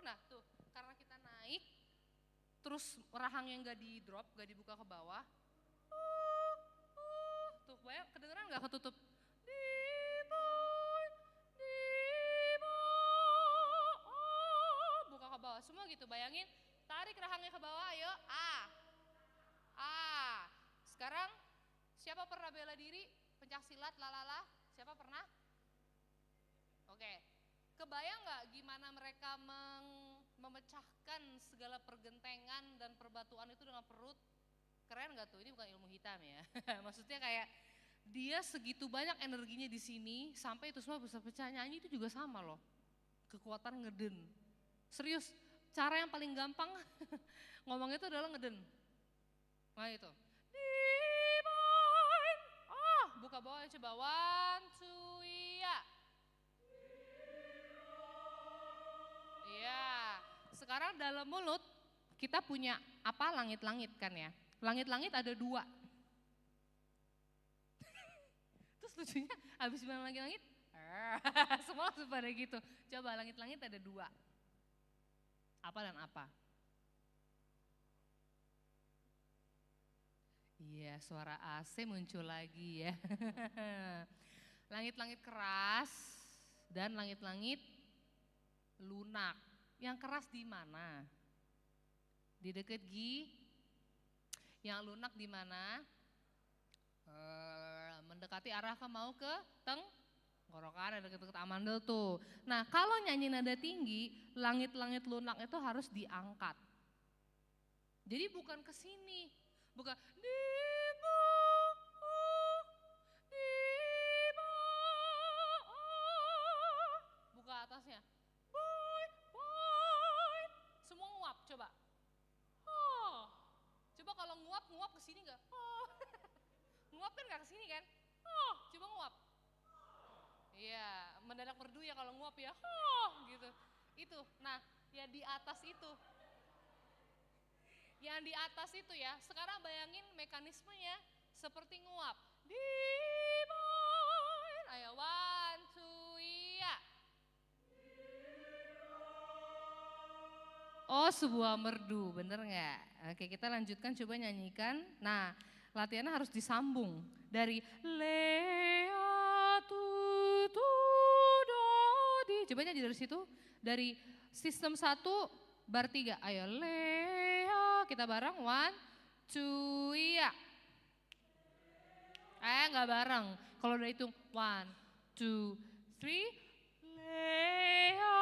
nah tuh, karena kita naik, terus rahangnya nggak di drop, nggak dibuka ke bawah. Tuh, bayang, kedengeran nggak ketutup? Bawah semua gitu, bayangin, tarik rahangnya ke bawah, ayo, sekarang siapa pernah bela diri, pencak silat, lalala, siapa pernah? Oke, kebayang gak gimana mereka memecahkan segala pergentengan dan perbatuan itu dengan perut? Keren gak tuh? Ini bukan ilmu hitam ya. Maksudnya kayak dia segitu banyak energinya di sini sampai itu semua bisa pecah. Nyanyi itu juga sama loh. Kekuatan ngeden. Serius, cara yang paling gampang ngomong itu adalah ngeden. Nah itu. Divine. Oh, buka bawahnya coba. 1, 2, iya. Iya. Sekarang dalam mulut kita punya apa? Langit-langit kan ya. Langit-langit ada 2. Terus lucunya habis bilang langit-langit, semua langsung pada gitu. Coba langit-langit ada 2. Apa dan apa? Iya, suara AC muncul lagi ya. Langit-langit keras dan langit-langit lunak. Yang keras di mana? Di dekat yang lunak di mana? Mendekati arah mau ke tenggorokan, ada dekat amandel tuh. Nah, kalau nyanyi nada tinggi, langit-langit lunak itu harus diangkat. Jadi bukan ke sini, bukan buka atasnya. Semua nguap, coba. Coba kalau nguap ke sini enggak? Nguap kan enggak ke sini kan? Coba nguap. Iya, mendadak merdu ya kalau nguap ya. Gitu. Itu. Nah, ya di atas itu. Yang di atas itu ya, sekarang bayangin mekanismenya seperti nguap. Divine. Ayo 1, 2, iya. Oh, sebuah merdu, bener nggak? Oke, kita lanjutkan, coba nyanyikan. Nah, latihannya harus disambung dari lea tu do di. Coba nyanyi dari situ, dari sistem 1 bar 3. Ayo lea, kita bareng 1, 2, iya. Nggak bareng. Kalau udah hitung 1, 2, 3, lea.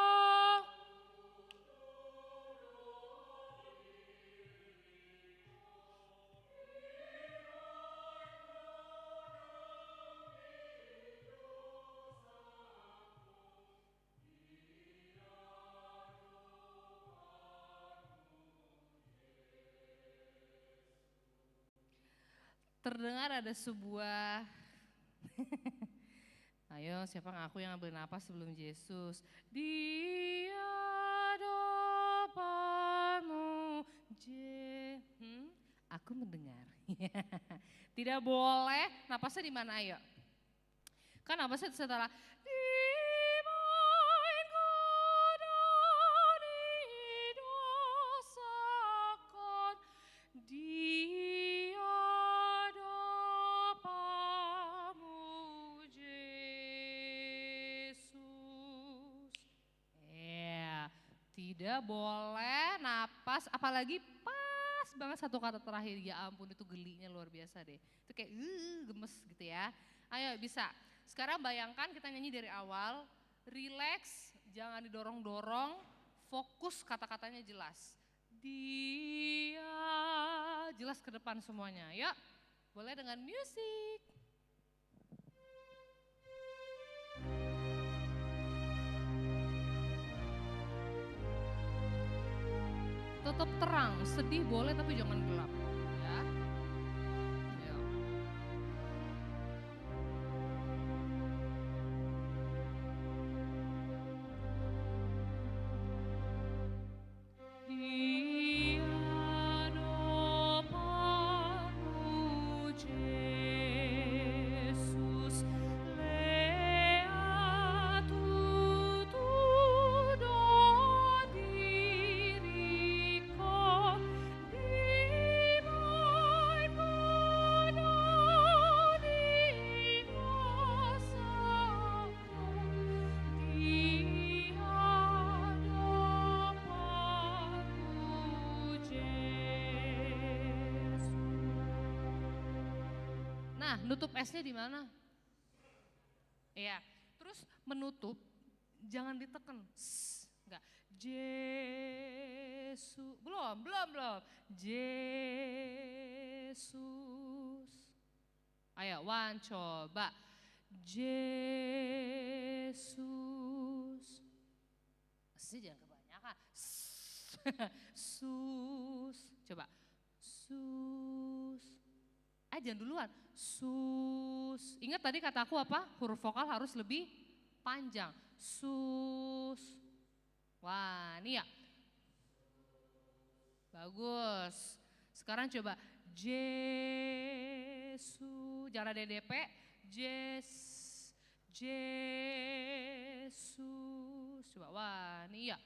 Terdengar ada sebuah ayo siapa ngaku yang ngambil napas sebelum Yesus. Dia depanmu aku mendengar. Tidak boleh napasnya di mana ayo. Kan napasnya setelah tidak boleh napas, apalagi pas banget satu kata terakhir, ya ampun itu gelinya luar biasa deh. Itu kayak gemes gitu ya. Ayo bisa, sekarang bayangkan kita nyanyi dari awal, relax, jangan didorong-dorong, fokus kata-katanya jelas. Dia, jelas ke depan semuanya, yuk boleh dengan musik. Tetap terang, sedih boleh tapi jangan gelap. Ya. Ayo. Dia depanmu Yesus, lea tutu do diriku, divine kudo di dosaku, dia depanmu Yesus. Nah, nutup S-nya di mana? Iya, terus menutup jangan ditekan. Enggak. Yesus. Belum. Yesus. Ayo, one, coba. Yesus. Jangan kebanyakan. Sus. Coba. Sus. Jangan duluan. Sus. Ingat tadi kataku apa? Huruf vokal harus lebih panjang. Sus. Wah, ini ya. Bagus. Sekarang coba. Yesus. Jangan ada DP. Yesus. Coba. Wah, ini ya.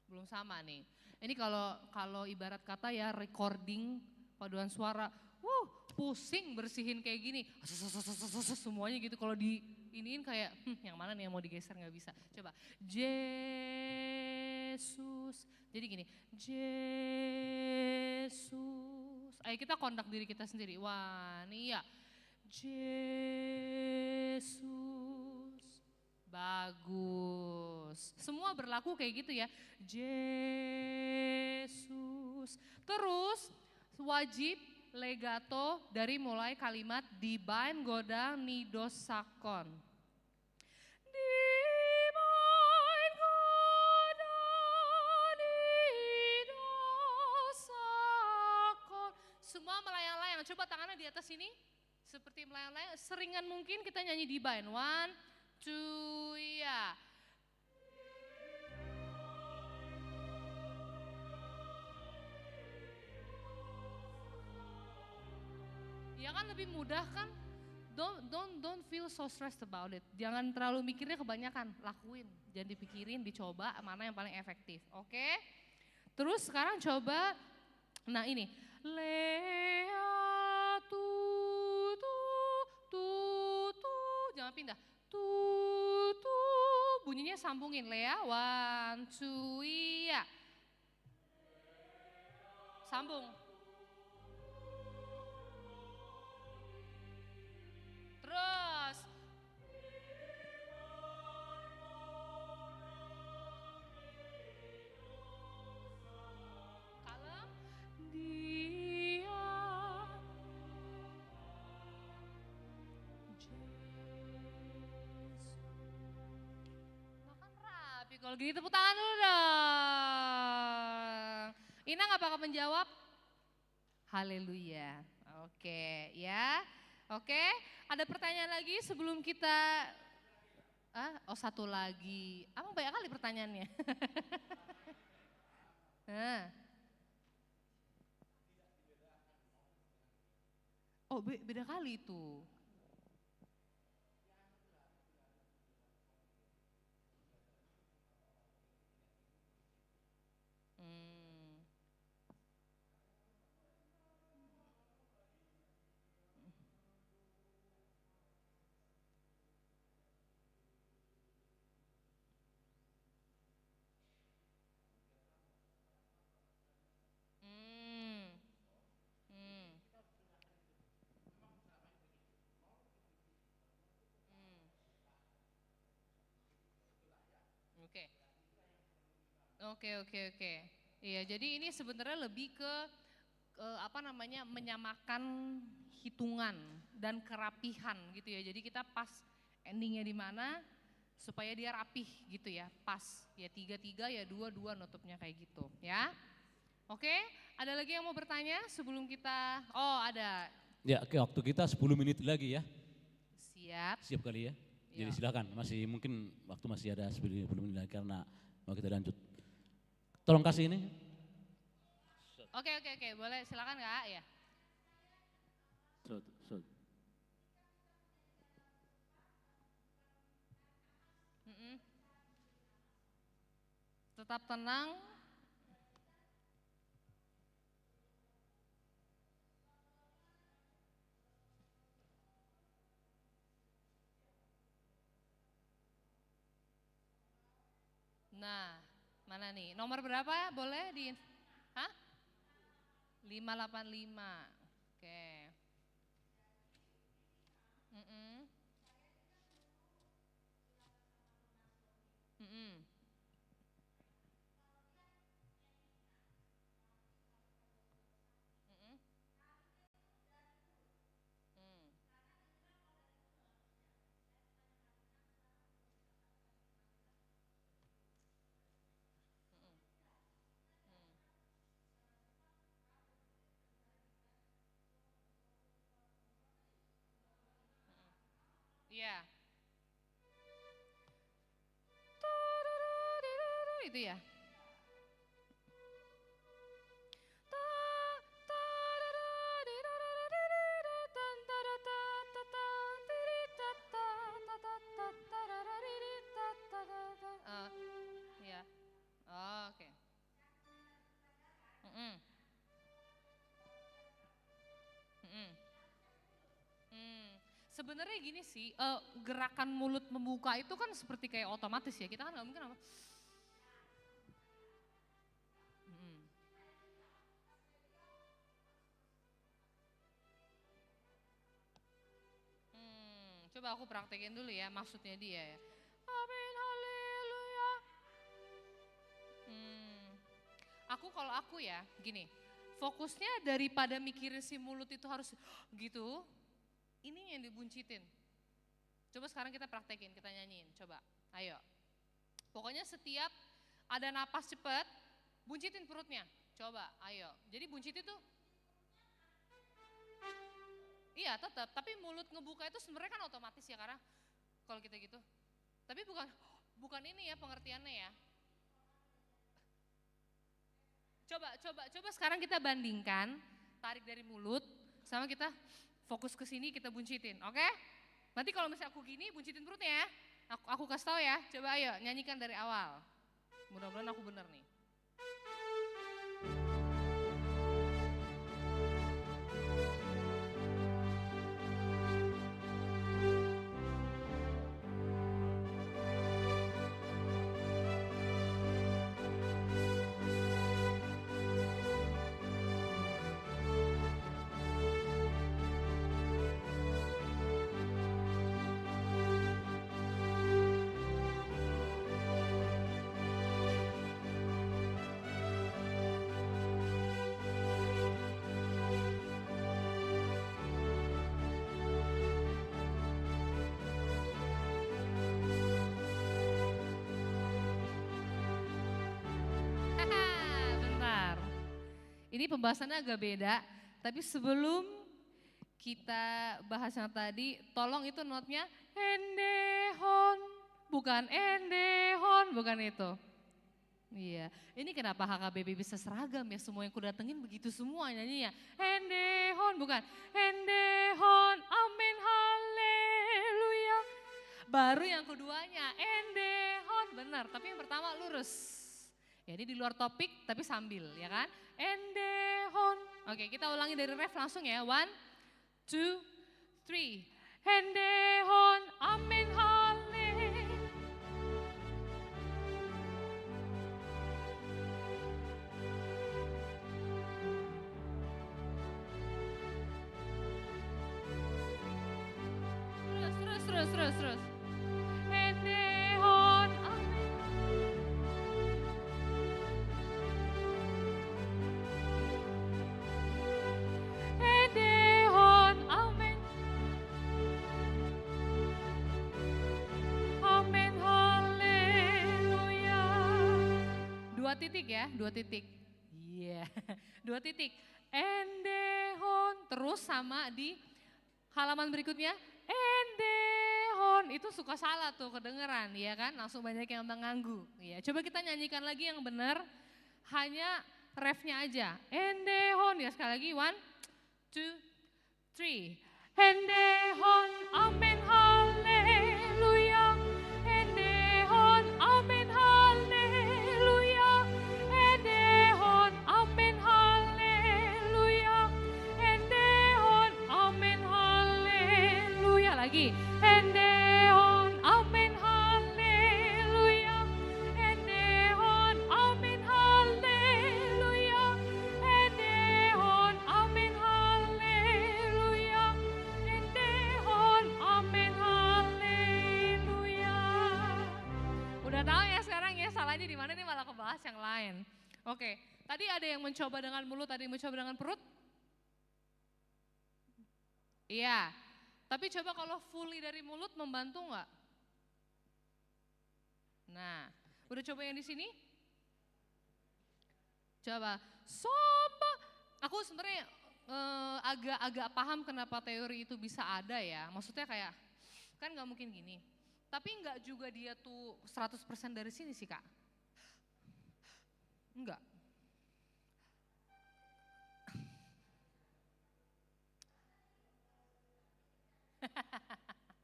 Belum sama nih. Ini kalau ibarat kata ya recording paduan suara, pusing bersihin kayak gini, semuanya gitu. Kalau di iniin kayak yang mana nih yang mau digeser nggak bisa. Coba Yesus. Jadi gini, Yesus. Ayo kita kontak diri kita sendiri. Wah, nih ya. Yesus. Bagus. Semua berlaku kayak gitu ya. Yesus. Terus wajib legato dari mulai kalimat divine godang nidosakon. Divine godang nidosakon. Semua melayang-layang. Coba tangannya di atas sini. Seperti melayang-layang. Seringan mungkin kita nyanyi divine. 1, 2, ya. Ya kan lebih mudah kan? Don't feel so stressed about it. Jangan terlalu mikirnya kebanyakan, lakuin. Jangan dipikirin, dicoba mana yang paling efektif. Oke? Terus sekarang coba, nah ini. Lea tu, jangan pindah. Tu, bunyinya sambungin. Lea, 1, 2, ya. Sambung. Terus. Kalem. Dia. Makan rapi. Kalau gini tepuk tangan dulu dong. Inang apakah menjawab? Haleluya. Oke, ya. Oke, ada pertanyaan lagi sebelum kita, satu lagi. Emang banyak kali pertanyaannya. Oh, beda kali itu. Oke. Iya, jadi ini sebenarnya lebih ke menyamakan hitungan dan kerapihan gitu ya. Jadi kita pas endingnya di mana supaya dia rapih gitu ya, pas. Ya 3, ya 2, nutupnya kayak gitu ya. Oke, ada lagi yang mau bertanya sebelum kita, ada. Ya, waktu kita 10 menit lagi ya. Siap. Siap kali ya. Jadi silakan, mungkin waktu masih ada 10 menit lagi karena mau kita lanjut. Tolong kasih ini. Oke, boleh silakan Kak ya. Tetap tenang. Nah, mana nih? Nomor berapa ya? Boleh di 585. Oke. Ya. Itu ya. Ya. Oh, oke. Sebenarnya gini sih, gerakan mulut membuka itu kan seperti kayak otomatis ya. Kita kan nggak mungkin apa. Coba aku praktekin dulu ya maksudnya dia ya. Amin, haleluya. Kalau aku ya gini, fokusnya daripada mikirin si mulut itu harus gitu, ini yang dibuncitin. Coba sekarang kita praktekin, kita nyanyiin, coba, ayo. Pokoknya setiap ada napas cepet, buncitin perutnya, coba, ayo. Jadi buncit itu, iya tetap, tapi mulut ngebuka itu sebenarnya kan otomatis ya karena kalau kita gitu. Tapi bukan ini ya pengertiannya ya. Coba sekarang kita bandingkan, tarik dari mulut sama kita fokus ke sini kita buncitin, oke? Nanti kalau misalnya aku gini buncitin perutnya ya. Aku kasih tahu ya, coba ayo nyanyikan dari awal. Mudah-mudahan aku bener nih. Ini pembahasannya agak beda, tapi sebelum kita bahas yang tadi, tolong itu notnya endehon, bukan endehon, bukan itu. Iya, ini kenapa HKBP bisa seragam ya, semua yang kudatengin begitu semua nyanyinya. Endehon, bukan endehon, amin, haleluya. Baru yang keduanya endehon, benar, tapi yang pertama lurus. Ya, ini di luar topik tapi sambil ya kan. Endehon. Oke, kita ulangi dari ref langsung ya. 1, 2, 3. Endehon, amin, haleluya. Terus. Endehon, amin. Endehon, amin. Amin, haleluya. 2 titik ya, 2 titik. Iya, 2 titik. Endehon, terus sama di halaman berikutnya. Endehon, itu suka salah tuh kedengeran ya kan, langsung banyak yang mengganggu. Ya, coba kita nyanyikan lagi yang benar, hanya refnya aja. Endehon, ya sekali lagi 1, 2, 3. Endehon, amin, haleluya. Endehon, amin, haleluya. Endehon, amin, haleluya. Endehon, amin, haleluya. Lagi. Endehon, amin, haleluya. Endehon, amin, haleluya. Endehon, amin, haleluya. Endehon, amin, haleluya. Udah tahu ya sekarang ya salahnya di mana nih, malah kebahas yang lain. Oke, tadi ada yang mencoba dengan mulut, ada yang mencoba dengan perut? Iya. Tapi coba kalau fully dari mulut membantu nggak? Nah, udah coba yang di sini? Coba, soba. Aku sebenarnya agak paham kenapa teori itu bisa ada ya. Maksudnya kayak Kan nggak mungkin gini. Tapi nggak juga dia tuh 100% dari sini sih Kak. Enggak.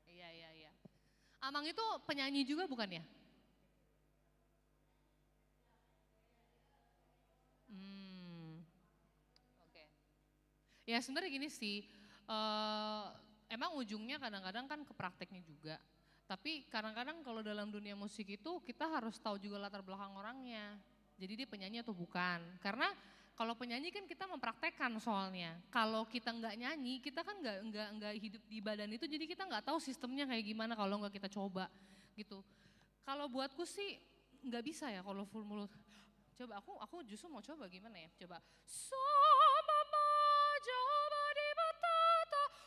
Iya. Amang itu penyanyi juga bukan ya? Oke. Ya sebenarnya gini sih, emang ujungnya kadang-kadang kan ke prakteknya juga. Tapi kadang-kadang kalau dalam dunia musik itu kita harus tahu juga latar belakang orangnya. Jadi dia penyanyi atau bukan. Karena kalau penyanyi kan kita mempraktekkan soalnya. Kalau kita nggak nyanyi, kita kan nggak hidup di badan itu, jadi kita nggak tahu sistemnya kayak gimana kalau nggak kita coba gitu. Kalau buatku sih nggak bisa ya kalau full mulut. Coba aku justru mau coba gimana ya? Coba.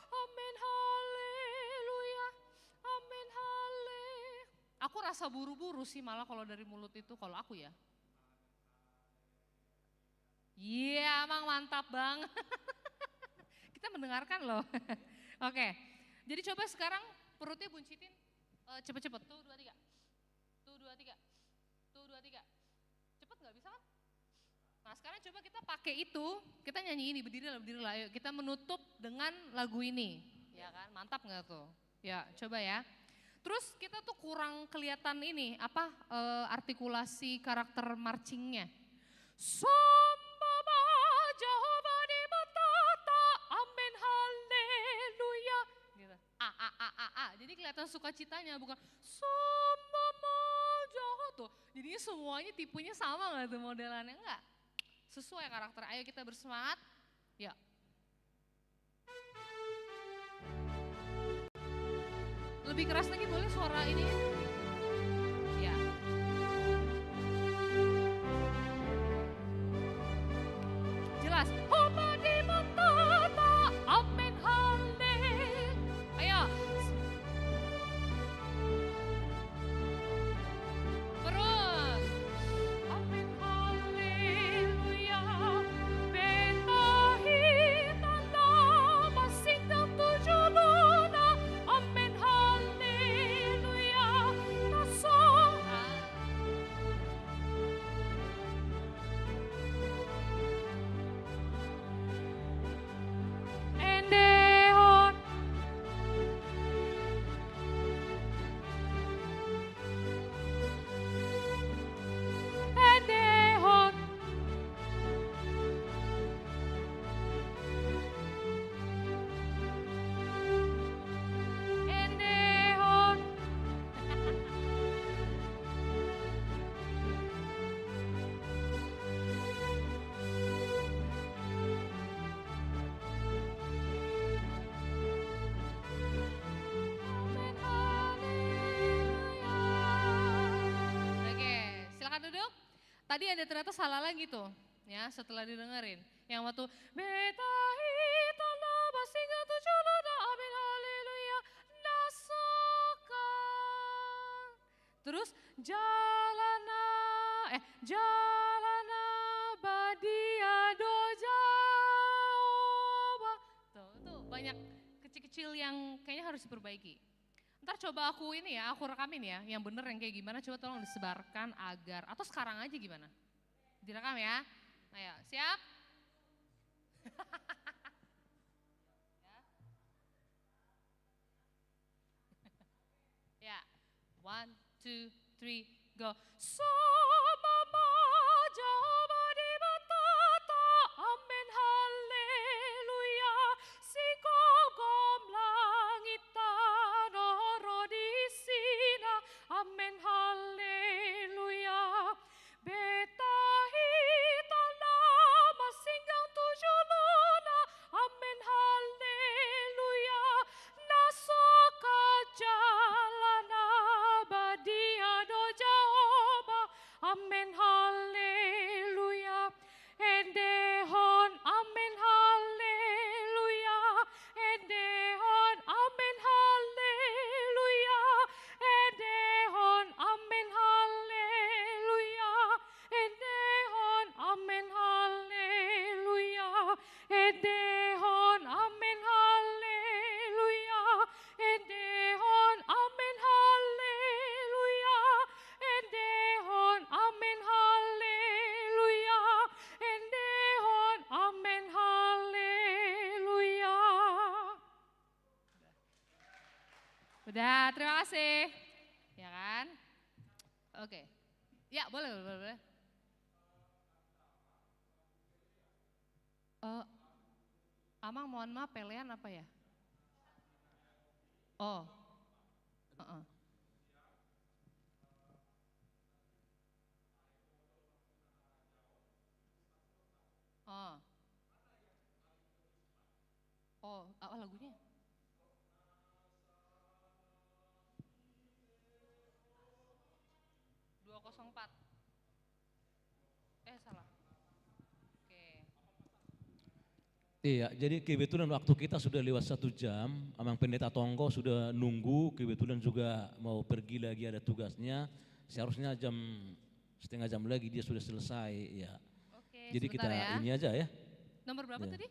Amin haleluya. Amin haleluya. Aku rasa buru-buru sih malah kalau dari mulut itu kalau aku ya. Iya, emang mantap banget. Kita mendengarkan loh. Oke, jadi coba sekarang perutnya buncitin. Cepet-cepet, tuh 2, 3. Tuh 2, 3. Tuh 2, 3. Cepet gak bisa kan? Nah sekarang coba kita pakai itu, kita nyanyi ini, berdiri lah. Ayo kita menutup dengan lagu ini. Ya kan, mantap gak tuh? Ya, coba ya. Terus kita tuh kurang kelihatan ini, artikulasi karakter marchingnya. Jehovah di batata, amin haleluya. Gitu. Jadi kelihatan sukacitanya bukan Jehovah tuh. Jadinya semuanya tipenya sama nggak tuh modelannya? Enggak. Sesuai karakter. Ayo kita bersemangat. Ya. Lebih keras lagi boleh suara ini? Ya. Jelas. Jehovah di batata, amin haleluya. Ayo. Perut. Amin haleluya. Betahi tanda masinggang 7 luna. Amin haleluya. Nasong. Endeon. Endeon. Endeon. Amin haleluya. Oke, silakan duduk. Tadi ada ternyata salah lagi tuh, ya setelah didengerin. Yang waktu betahi tanda basinga 7 luna, amin haleluya, nasokan. Terus jalana badia doja. Tuh banyak kecil-kecil yang kayaknya harus diperbaiki. Ntar coba aku rekamin ya, yang bener yang kayak gimana, coba tolong disebarkan agar, atau sekarang aja gimana? Direkam ya, ayo siap? Ya, 1, 2, 3, go. Jehovah di batata, amin haleluya. Sikogom langitan oro di sina, amin haleluya. Betahi tanda masinggang 7 luna, amin haleluya. Nasoka jalana badia do Jehovah, amin haleluya. Endehon, amin haleluya. Endehon, amin haleluya. Endehon, Ya, terima kasih. Ya kan? Oke. Ya, boleh. Amang mohon maaf, pelean apa ya? Oh. Apa lagunya? ...204. Salah. Oke. Iya, jadi kebetulan waktu kita sudah lewat 1 jam, Amang Pendeta Tonggo sudah nunggu, kebetulan juga mau pergi lagi ada tugasnya, seharusnya setengah jam lagi dia sudah selesai ya. Oke, jadi kita ya. ini aja ya. Nomor berapa ya. tadi?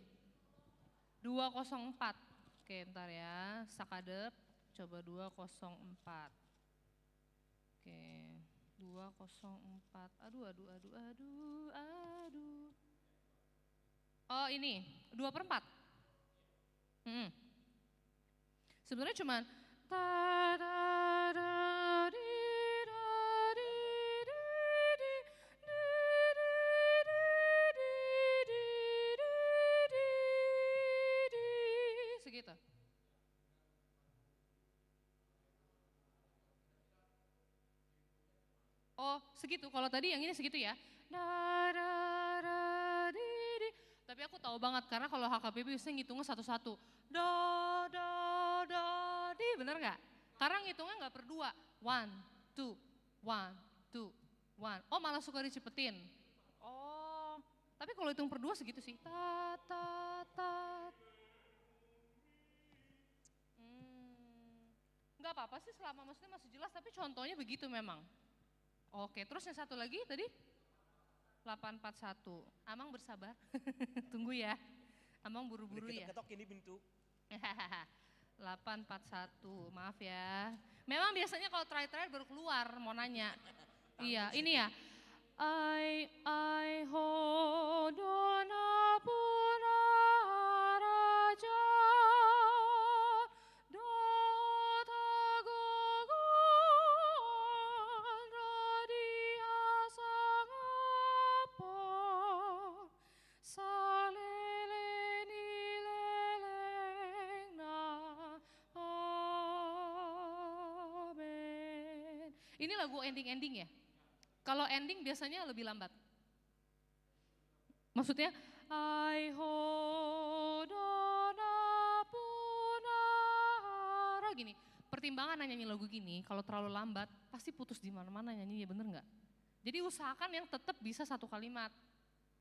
204. Oke, bentar ya, sakadep, coba 204. Oke, 204, aduh. Oh ini, 2/4. Sebenarnya cuman segitu. Oh segitu, kalau tadi yang ini segitu ya. Tapi aku tahu banget karena kalau HKBP biasanya ngitungnya satu-satu. Do, di, bener nggak? Karena ngitungnya nggak berdua. 1, 2, 1, 2, 1. Oh malah suka dicepetin. Oh, tapi kalau hitung per 2 segitu sih. Nggak apa-apa sih selama maksudnya masih jelas, tapi contohnya begitu memang. Oke, terus yang satu lagi tadi? 841. Amang bersabar. Tunggu ya. Amang buru-buru ya. Ketok ini pintu. 841. Maaf ya. Memang biasanya kalau terakhir baru keluar mau nanya. Iya, ini ya. I hodona puna raja. Ini lagu ending-ending ya? Kalau ending biasanya lebih lambat. Maksudnya, I hodona punara gini. Pertimbangan nyanyi lagu gini, kalau terlalu lambat pasti putus di mana-mana nyanyinya, bener nggak? Jadi usahakan yang tetap bisa 1 kalimat.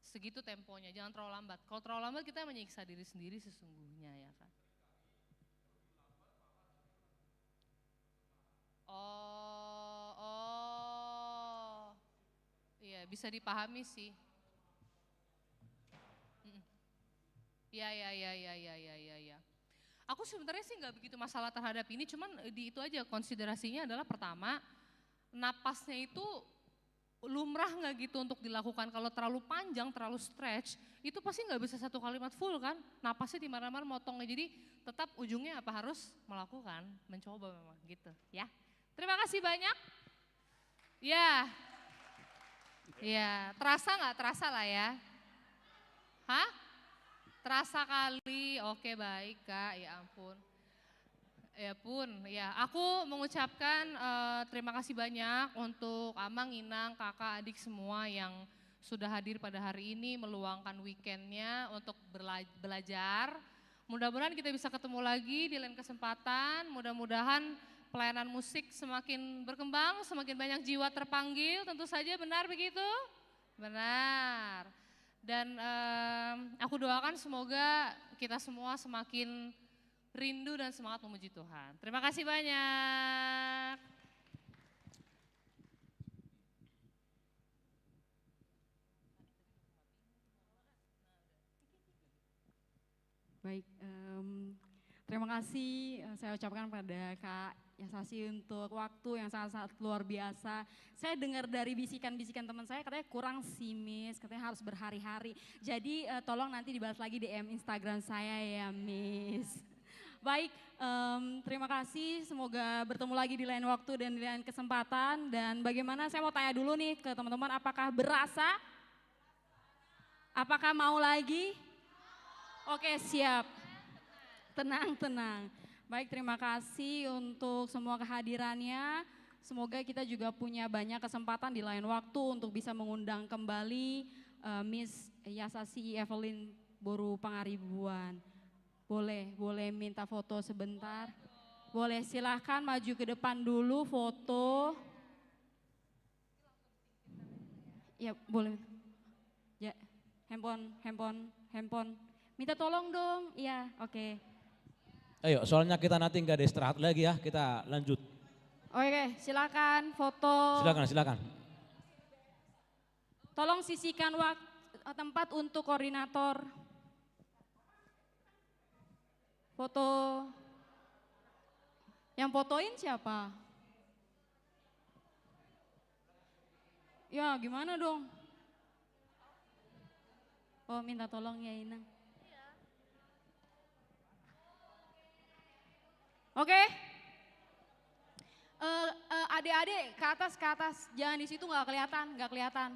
Segitu temponya, jangan terlalu lambat. Kalau terlalu lambat kita menyiksa diri sendiri sesungguhnya ya kan. Iya bisa dipahami sih. Ya. Aku sebenarnya sih nggak begitu masalah terhadap ini, cuman di itu aja konsiderasinya adalah pertama, napasnya itu lumrah nggak gitu untuk dilakukan. Kalau terlalu panjang, terlalu stretch, itu pasti nggak bisa 1 kalimat full kan. Napasnya di mana-mana motongnya, jadi tetap ujungnya apa harus melakukan, mencoba memang gitu ya. Terima kasih banyak. Ya. Ya, terasa nggak? Terasa lah ya. Hah? Terasa kali, oke baik Kak, ya ampun. Ya pun, ya aku mengucapkan terima kasih banyak untuk Amang, Inang, kakak, adik semua yang sudah hadir pada hari ini, meluangkan weekendnya untuk belajar. Mudah-mudahan kita bisa ketemu lagi di lain kesempatan, mudah-mudahan pelayanan musik semakin berkembang, semakin banyak jiwa terpanggil, tentu saja benar begitu? Benar. Dan aku doakan semoga kita semua semakin rindu dan semangat memuji Tuhan. Terima kasih banyak. Baik, terima kasih saya ucapkan pada Kak Yasasi untuk waktu yang sangat-sangat luar biasa. Saya dengar dari bisikan-bisikan teman saya katanya kurang sih Miss, katanya harus berhari-hari. Jadi tolong nanti dibalas lagi DM Instagram saya ya Miss. Baik, terima kasih. Semoga bertemu lagi di lain waktu dan di lain kesempatan. Dan bagaimana, saya mau tanya dulu nih ke teman-teman, apakah berasa? Apakah mau lagi? Oke, siap. Tenang, tenang. Baik, terima kasih untuk semua kehadirannya. Semoga kita juga punya banyak kesempatan di lain waktu untuk bisa mengundang kembali Miss Yasasi Evelyn Boru Pangaribuan. Boleh minta foto sebentar? Boleh, silahkan maju ke depan dulu foto. Ya, boleh. Ya, handphone. Minta tolong dong, iya, oke. Ayo, soalnya kita nanti nggak ada istirahat lagi ya, kita lanjut. Oke, silakan foto. Silakan. Tolong sisihkan tempat untuk koordinator. Foto. Yang fotoin siapa? Ya, gimana dong? Oh, minta tolong ya, Inang. Oke. Adik-adik ke atas. Jangan di situ nggak kelihatan.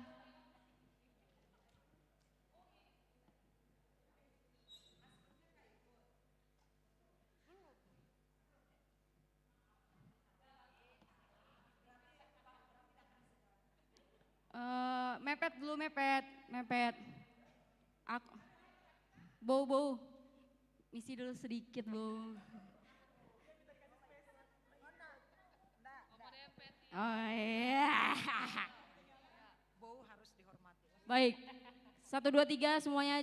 Mepet dulu, mepet. Aku, Bau. Misi dulu sedikit, Bau. Oh iya. Bau harus dihormati. Baik, 1, 2, 3 semuanya.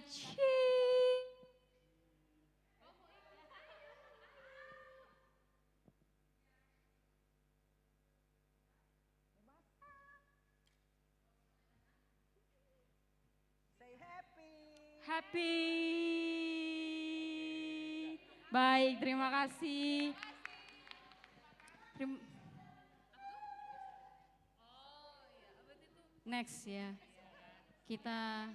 Say Happy. Baik, terima kasih. Next ya. Kita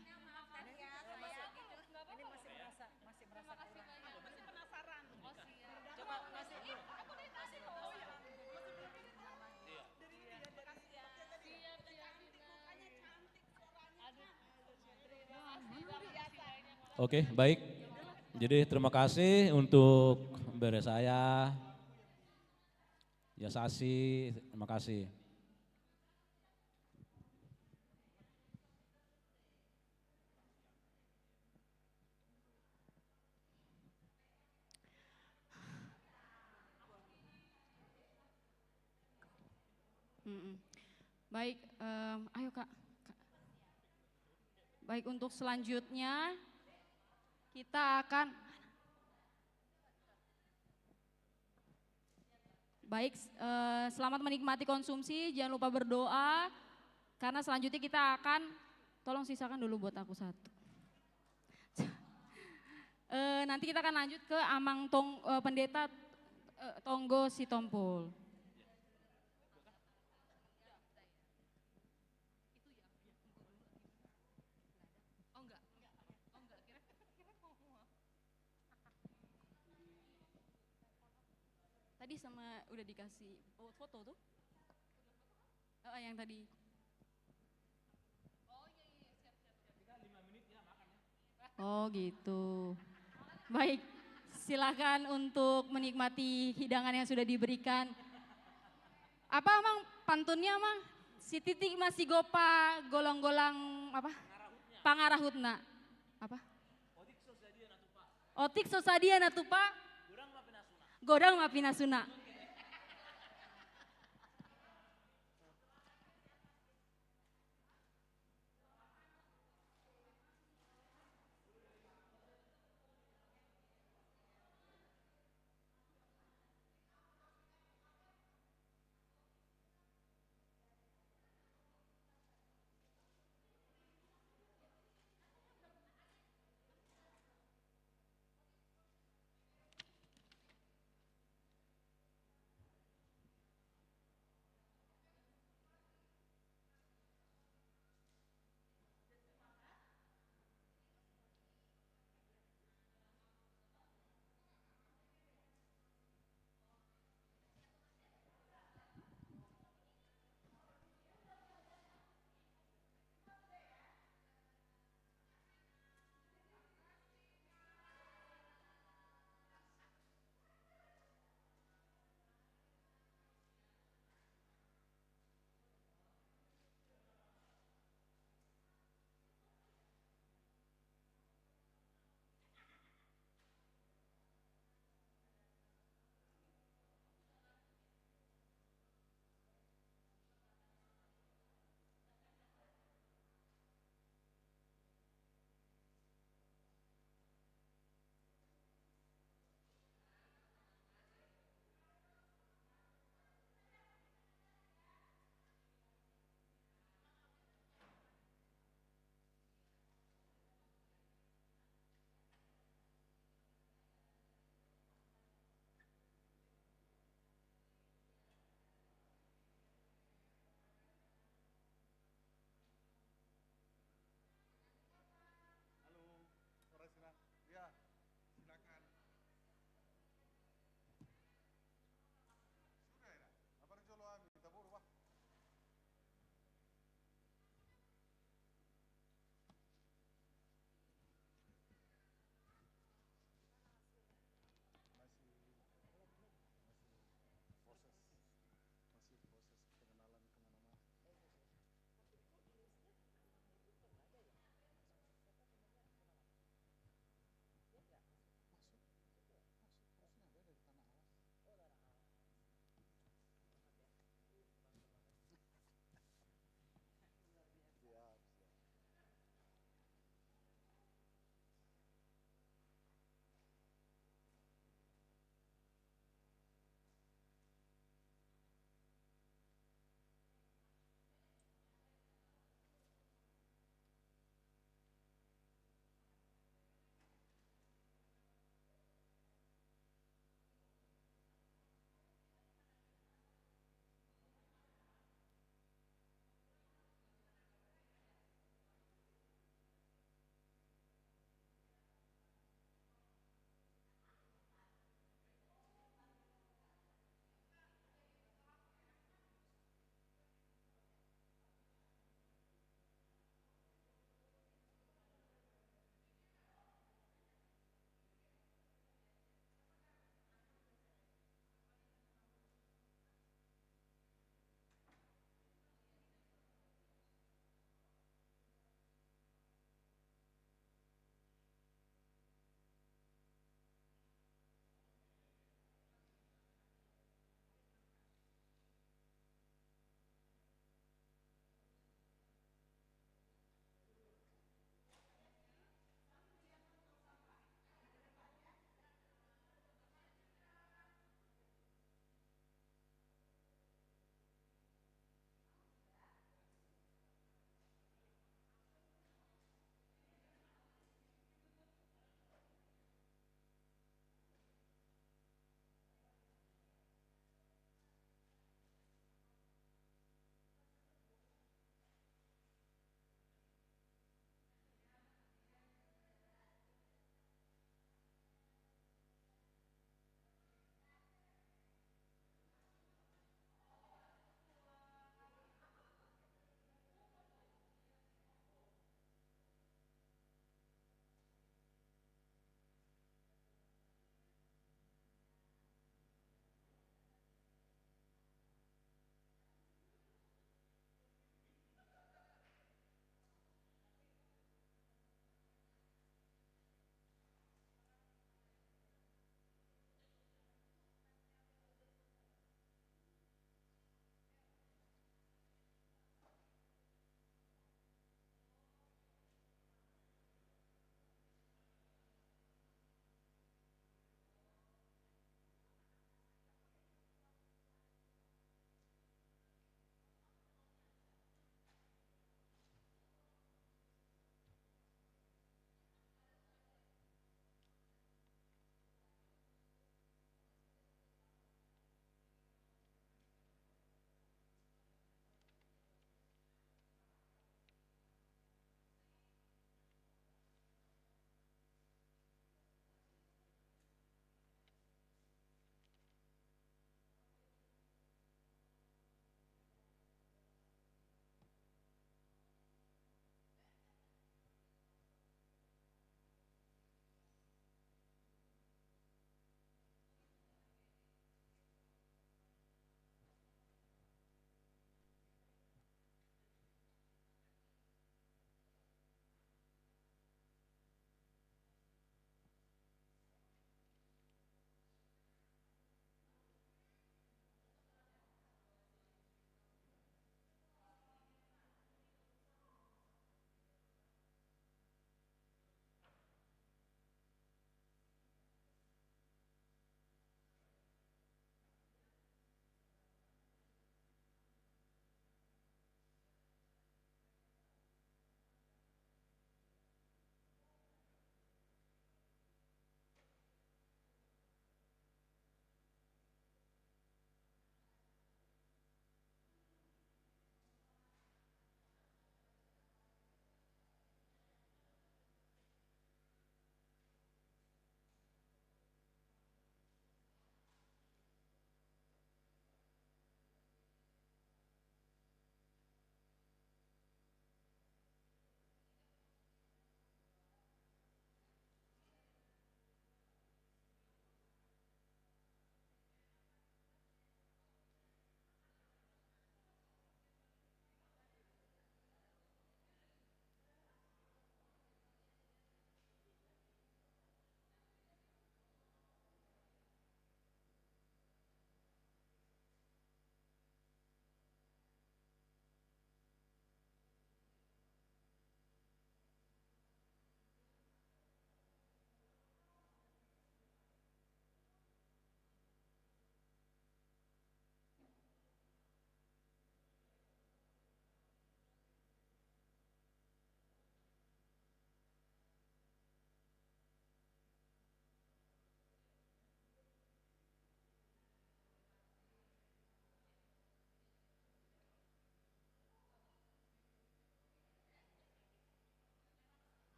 Oke, baik. Jadi terima kasih untuk beres saya. Yasasi, terima kasih. Baik, ayo Kak. Baik, untuk selanjutnya kita akan selamat menikmati konsumsi, jangan lupa berdoa karena selanjutnya kita akan, tolong sisakan dulu buat aku satu. Nanti kita akan lanjut ke Pendeta Tonggo Sitompul. Tadi sama udah dikasih foto tuh? Yang tadi. Oh iya, siap. Kita 5 menit ya makan ya. Oh gitu. Baik, silakan untuk menikmati hidangan yang sudah diberikan. Apa Mang pantunnya Mang? Si titik masih gopa golong-golang apa? Pangarahutna. Apa? Otik sosadia natupa. Godang mapinasuna.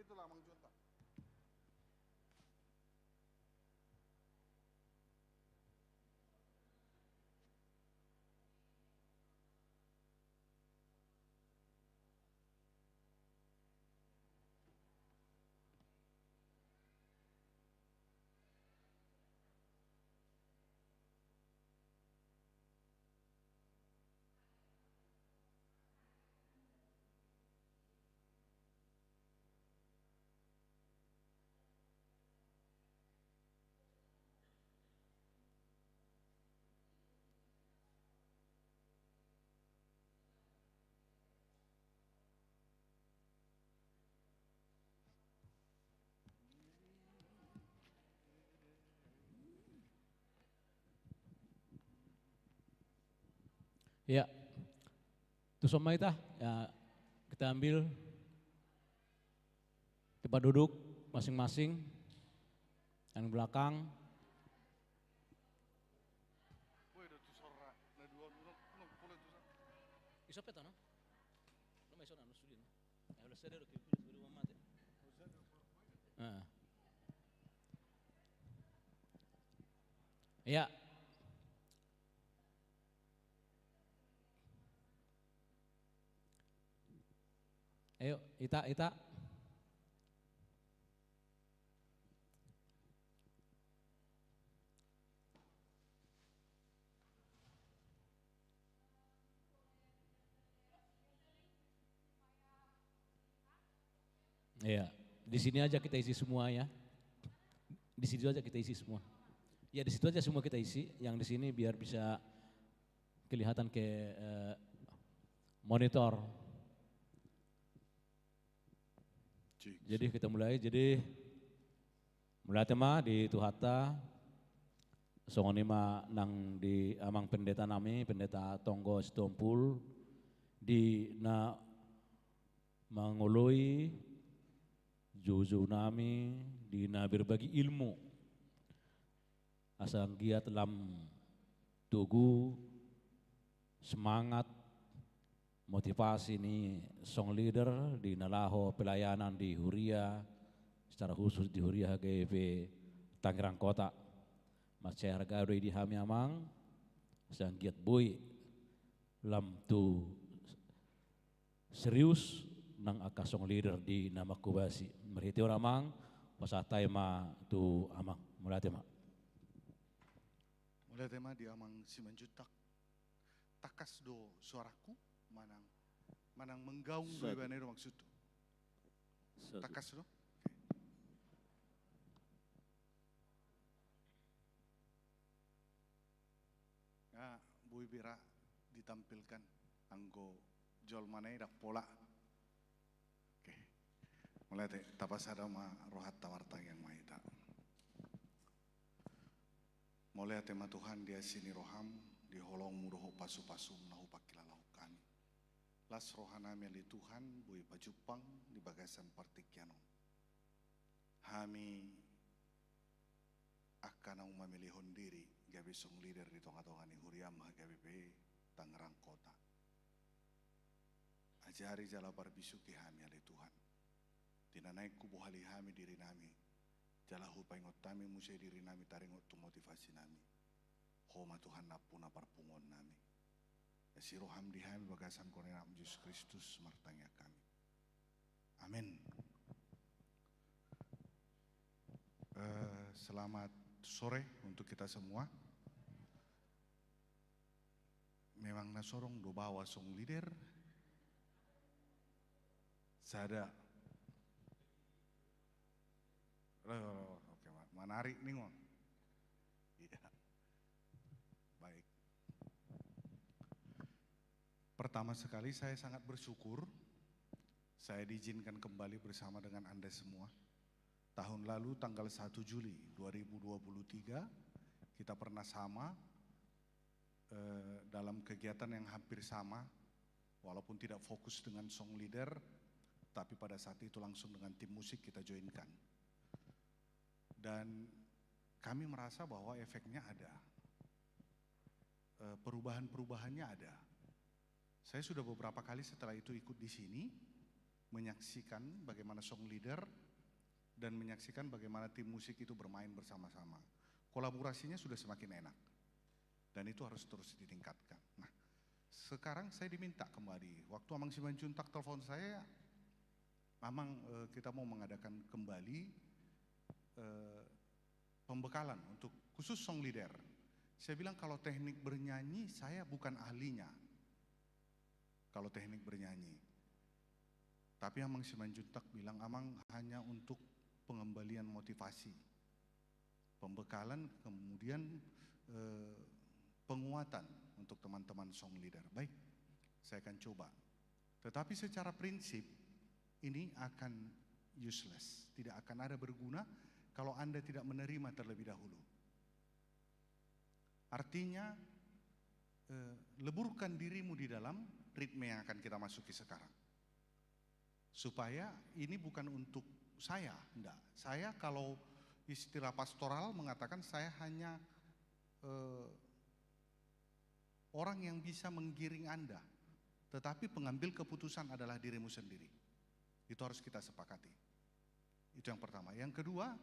Begitulah Mang Junta. Ya, itu semua itu ya kita ambil tempat duduk masing-masing yang belakang. Isop eta no? Lo may sonan sudin. Ya udah sadar ke video mama teh. Ya. Ayo, Ita. Iya, di sini aja kita isi semua ya. Di situ aja kita isi semua. Ya di situ aja semua kita isi. Yang di sini biar bisa kelihatan ke monitor. Jadi kita mulai. Mulai tema di Tuhata. Songonima nang di amang pendeta nami, pendeta Tonggo Sitompul. Di na mangului Jojo nami di na berbagi ilmu asal giat dalam tugu semangat motivasi ni song leader di nalaho pelayanan di Huria secara khusus di Huria HGV Tangerang Kota mas harga di hami amang asal giat boy lam tu serius nang akasong leader di nama kubasi. Merhiti orang amang, pasatay ma tu amang. Mulai tema. Mulai tema di amang si menjutak. Takas do suaraku, manang menggaung do ibanero maksud tu. Takas do. Nah, Bui Bira ditampilkan anggo jol manai dak pola. Mulai teh tapas ada ma rohat tawarta yang maita. Mulai tema Tuhan dia sini roham di holong mudoh pasu-pasu nahu pakilalau kami. Las rohana meli Tuhan bui pajupang di bagasan partikiano. Hami akan au memilihon diri gabi song leader di tonga-tonga ni Huriam HGBP Tangerang Kota. Ajari jala barbisuki hami ali Tuhan. Tinanaik kubu hali hami diri nami. Jalahu paingot tami musai diri nami taringot tu motivasi nami. Homa Tuhan napuna parpungon nami. Si roham di hami bagasan korena Yesus Kristus martanya kami. Amin. Selamat sore untuk kita semua. Memang nasorong do bawa song leader. Sada oke, menarik nih ngomong. Iya. Baik. Pertama sekali saya sangat bersyukur saya diizinkan kembali bersama dengan Anda semua. Tahun lalu tanggal 1 Juli 2023 kita pernah sama dalam kegiatan yang hampir sama walaupun tidak fokus dengan song leader tapi pada saat itu langsung dengan tim musik kita joinkan. Dan kami merasa bahwa efeknya ada, perubahan-perubahannya ada. Saya sudah beberapa kali setelah itu ikut di sini, menyaksikan bagaimana song leader dan menyaksikan bagaimana tim musik itu bermain bersama-sama. Kolaborasinya sudah semakin enak dan itu harus terus ditingkatkan. Nah, sekarang saya diminta kembali, waktu Amang Simanjuntak telepon saya, Amang kita mau mengadakan kembali pembekalan untuk khusus song leader. Saya bilang kalau teknik bernyanyi saya bukan ahlinya. Kalau teknik bernyanyi. Tapi Amang Simanjuntak bilang Amang hanya untuk pengembalian motivasi. Pembekalan kemudian penguatan untuk teman-teman song leader. Baik, saya akan coba. Tetapi secara prinsip ini akan useless, tidak akan ada berguna kalau Anda tidak menerima terlebih dahulu. Artinya leburkan dirimu di dalam ritme yang akan kita masuki sekarang. Supaya ini bukan untuk saya, enggak. Saya kalau istilah pastoral mengatakan saya hanya orang yang bisa menggiring Anda, tetapi pengambil keputusan adalah dirimu sendiri. Itu harus kita sepakati. Itu yang pertama. Yang kedua,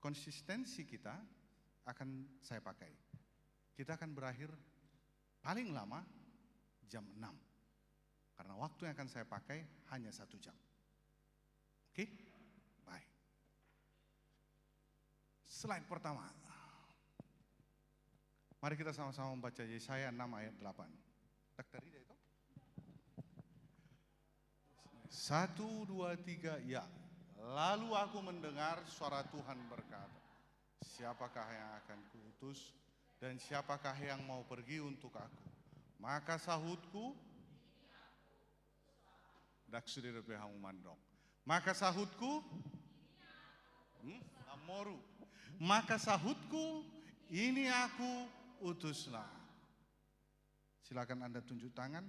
konsistensi kita akan saya pakai. Kita akan berakhir paling lama jam 6. Karena waktu yang akan saya pakai hanya 1 jam. Oke? Baik. Slide pertama. Mari kita sama-sama membaca Yesaya 6 ayat 8. Daktari itu? 1, 2, 3, ya. Lalu aku mendengar suara Tuhan berkata, siapakah yang akan kuutus dan siapakah yang mau pergi untuk aku? Maka sahutku, maka sahutku, amoru. Maka sahutku, ini aku, utuslah. Silakan Anda tunjuk tangan.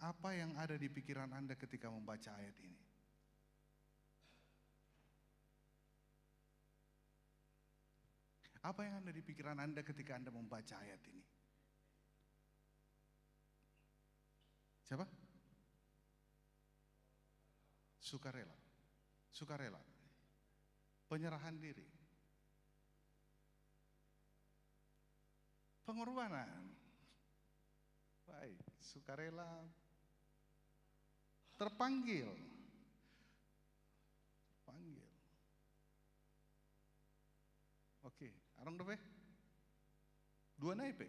Apa yang ada di pikiran Anda ketika membaca ayat ini? Apa yang ada di pikiran Anda ketika Anda membaca ayat ini? Siapa? Sukarela. Sukarela. Penyerahan diri. Pengorbanan. Baik, sukarela. Terpanggil. Panggil. Oke, arang dope? Dua naipe.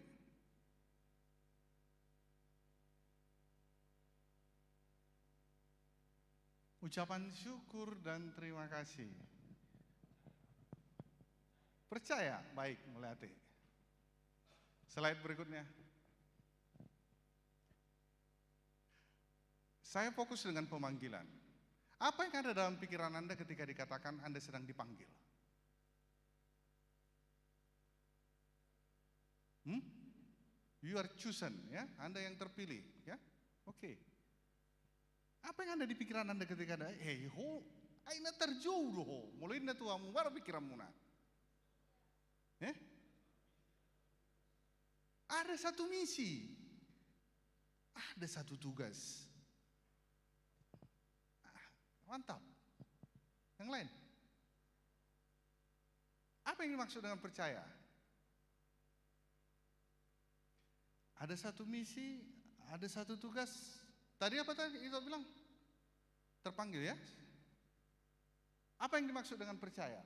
Ucapan syukur dan terima kasih. Percaya, baik, mulai hati. Slide berikutnya. Saya fokus dengan pemanggilan. Apa yang ada dalam pikiran Anda ketika dikatakan Anda sedang dipanggil? You are chosen, ya, Anda yang terpilih, ya, oke. Apa yang ada di pikiran Anda ketika ada, aina terjodoh, mulai na tuh kamu baru pikiranmu na, ada satu misi, ada satu tugas. Mantap. Yang lain? Apa yang dimaksud dengan percaya? Ada satu misi, ada satu tugas. Tadi apa tadi itu bilang? Terpanggil, ya? Apa yang dimaksud dengan percaya?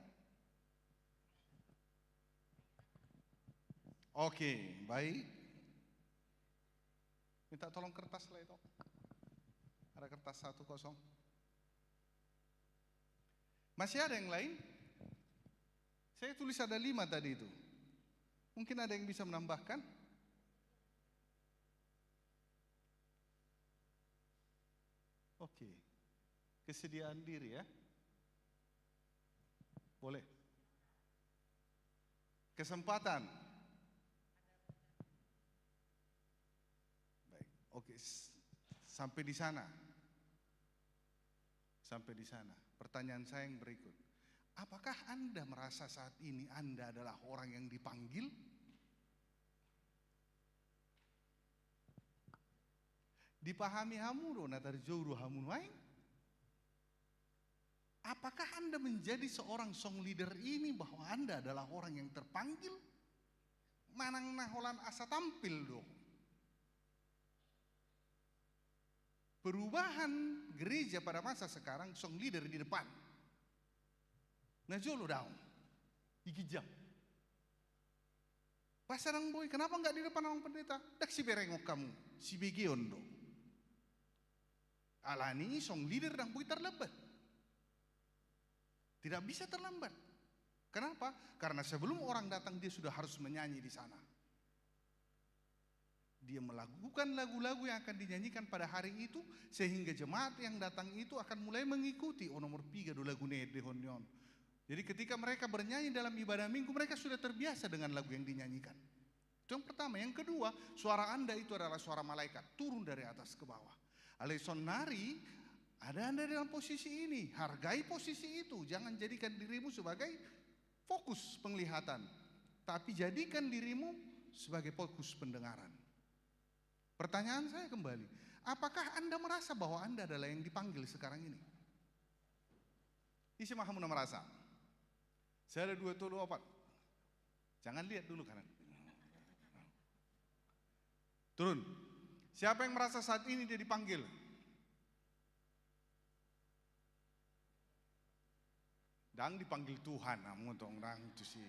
Oke, baik. Minta tolong kertas lah itu. Ada kertas 1 kosong. Masih ada yang lain? Saya tulis ada 5 tadi itu. Mungkin ada yang bisa menambahkan? Oke. Kesediaan diri, ya. Boleh. Kesempatan. Baik. Oke. Sampai di sana. Sampai di sana. Pertanyaan saya yang berikut. Apakah Anda merasa saat ini Anda adalah orang yang dipanggil? Dipahami hamuro na terjodoh hamun wain? apakah Anda menjadi seorang song leader ini bahwa Anda adalah orang yang terpanggil? Manang naholan asa tampil dong. Perubahan gereja pada masa sekarang, song leader di depan. Najolo daun, ikijam. Pasarang boy, kenapa enggak di depan orang pendeta? Dak si berengok kamu, si begion dong. Alani song leader dan boy terlambat. Tidak bisa terlambat. Kenapa? Karena sebelum orang datang dia sudah harus menyanyi di sana. Dia melakukan lagu-lagu yang akan dinyanyikan pada hari itu sehingga jemaat yang datang itu akan mulai mengikuti. Oh nomor 3 do lagu de honyon. Jadi ketika mereka bernyanyi dalam ibadah minggu mereka sudah terbiasa dengan lagu yang dinyanyikan. Itu yang pertama. Yang kedua, suara Anda itu adalah suara malaikat turun dari atas ke bawah. Aleson nari, ada Anda dalam posisi ini, hargai posisi itu. Jangan jadikan dirimu sebagai fokus penglihatan, tapi jadikan dirimu sebagai fokus pendengaran. Pertanyaan saya kembali, apakah Anda merasa bahwa Anda adalah yang dipanggil sekarang ini? Isi mahamu merasa. Saya ada 2 tolu 4. Jangan lihat dulu kanan. Turun. Siapa yang merasa saat ini dia dipanggil? Dan dipanggil Tuhan, namun orang itu sih.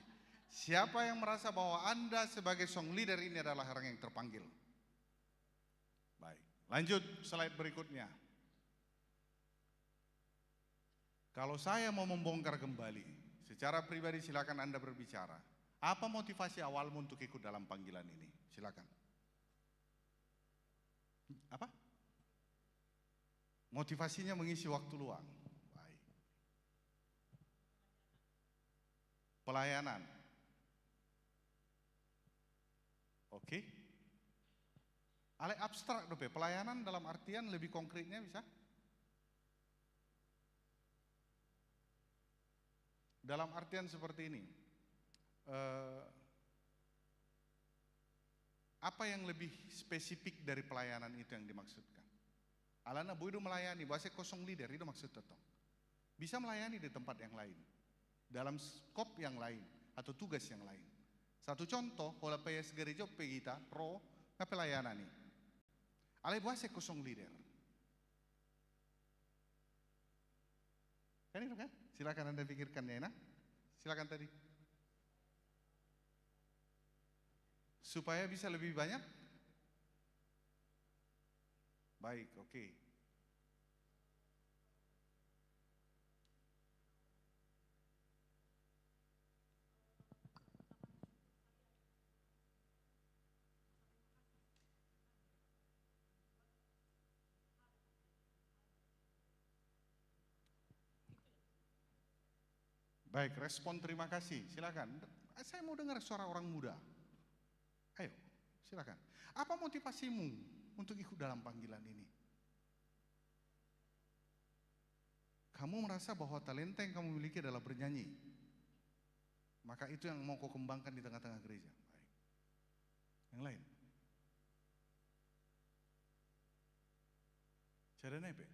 Siapa yang merasa bahwa Anda sebagai song leader ini adalah orang yang terpanggil? Baik, lanjut slide berikutnya. Kalau saya mau membongkar kembali, secara pribadi silakan Anda berbicara. Apa motivasi awalmu untuk ikut dalam panggilan ini? Silakan. Apa? Motivasinya mengisi waktu luang. Baik. Pelayanan. Oke. Ale abstrak dope, pelayanan dalam artian lebih konkretnya bisa? Dalam artian seperti ini. Apa yang lebih spesifik dari pelayanan itu yang dimaksudkan? Alana boy itu melayani, bahasa kosong leader itu maksud tetong. Bisa melayani di tempat yang lain, dalam skop yang lain atau tugas yang lain. Satu contoh, kalau PS gereja kita pro pelayanan nih. Ale bahasa kosong leader. Kan itu kan? Silakan Anda pikirkan ya, nah. Silakan tadi. Supaya bisa lebih banyak? Baik, oke. Baik, respon terima kasih. Silakan. Saya mau dengar suara orang muda. Ayo, silakan. Apa motivasimu untuk ikut dalam panggilan ini? Kamu merasa bahwa talenta yang kamu miliki adalah bernyanyi. Maka itu yang mau kau kembangkan di tengah-tengah gereja. Baik. Yang lain. Cara nepe.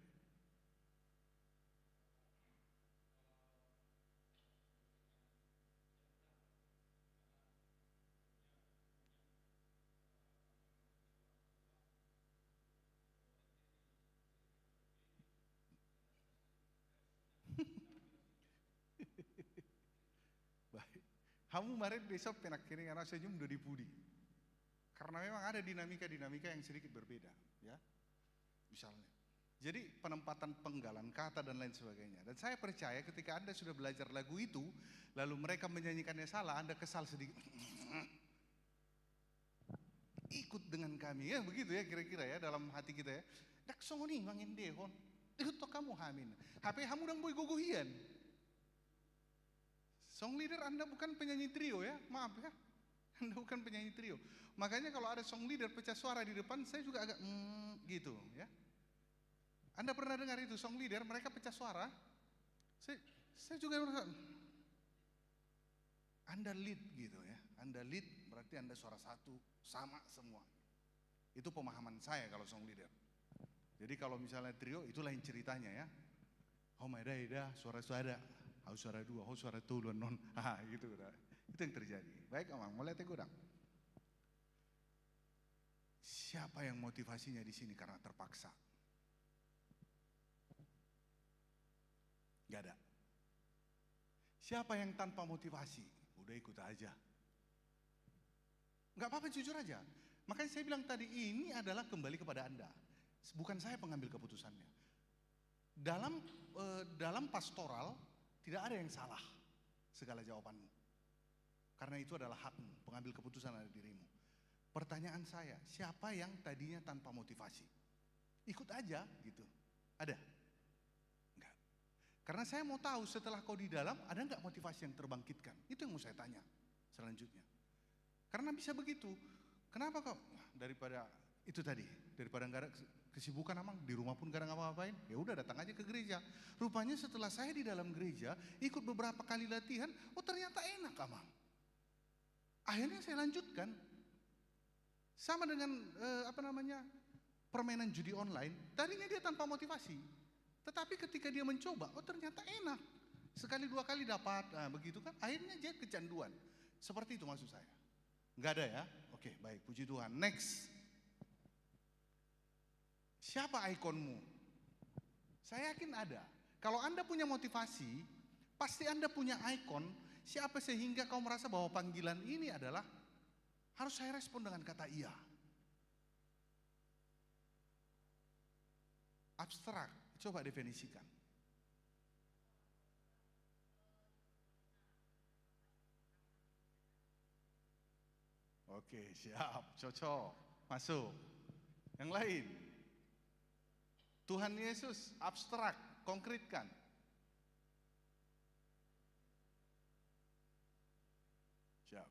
Kamu kemarin besok penak kiri karena senyum udah dipudi. Karena memang ada dinamika-dinamika yang sedikit berbeda, ya. Misalnya. Jadi penempatan penggalan kata dan lain sebagainya. Dan saya percaya ketika Anda sudah belajar lagu itu, lalu mereka menyanyikannya salah, Anda kesal sedikit. Ikut dengan kami, ya begitu ya kira-kira ya dalam hati kita ya. Dak songoni mangin dehon. Itu kamu hamin. HP kamu dang boy gogohian. Song leader Anda bukan penyanyi trio ya, maaf ya. Anda bukan penyanyi trio. Makanya kalau ada song leader pecah suara di depan, saya juga agak gitu ya. Anda pernah dengar itu song leader, mereka pecah suara. Saya juga merasa, Anda lead gitu ya. Anda lead berarti Anda suara satu, sama semua. Itu pemahaman saya kalau song leader. Jadi kalau misalnya trio, itu lain ceritanya ya. ida, suara-suara, suara dua, suara tulun non, gitu. Itu yang terjadi. Baik, Amang, mulai tegurang. Siapa yang motivasinya di sini karena terpaksa? Gak ada. Siapa yang tanpa motivasi? Udah ikut aja. Gak apa-apa, jujur aja. Makanya saya bilang tadi, ini adalah kembali kepada Anda. Bukan saya pengambil keputusannya. Dalam pastoral, tidak ada yang salah segala jawabanmu. Karena itu adalah hakmu, pengambil keputusan ada dirimu. Pertanyaan saya, siapa yang tadinya tanpa motivasi? Ikut aja gitu. Ada? Enggak. Karena saya mau tahu setelah kau di dalam, ada enggak motivasi yang terbangkitkan? Itu yang mau saya tanya selanjutnya. Karena bisa begitu. Kenapa kok? Daripada itu tadi, daripada enggak ada kesibukan Amang, di rumah pun kadang ngapa-ngapain, ya udah datang aja ke gereja. Rupanya setelah saya di dalam gereja, ikut beberapa kali latihan, oh ternyata enak Amang. Akhirnya saya lanjutkan. Sama dengan permainan judi online, tadinya dia tanpa motivasi. Tetapi ketika dia mencoba, oh ternyata enak. Sekali dua kali dapat, begitu kan. Akhirnya dia kecanduan. Seperti itu maksud saya. Enggak ada ya? Oke, baik, puji Tuhan. Next. Siapa ikonmu? Saya yakin ada. Kalau Anda punya motivasi, pasti Anda punya ikon. Siapa sehingga kau merasa bahwa panggilan ini adalah harus saya respon dengan kata iya. Abstrak, coba definisikan. Oke, siap, cocok, masuk. Yang lain, Tuhan Yesus, abstrak, konkretkan. Siap.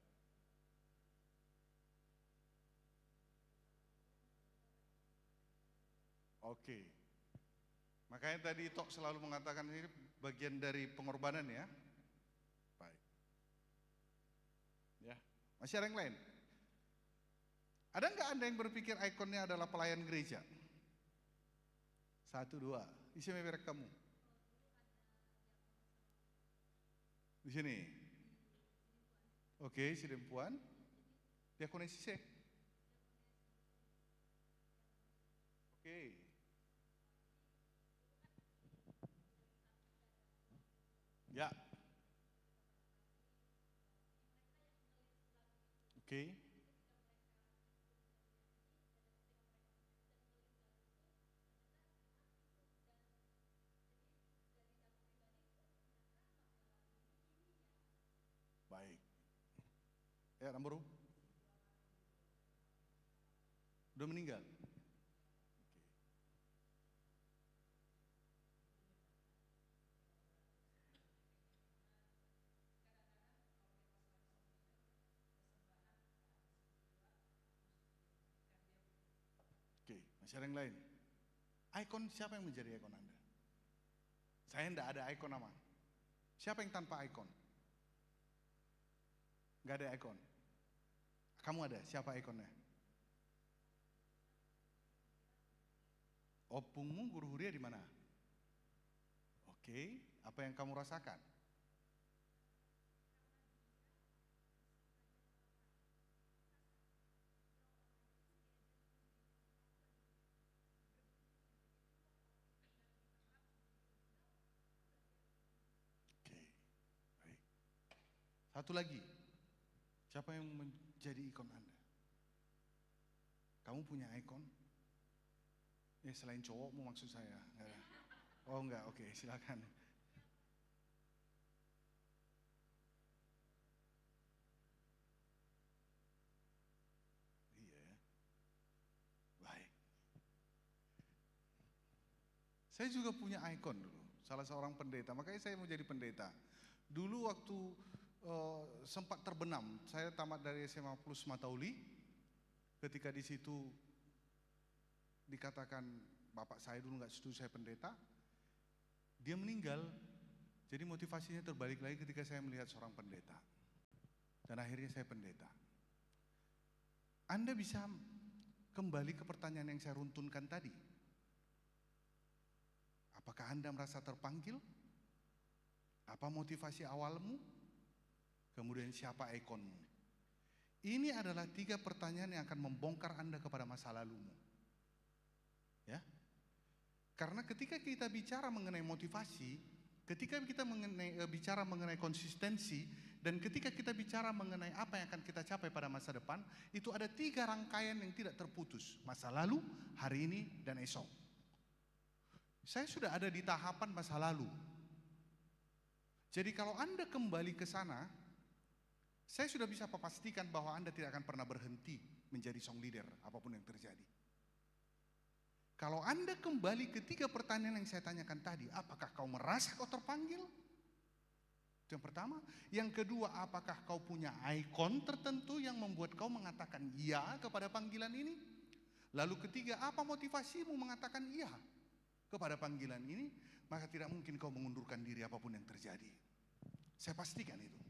Oke. Makanya tadi Tok selalu mengatakan ini bagian dari pengorbanan ya. Baik. Ya, masih ada yang lain? Ada nggak Anda yang berpikir ikonnya adalah pelayan gereja? 1, 2, isi merek kamu. Di sini. Oke, si perempuan. Diakonis sih. Oke. Ya. Oke. Baik. Ya, Ramburu. Udah meninggal. Oke, masih ada yang lain? Ikon, siapa yang menjadi ikon Anda? Saya enggak ada ikon nama. Siapa yang tanpa ikon? Enggak ada ikon. Kamu ada, siapa ikonnya? Opungmu, guru huria di mana? Oke, apa yang kamu rasakan? Satu lagi, siapa yang menjadi ikon Anda? Kamu punya ikon? Ya selain cowokmu maksud saya. Oh enggak, oke, silakan. Iya ya. Baik. Saya juga punya ikon dulu, salah seorang pendeta, makanya saya mau jadi pendeta. Dulu waktu sempat terbenam. Saya tamat dari SMA Plus Matauli. Ketika di situ dikatakan bapak saya dulu nggak setuju saya pendeta, dia meninggal. Jadi motivasinya terbalik lagi ketika saya melihat seorang pendeta. Dan akhirnya saya pendeta. Anda bisa kembali ke pertanyaan yang saya runtunkan tadi. Apakah Anda merasa terpanggil? Apa motivasi awalmu? Kemudian siapa ikonmu? Ini adalah 3 pertanyaan yang akan membongkar Anda kepada masa lalumu. Ya. Karena ketika kita bicara mengenai motivasi, ketika kita bicara mengenai konsistensi, dan ketika kita bicara mengenai apa yang akan kita capai pada masa depan, itu ada 3 rangkaian yang tidak terputus. Masa lalu, hari ini, dan esok. Saya sudah ada di tahapan masa lalu. Jadi kalau Anda kembali ke sana, saya sudah bisa pastikan bahwa Anda tidak akan pernah berhenti menjadi song leader, apapun yang terjadi. Kalau Anda kembali ke 3 pertanyaan yang saya tanyakan tadi, apakah kau merasa kau terpanggil? Itu yang pertama. Yang kedua, apakah kau punya ikon tertentu yang membuat kau mengatakan iya kepada panggilan ini? Lalu ketiga, apa motivasimu mengatakan iya kepada panggilan ini? Maka tidak mungkin kau mengundurkan diri apapun yang terjadi. Saya pastikan itu.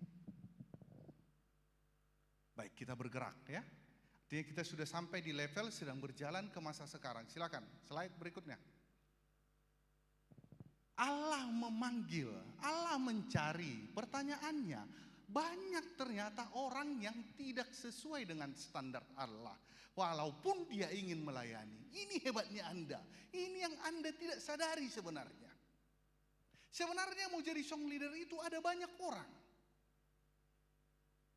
Baik, kita bergerak ya. Artinya kita sudah sampai di level sedang berjalan ke masa sekarang. Silakan, slide berikutnya. Allah memanggil, Allah mencari. Pertanyaannya, banyak ternyata orang yang tidak sesuai dengan standar Allah. Walaupun dia ingin melayani. Ini hebatnya Anda. Ini yang Anda tidak sadari sebenarnya. Sebenarnya mau jadi song leader itu ada banyak orang.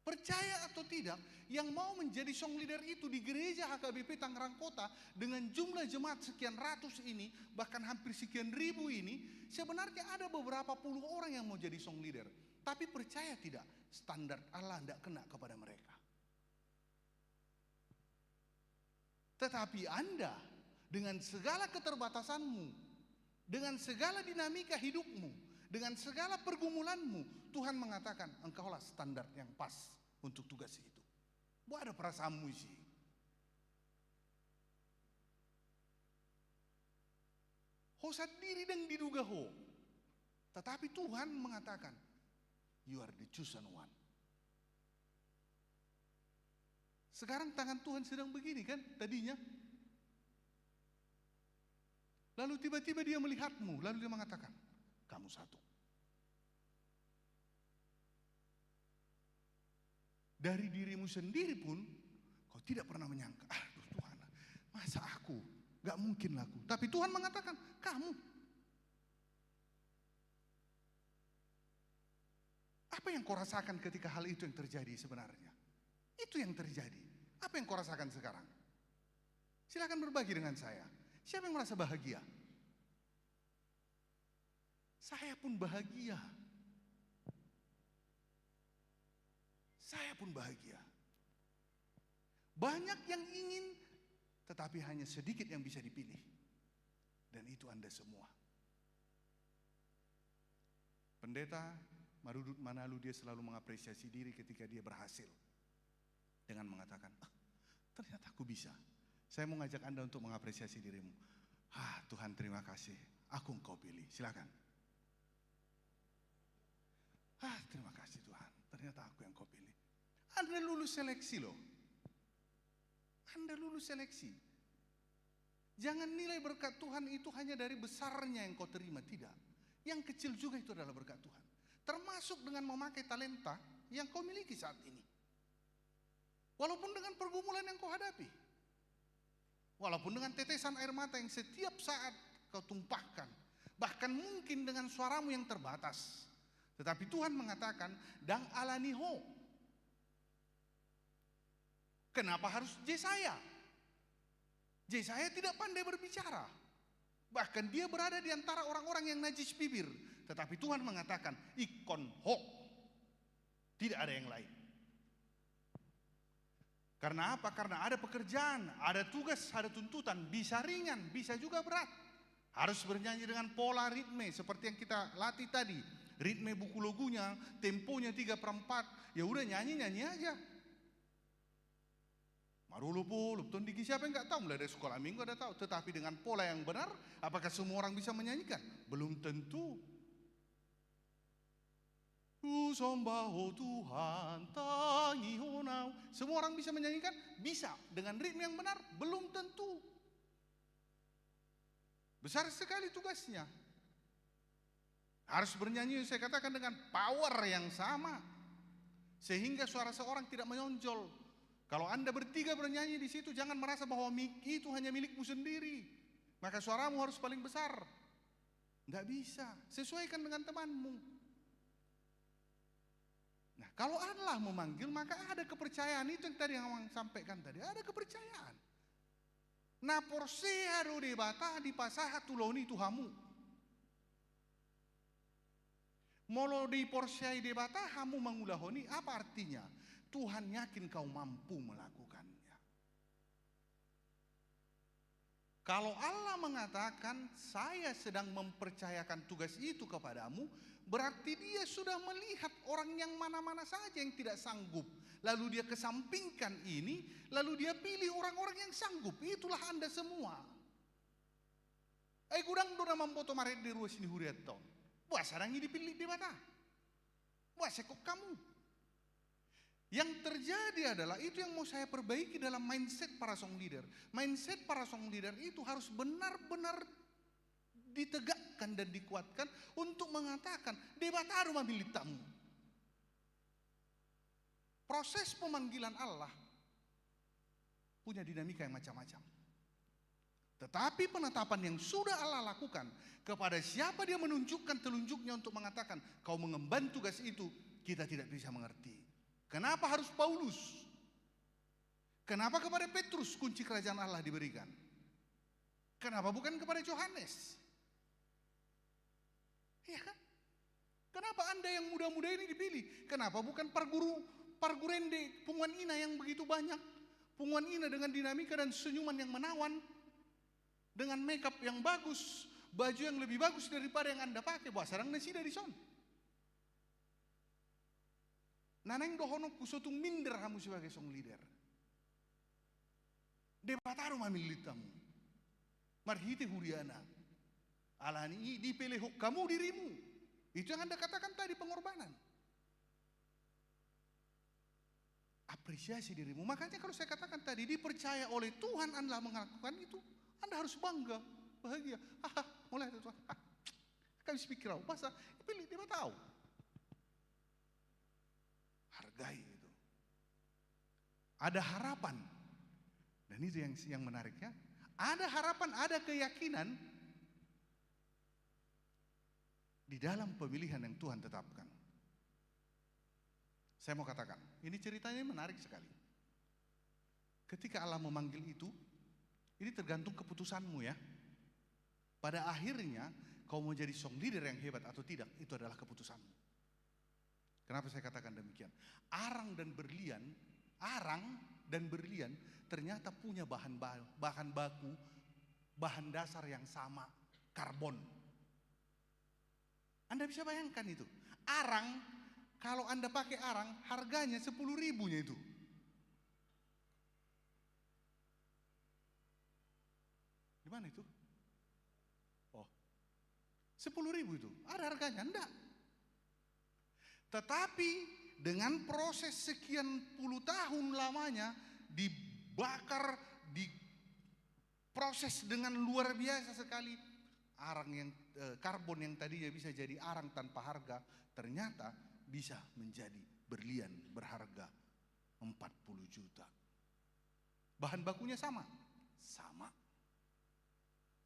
Percaya atau tidak, yang mau menjadi song leader itu di gereja HKBP Tangerang Kota dengan jumlah jemaat sekian ratus ini, bahkan hampir sekian ribu ini, sebenarnya ada beberapa puluh orang yang mau jadi song leader. Tapi percaya tidak, standar Allah tidak kena kepada mereka. Tetapi Anda dengan segala keterbatasanmu, dengan segala dinamika hidupmu, dengan segala pergumulanmu, Tuhan mengatakan engkaulah standar yang pas untuk tugas itu. Buat ada perasaanmu sih. Ho sendiri dan diduga ho. Tetapi Tuhan mengatakan, you are the chosen one. Sekarang tangan Tuhan sedang begini kan tadinya. Lalu tiba-tiba dia melihatmu, lalu dia mengatakan, kamu satu. Dari dirimu sendiri pun kau tidak pernah menyangka, aduh Tuhan, masa aku, gak mungkin laku. Tapi Tuhan mengatakan, kamu. Apa yang kau rasakan ketika hal itu yang terjadi sebenarnya? Itu yang terjadi. Apa yang kau rasakan sekarang? Silakan berbagi dengan saya. Siapa yang merasa bahagia? Saya pun bahagia. Saya pun bahagia. Banyak yang ingin, tetapi hanya sedikit yang bisa dipilih. Dan itu Anda semua. Pendeta Marudut Manalu, dia selalu mengapresiasi diri ketika dia berhasil. Dengan mengatakan, ternyata aku bisa. Saya mau ngajak Anda untuk mengapresiasi dirimu. Tuhan terima kasih, aku engkau pilih. Silakan. Terima kasih Tuhan, ternyata aku yang kau pilih. Anda lulus seleksi loh. Anda lulus seleksi. Jangan nilai berkat Tuhan itu hanya dari besarnya yang kau terima, tidak. Yang kecil juga itu adalah berkat Tuhan. Termasuk dengan memakai talenta yang kau miliki saat ini. Walaupun dengan pergumulan yang kau hadapi. Walaupun dengan tetesan air mata yang setiap saat kau tumpahkan. Bahkan mungkin dengan suaramu yang terbatas. Tetapi Tuhan mengatakan, dang alaniho. Kenapa harus Yesaya? Yesaya tidak pandai berbicara. Bahkan dia berada di antara orang-orang yang najis bibir. Tetapi Tuhan mengatakan, ikon ho. Tidak ada yang lain. Karena apa? Karena ada pekerjaan, ada tugas, ada tuntutan. Bisa ringan, bisa juga berat. Harus bernyanyi dengan pola ritme seperti yang kita latih tadi. Ritme buku logunya, temponya 3/4. Ya udah nyanyi-nyanyi aja. Marulupu, lupton digi, siapa yang nggak tahu? Mulai dari sekolah minggu ada tahu. Tetapi dengan pola yang benar, apakah semua orang bisa menyanyikan? Belum tentu. Ku sembah Tuhan, tangi honau. Semua orang bisa menyanyikan? Bisa. Dengan ritme yang benar? Belum tentu. Besar sekali tugasnya. Harus bernyanyi, saya katakan, dengan power yang sama. Sehingga suara seorang tidak menonjol. Kalau Anda bertiga bernyanyi di situ, jangan merasa bahwa itu hanya milikmu sendiri. Maka suaramu harus paling besar. Enggak bisa, sesuaikan dengan temanmu. Nah, kalau Allah memanggil, maka ada kepercayaan. Itu yang tadi yang sampaikan tadi, ada kepercayaan. Nah, porseado de bata di pasaha tuloni tuhamu. Molo di porsiai de bata hamu mangulahoni, apa artinya? Tuhan yakin kau mampu melakukannya. Kalau Allah mengatakan saya sedang mempercayakan tugas itu kepadamu, berarti dia sudah melihat orang yang mana-mana saja yang tidak sanggup. Lalu dia kesampingkan ini, lalu dia pilih orang-orang yang sanggup. Itulah Anda semua. Gudang dona mampoto maret di ruas ini huriato. Wah, sarang ini dipilih di mata. Wah, sekok kamu. Yang terjadi adalah itu yang mau saya perbaiki dalam mindset para song leader. Mindset para song leader itu harus benar-benar ditegakkan dan dikuatkan untuk mengatakan debataru mamilitamu. Proses pemanggilan Allah punya dinamika yang macam-macam. Tetapi penetapan yang sudah Allah lakukan kepada siapa dia menunjukkan telunjuknya untuk mengatakan kau mengemban tugas itu, kita tidak bisa mengerti. Kenapa harus Paulus? Kenapa kepada Petrus kunci kerajaan Allah diberikan? Kenapa bukan kepada Yohanes? Iya kan? Kenapa Anda yang muda-muda ini dipilih? Kenapa bukan pargurende, punguan ina yang begitu banyak? Punguan ina dengan dinamika dan senyuman yang menawan, dengan makeup yang bagus, baju yang lebih bagus daripada yang Anda pakai. Wah, sarang nasi dari son. Naneng dohono kusotung minder kamu sebagai song leader. Debataru mamilitamu. Marhiti huriana. Alani dipilih kamu dirimu. Itu yang Anda katakan tadi, pengorbanan. Apresiasi dirimu. Makanya kalau saya katakan tadi, dipercaya oleh Tuhan Anda melakukan itu, Anda harus bangga, bahagia. Mulai itu Tuhan. Kami pikir, masa pilih dia tahu. Hargai itu. Ada harapan. Dan itu yang menariknya. Ada harapan, ada keyakinan di dalam pemilihan yang Tuhan tetapkan. Saya mau katakan, ini ceritanya menarik sekali. Ketika Allah memanggil itu, ini tergantung keputusanmu ya. Pada akhirnya, kau mau jadi song leader yang hebat atau tidak, itu adalah keputusanmu. Kenapa saya katakan demikian? Arang dan berlian ternyata punya bahan baku, bahan dasar yang sama, karbon. Anda bisa bayangkan itu. Arang, kalau Anda pakai arang, harganya 10.000-nya itu. Di mana itu? Oh, 10.000 itu. Ada harganya? Enggak. Tetapi dengan proses sekian puluh tahun lamanya, dibakar, diproses dengan luar biasa sekali, arang yang karbon yang tadinya bisa jadi arang tanpa harga, ternyata bisa menjadi berlian berharga 40 juta. Bahan bakunya sama? Sama.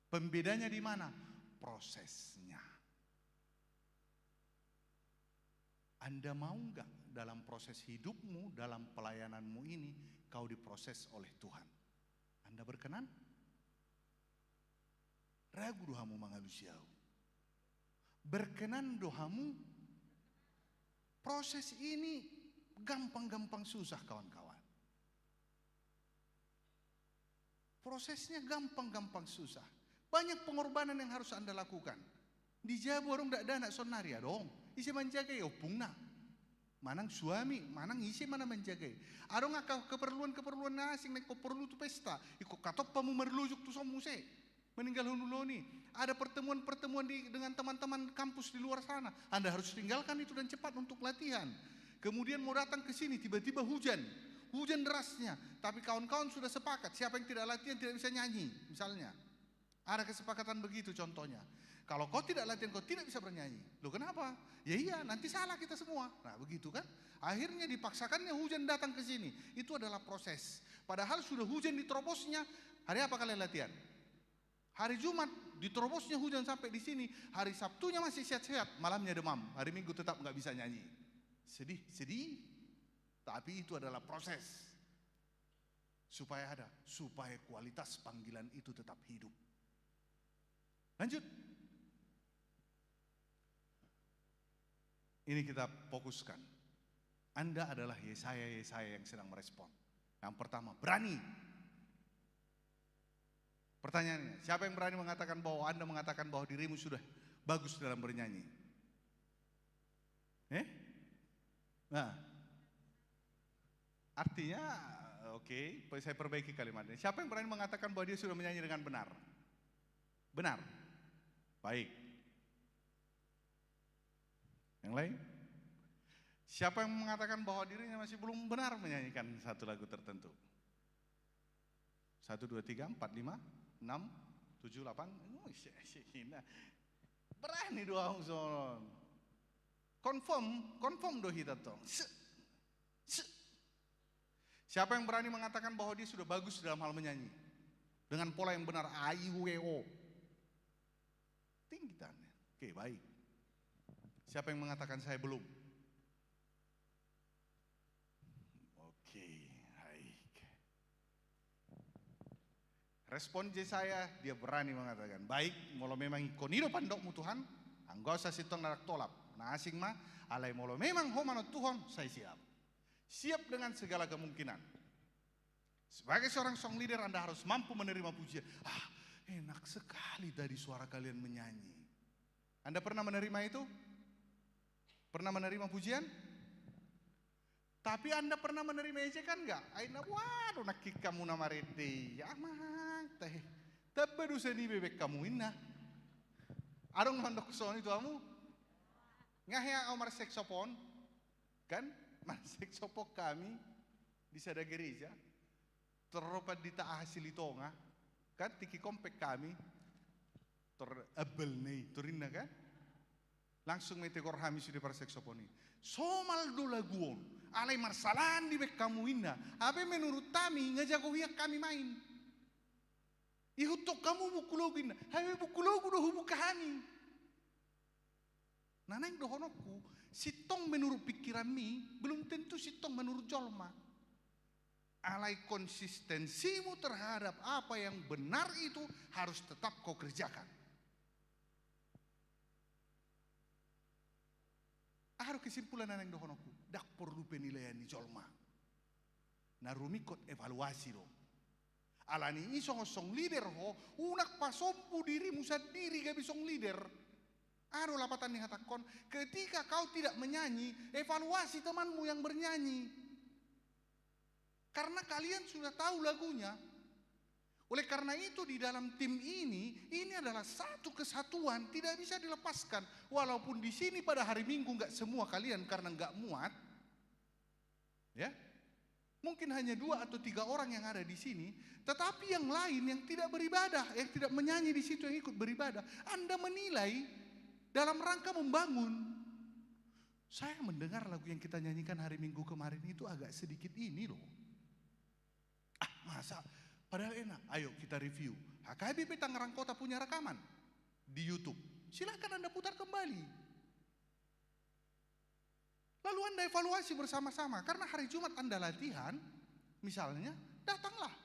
Pembedanya di mana? Prosesnya. Anda mau enggak dalam proses hidupmu, dalam pelayananmu ini, kau diproses oleh Tuhan? Anda berkenan? Ragu dohamu mangalusiau. Berkenan dohamu? Proses ini gampang-gampang susah kawan-kawan. Prosesnya gampang-gampang susah. Banyak pengorbanan yang harus Anda lakukan. Di Jawa orang tidak ada anak sonaria dong. Isi menjaga ya opungna. Manang suami, manang isi mana menjaga. Ada nggak keperluan asing nek perlu tu pesta. Iko katop pamu merlujuk tu somuse. Meninggal hunuloni. Ada pertemuan dengan teman-teman kampus di luar sana. Anda harus tinggalkan itu dan cepat untuk latihan. Kemudian mau datang ke sini tiba-tiba hujan derasnya. Tapi kawan-kawan sudah sepakat. Siapa yang tidak latihan tidak bisa nyanyi, misalnya. Ada kesepakatan begitu contohnya. Kalau kau tidak latihan, kau tidak bisa bernyanyi. Loh kenapa? Ya iya, nanti salah kita semua. Nah begitu kan. Akhirnya dipaksakannya hujan datang ke sini. Itu adalah proses. Padahal sudah hujan diterobosnya. Hari apa kalian latihan? Hari Jumat diterobosnya hujan sampai di sini. Hari Sabtunya masih sehat-sehat, malamnya demam. Hari Minggu tetap nggak bisa nyanyi. Sedih. Tapi itu adalah proses. Supaya kualitas panggilan itu tetap hidup. Lanjut. Ini kita fokuskan. Anda adalah Yesaya yang sedang merespon. Yang pertama, berani. Pertanyaannya, siapa yang berani mengatakan bahwa Anda mengatakan bahwa dirimu sudah bagus dalam bernyanyi? Nah, artinya, oke, saya perbaiki kalimatnya. Siapa yang berani mengatakan bahwa dia sudah menyanyi dengan benar? Benar. Baik. Yang lain? Siapa yang mengatakan bahwa dirinya masih belum benar menyanyikan satu lagu tertentu? 1, 2, 3, 4, 5, 6, 7, 8. Berani doang son. Confirm do hita tong. Siapa yang berani mengatakan bahwa dia sudah bagus dalam hal menyanyi? Dengan pola yang benar, aiweo. Tinggi tangan. Oke, baik. Siapa yang mengatakan saya belum? Oke, baik. Respon Yesaya, dia berani mengatakan, baik, molo memang ikonido pandokmu Tuhan, anggosa sitong narak tolap. Nah asing mah, alai molo memang homanot Tuhan, saya siap. Siap dengan segala kemungkinan. Sebagai seorang song leader, Anda harus mampu menerima pujian. Enak sekali tadi suara kalian menyanyi. Anda pernah menerima itu? Pernah menerima pujian? Tapi Anda pernah menerima ejekan enggak? Aina waduh nakik kamu nama rete. Ya mah teh. Tapi seni bebek kamu inna. Adong mandok son itu kamu. Ngahya Omar seksopon. Kan? Mas seksopok kami di sada gereja. Teropat di taah hasilitonga. Kan tiki kompek kami. Terabel nih, turinna kan? Langsung metegor kami sudah para seksoponi. Somal do laguon, alai marsalan di bek kamu inna. Apa menurut kami ngajago hiak kami main. Ihutok kamu bukulogin, hai bukulogu do hubu kami. Nanang do honokku, sitong menurut pikiran mi, belum tentu sitong menurut jolma. Alai konsistensimu terhadap apa yang benar itu harus tetap kau kerjakan. Aru kesimpulan yang dohonoku, dak perlu penilaian di jolma. Narumikot evaluasi do. Alani isong leader ho, unak pasompu dirimu sendiri gak bisong leader. Aru lapatan nih hatakon, ketika kau tidak menyanyi, evaluasi temanmu yang bernyanyi. Karena kalian sudah tahu lagunya. Oleh karena itu di dalam tim ini adalah satu kesatuan, tidak bisa dilepaskan. Walaupun di sini pada hari Minggu nggak semua kalian karena nggak muat, ya, mungkin hanya 2 atau 3 orang yang ada di sini, tetapi yang lain yang tidak beribadah, yang tidak menyanyi di situ yang ikut beribadah, Anda menilai dalam rangka membangun. Saya mendengar lagu yang kita nyanyikan hari Minggu kemarin itu agak sedikit ini loh. Masa? Padahal enak, ayo kita review. HKBP Tangerang Kota punya rekaman di YouTube. Silakan Anda putar kembali. Lalu Anda evaluasi bersama-sama. Karena hari Jumat Anda latihan, misalnya, datanglah.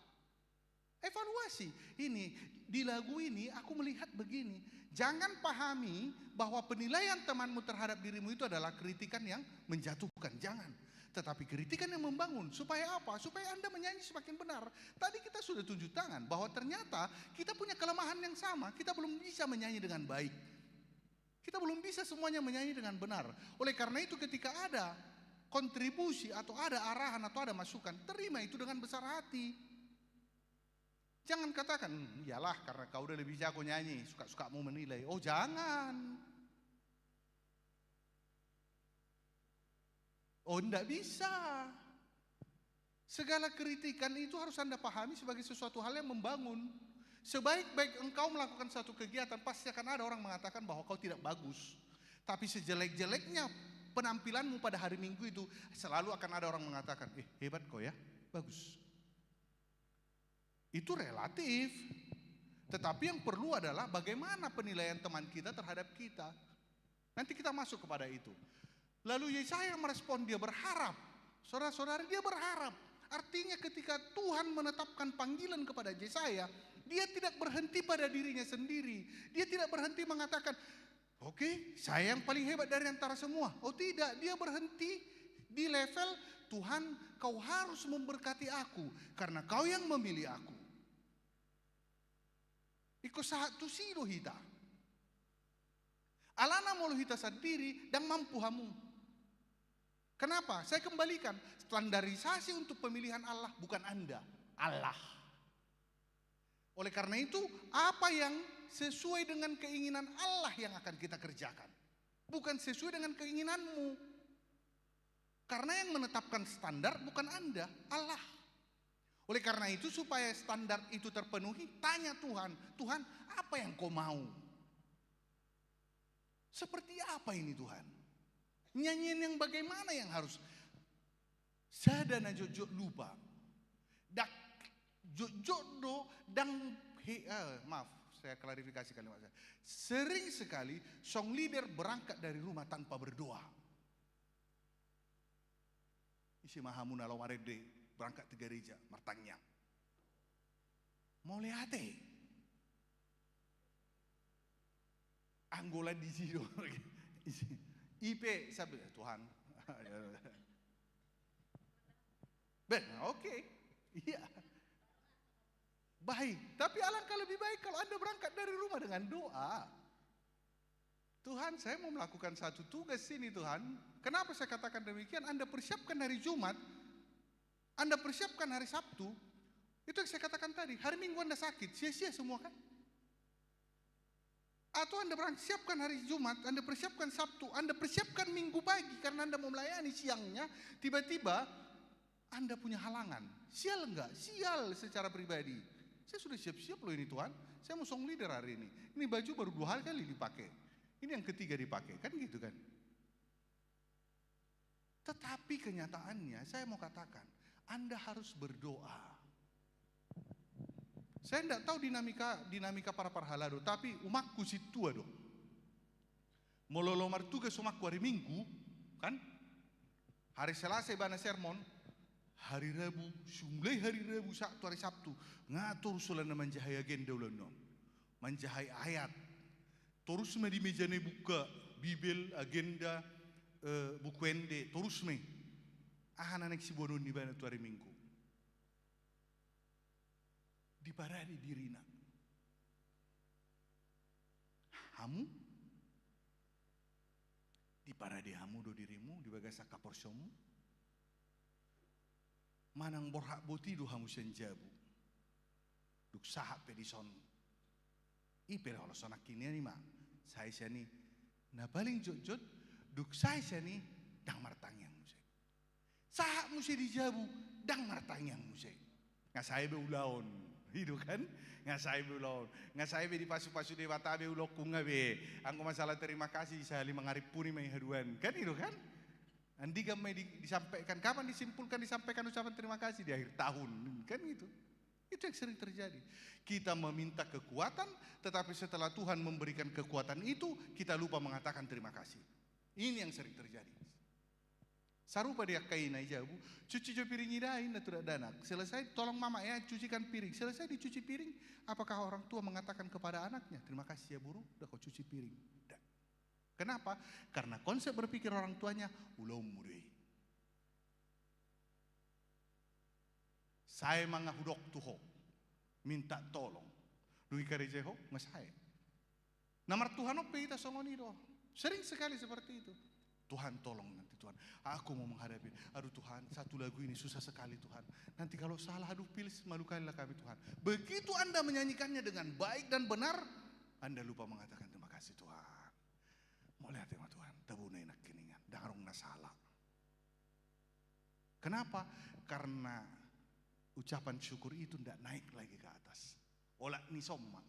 Evaluasi. Ini, di lagu ini aku melihat begini. Jangan pahami bahwa penilaian temanmu terhadap dirimu itu adalah kritikan yang menjatuhkan. Jangan. Tetapi kritikan yang membangun. Supaya apa? Supaya Anda menyanyi semakin benar. Tadi kita sudah tunjuk tangan bahwa ternyata kita punya kelemahan yang sama. Kita belum bisa menyanyi dengan baik. Kita belum bisa semuanya menyanyi dengan benar. Oleh karena itu ketika ada kontribusi atau ada arahan atau ada masukan, terima itu dengan besar hati. Jangan katakan, iyalah karena kau udah lebih jago nyanyi, suka-sukamu menilai. Oh jangan. Oh enggak bisa. Segala kritikan itu harus Anda pahami sebagai sesuatu hal yang membangun. Sebaik-baik engkau melakukan satu kegiatan, pasti akan ada orang mengatakan bahwa kau tidak bagus. Tapi sejelek-jeleknya penampilanmu pada hari Minggu itu, selalu akan ada orang mengatakan, hebat kau ya, bagus. Itu relatif. Tetapi yang perlu adalah bagaimana penilaian teman kita terhadap kita. Nanti kita masuk kepada itu. Lalu Yesaya merespon, dia berharap. Saudara-saudara, dia berharap. Artinya ketika Tuhan menetapkan panggilan kepada Yesaya, dia tidak berhenti pada dirinya sendiri. Dia tidak berhenti mengatakan, oke, saya yang paling hebat dari antara semua. Oh tidak, dia berhenti di level Tuhan, kau harus memberkati aku karena kau yang memilih aku. Iko satu silo hita. Alana molo hita sendiri dan mampu hamu. Kenapa? Saya kembalikan, standarisasi untuk pemilihan Allah bukan Anda, Allah. Oleh karena itu, apa yang sesuai dengan keinginan Allah yang akan kita kerjakan, bukan sesuai dengan keinginanmu. Karena yang menetapkan standar bukan Anda, Allah. Oleh karena itu, supaya standar itu terpenuhi, tanya Tuhan, Tuhan apa yang kau mau? Seperti apa ini Tuhan? Nyanyian yang bagaimana yang harus? Sadana jojo lupa. Dak jojo do dang maaf, saya klarifikasi kalimat saya. Sering sekali song leader berangkat dari rumah tanpa berdoa. Isi mahamuna lawarede berangkat ke gereja martangnya. Mau lihat Anggola di sini. IP sabi Tuhan. Oke. Iya. Baik, tapi alangkah lebih baik kalau Anda berangkat dari rumah dengan doa. Tuhan, saya mau melakukan satu tugas sini Tuhan. Kenapa saya katakan demikian? Anda persiapkan hari Jumat, Anda persiapkan hari Sabtu. Itu yang saya katakan tadi, hari Minggu Anda sakit, sia-sia semua kan? Atau Anda persiapkan hari Jumat, Anda persiapkan Sabtu, Anda persiapkan Minggu pagi karena Anda mau melayani siangnya, tiba-tiba Anda punya halangan. Sial enggak? Sial secara pribadi. Saya sudah siap-siap loh ini Tuhan, saya mau song leader hari ini. Ini baju baru 2 kali dipakai, ini yang ketiga dipakai, kan gitu kan? Tetapi kenyataannya saya mau katakan, Anda harus berdoa. Saya tidak tahu dinamika para parhalado, tapi umatku situ aduh. Mololomar tugas umatku hari Minggu, kan? Hari Selasa bana sermon, hari Rabu, mulai hari Rabu, Sabtu, hari Sabtu, ngatur sulana manjahai agenda ulano, manjahai ayat. Terus di meja ne buka Bibel, agenda, buku ende, terus me. Anak si bodoh di bana tu hari Minggu. Di paradi dirina. Hamu di paradi hamu do dirimu di bagasa kaporsomu. Manang borhak boti do hamu senjabu. Duk sahap pedison. Ipel kalau sonak kini ni mak. Saya sini na paling jod duk saya sini dang martang yang musik. Sahap musik dijabu dang martang yang musik. Ngasai be ulaon. Hidup kan? Ngasai belum, ngasai be di pasu-pasu di watabe ulok kunga be. Angko masalah terima kasih sehali mengaripuni mai haduan. Kan itu kan? Andi gamai disampaikan, kapan disimpulkan disampaikan ucapan terima kasih di akhir tahun. Kan gitu. Itu yang sering terjadi. Kita meminta kekuatan, tetapi setelah Tuhan memberikan kekuatan itu, kita lupa mengatakan terima kasih. Ini yang sering terjadi. Sarupa dia kain aja bu, cuci piring idain tidak danak. Selesai tolong mama ya cucikan piring. Selesai dicuci piring, apakah orang tua mengatakan kepada anaknya terima kasih ya buru, udah kau cuci piring? Tidak. Kenapa? Karena konsep berpikir orang tuanya ulau mudui. Saya mangahudok tuho, minta tolong. Lui karejeho ngasai. Namar Tuhan ope kita songonido. Sering sekali seperti itu. Tuhan tolong nanti Tuhan, aku mau menghadapi. Aduh Tuhan, satu lagu ini susah sekali Tuhan. Nanti kalau salah, aduh pilis, malukanlah kami Tuhan. Begitu Anda menyanyikannya dengan baik dan benar, Anda lupa mengatakan terima kasih Tuhan. Mau lihat ya Tuhan, tabunay nak kiningan, darong na salah. Kenapa? Karena ucapan syukur itu tidak naik lagi ke atas. Olah ni somma.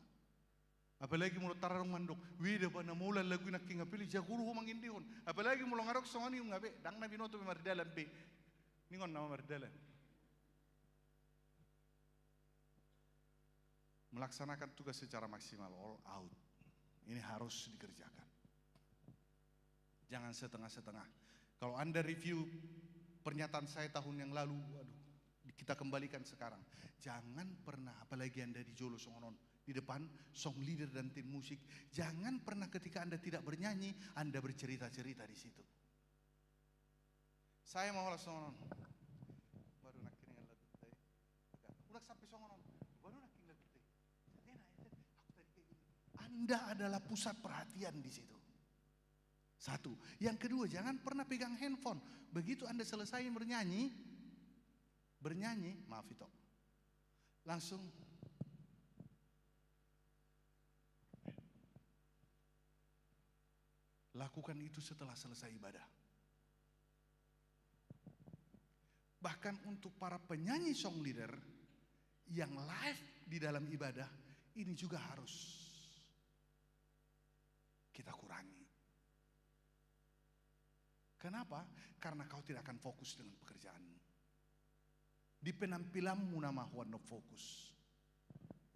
Apalagi mulo tararong mandok, wida ba na mula lagu na kinga pili jaguru ho mangindihon. Apalagi mulo ngarok songani yung ngabe, dang na binoto mardalan be. Ningon nama mardalan. Melaksanakan tugas secara maksimal, all out. Ini harus dikerjakan. Jangan setengah-setengah. Kalau Anda review pernyataan saya tahun yang lalu, waduh, kita kembalikan sekarang. Jangan pernah, apalagi Anda di Jolo Songonon, di depan song leader dan tim musik, jangan pernah ketika Anda tidak bernyanyi, Anda bercerita-cerita di situ. Saya mau lah Songonon. Baru nak kini lagu teh. Udah sampai Songonon. Baru nak kini lagu teh. Anda adalah pusat perhatian di situ. Satu. Yang kedua, jangan pernah pegang handphone. Begitu Anda selesai bernyanyi, maaf itu, langsung lakukan itu setelah selesai ibadah. Bahkan untuk para penyanyi song leader yang live di dalam ibadah, ini juga harus kita kurangi. Kenapa? Karena kau tidak akan fokus dengan pekerjaanmu. Di penampilanmu nama no fokus.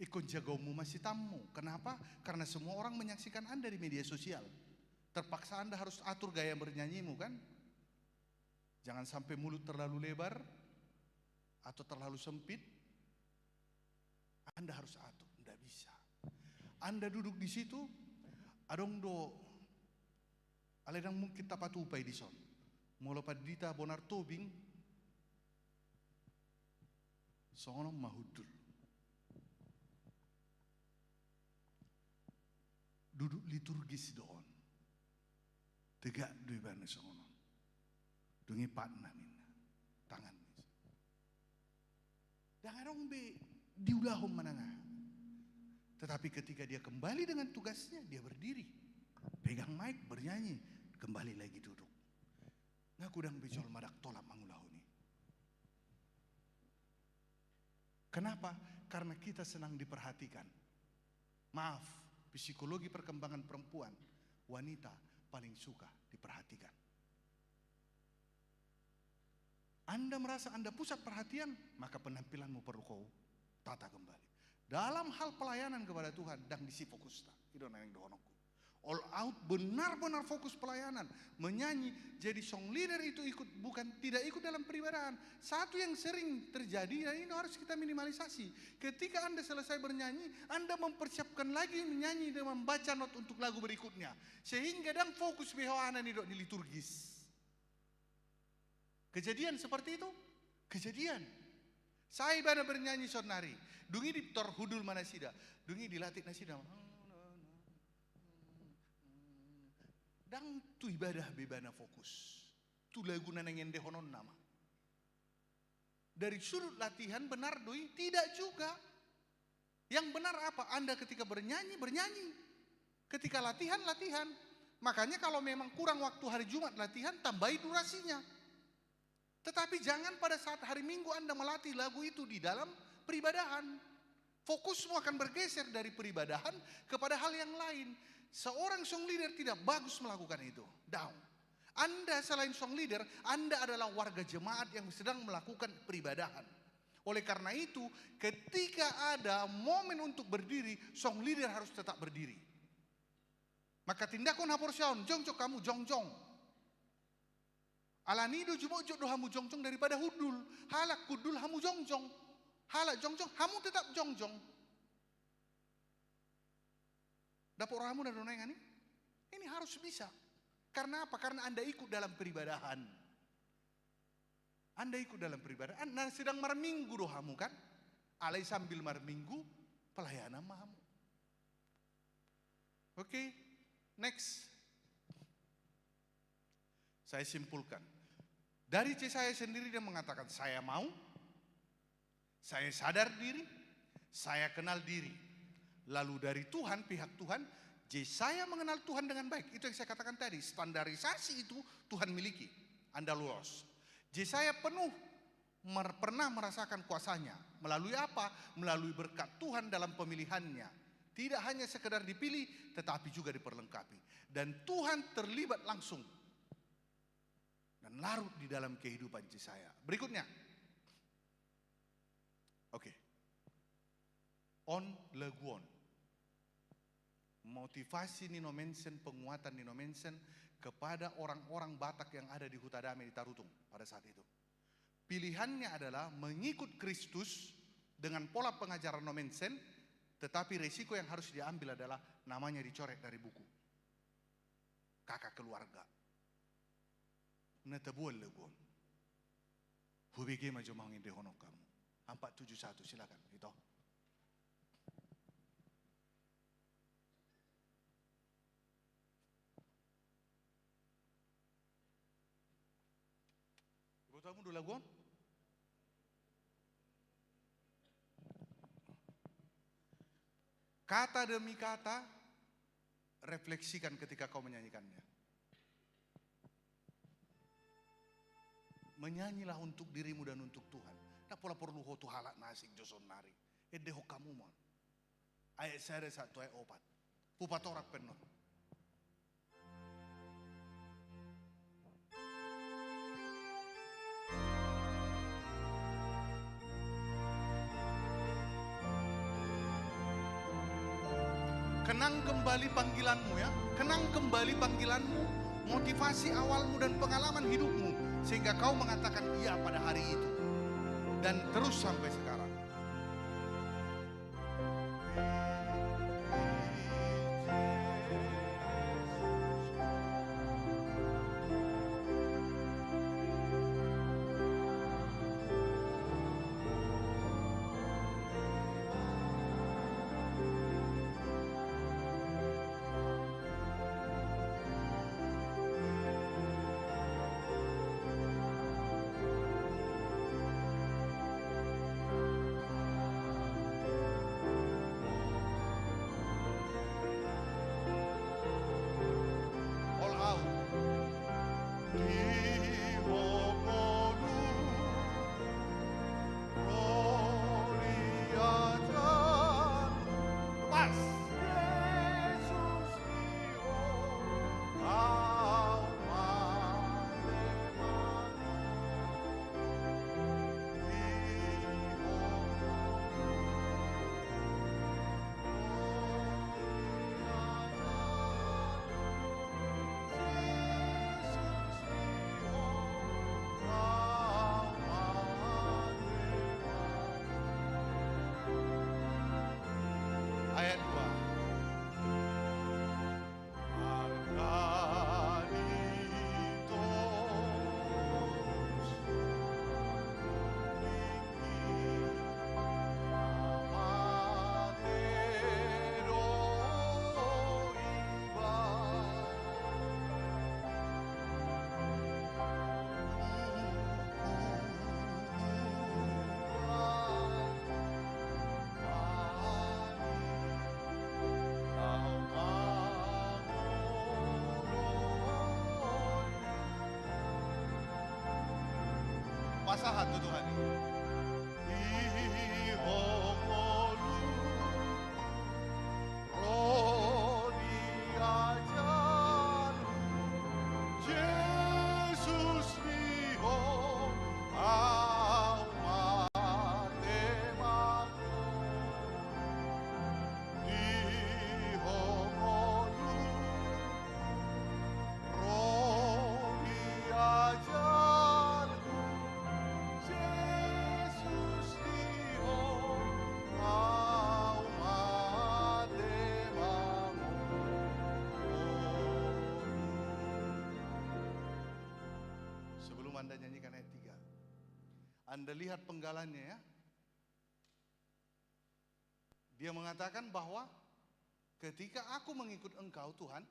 Ikon jagomu masih tamu. Kenapa? Karena semua orang menyaksikan Anda di media sosial. Terpaksa Anda harus atur gaya bernyanyimu kan? Jangan sampai mulut terlalu lebar atau terlalu sempit. Anda harus atur, tidak bisa. Anda duduk di situ, adong do aledang mungkin tapatupai di son. Mula padita bonar tobing, songonom mahudul. Duduk liturgis doon. Tegak dui bana songonom. Dungi patna minna. Tangan. Dan adong be diulahom manangah. Tetapi ketika dia kembali dengan tugasnya, dia berdiri. Pegang mic, bernyanyi, kembali lagi duduk. Ngakudang bejol madak tolak mangulahuni. Kenapa? Karena kita senang diperhatikan. Maaf, psikologi perkembangan perempuan, wanita paling suka diperhatikan. Anda merasa Anda pusat perhatian, maka penampilanmu perlu kau tata kembali. Dalam hal pelayanan kepada Tuhan, dan disi fokus tak. Itu yang doonku. All out, benar-benar fokus pelayanan, menyanyi. Jadi song leader itu ikut, bukan tidak ikut dalam peribadahan. Satu yang sering terjadi, dan ini harus kita minimalisasi. Ketika Anda selesai bernyanyi, Anda mempersiapkan lagi menyanyi dan membaca not untuk lagu berikutnya, sehingga dan fokus behoanan di liturgis. Kejadian seperti itu, kejadian. Saya ibadah bernyanyi sonari, dungi di torhudul mana sida, dungi dilatih nasida. Dan tu ibadah bebana fokus. Tu lagu nanengen dehonon nama. Dari sudut latihan benar doi tidak juga. Yang benar apa? Anda ketika bernyanyi, bernyanyi. Ketika latihan, latihan. Makanya kalau memang kurang waktu hari Jumat latihan, tambahi durasinya. Tetapi jangan pada saat hari Minggu Anda melatih lagu itu di dalam peribadahan. Fokusmu akan bergeser dari peribadahan kepada hal yang lain. Seorang song leader tidak bagus melakukan itu. Down. Anda selain song leader, Anda adalah warga jemaat yang sedang melakukan peribadahan. Oleh karena itu, ketika ada momen untuk berdiri, song leader harus tetap berdiri. Maka tindakan haporsion, jongjong kamu jongjong. Alanido jumojok do hamu jongjong daripada hudul. Halak kudul hamu jongjong. Halak jongjong, hamu tetap jongjong. Dapur ramu dan donengan ini harus bisa. Karena apa? Karena Anda ikut dalam peribadahan. Anda ikut dalam peribadahan. Anda sedang marminggu dohamu kan? Alai sambil marminggu pelayanan mahamu. Oke, next. Saya simpulkan. Dari saya sendiri dia mengatakan saya mau, saya sadar diri, saya kenal diri. Lalu dari Tuhan, pihak Tuhan, saya mengenal Tuhan dengan baik. Itu yang saya katakan tadi, standarisasi itu Tuhan miliki. Anda lolos. Saya penuh pernah merasakan kuasanya. Melalui apa? Melalui berkat Tuhan dalam pemilihannya. Tidak hanya sekedar dipilih, tetapi juga diperlengkapi. Dan Tuhan terlibat langsung dan larut di dalam kehidupan Yesaya. Berikutnya. Oke. On leguon. Motivasi Nino Mensen, penguatan Nino Mensen kepada orang-orang Batak yang ada di Hutadame di Tarutung pada saat itu. Pilihannya adalah mengikut Kristus dengan pola pengajaran Nino Mensen, tetapi resiko yang harus diambil adalah namanya dicoret dari buku. Kakak keluarga. Netabuel leguon. Hubige majomangin dehonok kamu. 471 silakan. Itu. Tamu dulu laguan? Kata demi kata, refleksikan ketika kau menyanyikannya. Menyanyilah untuk dirimu dan untuk Tuhan. Tak pola perlu hotu halak nasik joson nari. Edeho kamu mon. Ayat saya 1 ayat 4. Pupat orak penuh. Kenang kembali panggilanmu ya, kenang kembali panggilanmu, motivasi awalmu dan pengalaman hidupmu, sehingga kau mengatakan iya pada hari itu, dan terus sampai sekarang. Ayat 2. Pasahan tu Tuhan. Anda nyanyikan ayat 3. Anda lihat penggalannya ya. Dia mengatakan bahwa ketika aku mengikut Engkau Tuhan,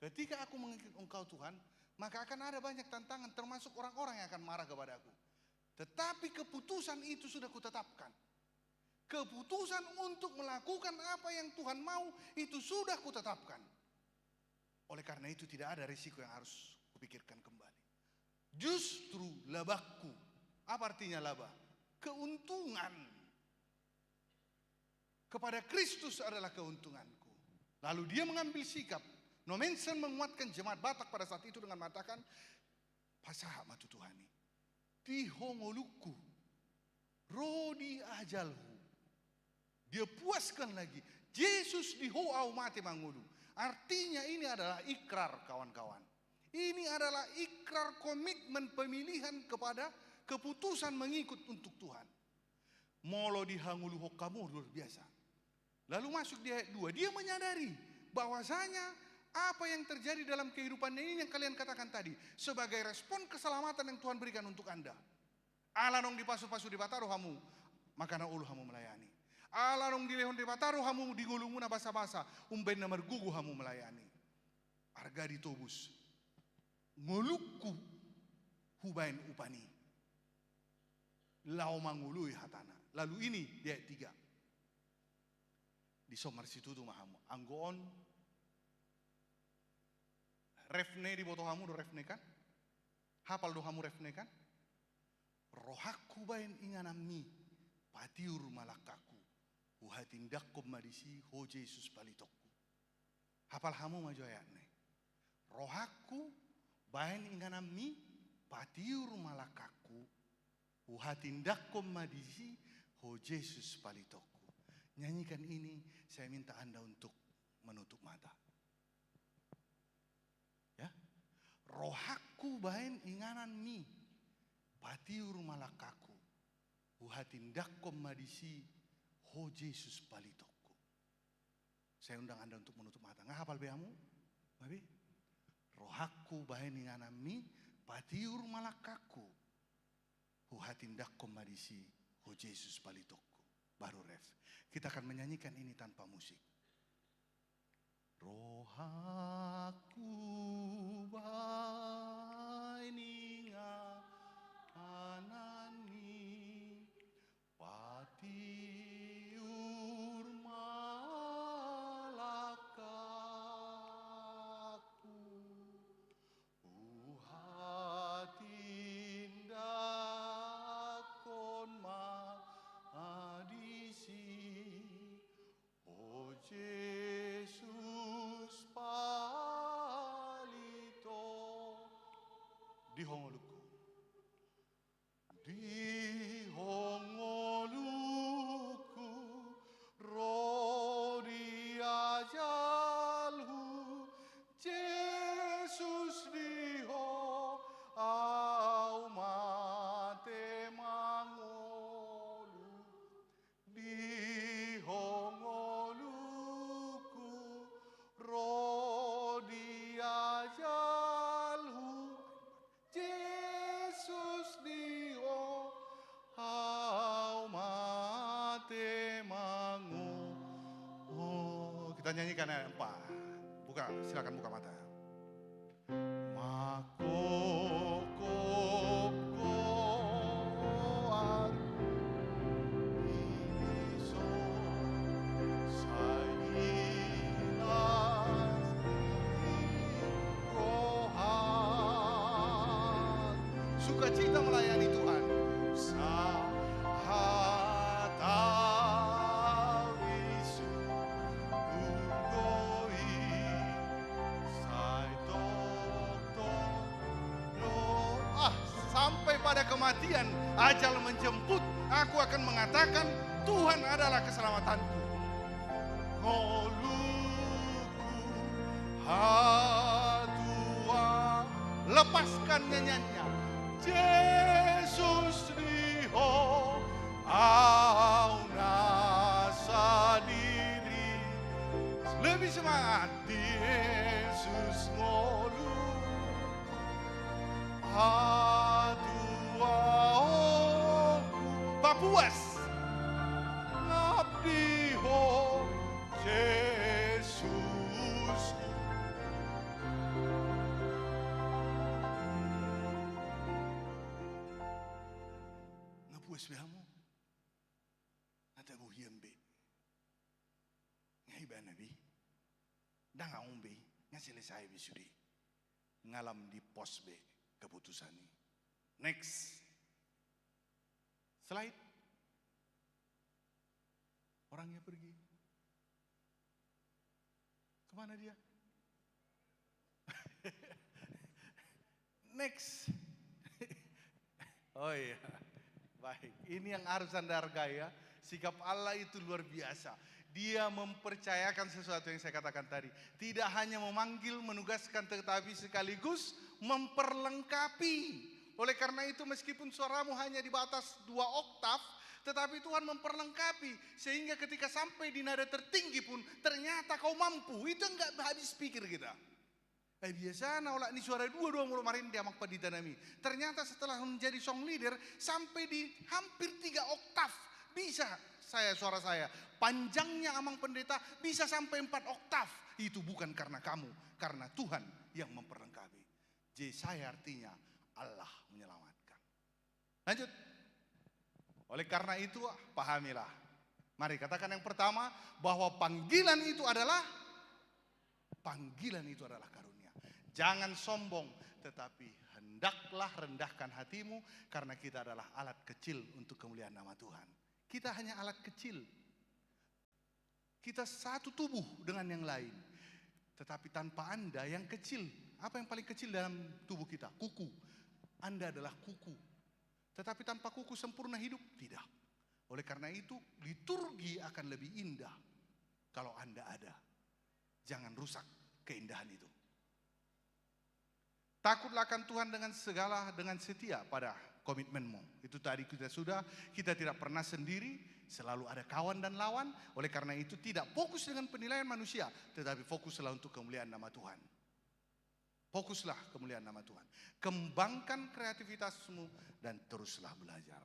ketika aku mengikut Engkau Tuhan, maka akan ada banyak tantangan termasuk orang-orang yang akan marah kepada aku. Tetapi keputusan itu sudah kutetapkan. Keputusan untuk melakukan apa yang Tuhan mau itu sudah kutetapkan. Oleh karena itu tidak ada risiko yang harus kupikirkan kembali. Justru labakku Apa artinya laba? Keuntungan. Kepada Kristus adalah keuntunganku. Lalu dia mengambil sikap. Nomensen menguatkan jemaat Batak pada saat itu dengan mengatakan, pasaha matu Tuhani, tihongoluku, rodi ajalhu. Dia puaskan lagi. Yesus dihoau mati mangulu. Artinya ini adalah ikrar, kawan-kawan. Ini adalah ikrar komitmen pemilihan kepada keputusan mengikut untuk Tuhan. Molo dihangulu hokamu luar biasa. Lalu masuk di ayat 2. Dia menyadari bahwasanya apa yang terjadi dalam kehidupannya ini yang kalian katakan tadi. Sebagai respon keselamatan yang Tuhan berikan untuk Anda. Allah nong dipasu-pasu di bataru hamu, maka na ulu hamu melayani. Allah nong dilehon di bataru hamu, di gulunguna basa-basa, umben na mergugu hamu melayani. Arga ditobus. Ngolukku hubain upani. Lau mangului hatana. Lalu ini di ayat 3. Di somar situ tuh mahamu. Anggoon. Refne di boto hamu do refne kan? Hafal do hamu refne kan? Rohaku bain inganami. Patiur malakaku. Uhatindakum madisi ho Yesus palitokku. Hafal hamu maju ayatne. Rohaku bain inganami. Patiur malakaku. Uhatindakum madisi ho Yesus palitokku. Nyanyikan ini, saya minta Anda untuk menutup mata. Ya, rohaku bain inganan mi, patiur malakaku, uhatindakom madisi, ho Yesus palitokku. Saya undang Anda untuk menutup mata. Nggak hafal beamu? Babi? Rohaku bain inganan mi, patiur malakaku, uhatindakom madisi, ho Yesus palitokku. Baru ref. Kita akan menyanyikan ini tanpa musik. Rohaku baininga anani patiur malakaku uhatindakon Yesus palito di hongoluku rodi ajalhu Yesus diho au mate mangolu di hongoluku rodi ajalhu Yesus diho au mate mangolu. Oh, kita nyanyikan ayat 4. Buka, silakan buka mata. Sukacita melayani Tuhan. Sahatawisu ugoi sai sampai pada kematian ajal menjemput, aku akan mengatakan Tuhan adalah keselamatanku. Ngoluku hatua, lepaskan nyanyiannya. Yesus diho au nasa diri. Lebih semangat. Yesus ngolu hatua Papuas ngabdiho Yesus. Ngapuas behamu nata buhiembe ngai banabi danga umbe ngaselesai bisudi ngalam di pos be keputusan ini. Next. Slide. Orangnya pergi. Kemana dia? Next. Oh iya. Baik. Ini yang harus Anda hargai ya. Sikap Allah itu luar biasa. Dia mempercayakan sesuatu yang saya katakan tadi. Tidak hanya memanggil, menugaskan, tetapi sekaligus memperlengkapi. Oleh karena itu meskipun suaramu hanya di batas 2 oktav, tetapi Tuhan memperlengkapi. Sehingga ketika sampai di nada tertinggi pun ternyata kau mampu. Itu enggak habis pikir kita. Biasa olah ni suara 2 mulu marin dia mak paditanami. Ternyata setelah menjadi song leader sampai di hampir 3 oktav bisa suara saya. Panjangnya Amang Pendeta bisa sampai 4 oktav. Itu bukan karena kamu, karena Tuhan yang memperlengkapi. Jesaya artinya Allah menyelamatkan. Lanjut. Oleh karena itu pahamilah. Mari katakan yang pertama bahwa panggilan itu adalah karunia. Jangan sombong, tetapi hendaklah rendahkan hatimu karena kita adalah alat kecil untuk kemuliaan nama Tuhan. Kita hanya alat kecil. Kita satu tubuh dengan yang lain. Tetapi tanpa Anda yang kecil, apa yang paling kecil dalam tubuh kita? Kuku. Anda adalah kuku. Tetapi tanpa kuku sempurna hidup? Tidak. Oleh karena itu liturgi akan lebih indah kalau Anda ada. Jangan rusak keindahan itu. Takutlah akan Tuhan dengan setia pada komitmenmu. Itu tadi kita tidak pernah sendiri, selalu ada kawan dan lawan. Oleh karena itu tidak fokus dengan penilaian manusia, tetapi fokuslah untuk kemuliaan nama Tuhan. Fokuslah kemuliaan nama Tuhan. Kembangkan kreativitasmu dan teruslah belajar.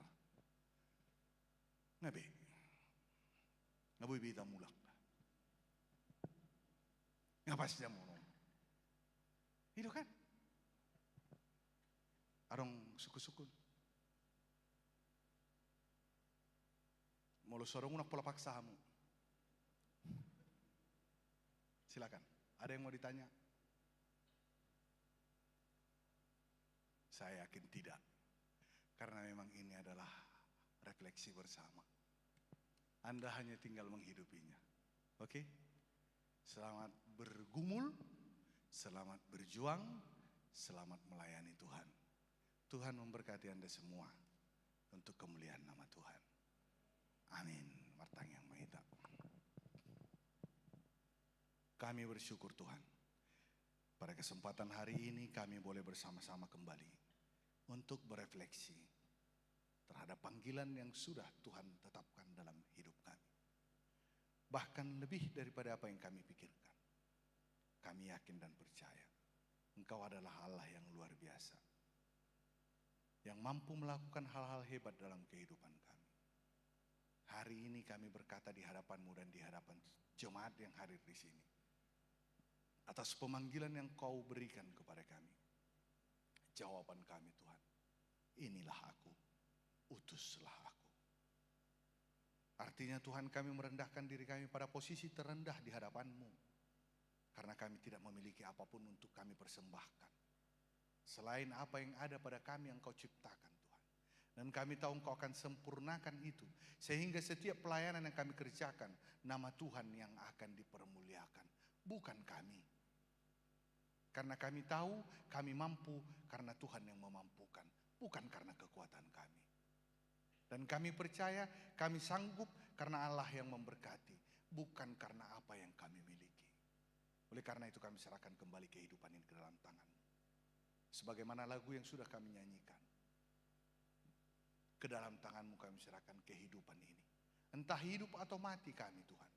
Ngaboy bita mulak. Ngapas dia mau. Itu kan? Arong suku-suku. Molo sorong unak pola paksamu. Silakan. Ada yang mau ditanya? Saya yakin tidak. Karena memang ini adalah refleksi bersama. Anda hanya tinggal menghidupinya. Oke? Selamat bergumul, selamat berjuang, selamat melayani Tuhan. Tuhan memberkati Anda semua untuk kemuliaan nama Tuhan. Amin. Martang yang mahita. Kami bersyukur Tuhan. Pada kesempatan hari ini kami boleh bersama-sama kembali untuk berefleksi terhadap panggilan yang sudah Tuhan tetapkan dalam hidup kami. Bahkan lebih daripada apa yang kami pikirkan. Kami yakin dan percaya Engkau adalah Allah yang luar biasa, yang mampu melakukan hal-hal hebat dalam kehidupan kami. Hari ini kami berkata di hadapan-Mu dan di hadapan jemaat yang hadir di sini, atas pemanggilan yang Kau berikan kepada kami. Jawaban kami Tuhan, inilah aku, utuslah aku. Artinya Tuhan, kami merendahkan diri kami pada posisi terendah di hadapan-Mu. Karena kami tidak memiliki apapun untuk kami persembahkan. Selain apa yang ada pada kami yang Kau ciptakan Tuhan. Dan kami tahu Engkau akan sempurnakan itu. Sehingga setiap pelayanan yang kami kerjakan, nama Tuhan yang akan dipermuliakan. Bukan kami. Karena kami tahu kami mampu karena Tuhan yang memampukan. Bukan karena kekuatan kami. Dan kami percaya kami sanggup karena Allah yang memberkati. Bukan karena apa yang kami miliki. Oleh karena itu kami serahkan kembali kehidupan ini ke dalam tangan-Mu. Sebagaimana lagu yang sudah kami nyanyikan. Ke dalam tangan-Mu kami serahkan kehidupan ini. Entah hidup atau mati kami Tuhan.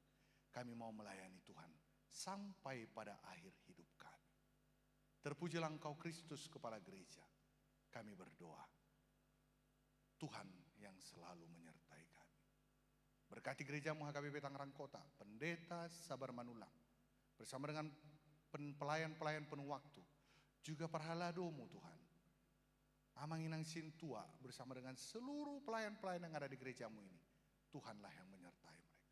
Kami mau melayani Tuhan sampai pada akhir hidup kami. Terpujilah Engkau Kristus Kepala Gereja. Kami berdoa. Tuhan yang selalu menyertai kami. Berkati gereja-Mu HKBP Tangerang Kota. Pendeta Sabar Manulang. Bersama dengan pelayan-pelayan penuh waktu. Juga Parhalado-Mu Tuhan. Amang Inang Sintua bersama dengan seluruh pelayan-pelayan yang ada di gereja-Mu ini. Tuhanlah yang menyertai mereka.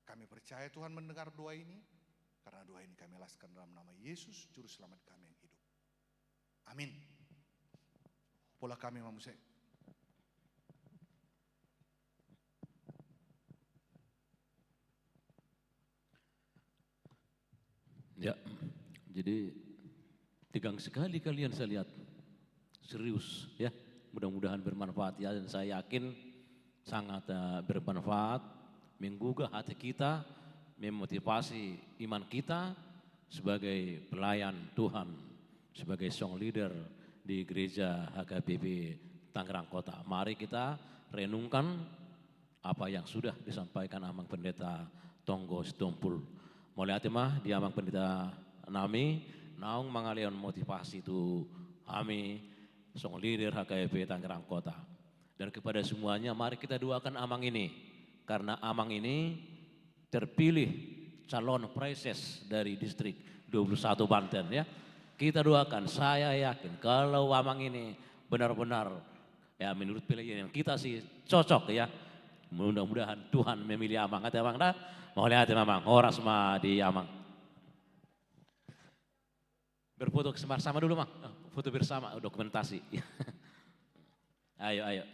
Kami percaya Tuhan mendengar doa ini. Karena doa ini kami alaskan dalam nama Yesus, Juru Selamat kami yang hidup. Amin. Pola kami mamusik. Jadi tegang sekali kalian saya lihat. Serius ya. Mudah-mudahan bermanfaat ya, dan saya yakin sangat bermanfaat, menggugah hati kita, memotivasi iman kita sebagai pelayan Tuhan, sebagai song leader di gereja HKBP Tangerang Kota. Mari kita renungkan apa yang sudah disampaikan Amang Pendeta Tonggo Sitompul. Mulai hati mah di Amang Pendeta nami, naung mangalian motivasi itu kami song leader HKBP Tangerang Kota. Dan kepada semuanya mari kita doakan Amang ini. Karena Amang ini terpilih calon preses dari distrik 21 Banten ya. Kita doakan, saya yakin kalau Amang ini benar-benar ya menurut pilihan yang kita sih cocok ya. Mudah-mudahan Tuhan memilih Amang. Hati Amang dah, mau lihat Amang, horas mah di Amang. Berfoto bersama dulu Mang, foto bersama dokumentasi. Ayo.